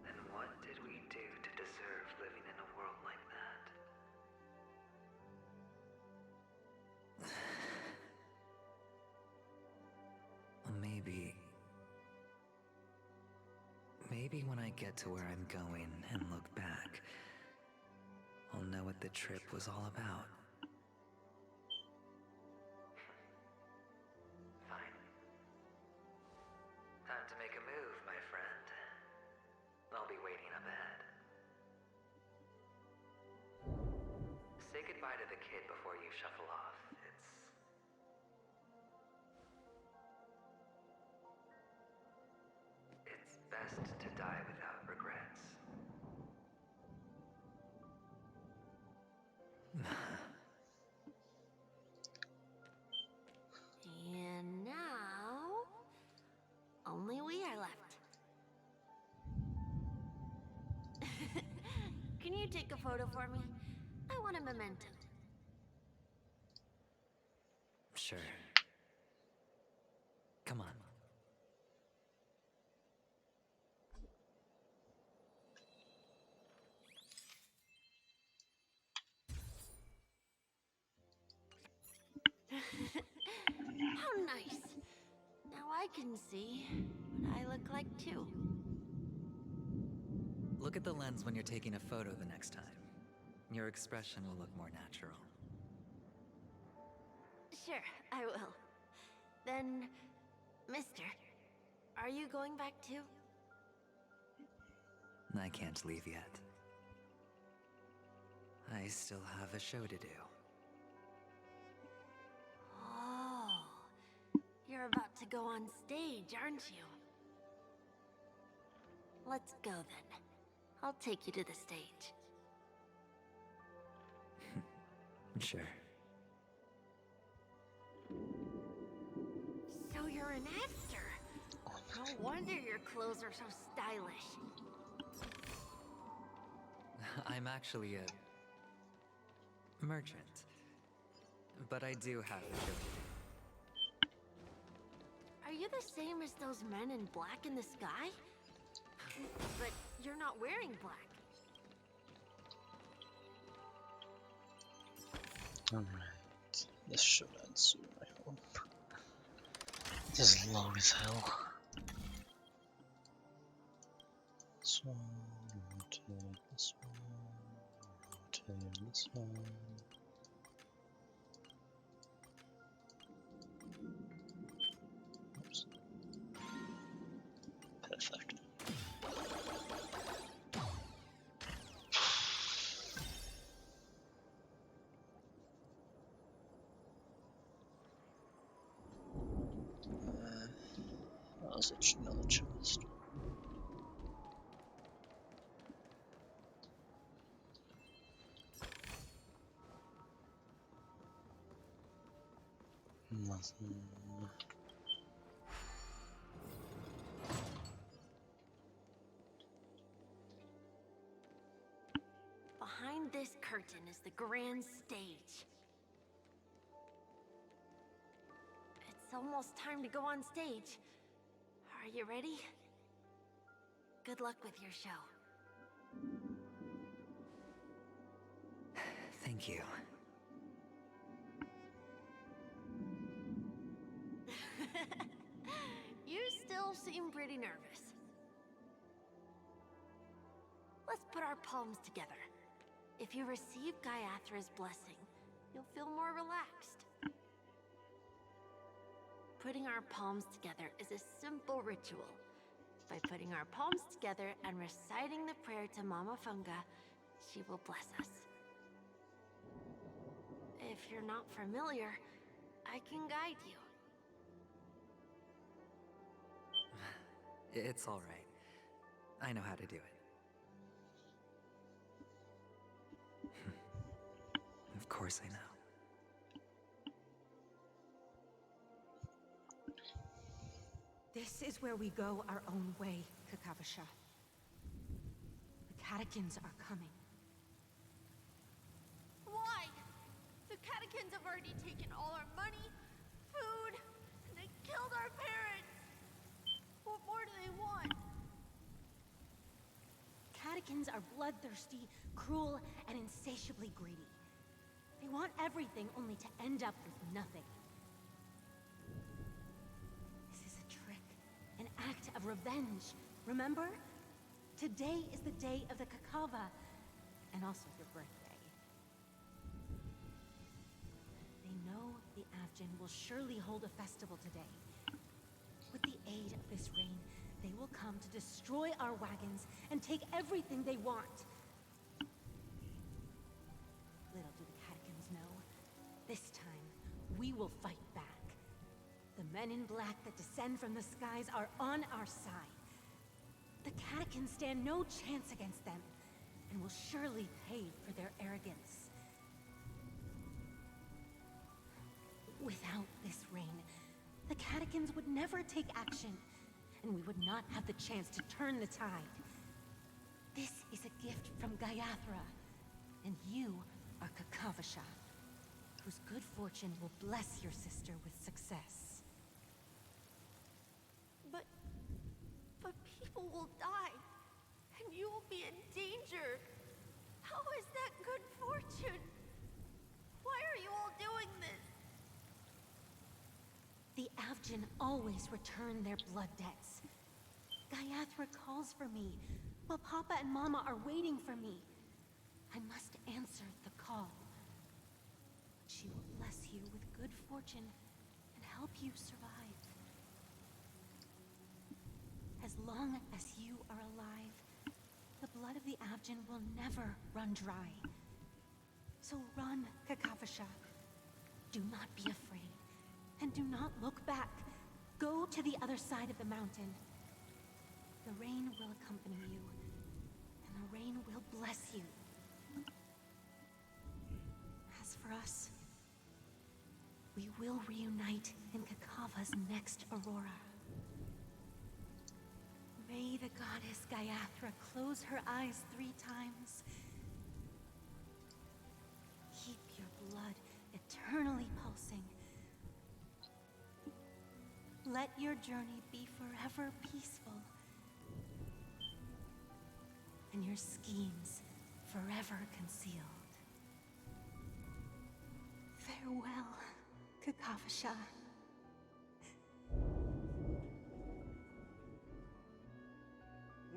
then what did we do to deserve living in a world like that? Well, maybe when I get to where I'm going and look back, I'll know what the trip was all about. Fine. Time to make a move, my friend. I'll be waiting up ahead. Say goodbye to the kid before you shuffle off. It's best to die without regrets. And now, only we are left. Can you take a photo for me? I want a memento. Sure. Come on. How nice. Now I can see what I look like too. Look at the lens when you're taking a photo the next time. Your expression will look more natural. Sure, I will. Then, mister, are you going back too? I can't leave yet. I still have a show to do. Oh, you're about to go on stage, aren't you? Let's go then. I'll take you to the stage. Sure. So you're an actor. No wonder your clothes are so stylish. I'm actually a merchant. But I do have a show to do. Are you the same as those men in black in the sky? But you're not wearing black. Alright, this should end soon, I hope. This is long as hell. This one, rotate this one, rotate this one. Oops. Perfect. That was another chest. Nothing. Behind this curtain is the grand stage. It's almost time to go on stage. Are you ready? Good luck with your show. Thank you. You still seem pretty nervous. Let's put our palms together. If you receive Gaiathra's blessing, you'll feel more relaxed. Putting our palms together is a simple ritual. By putting our palms together and reciting the prayer to Mama Funga, she will bless us. If you're not familiar, I can guide you. It's all right. I know how to do it. Of course I know. This is where we go our own way, Kakavasha. The catechins are coming. Why? The catechins have already taken all our money, food, and they killed our parents. What more do they want? Catechins are bloodthirsty, cruel, and insatiably greedy. They want everything only to end up with nothing. This is a trick, an act of revenge. Remember? Today is the day of the Kakava, and also your birthday. They know the Avgin will surely hold a festival today. With the aid of this rain, they will come to destroy our wagons and take everything they want. Little do the catechins know, this time we will fight back. The men in black that descend from the skies are on our side. The catechins stand no chance against them, and will surely pay for their arrogance. Without this rain, the catechins would never take action, and we would not have the chance to turn the tide. This is a gift from Gaiathra, and you are Kakavasha, whose good fortune will bless your sister with success. But people will die, and you will be in danger. How is that good fortune? Why are you all doing this? The Avgin always return their blood debts. Gaiathra calls for me, while Papa and Mama are waiting for me. I must answer the call. She will bless you with good fortune and help you survive. As long as you are alive, the blood of the Avgin will never run dry. So run, Kakavasha. Do not be afraid, and do not look back. Go to the other side of the mountain. The rain will accompany you, and the rain will bless you. As for us, we will reunite in Kakava's next aurora. May the goddess Gaiathra close her eyes 3 times. Keep your blood eternally pulsing. Let your journey be forever peaceful. And your schemes forever concealed. Farewell, Kakavasha.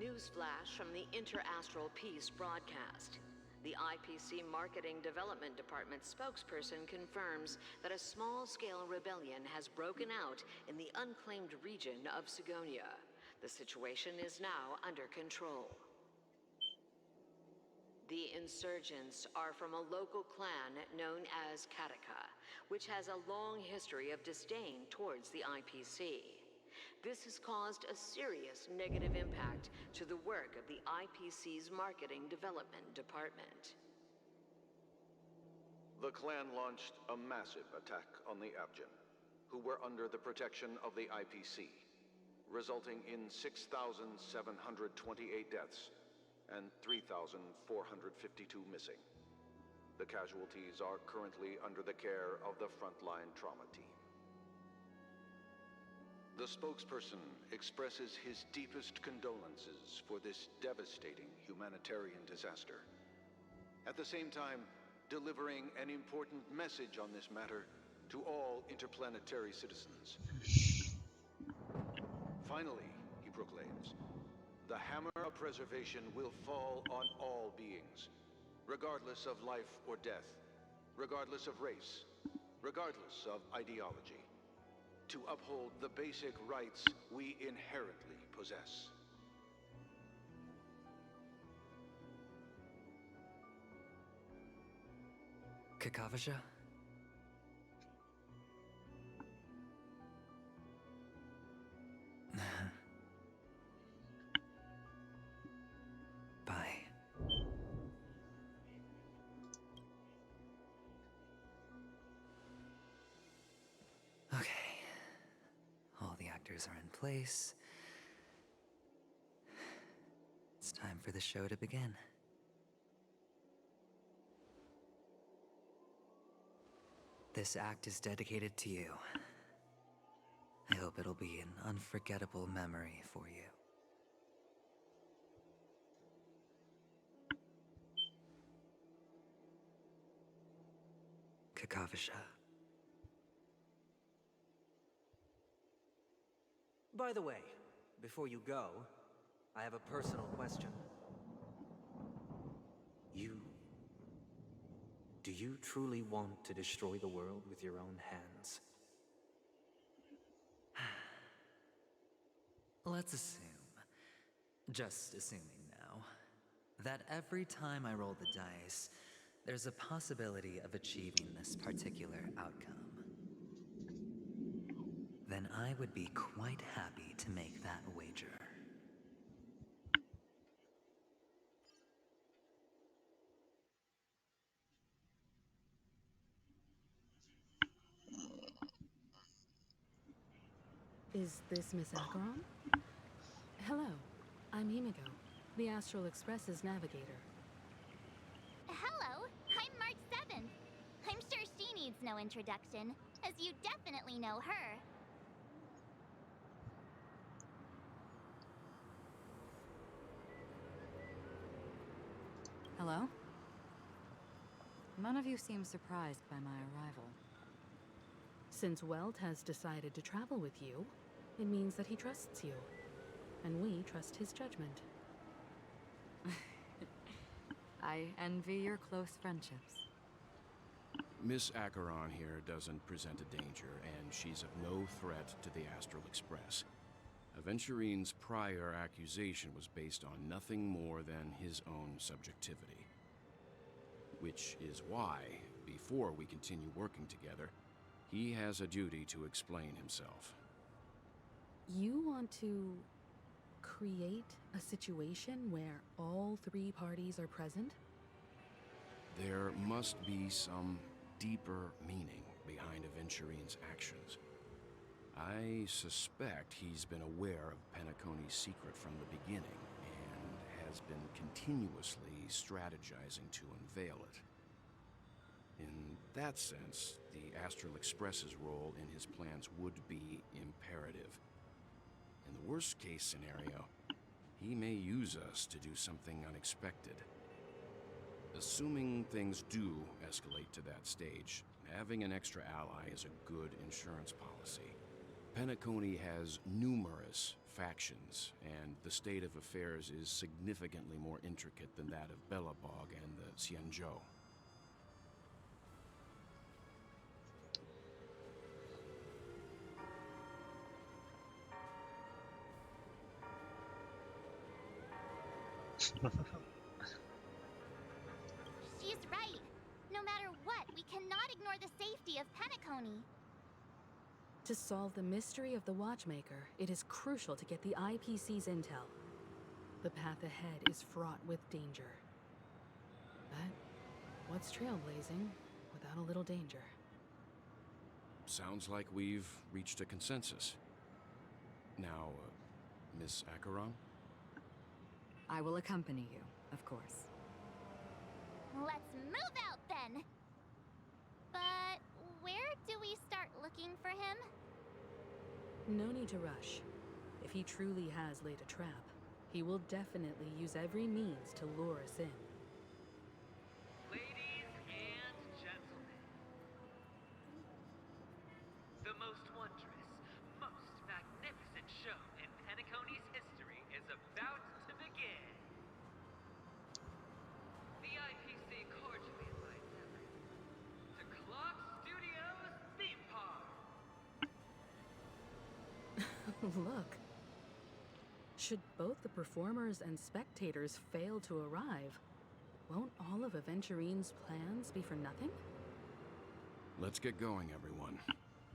Newsflash from the Interastral Peace broadcast. The IPC Marketing Development Department spokesperson confirms that a small-scale rebellion has broken out in the unclaimed region of Sigonia. The situation is now under control. The insurgents are from a local clan known as Kataka, which has a long history of disdain towards the IPC. This has caused a serious negative impact to the work of the IPC's Marketing Development Department. The clan launched a massive attack on the Avgin, who were under the protection of the IPC, resulting in 6,728 deaths and 3,452 missing. The casualties are currently under the care of the frontline trauma team. The spokesperson expresses his deepest condolences for this devastating humanitarian disaster. At the same time, delivering an important message on this matter to all interplanetary citizens. Finally, he proclaims, the hammer of preservation will fall on all beings, regardless of life or death, regardless of race, regardless of ideology, to uphold the basic rights we inherently possess. Kakavasha? Bye. Okay. All the actors are in place. It's time for the show to begin. This act is dedicated to you. I hope it'll be an unforgettable memory for you. Kakavasha. By the way, before you go, I have a personal question. Do you truly want to destroy the world with your own hands? Let's assume, just assuming now, that every time I roll the dice, there's a possibility of achieving this particular outcome. Then I would be quite happy to make that wager. Is this Miss Acheron? Hello, I'm Himiko, the Astral Express's navigator. Hello, I'm March 7th. I'm sure she needs no introduction, as you definitely know her. Hello? None of you seem surprised by my arrival. Since Welt has decided to travel with you, it means that he trusts you. And we trust his judgment. I envy your close friendships. Miss Acheron here doesn't present a danger, and she's of no threat to the Astral Express. Aventurine's prior accusation was based on nothing more than his own subjectivity. Which is why, before we continue working together, he has a duty to explain himself. You want to create a situation where all three parties are present? There must be some deeper meaning behind Aventurine's actions. I suspect he's been aware of Penacony's secret from the beginning and has been continuously strategizing to unveil it. In that sense, the Astral Express's role in his plans would be imperative. In the worst-case scenario, he may use us to do something unexpected. Assuming things do escalate to that stage, having an extra ally is a good insurance policy. Penacony has numerous factions, and the state of affairs is significantly more intricate than that of Belobog and the Xianzhou. She's right. No matter what, we cannot ignore the safety of Penacony. To solve the mystery of the Watchmaker, it is crucial to get the IPC's intel. The path ahead is fraught with danger. But what's trailblazing without a little danger? Sounds like we've reached a consensus. Now, Miss Acheron? I will accompany you, of course. Let's move out then. But where do we start looking for him? No need to rush. If he truly has laid a trap, he will definitely use every means to lure us in. Ladies and gentlemen, the most wondrous, most magnificent show in Penacony's history is about to begin. The IPC cordially invites everyone to Clock Studios Theme Park. Look. Should both the performers and spectators fail to arrive, won't all of Aventurine's plans be for nothing? Let's get going, everyone.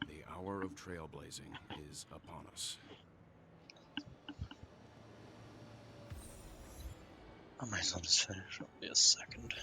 The hour of trailblazing is upon us. I might as well just finish up in a second.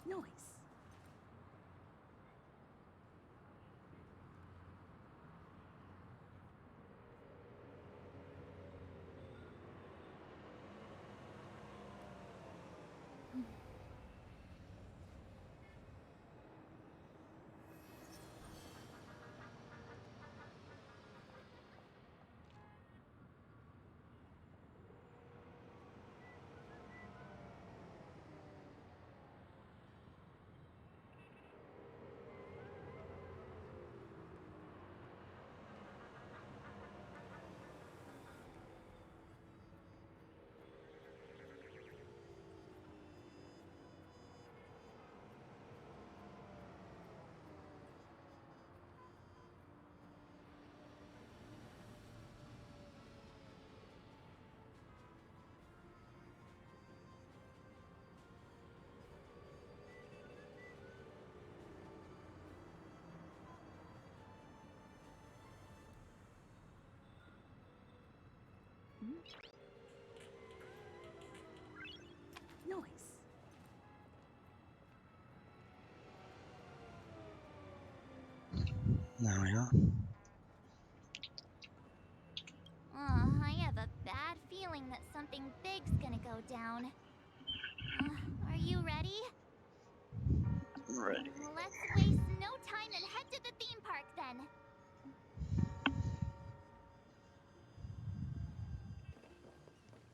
Noise. Noise. There we are. I have a bad feeling that something big's gonna go down. Are you ready? Ready. Let's waste no time and head to the theme park then.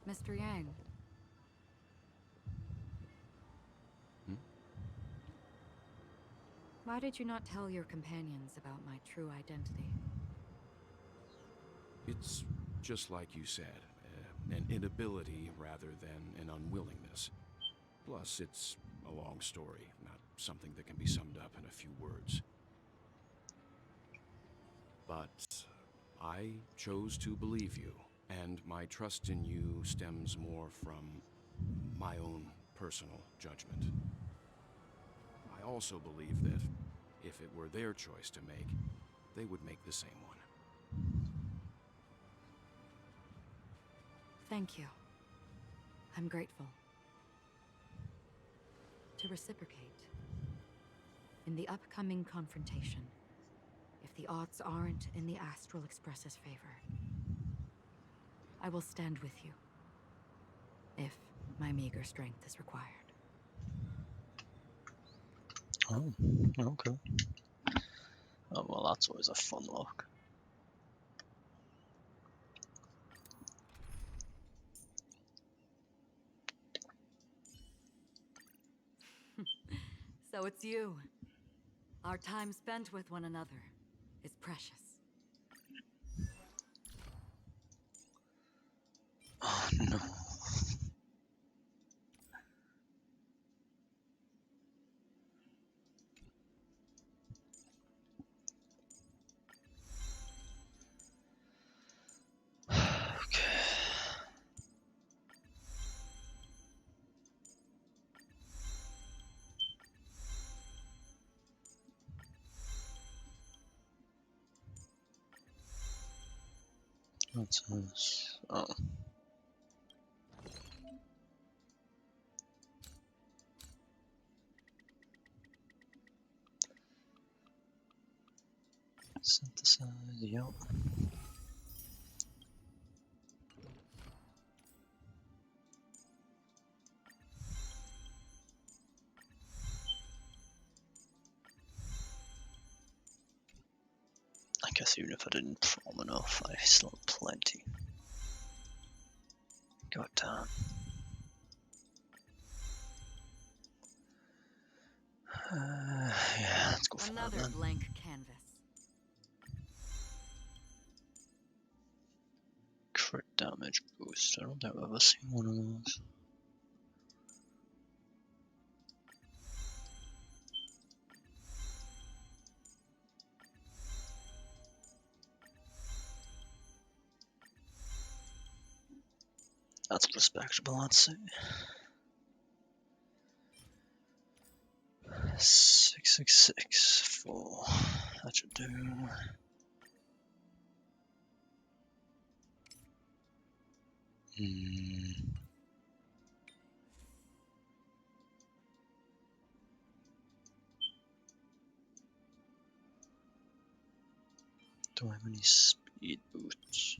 Mr. Yang. Why did you not tell your companions about my true identity? It's just like you said, an inability rather than an unwillingness. Plus, it's a long story, not something that can be summed up in a few words. But I chose to believe you, and my trust in you stems more from my own personal judgment. I also believe that if it were their choice to make, they would make the same one. Thank you. I'm grateful. To reciprocate, in the upcoming confrontation, if the odds aren't in the Astral Express's favor, I will stand with you, if my meager strength is required. Oh, okay. Oh, well, that's always a fun look. So it's you. Our time spent with one another is precious. Oh, no. What's this? Oh. Synthesize, yep. I guess even if I didn't perform enough, I still have plenty. God damn. Yeah, let's go for Another that then. blank canvas. Crit damage boost. I don't think I've ever seen one of those. That's respectable, I'd say. 666 4. That should do. Do I have any speed boots?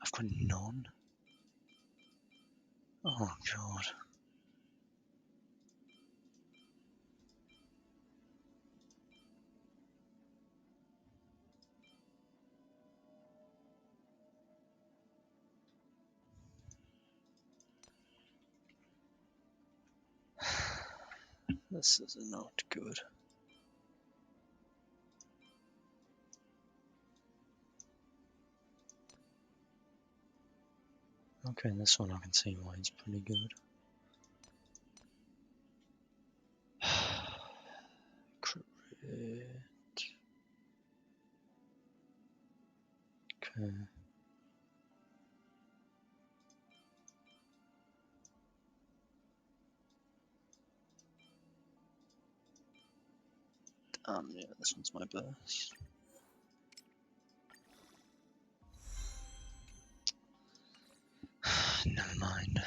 I've got none. Oh god. This is not good. Okay, this one I can see why it's pretty good. Crit. Okay. Yeah, this one's my best. Never mind.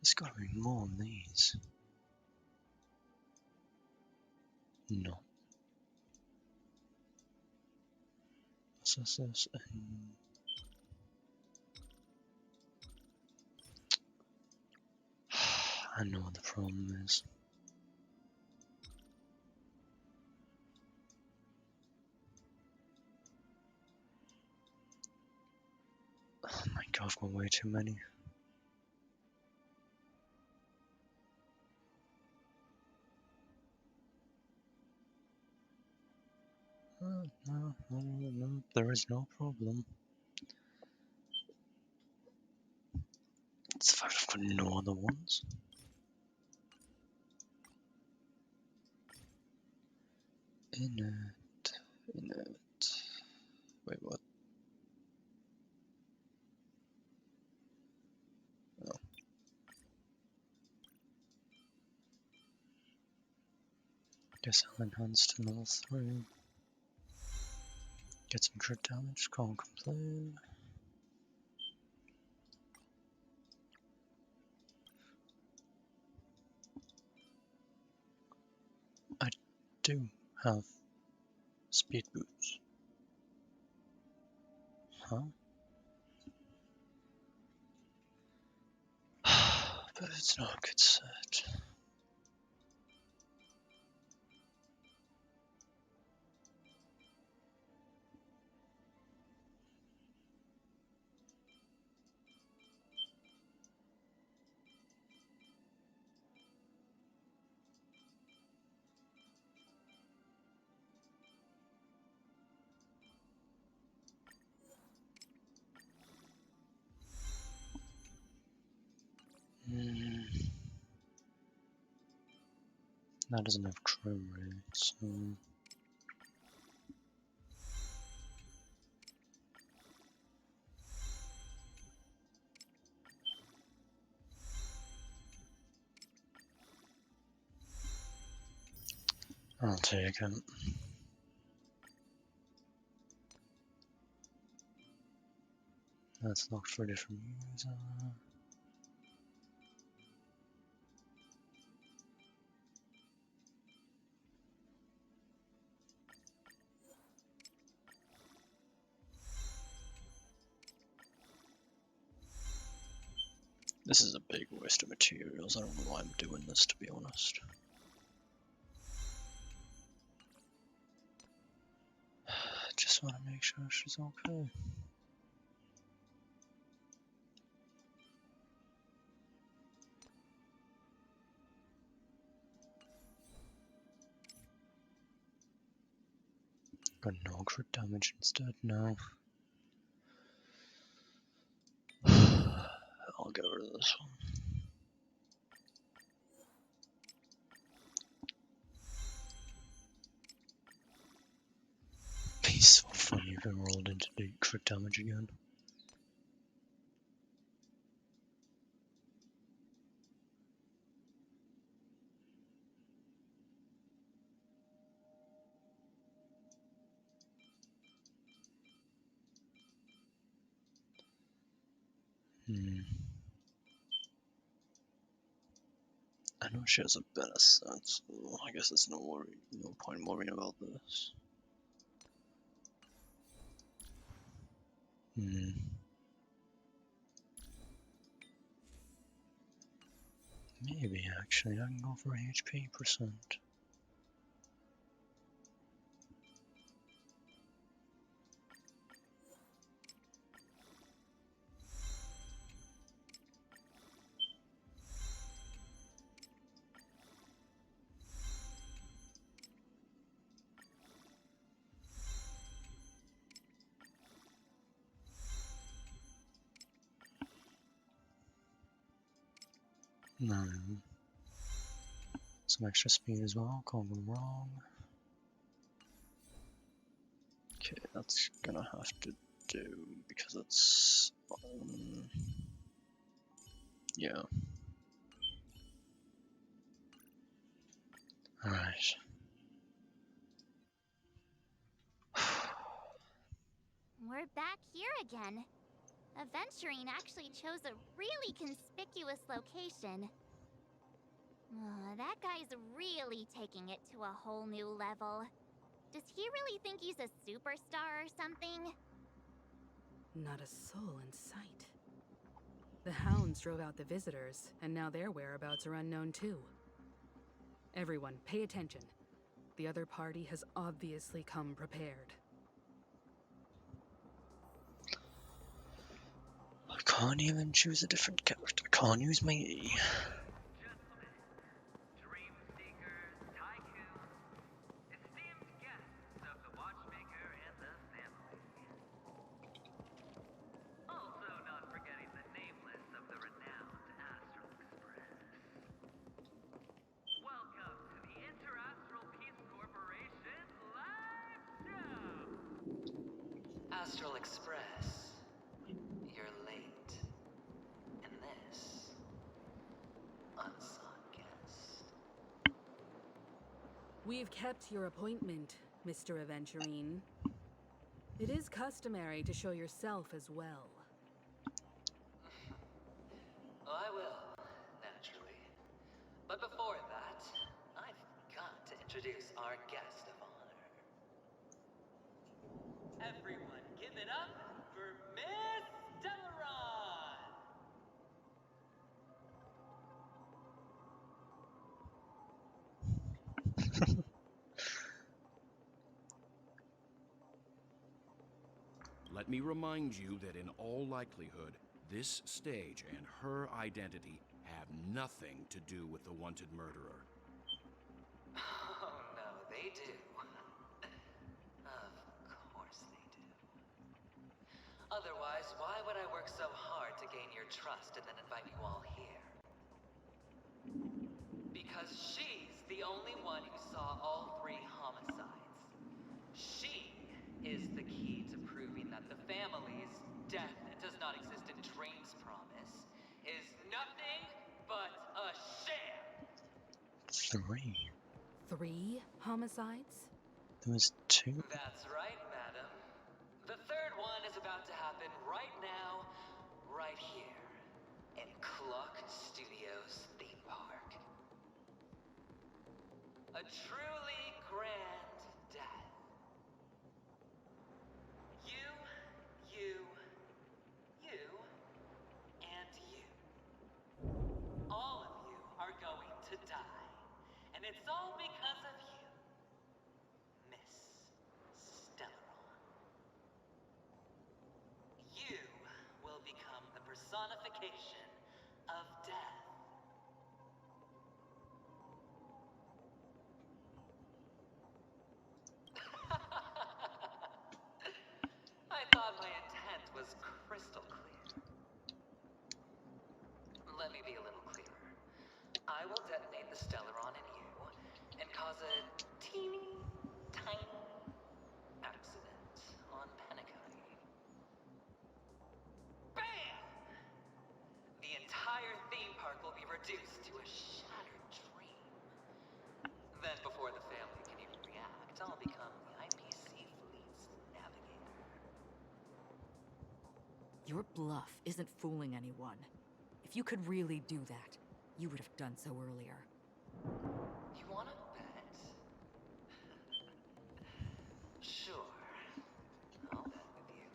There's gotta be more than these. No. What's this? I know what the problem is. Oh my god, I've got way too many. No, there is no problem. It's the fact I've got no other ones. In it. Wait, what? Oh. Guess I'll enhance to level 3. Get some crit damage, can't complain. I do have speed boots. Huh? But it's not a good set. That doesn't have true rate, so... I'll take it. That's locked for a different user. This is a big waste of materials. I don't know why I'm doing this, to be honest. Just want to make sure she's okay. Got no crit damage instead now. I'll get rid of this one. Be so funny if it rolled into the crit damage again. I know she has a better set, so I guess there's no point worrying about this. Maybe actually I can go for HP percent. No. Some extra speed as well, can't go wrong. Okay, that's gonna have to do because it's yeah. Alright. We're back here again. Aventurine actually chose a really conspicuous location. That guy's really taking it to a whole new level. Does he really think he's a superstar or something? Not a soul in sight. The hounds drove out the visitors, and now their whereabouts are unknown too. Everyone, pay attention. The other party has obviously come prepared. I can't even choose a different character. I can't use my E. Astral Express, you're late. And this, unsought guest. We've kept your appointment, Mr. Aventurine. It is customary to show yourself as well. Oh, I will, naturally. But before that, I've got to introduce our guest of honor. Everyone, give it up for Miss Delaron! Let me remind you that in all likelihood, this stage and her identity have nothing to do with the wanted murderer. Oh, no, they do. Of course they do. Otherwise, why would I work so hard to gain your trust and then invite you all here? Because she's the only one who saw all 3 homicides. She is the key to proving that the family's death does not exist in Dream's promise, is nothing but a sham! 3. 3 homicides? There was 2. That's right, madam. The 3rd one is about to happen right now, right here, in Clock Studios theme park. A truly grand death. You, and you. All of you are going to die. And it's all because of you, Miss Stellaron. You will become the personification of death. I thought my intent was crystal clear. Let me be a little clearer. I will detonate the Stellaron in you and cause a teeny, tiny accident on Penacony. Bam! The entire theme park will be reduced to a shattered dream. Then before the family can even react, I'll become the IPC fleet's navigator. Your bluff isn't fooling anyone. If you could really do that, you would have done so earlier. You wanna bet? Sure. I'll bet with you.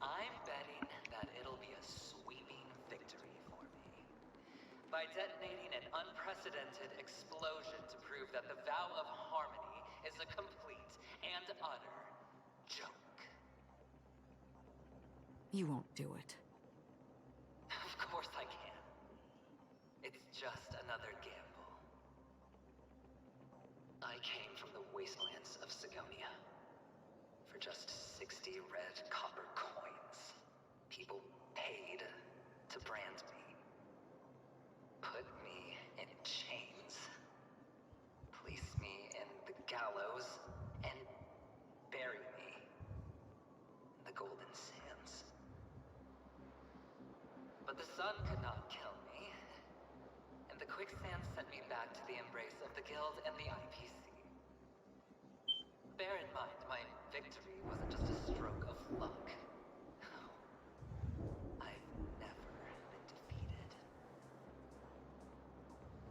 I'm betting that it'll be a sweeping victory for me. By detonating an unprecedented explosion to prove that the vow of harmony is a complete and utter joke. You won't do it. Of course I can. It's just another gamble. I came from the wastelands of Sigonia. For just 60 red copper coins, people paid to brand me. chains. Place me in the gallows and bury me in the golden sands. But the sun could not kill me, and the quicksand sent me back to the embrace of the Guild and the IPC. Bear in mind, my victory wasn't just a stroke of luck. I've never been defeated.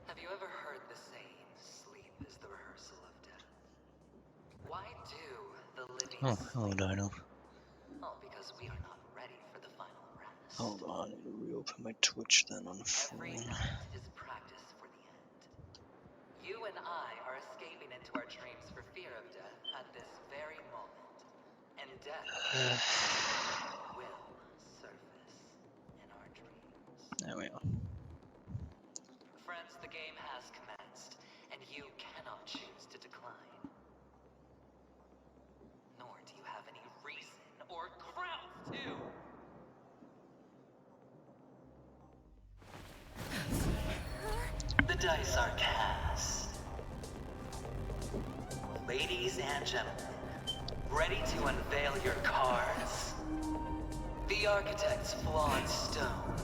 Have you ever heard the saying, sleep is the rehearsal of death? Why do the living Oh, hello, Dino. Oh, because we are not ready for the final rest. Hold on, I need to reopen my Twitch then on the Every phone. night is practice for the end. You and I are escaping into our dreams for fear of death at this very moment. And death will surface in our dreams. There we are. Friends, the game has commenced, and you cannot choose to decline. Nor do you have any reason or grounds to. The dice are cast. Ladies and gentlemen, ready to unveil your cards. The architect's flawed stone.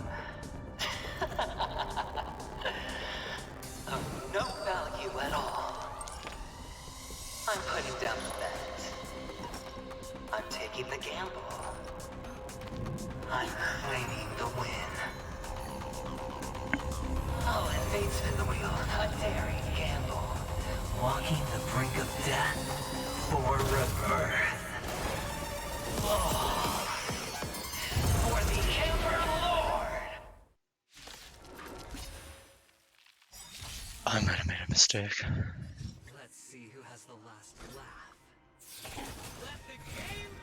Of no value at all. I'm putting down the bet. I'm taking the gamble. I'm claiming the win. Oh, and fate spin the wheel. A daring gamble. Walking the brink of death for rebirth. Oh, for the Emperor Lord. I might have made a mistake. Let's see who has the last laugh. Let the game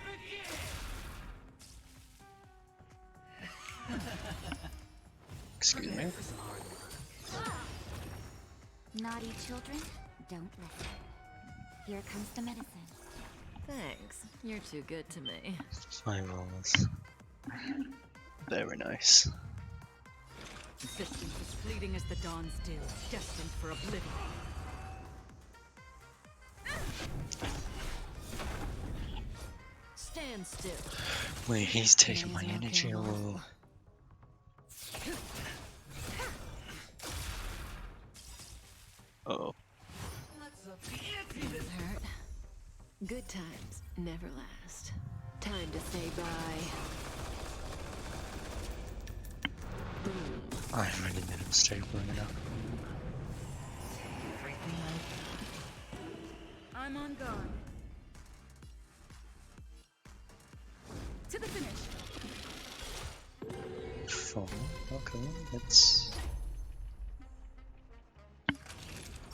begin! Excuse me. Naughty children, don't listen. Here comes the medicine. Thanks. You're too good to me. 5 rolls. Very nice. Existence is fleeting as the dawn's dew, destined for oblivion. Stand still. Wait, he's taking my energy away. Uh-oh. Didn't hurt. Good times never last. Time to say bye. I already made a mistake bringing it up. I'm on guard. To the finish. 4. Okay, that's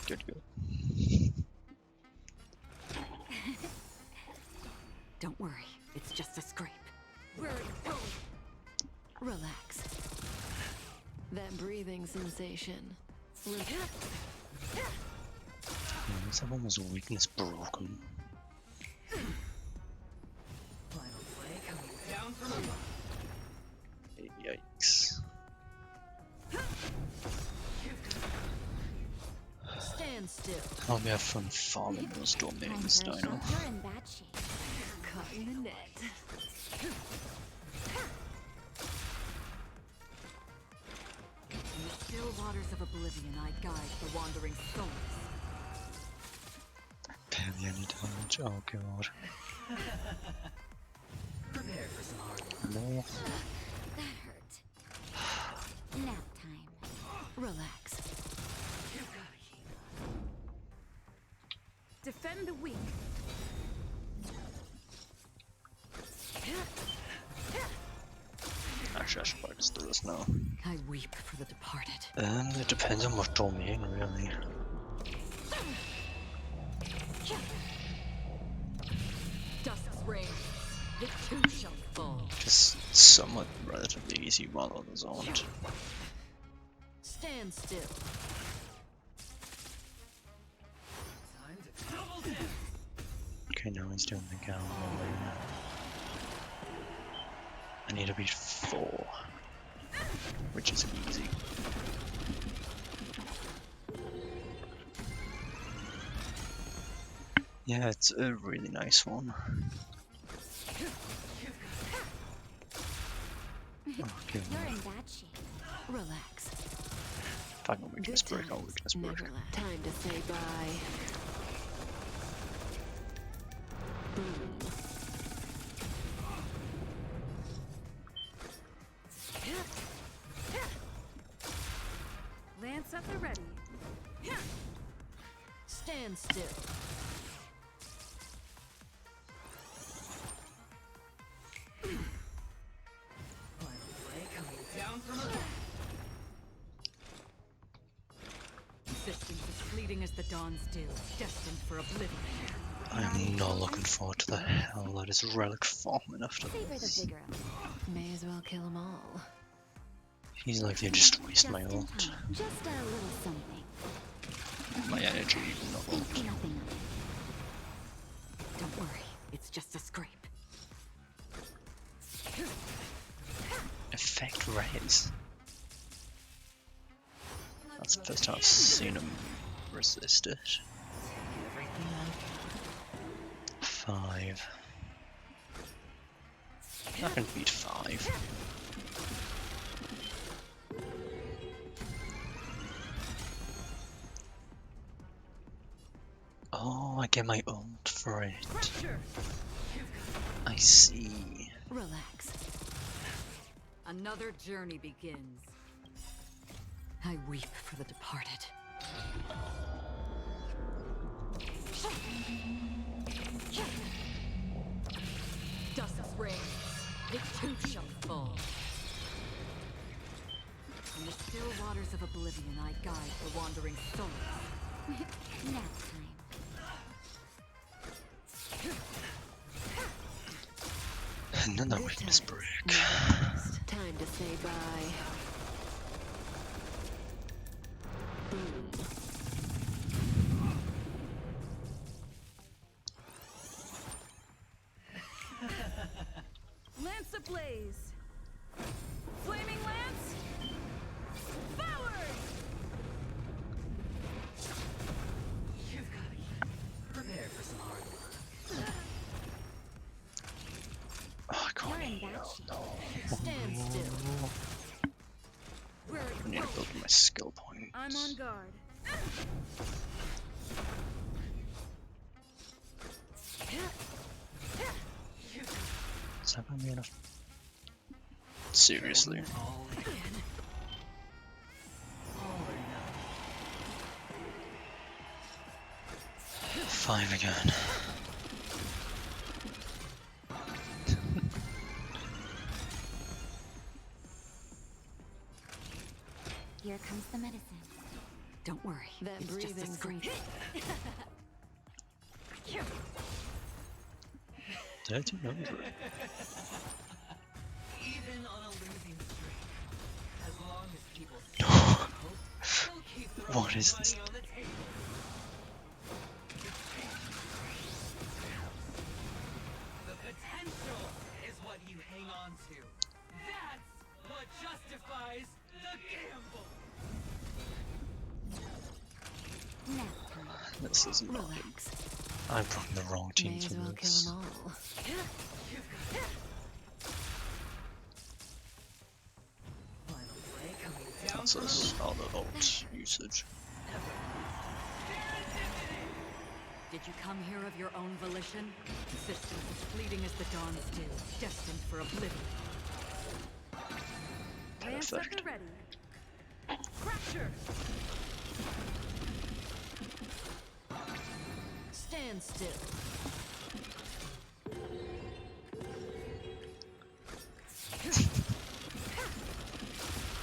good. Don't worry, it's just a scrape. Where are you going? Relax. That breathing sensation. Let's have almost weakness broken. Final play coming down from above. Yikes. Stand still. I'll be have fun farming those domains, Dino. You're in bad shape. Caught in the net. In the still waters of oblivion, I guide the wandering souls. Barely any damage. Oh god. Prepare for some hard work. No. That hurt. Nap time. Relax. Defend the weak. Actually, I should probably just do this now. I weep for the departed. It depends on what domain, really. Dusk's reign. The two shall fall. Just somewhat relatively easy while others aren't. Stand still. Time to double down. Okay, now he's doing the gallery. I need to beat 4, which is easy. Yeah, it's a really nice one. Okay. You're in bad shape. Relax. If I can weakness break, I'll weakness break. Time to say bye. Lance at the ready. Stand still. Coming down from above. Existence is fleeting as the dawn's dew, destined for oblivion. I'm not looking forward to the hell that is relic forming after this. May as well kill them all. He's like, you just waste my ult. Just a little something. My energy, not ult. Nothing. Don't worry, it's just a scrape. Effect raise. That's the first time I've seen him resist it. 5. I can beat 5. Oh, I get my ult for it. I see. Relax. Another journey begins. I weep for the departed. Dust rains, it too shall fall. In the still waters of oblivion, I guide the wandering souls. Nap time. Another weakness break. Time to say bye. Lance ablaze! Flaming lance! Forward! You've got to prepare for some hard work. Oh, I can't heal. No. Stand still. I need to build my skill points. I'm on guard. Is that gonna be enough? Seriously. 5 again. Here comes the medicine. Don't worry. That it's just a breathing scrape. Dirty number. Even on a losing streak, as long as people still hope, they'll keep throwing What is this? money on the table. The potential is what you hang on to. That's what justifies the gamble. Nap time. This is not. I'm from the wrong team May as for well kill this. them all. That's us, all the ult usage. Did you come here of your own volition? Existence is fleeting as the dawn's dew, destined for oblivion. Lance at the ready. Fracture! Stand still.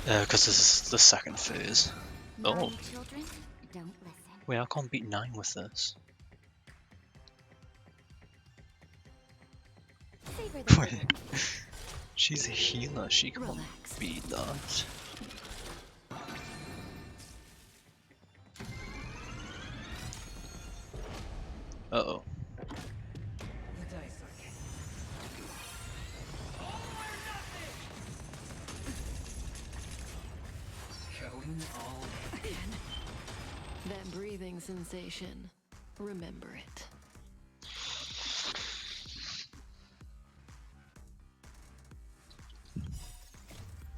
Because this is the second phase. Oh, Naughty children, don't listen. wait, I can't beat 9 with this. Savor the Wait, she's a healer, she can't beat that. Uh-oh. The dice are going all in. That breathing sensation. Remember it.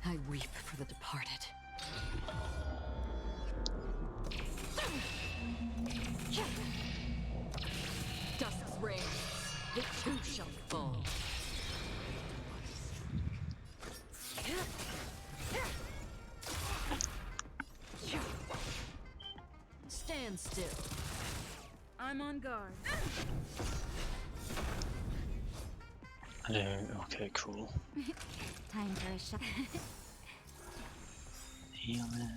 I weep for the departed. Dusk's reign, it too shall fall. Stand still. I'm on guard. I don't. Okay, cool. Time for a shot. Healing.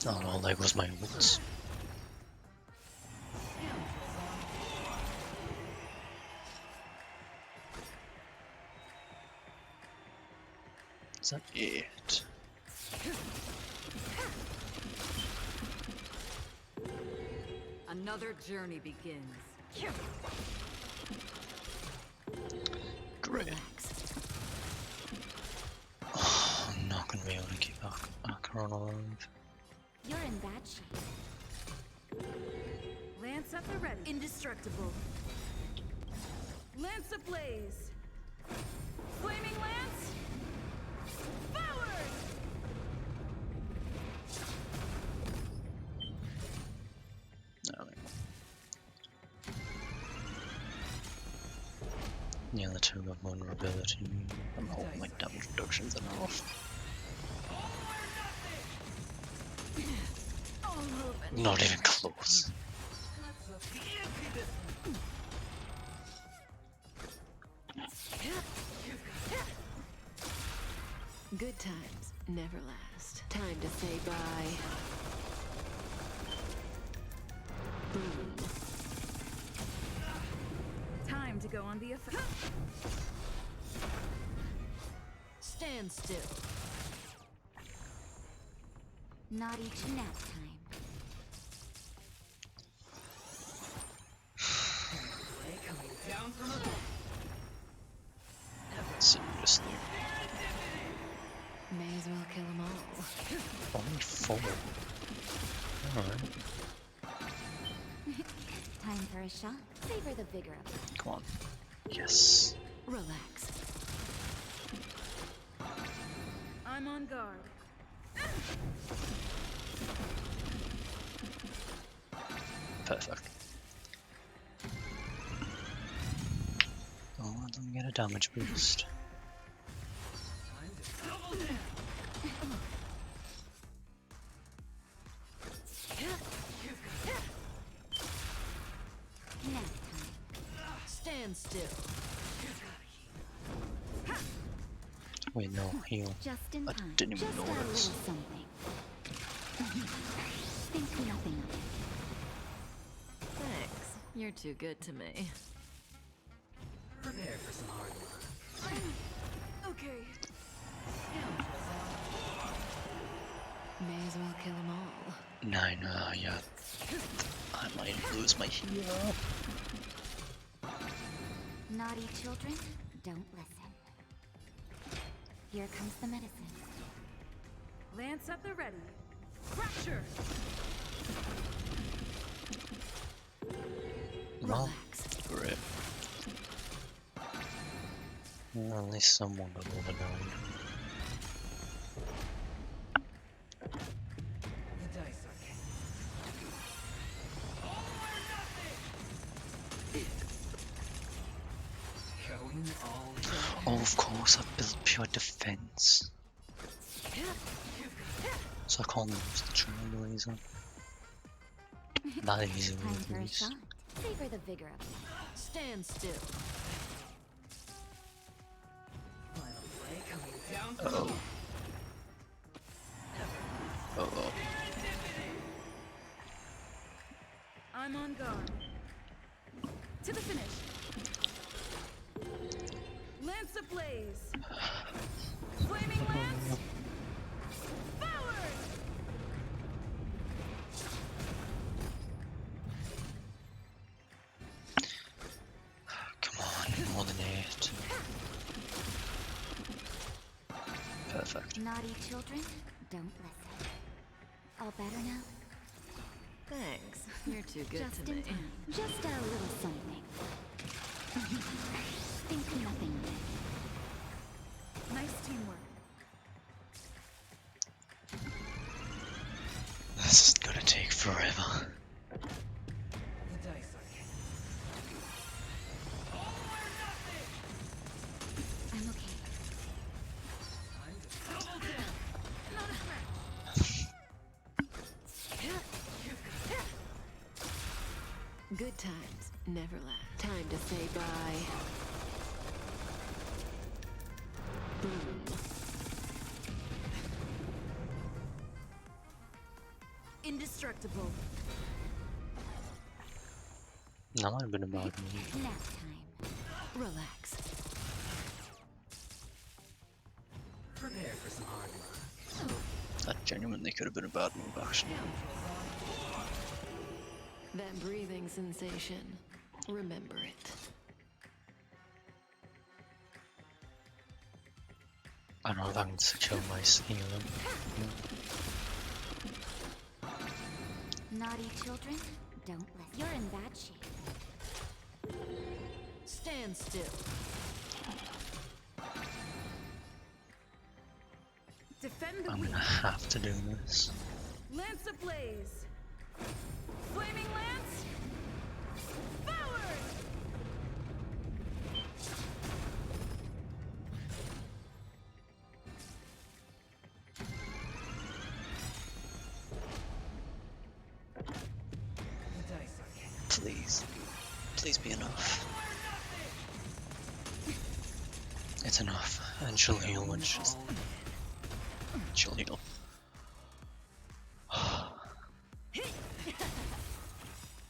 Oh no, there goes my roots. Is that it? Another journey begins. Great. Oh, I'm not gonna be able to keep Acheron alive. You're in bad shape. Lance at the ready. Indestructible. Lance ablaze. Flaming lance. Forward! Yeah, the two have vulnerability. I'm hoping my damage reduction's enough. Not even close. Good times never last. Time to say bye. Boom. Time to go on the offensive. Stand still. Naughty to nap time. Seriously. May as well kill them all. Only 4. Alright. Time for a shot. Savor the vigor of it. Come on. Yes. Relax. I'm on guard. Perfect. Oh, let me get a damage boost. Stand still. Wait, no, heal. Just in I time. didn't even Just know a this. little something. Think nothing of it. Thanks. You're too good to me. Prepare for some hard luck. Okay. May as well kill them all. 9, yeah. I might lose my heal. Naughty children, don't listen. Here comes the medicine. Lance at the ready. Fracture. Well, great. Well, at least someone got over 9. The dice are king. Going all Oh, of course, I built pure defense. So I can't use the Trailblaze. That easy Time with for a these. shot. Savor the vigor of it. Stand still. final play coming down Uh from oh. Uh oh. I'm on guard. To the finish. Lance ablaze. Flaming lance. Forward. Come on, more than 8. Perfect. Naughty children, don't listen. All better now? Thanks. You're too good Just to in me. time. Just a little something. Think nothing of it. Nice teamwork. forever. I'm okay. Good times never last. Time to say bye. Boom. Indestructible. That might have been a bad move. Nap time. Relax. Prepare for some hard luck. That genuinely could have been a bad move, actually. That breathing sensation. Remember it. I don't know if I can secure my healing. Naughty children, don't listen. You're in bad shape. Stand still. Defend the I'm weak. gonna have to do this. Lance ablaze. Flaming lance. Forward. Please. Please be enough. It's enough. And she'll heal when she's... She'll heal.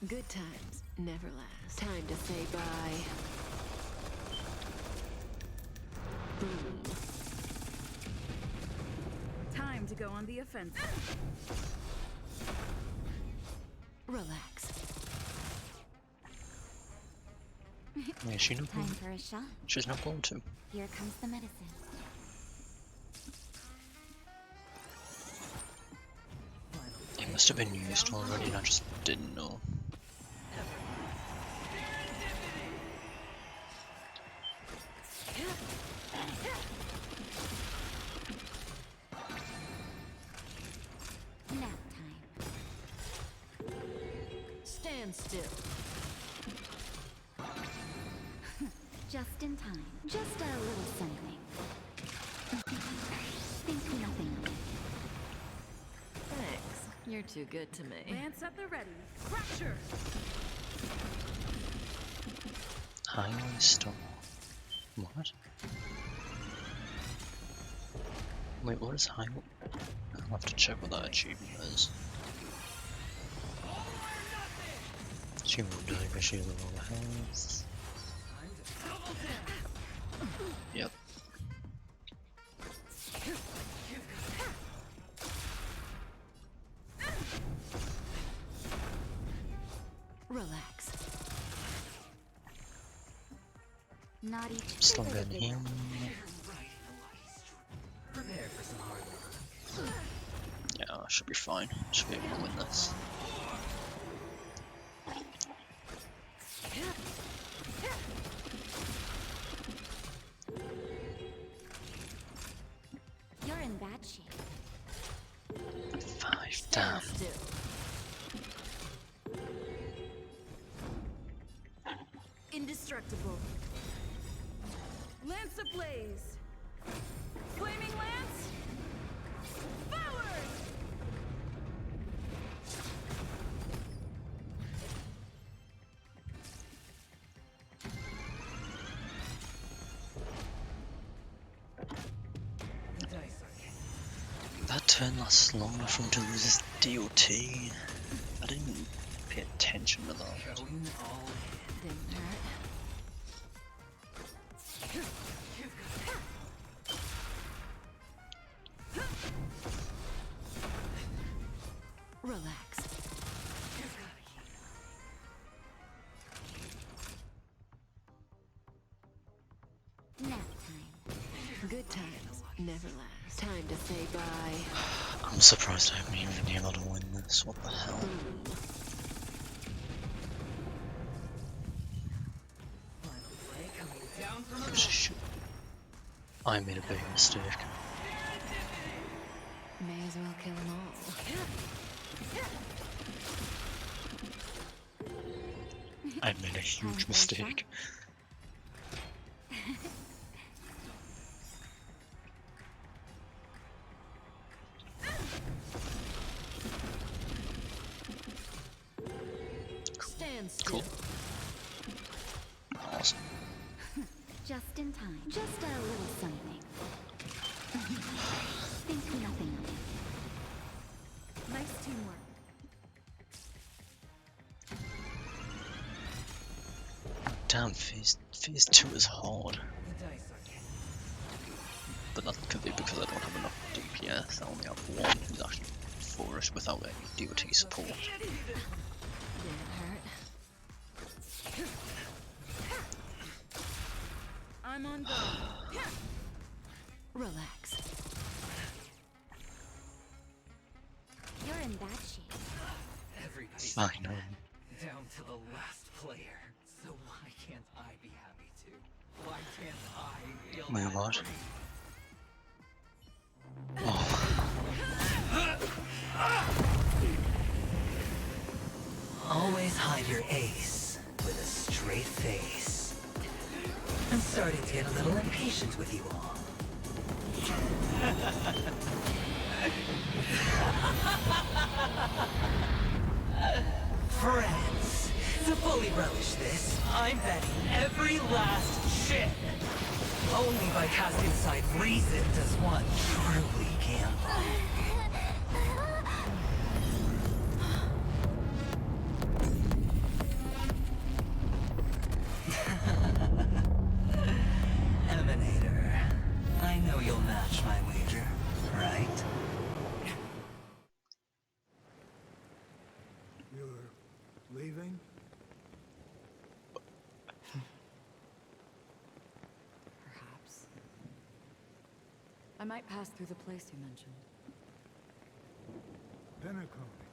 Good times never last. Time to say bye. Boom. Time to go on the offensive. Relax. Yeah, she not Time going. for a shot. She's not going to. Here comes the medicine. It must have been used already and I just didn't know. Nap time. Stand still. Just in time. Just a little something. Think nothing of it. Thanks. You're too good to me. Lance at the ready. Fracture. Highway stop. What? Wait, what is highway? I'll have to check what that achievement is. She won't die because she has a lot of health. Yep. Relax. Naughty Still good here. Prepare for some hard luck. Yeah, I should be fine. Should be able to win this. You're in bad shape. 5 down. Still. Indestructible. Lance ablaze. Flaming lance. Forward. That turn lasts long enough for him to lose his DOT. I didn't pay attention to that. Didn't hurt. Relax. Nap time. Good times never last. Time to say bye. I'm surprised I haven't even been able to win this. What the hell? Shit. I made a big mistake. May as well kill them all. I made a huge mistake. Stand still. Cool. Awesome. Just in time. Just a little something. Think nothing of it. Nice teamwork. Damn, phase 2 is hard. But that could be because I don't have enough DPS. I only have one who's actually for it without any DOT support. Didn't hurt. I'm on guard. Relax. You're in bad shape. Everybody's I know. down to the last player. So why can't I be happy too? Why can't I feel Wait, what? free? Always hide your ace with a straight face. I'm starting to get a little impatient with you all. Friends, to fully relish this, I'm betting every last shit. Only by casting aside reason does one truly gamble. Emanator, I know you'll match my wager, right? You're leaving? Perhaps. I might pass through the place you mentioned. Penacony.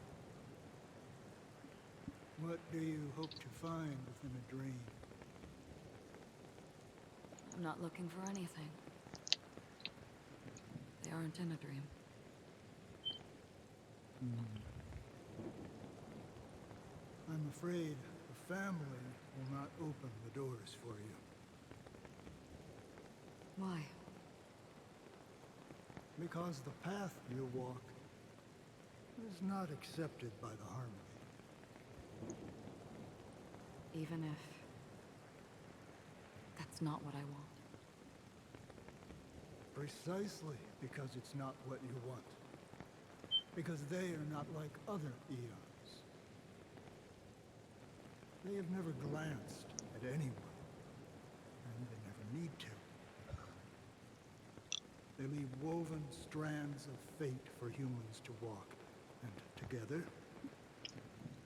What do you hope to find within a dream? I'm not looking for anything. They aren't in a dream. I'm afraid the family will not open the doors for you. Why? Because the path you walk is not accepted by the Harmony. Even if that's not what I want. Precisely because it's not what you want. Because they are not like other eons. They have never glanced at anyone, and they never need to. They leave woven strands of fate for humans to walk, and together,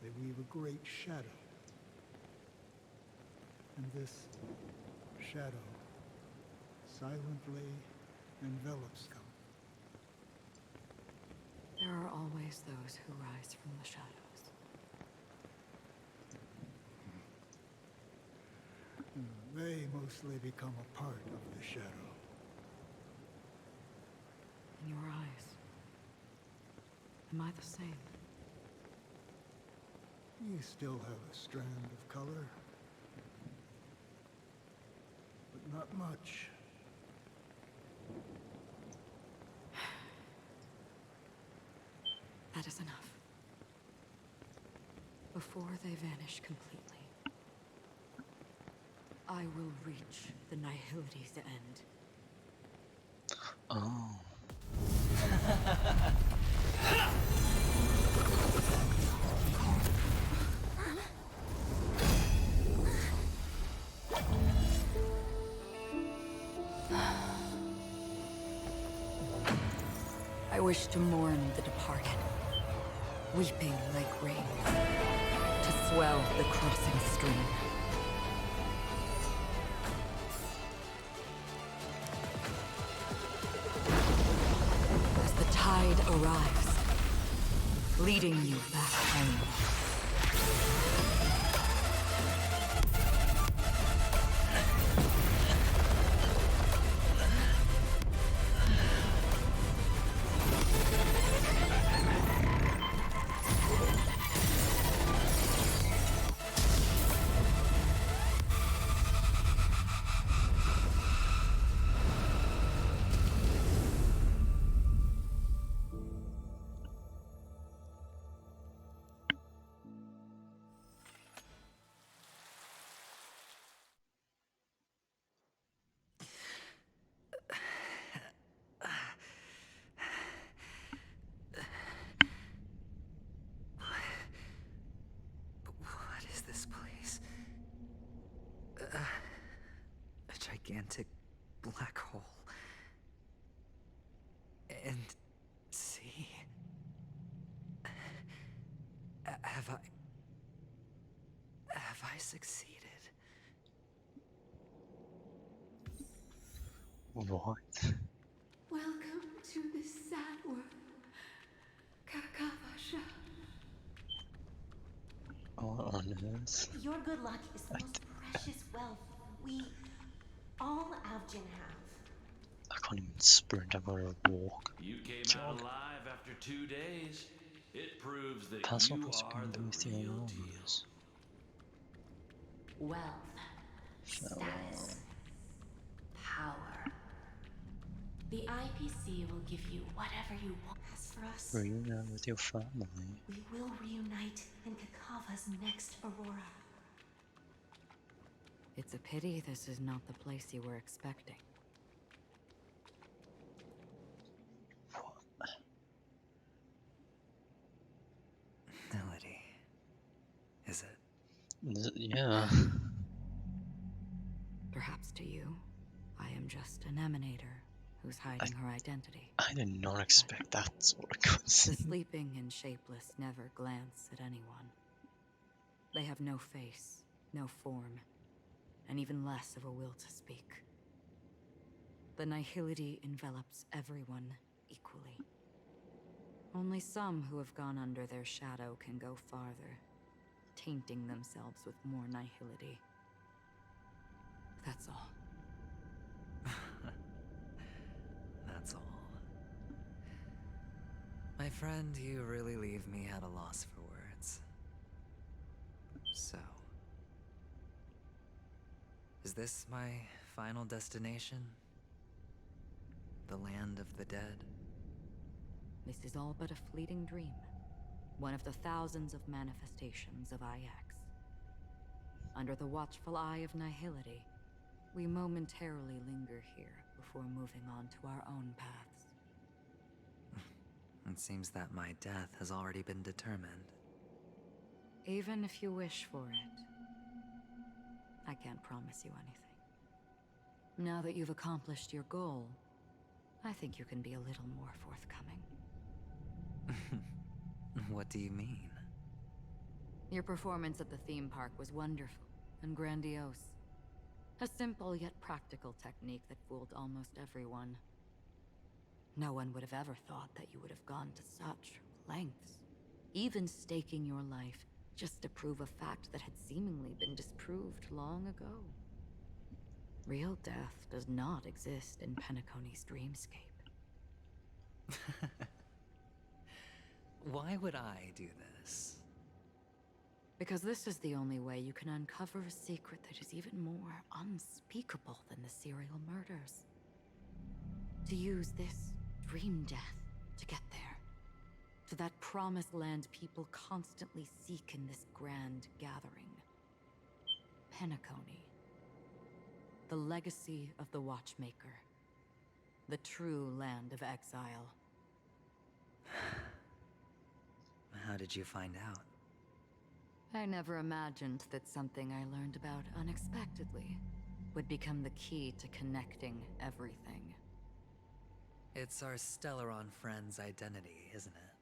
they weave a great shadow. And this shadow silently envelops them. There are always those who rise from the shadows. They mostly become a part of the shadow. In your eyes, am I the same? You still have a strand of color, but not much. That is enough. Before they vanish completely, I will reach the Nihility's end. Oh. I wish to mourn the departed, weeping like rain, to swell the crossing stream. As the tide arrives, leading you back home. gigantic black hole. And see... Have I succeeded? What? Welcome to this sad world, Kakavasha. What on earth? Your good luck is the most precious wealth we all Avjin have. I can't even sprint, I've got to walk. You came Jog. out alive after 2 days. It proves that Pass you offers are can the be with your real deal. enormous. Wealth, Farewell. status, power. The IPC will give you whatever you want. As for us, Reunite with your family. we will reunite in Kakava's next Aurora. It's a pity this is not the place you were expecting. Melody. Is it? Yeah. Perhaps to you, I am just an emanator who's hiding her identity. I did not expect that sort of The cutscene. sleeping and shapeless never glance at anyone. They have no face, no form, and even less of a will to speak. The nihility envelops everyone equally. Only some who have gone under their shadow can go farther, tainting themselves with more nihility. That's all. That's all. My friend, you really leave me at a loss for words. So... is this my final destination? The land of the dead? This is all but a fleeting dream. One of the thousands of manifestations of IX. Under the watchful eye of nihility, we momentarily linger here before moving on to our own paths. It seems that my death has already been determined. Even if you wish for it, I can't promise you anything. Now that you've accomplished your goal, I think you can be a little more forthcoming. What do you mean? Your performance at the theme park was wonderful and grandiose. A simple yet practical technique that fooled almost everyone. No one would have ever thought that you would have gone to such lengths, even staking your life just to prove a fact that had seemingly been disproved long ago. Real death does not exist in Penacony's dreamscape. Why would I do this? Because this is the only way you can uncover a secret that is even more unspeakable than the serial murders. To use this dream death to get there. To that promised land people constantly seek in this grand gathering. Penacony. The legacy of the Watchmaker. The true land of exile. How did you find out? I never imagined that something I learned about unexpectedly would become the key to connecting everything. It's our Stellaron friend's identity, isn't it?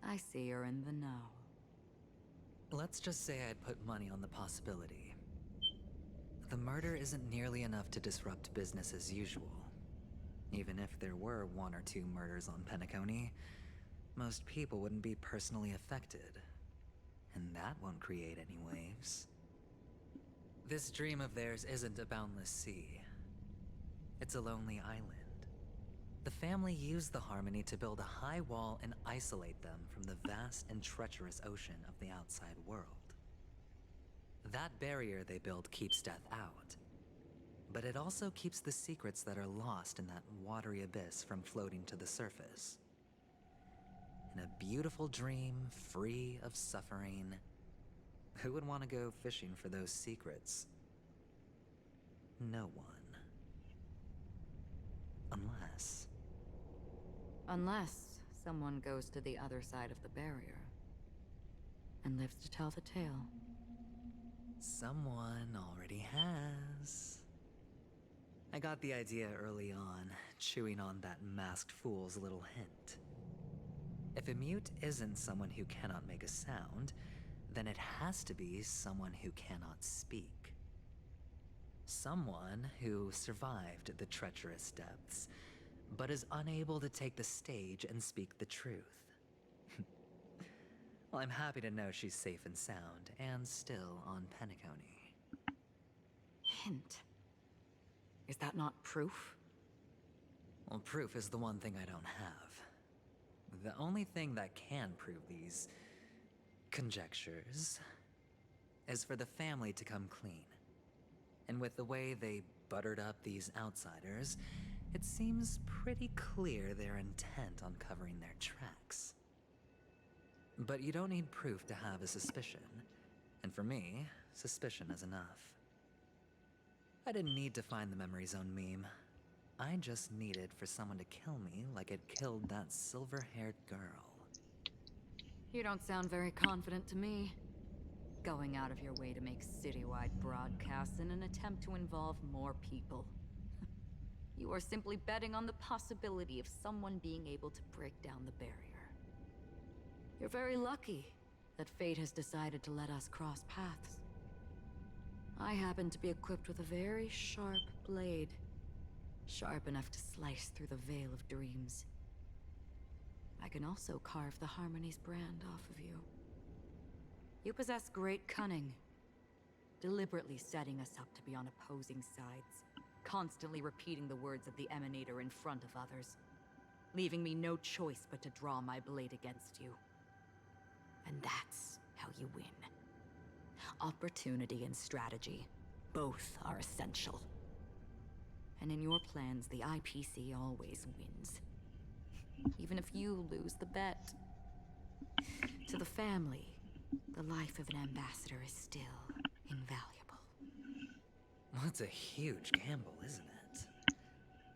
I see you're in the know. Let's just say I'd put money on the possibility. The murder isn't nearly enough to disrupt business as usual. Even if there were 1 or 2 murders on Penacony, most people wouldn't be personally affected. And that won't create any waves. This dream of theirs isn't a boundless sea. It's a lonely island. The family used the Harmony to build a high wall and isolate them from the vast and treacherous ocean of the outside world. That barrier they build keeps death out. But it also keeps the secrets that are lost in that watery abyss from floating to the surface. In a beautiful dream, free of suffering, who would want to go fishing for those secrets? No one. Unless someone goes to the other side of the barrier and lives to tell the tale. Someone already has. I got the idea early on, chewing on that masked fool's little hint. If a mute isn't someone who cannot make a sound, then it has to be someone who cannot speak. Someone who survived the treacherous depths, but is unable to take the stage and speak the truth. Well, I'm happy to know she's safe and sound, and still on Penacony. Hint. Is that not proof? Well, proof is the one thing I don't have. The only thing that can prove these conjectures is for the family to come clean. And with the way they buttered up these outsiders, it seems pretty clear their intent on covering their tracks. But you don't need proof to have a suspicion. And for me, suspicion is enough. I didn't need to find the memory zone meme. I just needed for someone to kill me like it killed that silver-haired girl. You don't sound very confident to me. Going out of your way to make citywide broadcasts in an attempt to involve more people. You are simply betting on the possibility of someone being able to break down the barrier. You're very lucky that fate has decided to let us cross paths. I happen to be equipped with a very sharp blade. Sharp enough to slice through the veil of dreams. I can also carve the Harmony's brand off of you. You possess great cunning, deliberately setting us up to be on opposing sides, constantly repeating the words of the Emanator in front of others, leaving me no choice but to draw my blade against you. And that's how you win. Opportunity and strategy, both are essential. And in your plans, the IPC always wins. Even if you lose the bet. To the family, the life of an ambassador is still invaluable. Well, it's a huge gamble, isn't it?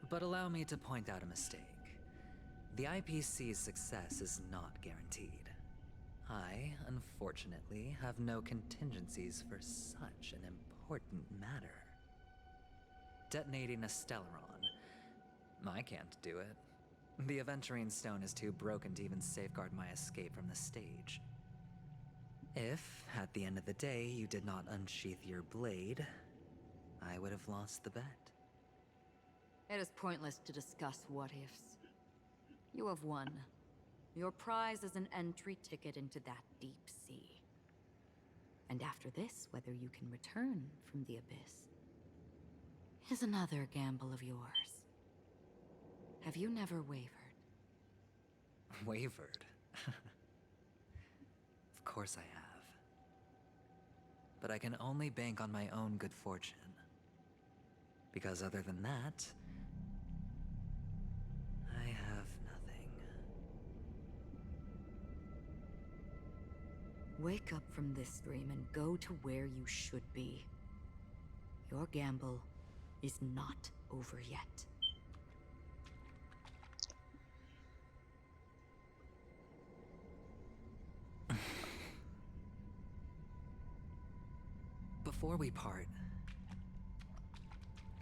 But allow me to point out a mistake. The IPC's success is not guaranteed. I, unfortunately, have no contingencies for such an important matter. Detonating a Stellaron. I can't do it. The Aventurine Stone is too broken to even safeguard my escape from the stage. If, at the end of the day, you did not unsheath your blade, I would have lost the bet. It is pointless to discuss what-ifs. You have won. Your prize is an entry ticket into that deep sea. And after this, whether you can return from the abyss is another gamble of yours. Have you never wavered? Wavered? Of course I have. But I can only bank on my own good fortune. Because other than that, I have nothing. Wake up from this dream and go to where you should be. Your gamble is not over yet. Before we part,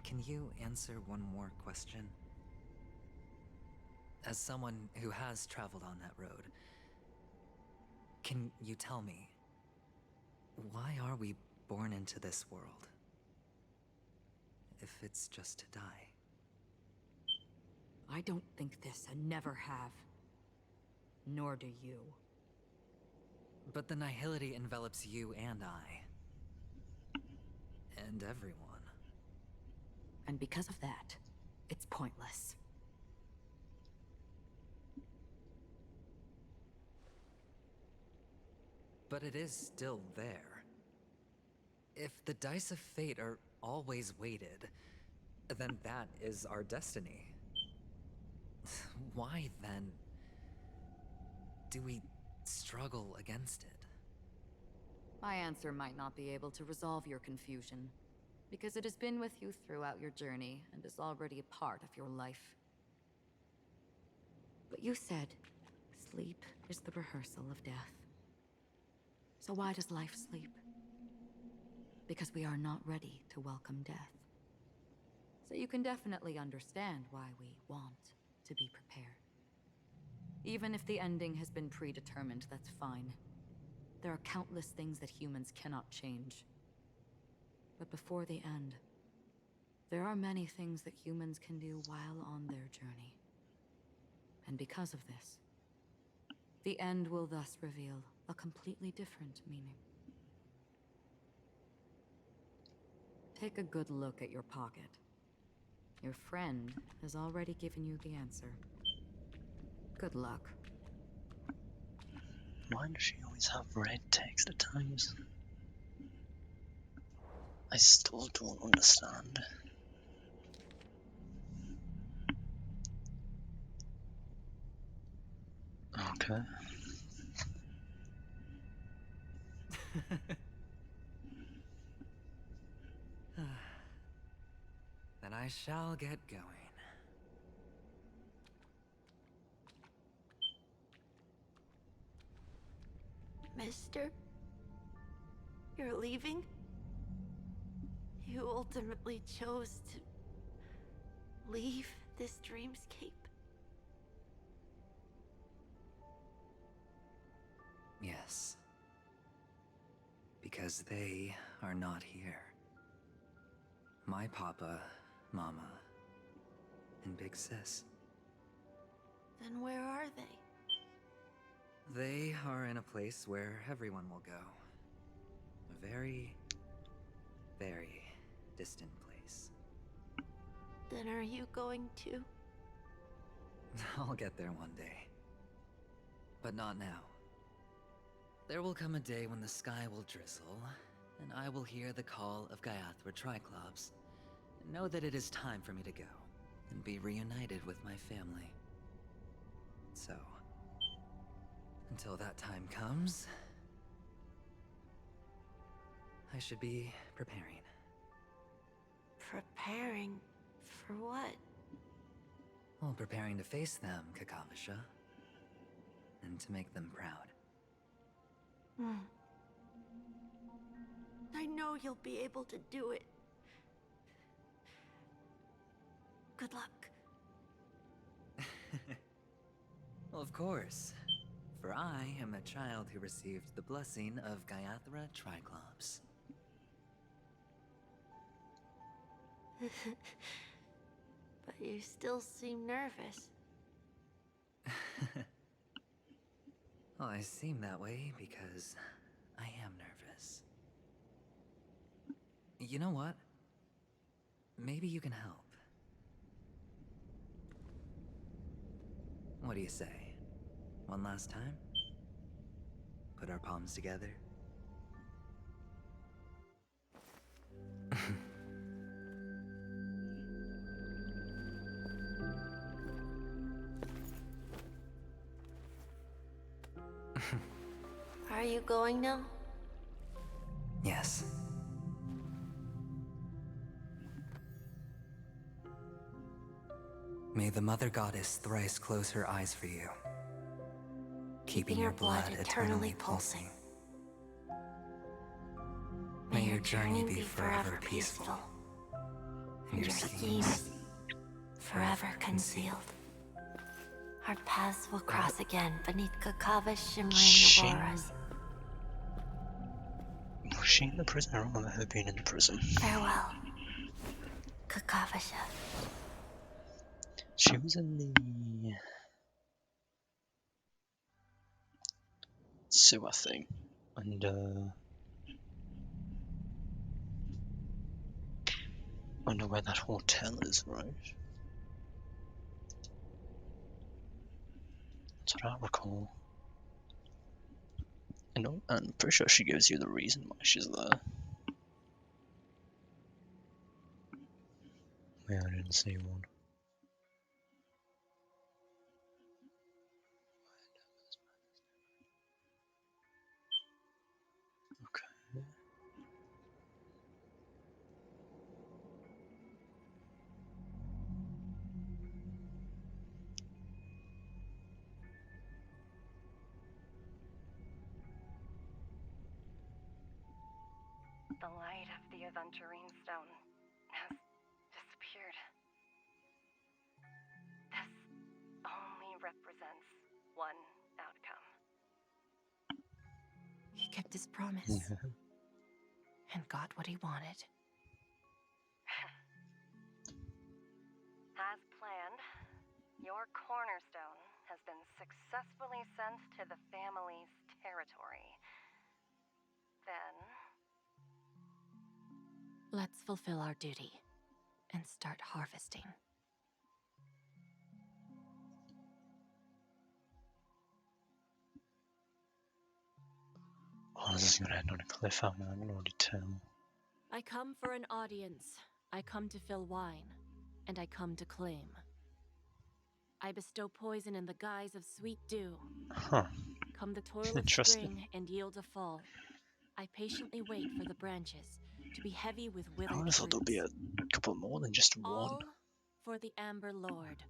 can you answer one more question? As someone who has traveled on that road, can you tell me, why are we born into this world? If it's just to die. I don't think this and never have. Nor do you. But the nihility envelops you and I. And everyone. And because of that, it's pointless. But it is still there. If the dice of fate are always weighted, then that is our destiny. Why, then, do we struggle against it? My answer might not be able to resolve your confusion, because it has been with you throughout your journey and is already a part of your life. But you said, sleep is the rehearsal of death. So why does life sleep? Because we are not ready to welcome death. So you can definitely understand why we want to be prepared. Even if the ending has been predetermined, that's fine. There are countless things that humans cannot change. But before the end, there are many things that humans can do while on their journey. And because of this, the end will thus reveal a completely different meaning. Take a good look at your pocket. Your friend has already given you the answer. Good luck. Why does she always have red text at times? I still don't understand. Okay. Then I shall get going. Mister? You're leaving? You ultimately chose to leave this dreamscape? Yes. Because they are not here. My papa, mama, and big sis. Then where are they? They are in a place where everyone will go. A very, very distant place. Then are you going to? I'll get there one day. But not now. There will come a day when the sky will drizzle, and I will hear the call of Gaiathra Triclops, and know that it is time for me to go, and be reunited with my family. So, until that time comes, I should be preparing. Preparing for what? Well, preparing to face them, Kakavasha. And to make them proud. I know you'll be able to do it. Good luck. Well, of course. For I am a child who received the blessing of Gaiathra Triclops. But you still seem nervous. Well, I seem that way because I am nervous. You know what? Maybe you can help. What do you say? One last time? Put our palms together? Are you going now? Yes. May the Mother Goddess thrice close her eyes for you, keeping your blood eternally pulsing. May your journey be forever peaceful, and your schemes forever concealed. Our paths will cross again beneath Kakava's shimmering auroras. Was she in the prison? I don't remember her being in the prison. Farewell, Kakavasha. She was in the sewer thing, and I know where that hotel is, right? That's what I recall. You know, I'm pretty sure she gives you the reason why she's there. Yeah, I didn't see one. Okay. The light of the Aventurine Stone has disappeared. represents one outcome. He kept his promise. And got what he wanted. As planned, your cornerstone has been successfully sent to the family's territory. Then... Let's fulfill our duty and start harvesting. Oh, this is gonna end on a cliffhanger, I can already tell. I come for an audience. I come to fill wine. And I come to claim. I bestow poison in the guise of sweet dew. Huh. Come the toil of Interesting. spring and yield a fall. I patiently wait for the branches to be heavy with withered I would have thought there'll be fruits. a couple more than just one. All for the Amber Lord.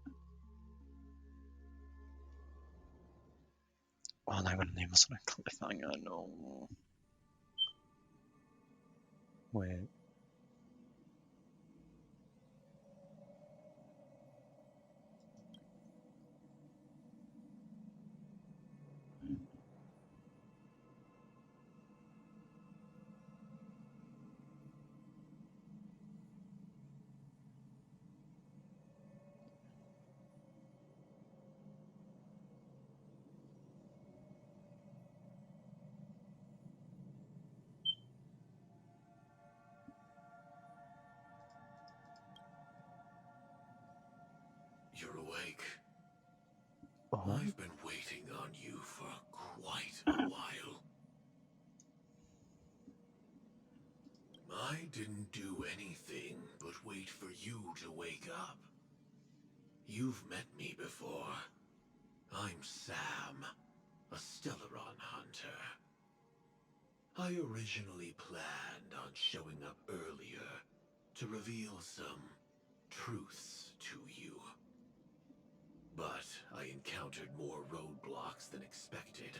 Oh, they're gonna name us on a cliffhanger, no. Wait. You're awake. Oh. I've been waiting on you for quite a while. I didn't do anything but wait for you to wake up. You've met me before. I'm Sam, a Stellaron hunter. I originally planned on showing up earlier to reveal some truths to you. But I encountered more roadblocks than expected.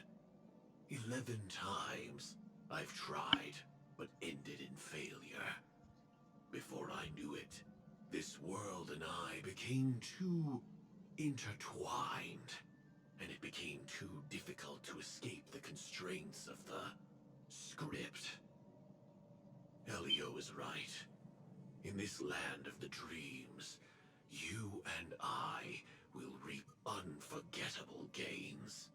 11 times I've tried, but ended in failure. Before I knew it, this world and I became too intertwined, and it became too difficult to escape the constraints of the script. Elio is right. In this land of the dreams, you and I will reap unforgettable gains.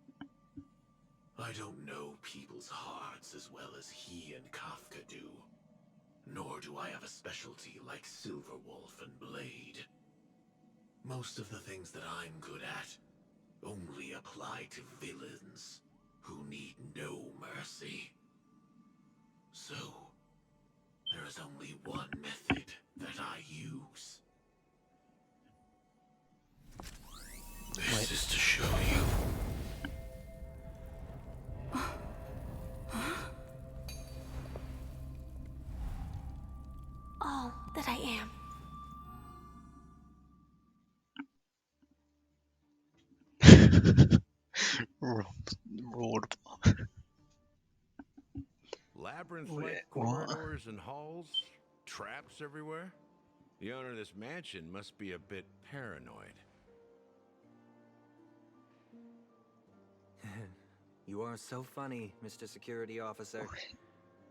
I don't know people's hearts as well as he and Kafka do. Nor do I have a specialty like Silverwolf and Blade. Most of the things that I'm good at only apply to villains who need no mercy. So, there is only one method that I use. This is to show you. All that I am. Roadblock. Labyrinth-like corridors and halls, traps everywhere. The owner of this mansion must be a bit paranoid. You are so funny, Mr. Security Officer.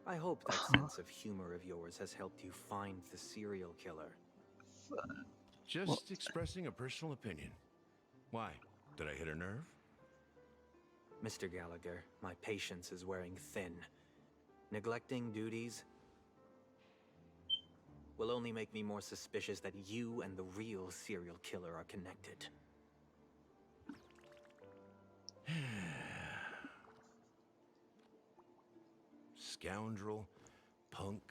I hope that sense of humor of yours has helped you find the serial killer. Just expressing a personal opinion. Why? Did I hit a nerve? Mr. Gallagher, my patience is wearing thin. Neglecting duties will only make me more suspicious that you and the real serial killer are connected. Scoundrel, punk,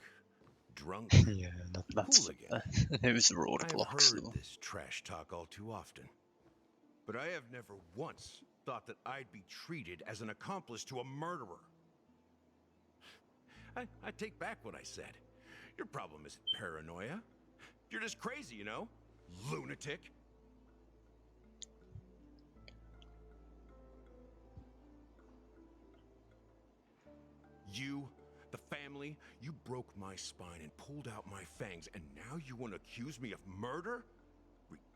drunk, Yeah, that's hooligan. it was the roadblocks. I've heard Though. this trash talk all too often. But I have never once thought that I'd be treated as an accomplice to a murderer. I take back what I said. Your problem isn't paranoia. You're just crazy, you know? Lunatic. You, the family, you broke my spine and pulled out my fangs, and now you want to accuse me of murder?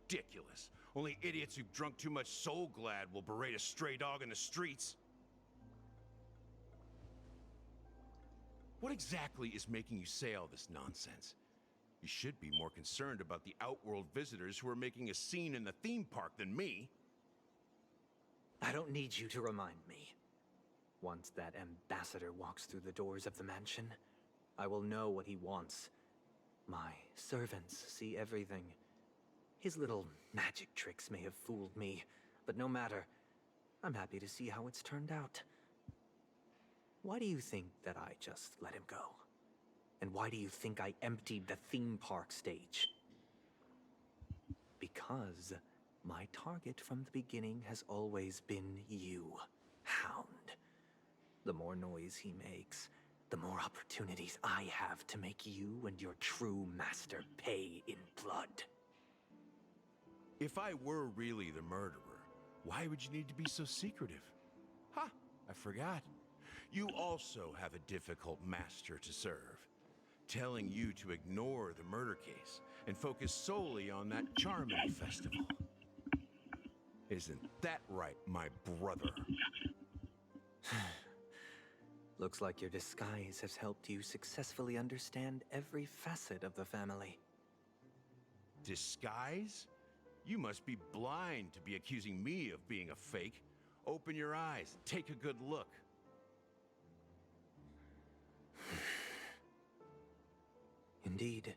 ridiculous. Only idiots who've drunk too much Soul Glad will berate a stray dog in the streets. What exactly is making you say all this nonsense? You should be more concerned about the Outworld visitors who are making a scene in the theme park than me. I don't need you to remind me. Once that ambassador walks through the doors of the mansion, I will know what he wants. My servants see everything. His little magic tricks may have fooled me, but no matter. I'm happy to see how it's turned out. Why do you think that I just let him go? And why do you think I emptied the theme park stage? Because my target from the beginning has always been you, Hound. The more noise he makes, the more opportunities I have to make you and your true master pay in blood. If I were really the murderer, why would you need to be so secretive? Ha! I forgot. You also have a difficult master to serve, telling you to ignore the murder case and focus solely on that Charmony festival. Isn't that right, my brother? Looks like your disguise has helped you successfully understand every facet of the family. Disguise? You must be blind to be accusing me of being a fake. Open your eyes, take a good look. Indeed,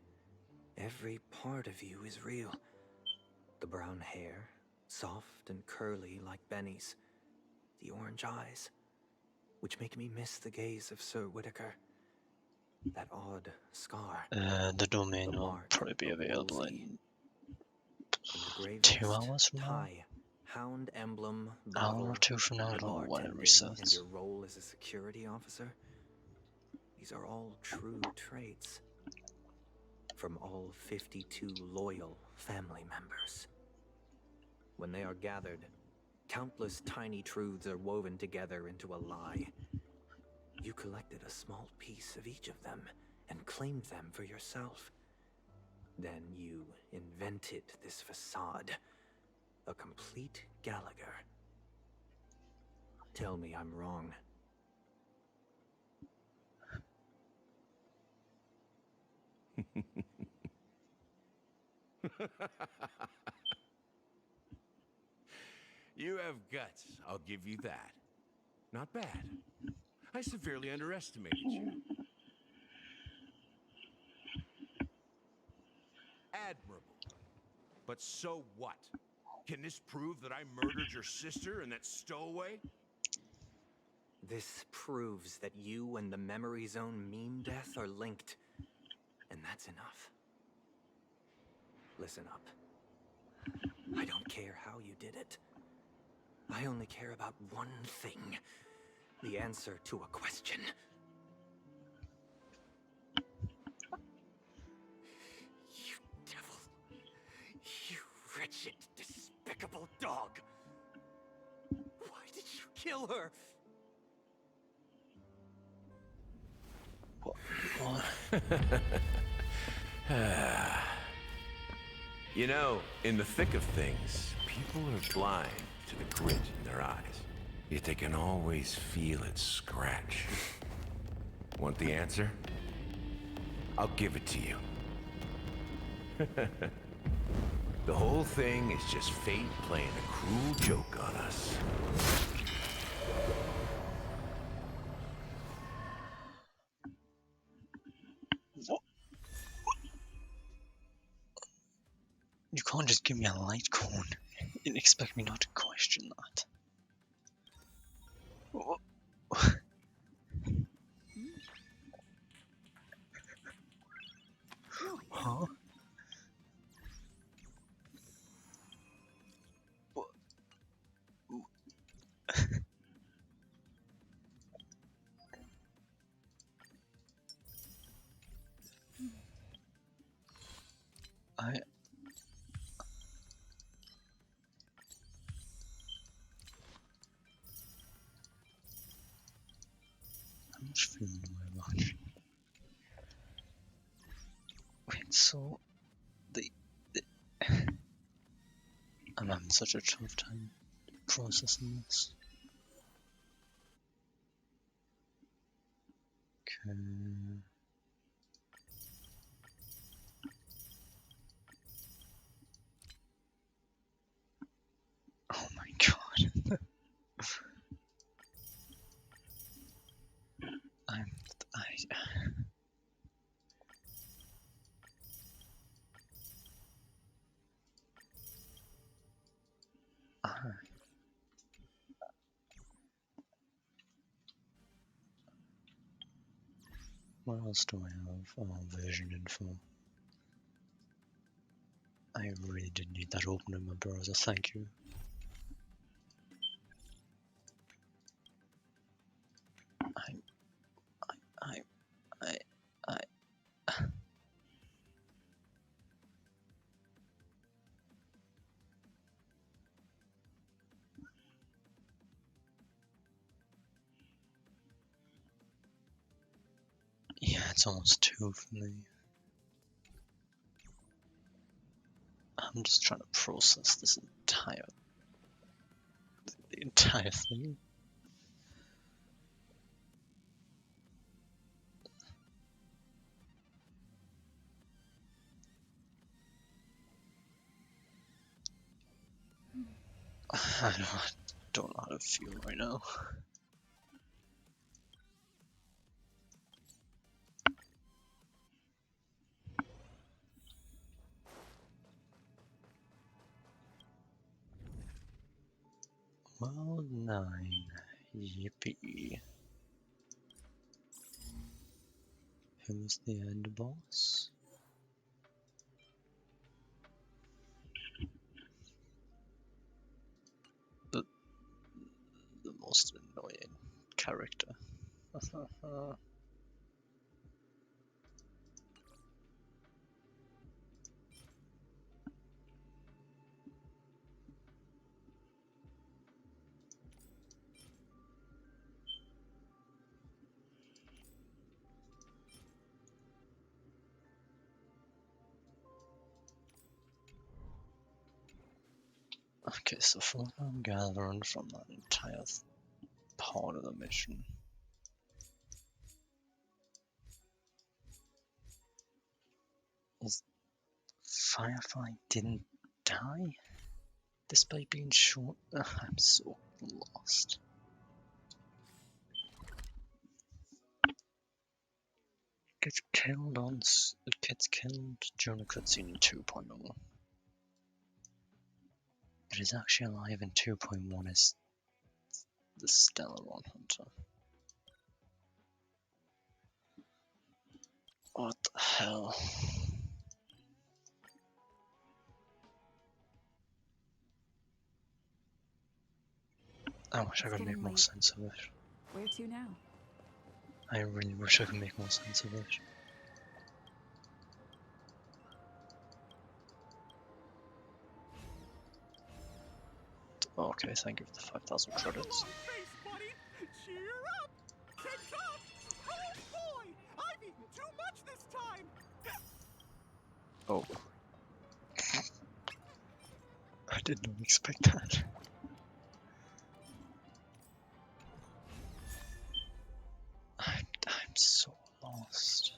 every part of you is real. The brown hair, soft and curly like Benny's. The orange eyes, which make me miss the gaze of Sir Whitaker. That odd scar. The domain will probably be available in 2 hours from now. Tie, hound emblem, Hour bottle, or 2 from now, I the don't know when it bartending, resets. and your role as a security officer. These are all true traits. From all 52 loyal family members. When they are gathered, countless tiny truths are woven together into a lie. You collected a small piece of each of them and claimed them for yourself. Then you invented this facade, a complete Gallagher. Tell me I'm wrong. You have guts, I'll give you that. Not bad. I severely underestimated you. Admirable. But so what? Can this prove that I murdered your sister and that stowaway? This proves that you and the Memory Zone meme death are linked. And that's enough. Listen up. I don't care how you did it. I only care about one thing. The answer to a question. You devil. You wretched, despicable dog. Why did you kill her? What? You know, in the thick of things, people are blind to the grit in their eyes. Yet they can always feel it scratch. Want the answer? I'll give it to you. The whole thing is just fate playing a cruel joke on us. You can't just give me a light cone and expect me not to question that. Huh? How much food do I watch? Wait, so I'm having such a tough time processing this. Okay. Oh my god. What else do I have? Oh, version info. I really did need that open in my browser, thank you. I Yeah, it's almost 2 for me. I'm just trying to process this the entire thing. I don't know how to feel right now. Well, 9. Yippee. Who's the end boss? The most annoying character. Okay, so from what I'm gathering from that entire part of the mission is Firefly didn't die despite being shot. I'm so lost. Gets killed during a cutscene in 2.0. It is actually alive in 2.1 as the Stellaron Hunter. What the hell? I wish I could make more sense of it. Where to now? I really wish I could make more sense of it. Okay, thank you for the 5,000 credits. Cheer up! TikTok! Oh boy! I've eaten too much this time! Oh. I did not expect that. I'm so lost.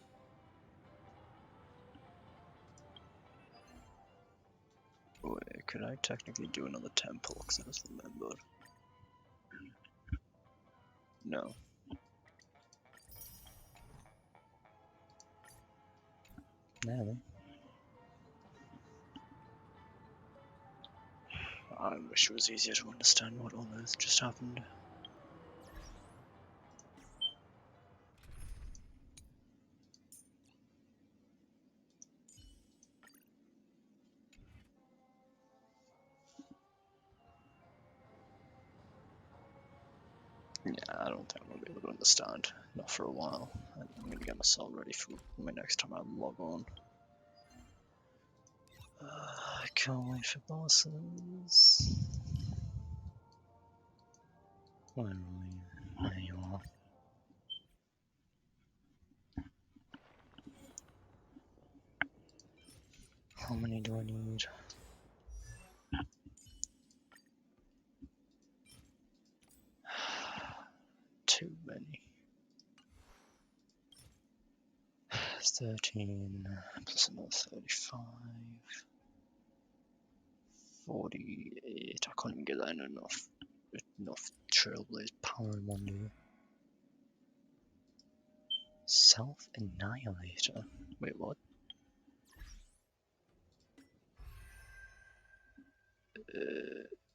Wait, could I technically do another temple? Because I just remembered. No. No. I wish it was easier to understand what on earth just happened. Yeah, I don't think I'm going to be able to understand. Not for a while. I'm going to get myself ready for my next time I log on. I can't wait for bosses. Where are we? There you are. How many do I need? too many. 13 plus another 35. 48. I couldn't get that in enough Trailblaze power in one day. Self-annihilator. Wait, what?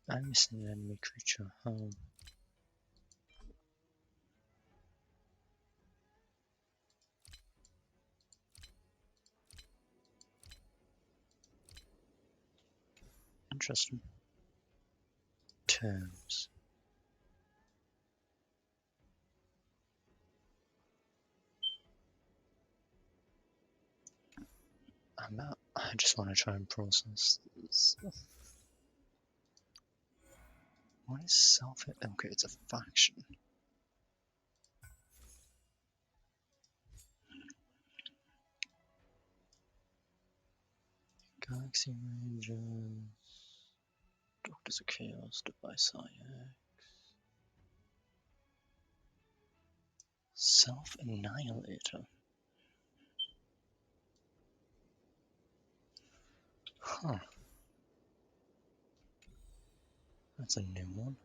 I'm missing an enemy creature. Oh. Interesting. Terms. I just want to try and process this. What is self? Okay, it's a faction. Galaxy Rangers. Doctors of Chaos, Device IX. Self-annihilator. Huh. That's a new one.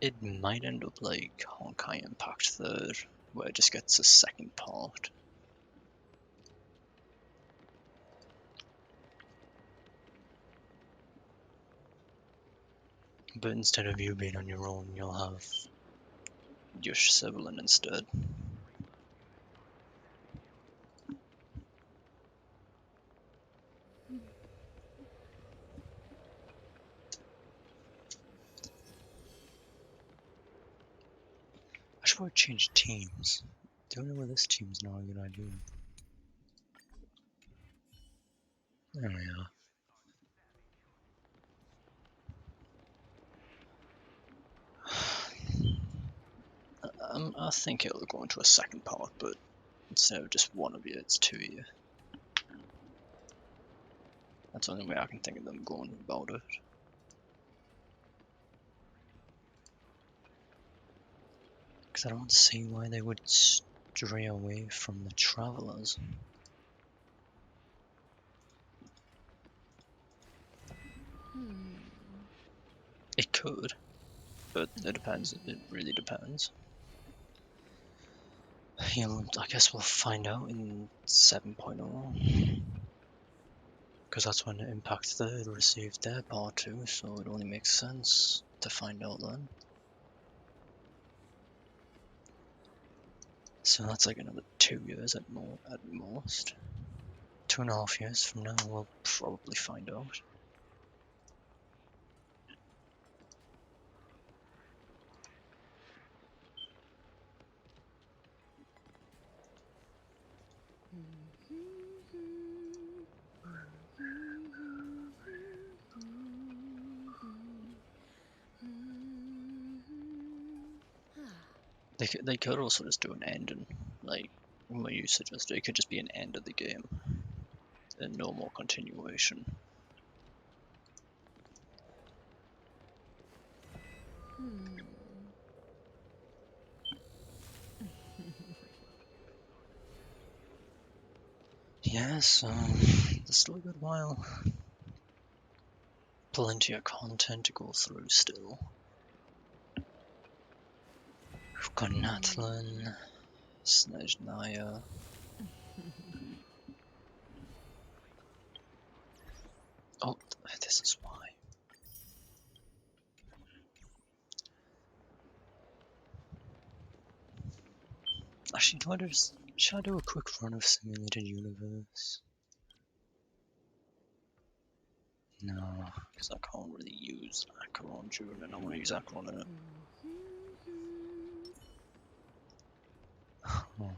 It might end up like Honkai Impact 3rd, where it just gets a second part. But instead of you being on your own, you'll have your sibling instead. I should probably change teams. Doing it with this team's not a good idea. There we are. I think it'll go into a second part, but instead of just one of you, it's two of you. That's the only way I can think of them going about it. Because I don't see why they would stray away from the travelers. It could, but it depends. It really depends. I guess we'll find out in 7.0. Because that's when Impact 3rd received their part too, so it only makes sense to find out then. So that's like another 2 years at most. 2.5 years from now we'll probably find out. They could also just do an ending, like what you suggested. It could just be an end of the game and no more continuation. Yes, there's still a good while. Plenty of content to go through still. We've got Natlin, Snezhnaya. Oh, this is why. Actually, should I do a quick run of Simulated Universe? No, because I can't really use Acheron during it. I want to use Acheron in it. Oh.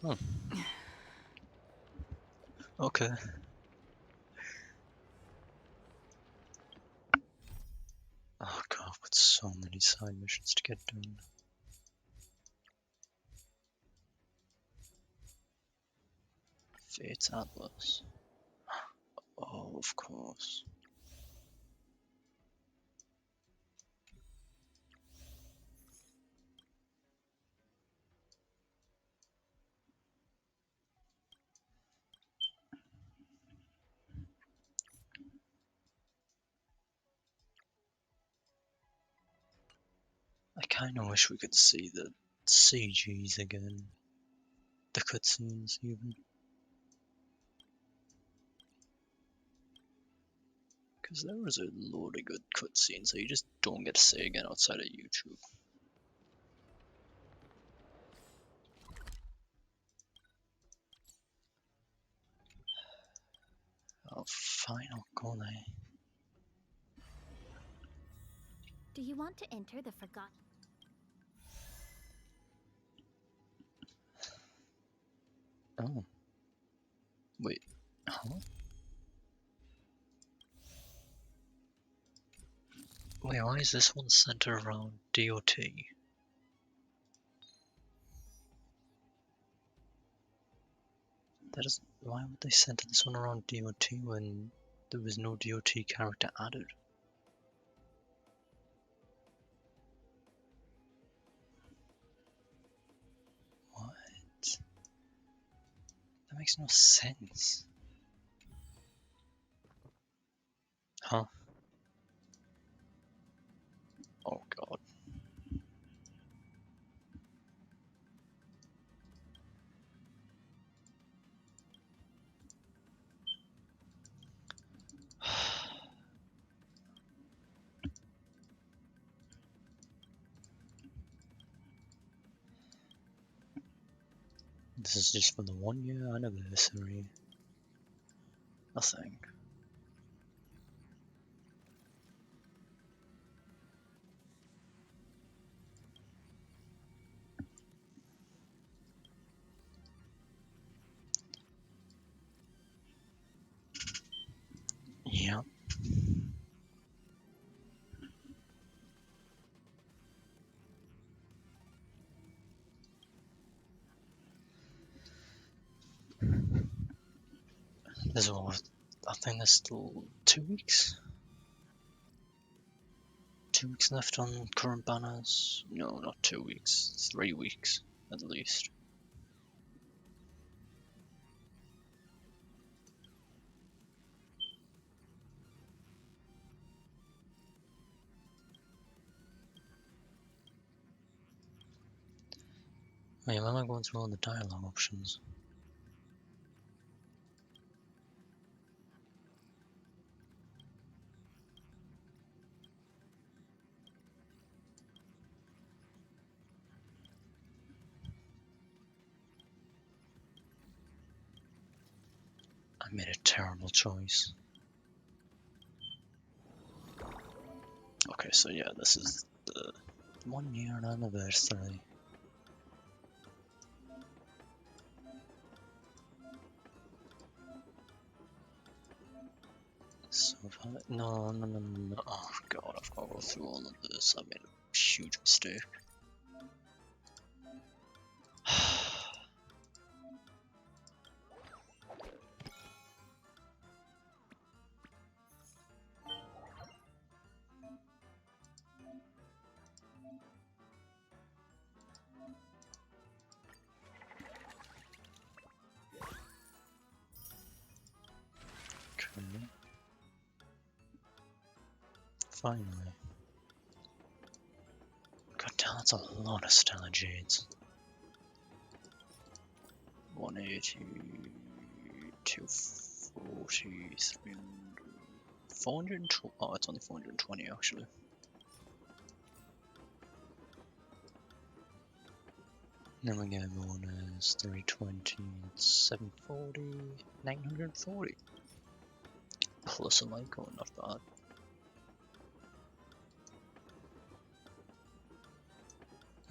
Oh. Okay. Oh god, I've got so many side missions to get done. Fate's Atlas. Oh, of course. I kinda wish we could see the CGs again. The cutscenes, even. Because there was a load of good cutscenes that you just don't get to see again outside of YouTube. Oh, fine, I'll go there. Do you want to enter the forgotten? Oh. Wait, huh? Wait, why is this one centered around DOT? That is, why would they center this one around DOT when there was no DOT character added? What? That makes no sense. Huh? Oh god. This is just for the 1 year anniversary. I think. Yep. There's what? I think there's still 2 weeks? 2 weeks left on current banners? No, not 2 weeks. 3 weeks, at least. Wait, am I going through all the dialogue options? I made a terrible choice. Okay, so yeah, this is the 1 year anniversary. So if I, no, oh god, I've got to go through all of this. I made a huge mistake. Okay. Finally. God damn, that's a lot of Stellar Jades. 180, 240, 300, 420. Oh, it's only 420 actually. Then we get bonus 320, 740, 940. Plus a Lyco, not bad.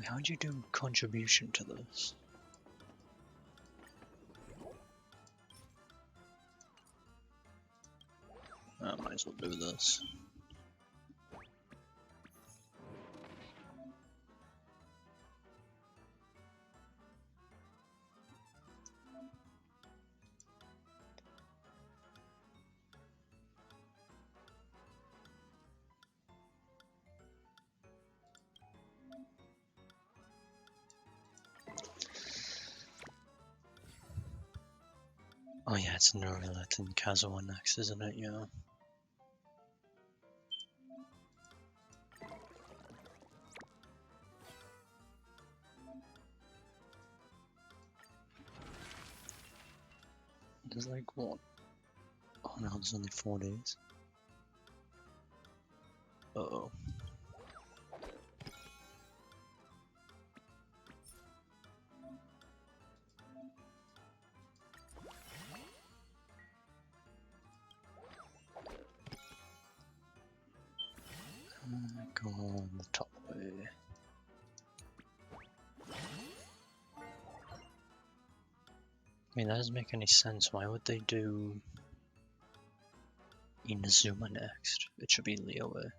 How'd you do contribution to this? I might as well do this. Oh yeah, it's Nurilet and Kazuha next, isn't it? Yeah. There's like what? Oh no, there's only 4 days. Uh-oh. Go on the top way. I mean, that doesn't make any sense. Why would they do Inazuma next? It should be Liyue.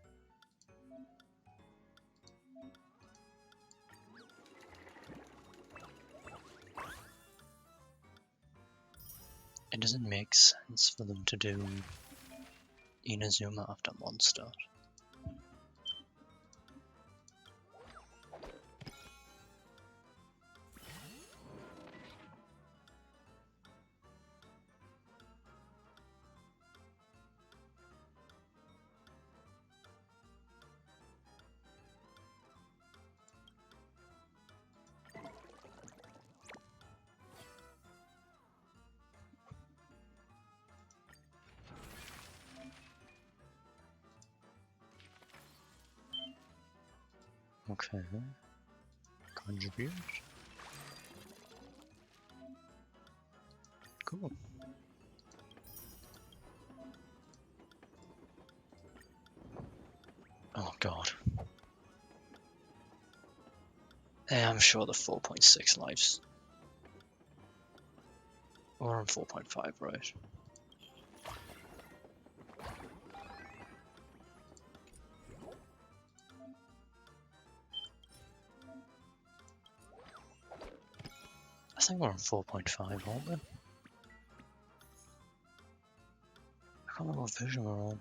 It doesn't make sense for them to do Inazuma after Mondstadt. Okay. Contribute. Cool. Oh god. Yeah, I'm sure the 4.6 lives. Or on 4.5, right? I think we're on 4.5, aren't we? I can't remember what version we're on.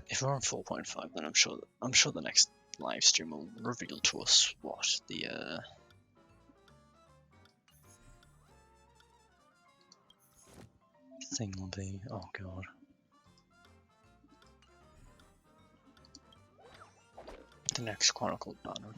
If we're on 4.5, then I'm sure the next live stream will reveal to us what the thing will be. Oh god. The next Chronicled banner.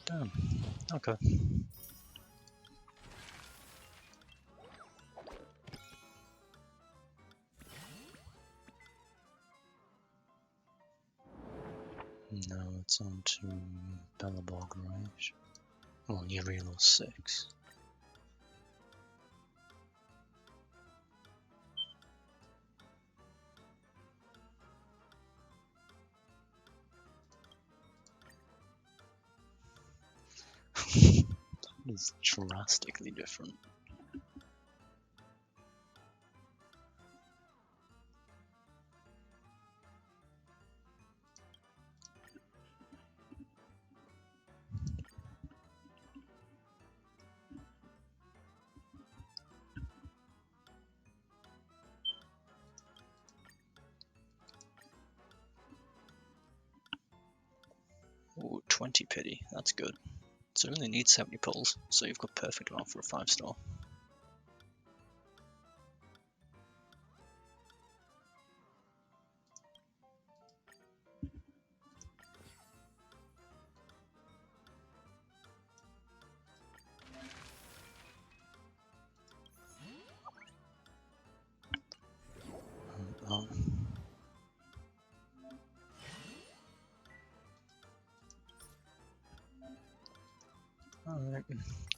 Damn. Okay. Now it's on to Bellabog, right? Well, you reload 6. It's drastically different. Ooh, 20 pity, that's good. So it only needs 70 pulls, so you've got perfect amount for a 5-star.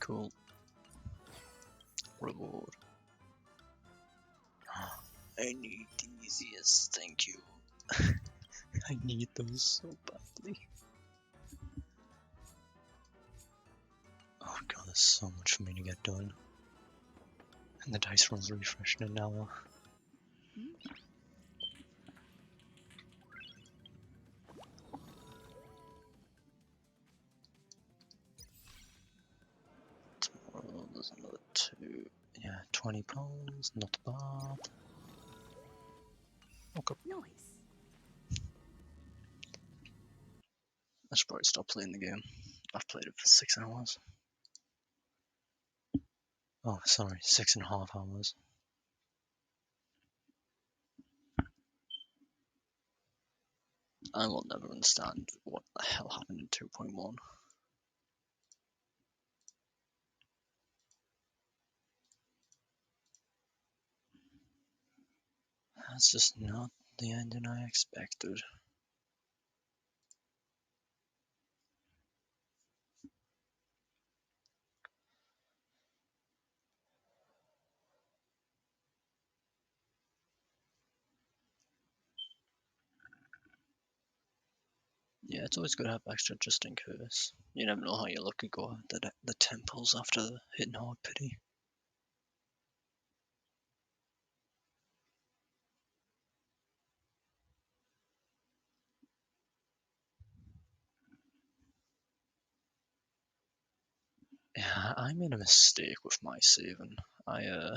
Cool. Reward. I need these, yes, thank you. I need those so badly. Oh god, there's so much for me to get done. And the dice rolls refresh in an hour. Tomorrow there's another 2. Yeah, £20, not bad. Okay. Nice. I should probably stop playing the game. I've played it for 6 hours. Oh, sorry, 6.5 hours. I will never understand what the hell happened in 2.1. That's just not the ending I expected. Yeah, it's always good to have extra just in case. You never know how your luck could go at the temples after hitting hard pity. Yeah, I made a mistake with my saving. I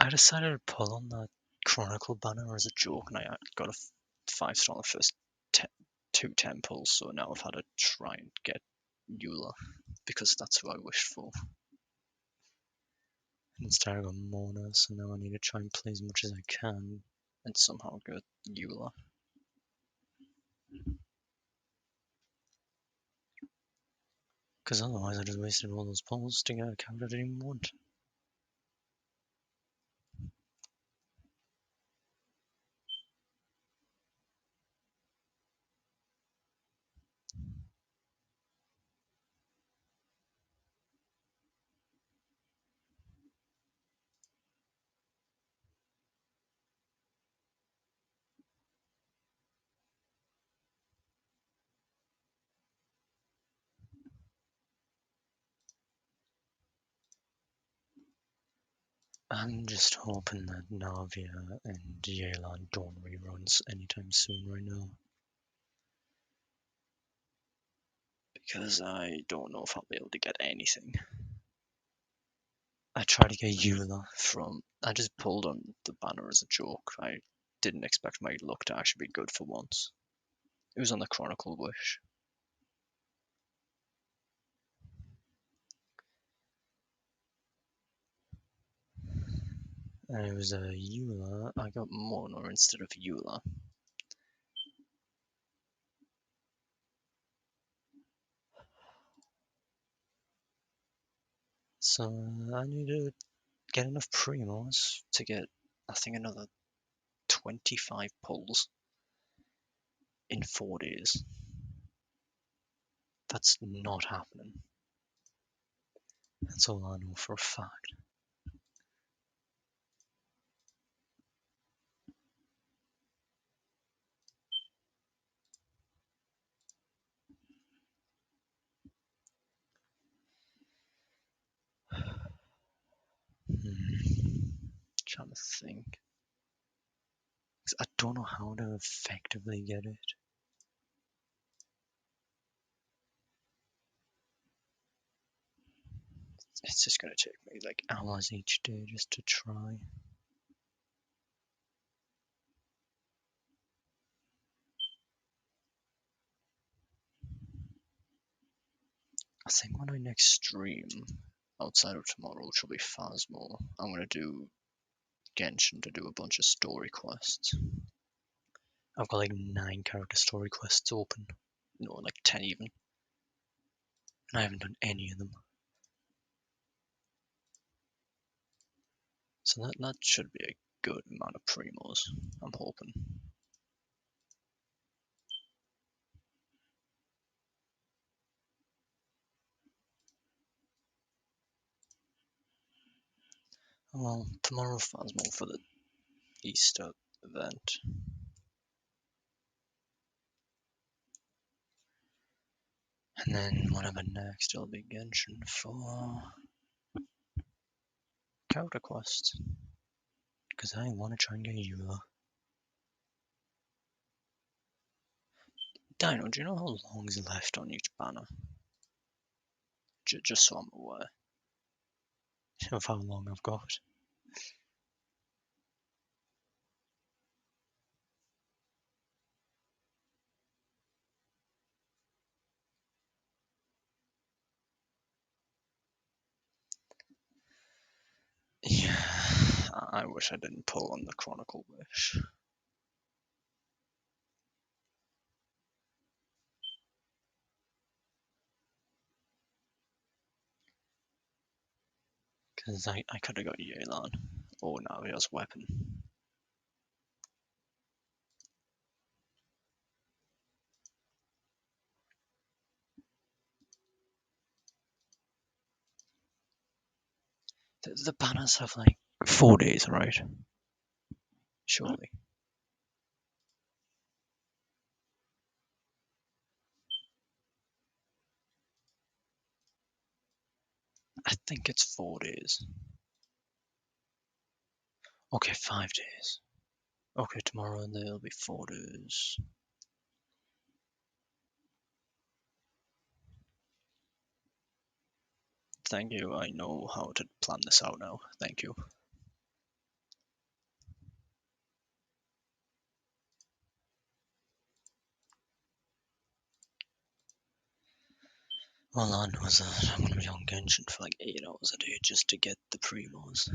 decided to pull on that Chronicle banner as a joke, and I got a 5-star on the first 2 temples, so now I've had to try and get Eula, because that's who I wished for. And instead I got Mona, so now I need to try and play as much as I can, and somehow get Eula. Because otherwise I just wasted all those polls to get a character I didn't even want. I'm just hoping that Navia and Yelan don't reruns anytime soon right now. Because I don't know if I'll be able to get anything. I tried to get Eula from... I just pulled on the banner as a joke. I didn't expect my luck to actually be good for once. It was on the Chronicle Wish. And it was a Eula. I got Mona instead of Eula. So I need to get enough primos to get, I think, another 25 pulls in 4 days. That's not happening. That's all I know for a fact. Trying to think. 'Cause I don't know how to effectively get it. It's just gonna take me like hours each day just to try. I think when I next stream, outside of tomorrow, which will be Phasmo, I'm gonna do Genshin to do a bunch of story quests. I've got like 9 character story quests open. No, like 10 even. And I haven't done any of them. So that should be a good amount of primos, I'm hoping. Well, tomorrow fans more for the Easter event. And then whatever next, it'll be Genshin for character quests. Because I want to try and get you. Dino, do you know how long is left on each banner? Just so I'm aware of how long I've got. Yeah, I wish I didn't pull on the Chronicle Wish. Because I could have got Yelan or Navia's weapon. The banners have like 4 days, right? Surely. I think it's 4 days. Okay, 5 days. Okay, tomorrow there'll be 4 days. Thank you, I know how to plan this out now. Thank you. All I know is that I'm gonna be on Genshin for like 8 hours a day just to get the primos.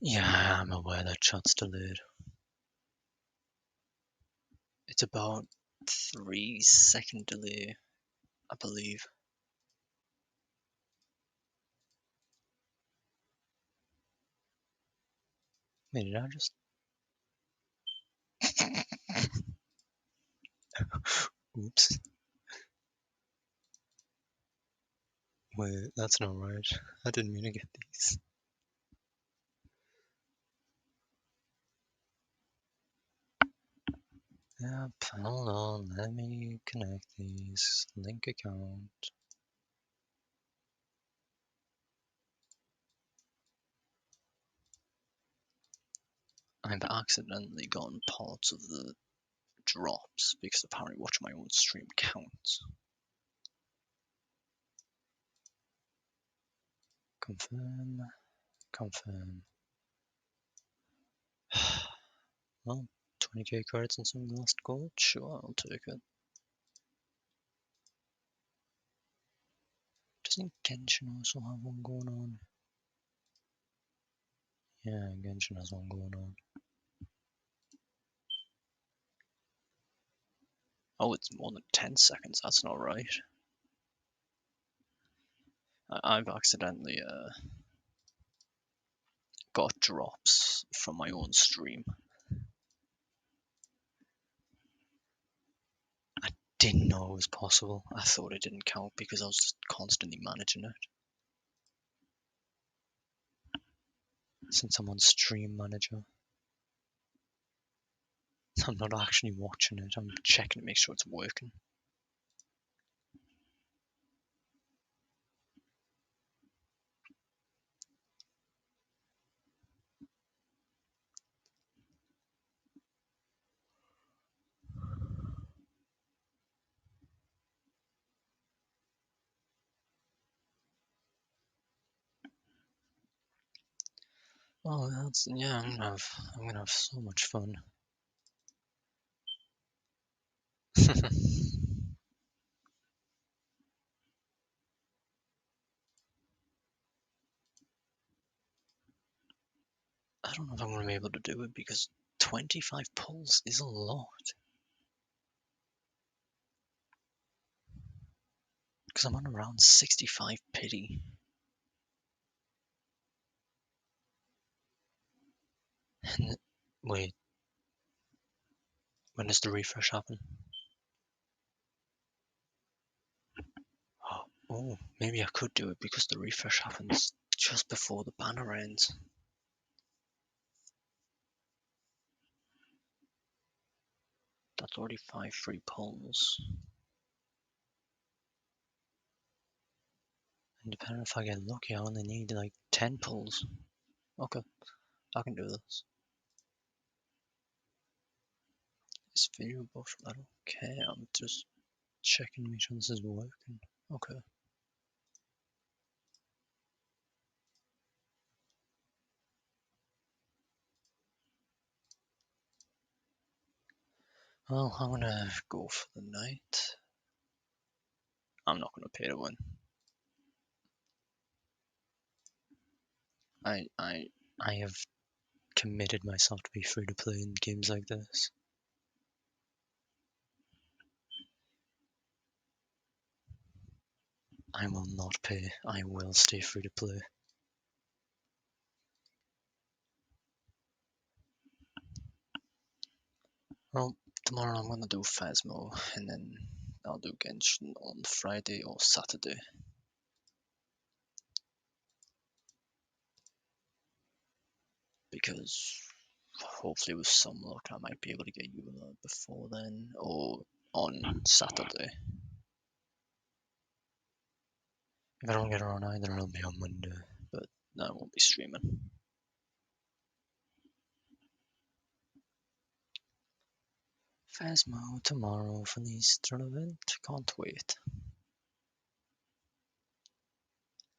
Yeah, I'm aware that chat's delayed. It's about 3-second delay, I believe. Wait, did I just... Oops. Wait, that's not right. I didn't mean to get these. Yep, hold on, let me connect these. Link account. I've accidentally gotten parts of the drops because apparently watching my own stream counts. Confirm. Confirm. Well, 20k credits and some lost gold? Sure, I'll take it. Doesn't Genshin also have one going on? Yeah, Genshin has one going on. Oh, it's more than 10 seconds, that's not right. I've accidentally got drops from my own stream. I didn't know it was possible. I thought it didn't count because I was just constantly managing it. Since I'm on Stream Manager, I'm not actually watching it, I'm checking to make sure it's working. Oh, that's, yeah, I'm gonna have so much fun. I don't know if I'm gonna be able to do it because 25 pulls is a lot. Because I'm on around 65 pity. And wait, when does the refresh happen? Oh, maybe I could do it because the refresh happens just before the banner ends. That's already 5 free pulls. And depending if I get lucky, I only need like 10 pulls. Okay, I can do this. This video buff, I don't care, I'm just checking which one this is working. Okay. Well, I'm gonna go for the night. I'm not gonna pay to win. I have committed myself to be free to play in games like this. I will not pay. I will stay free to play. Well, tomorrow I'm gonna do Phasmo, and then I'll do Genshin on Friday or Saturday. Because hopefully with some luck I might be able to get you before then, or on Saturday. If I don't get her on either, it'll be on Monday, but I won't be streaming. Phasmo tomorrow for the Easter event, can't wait.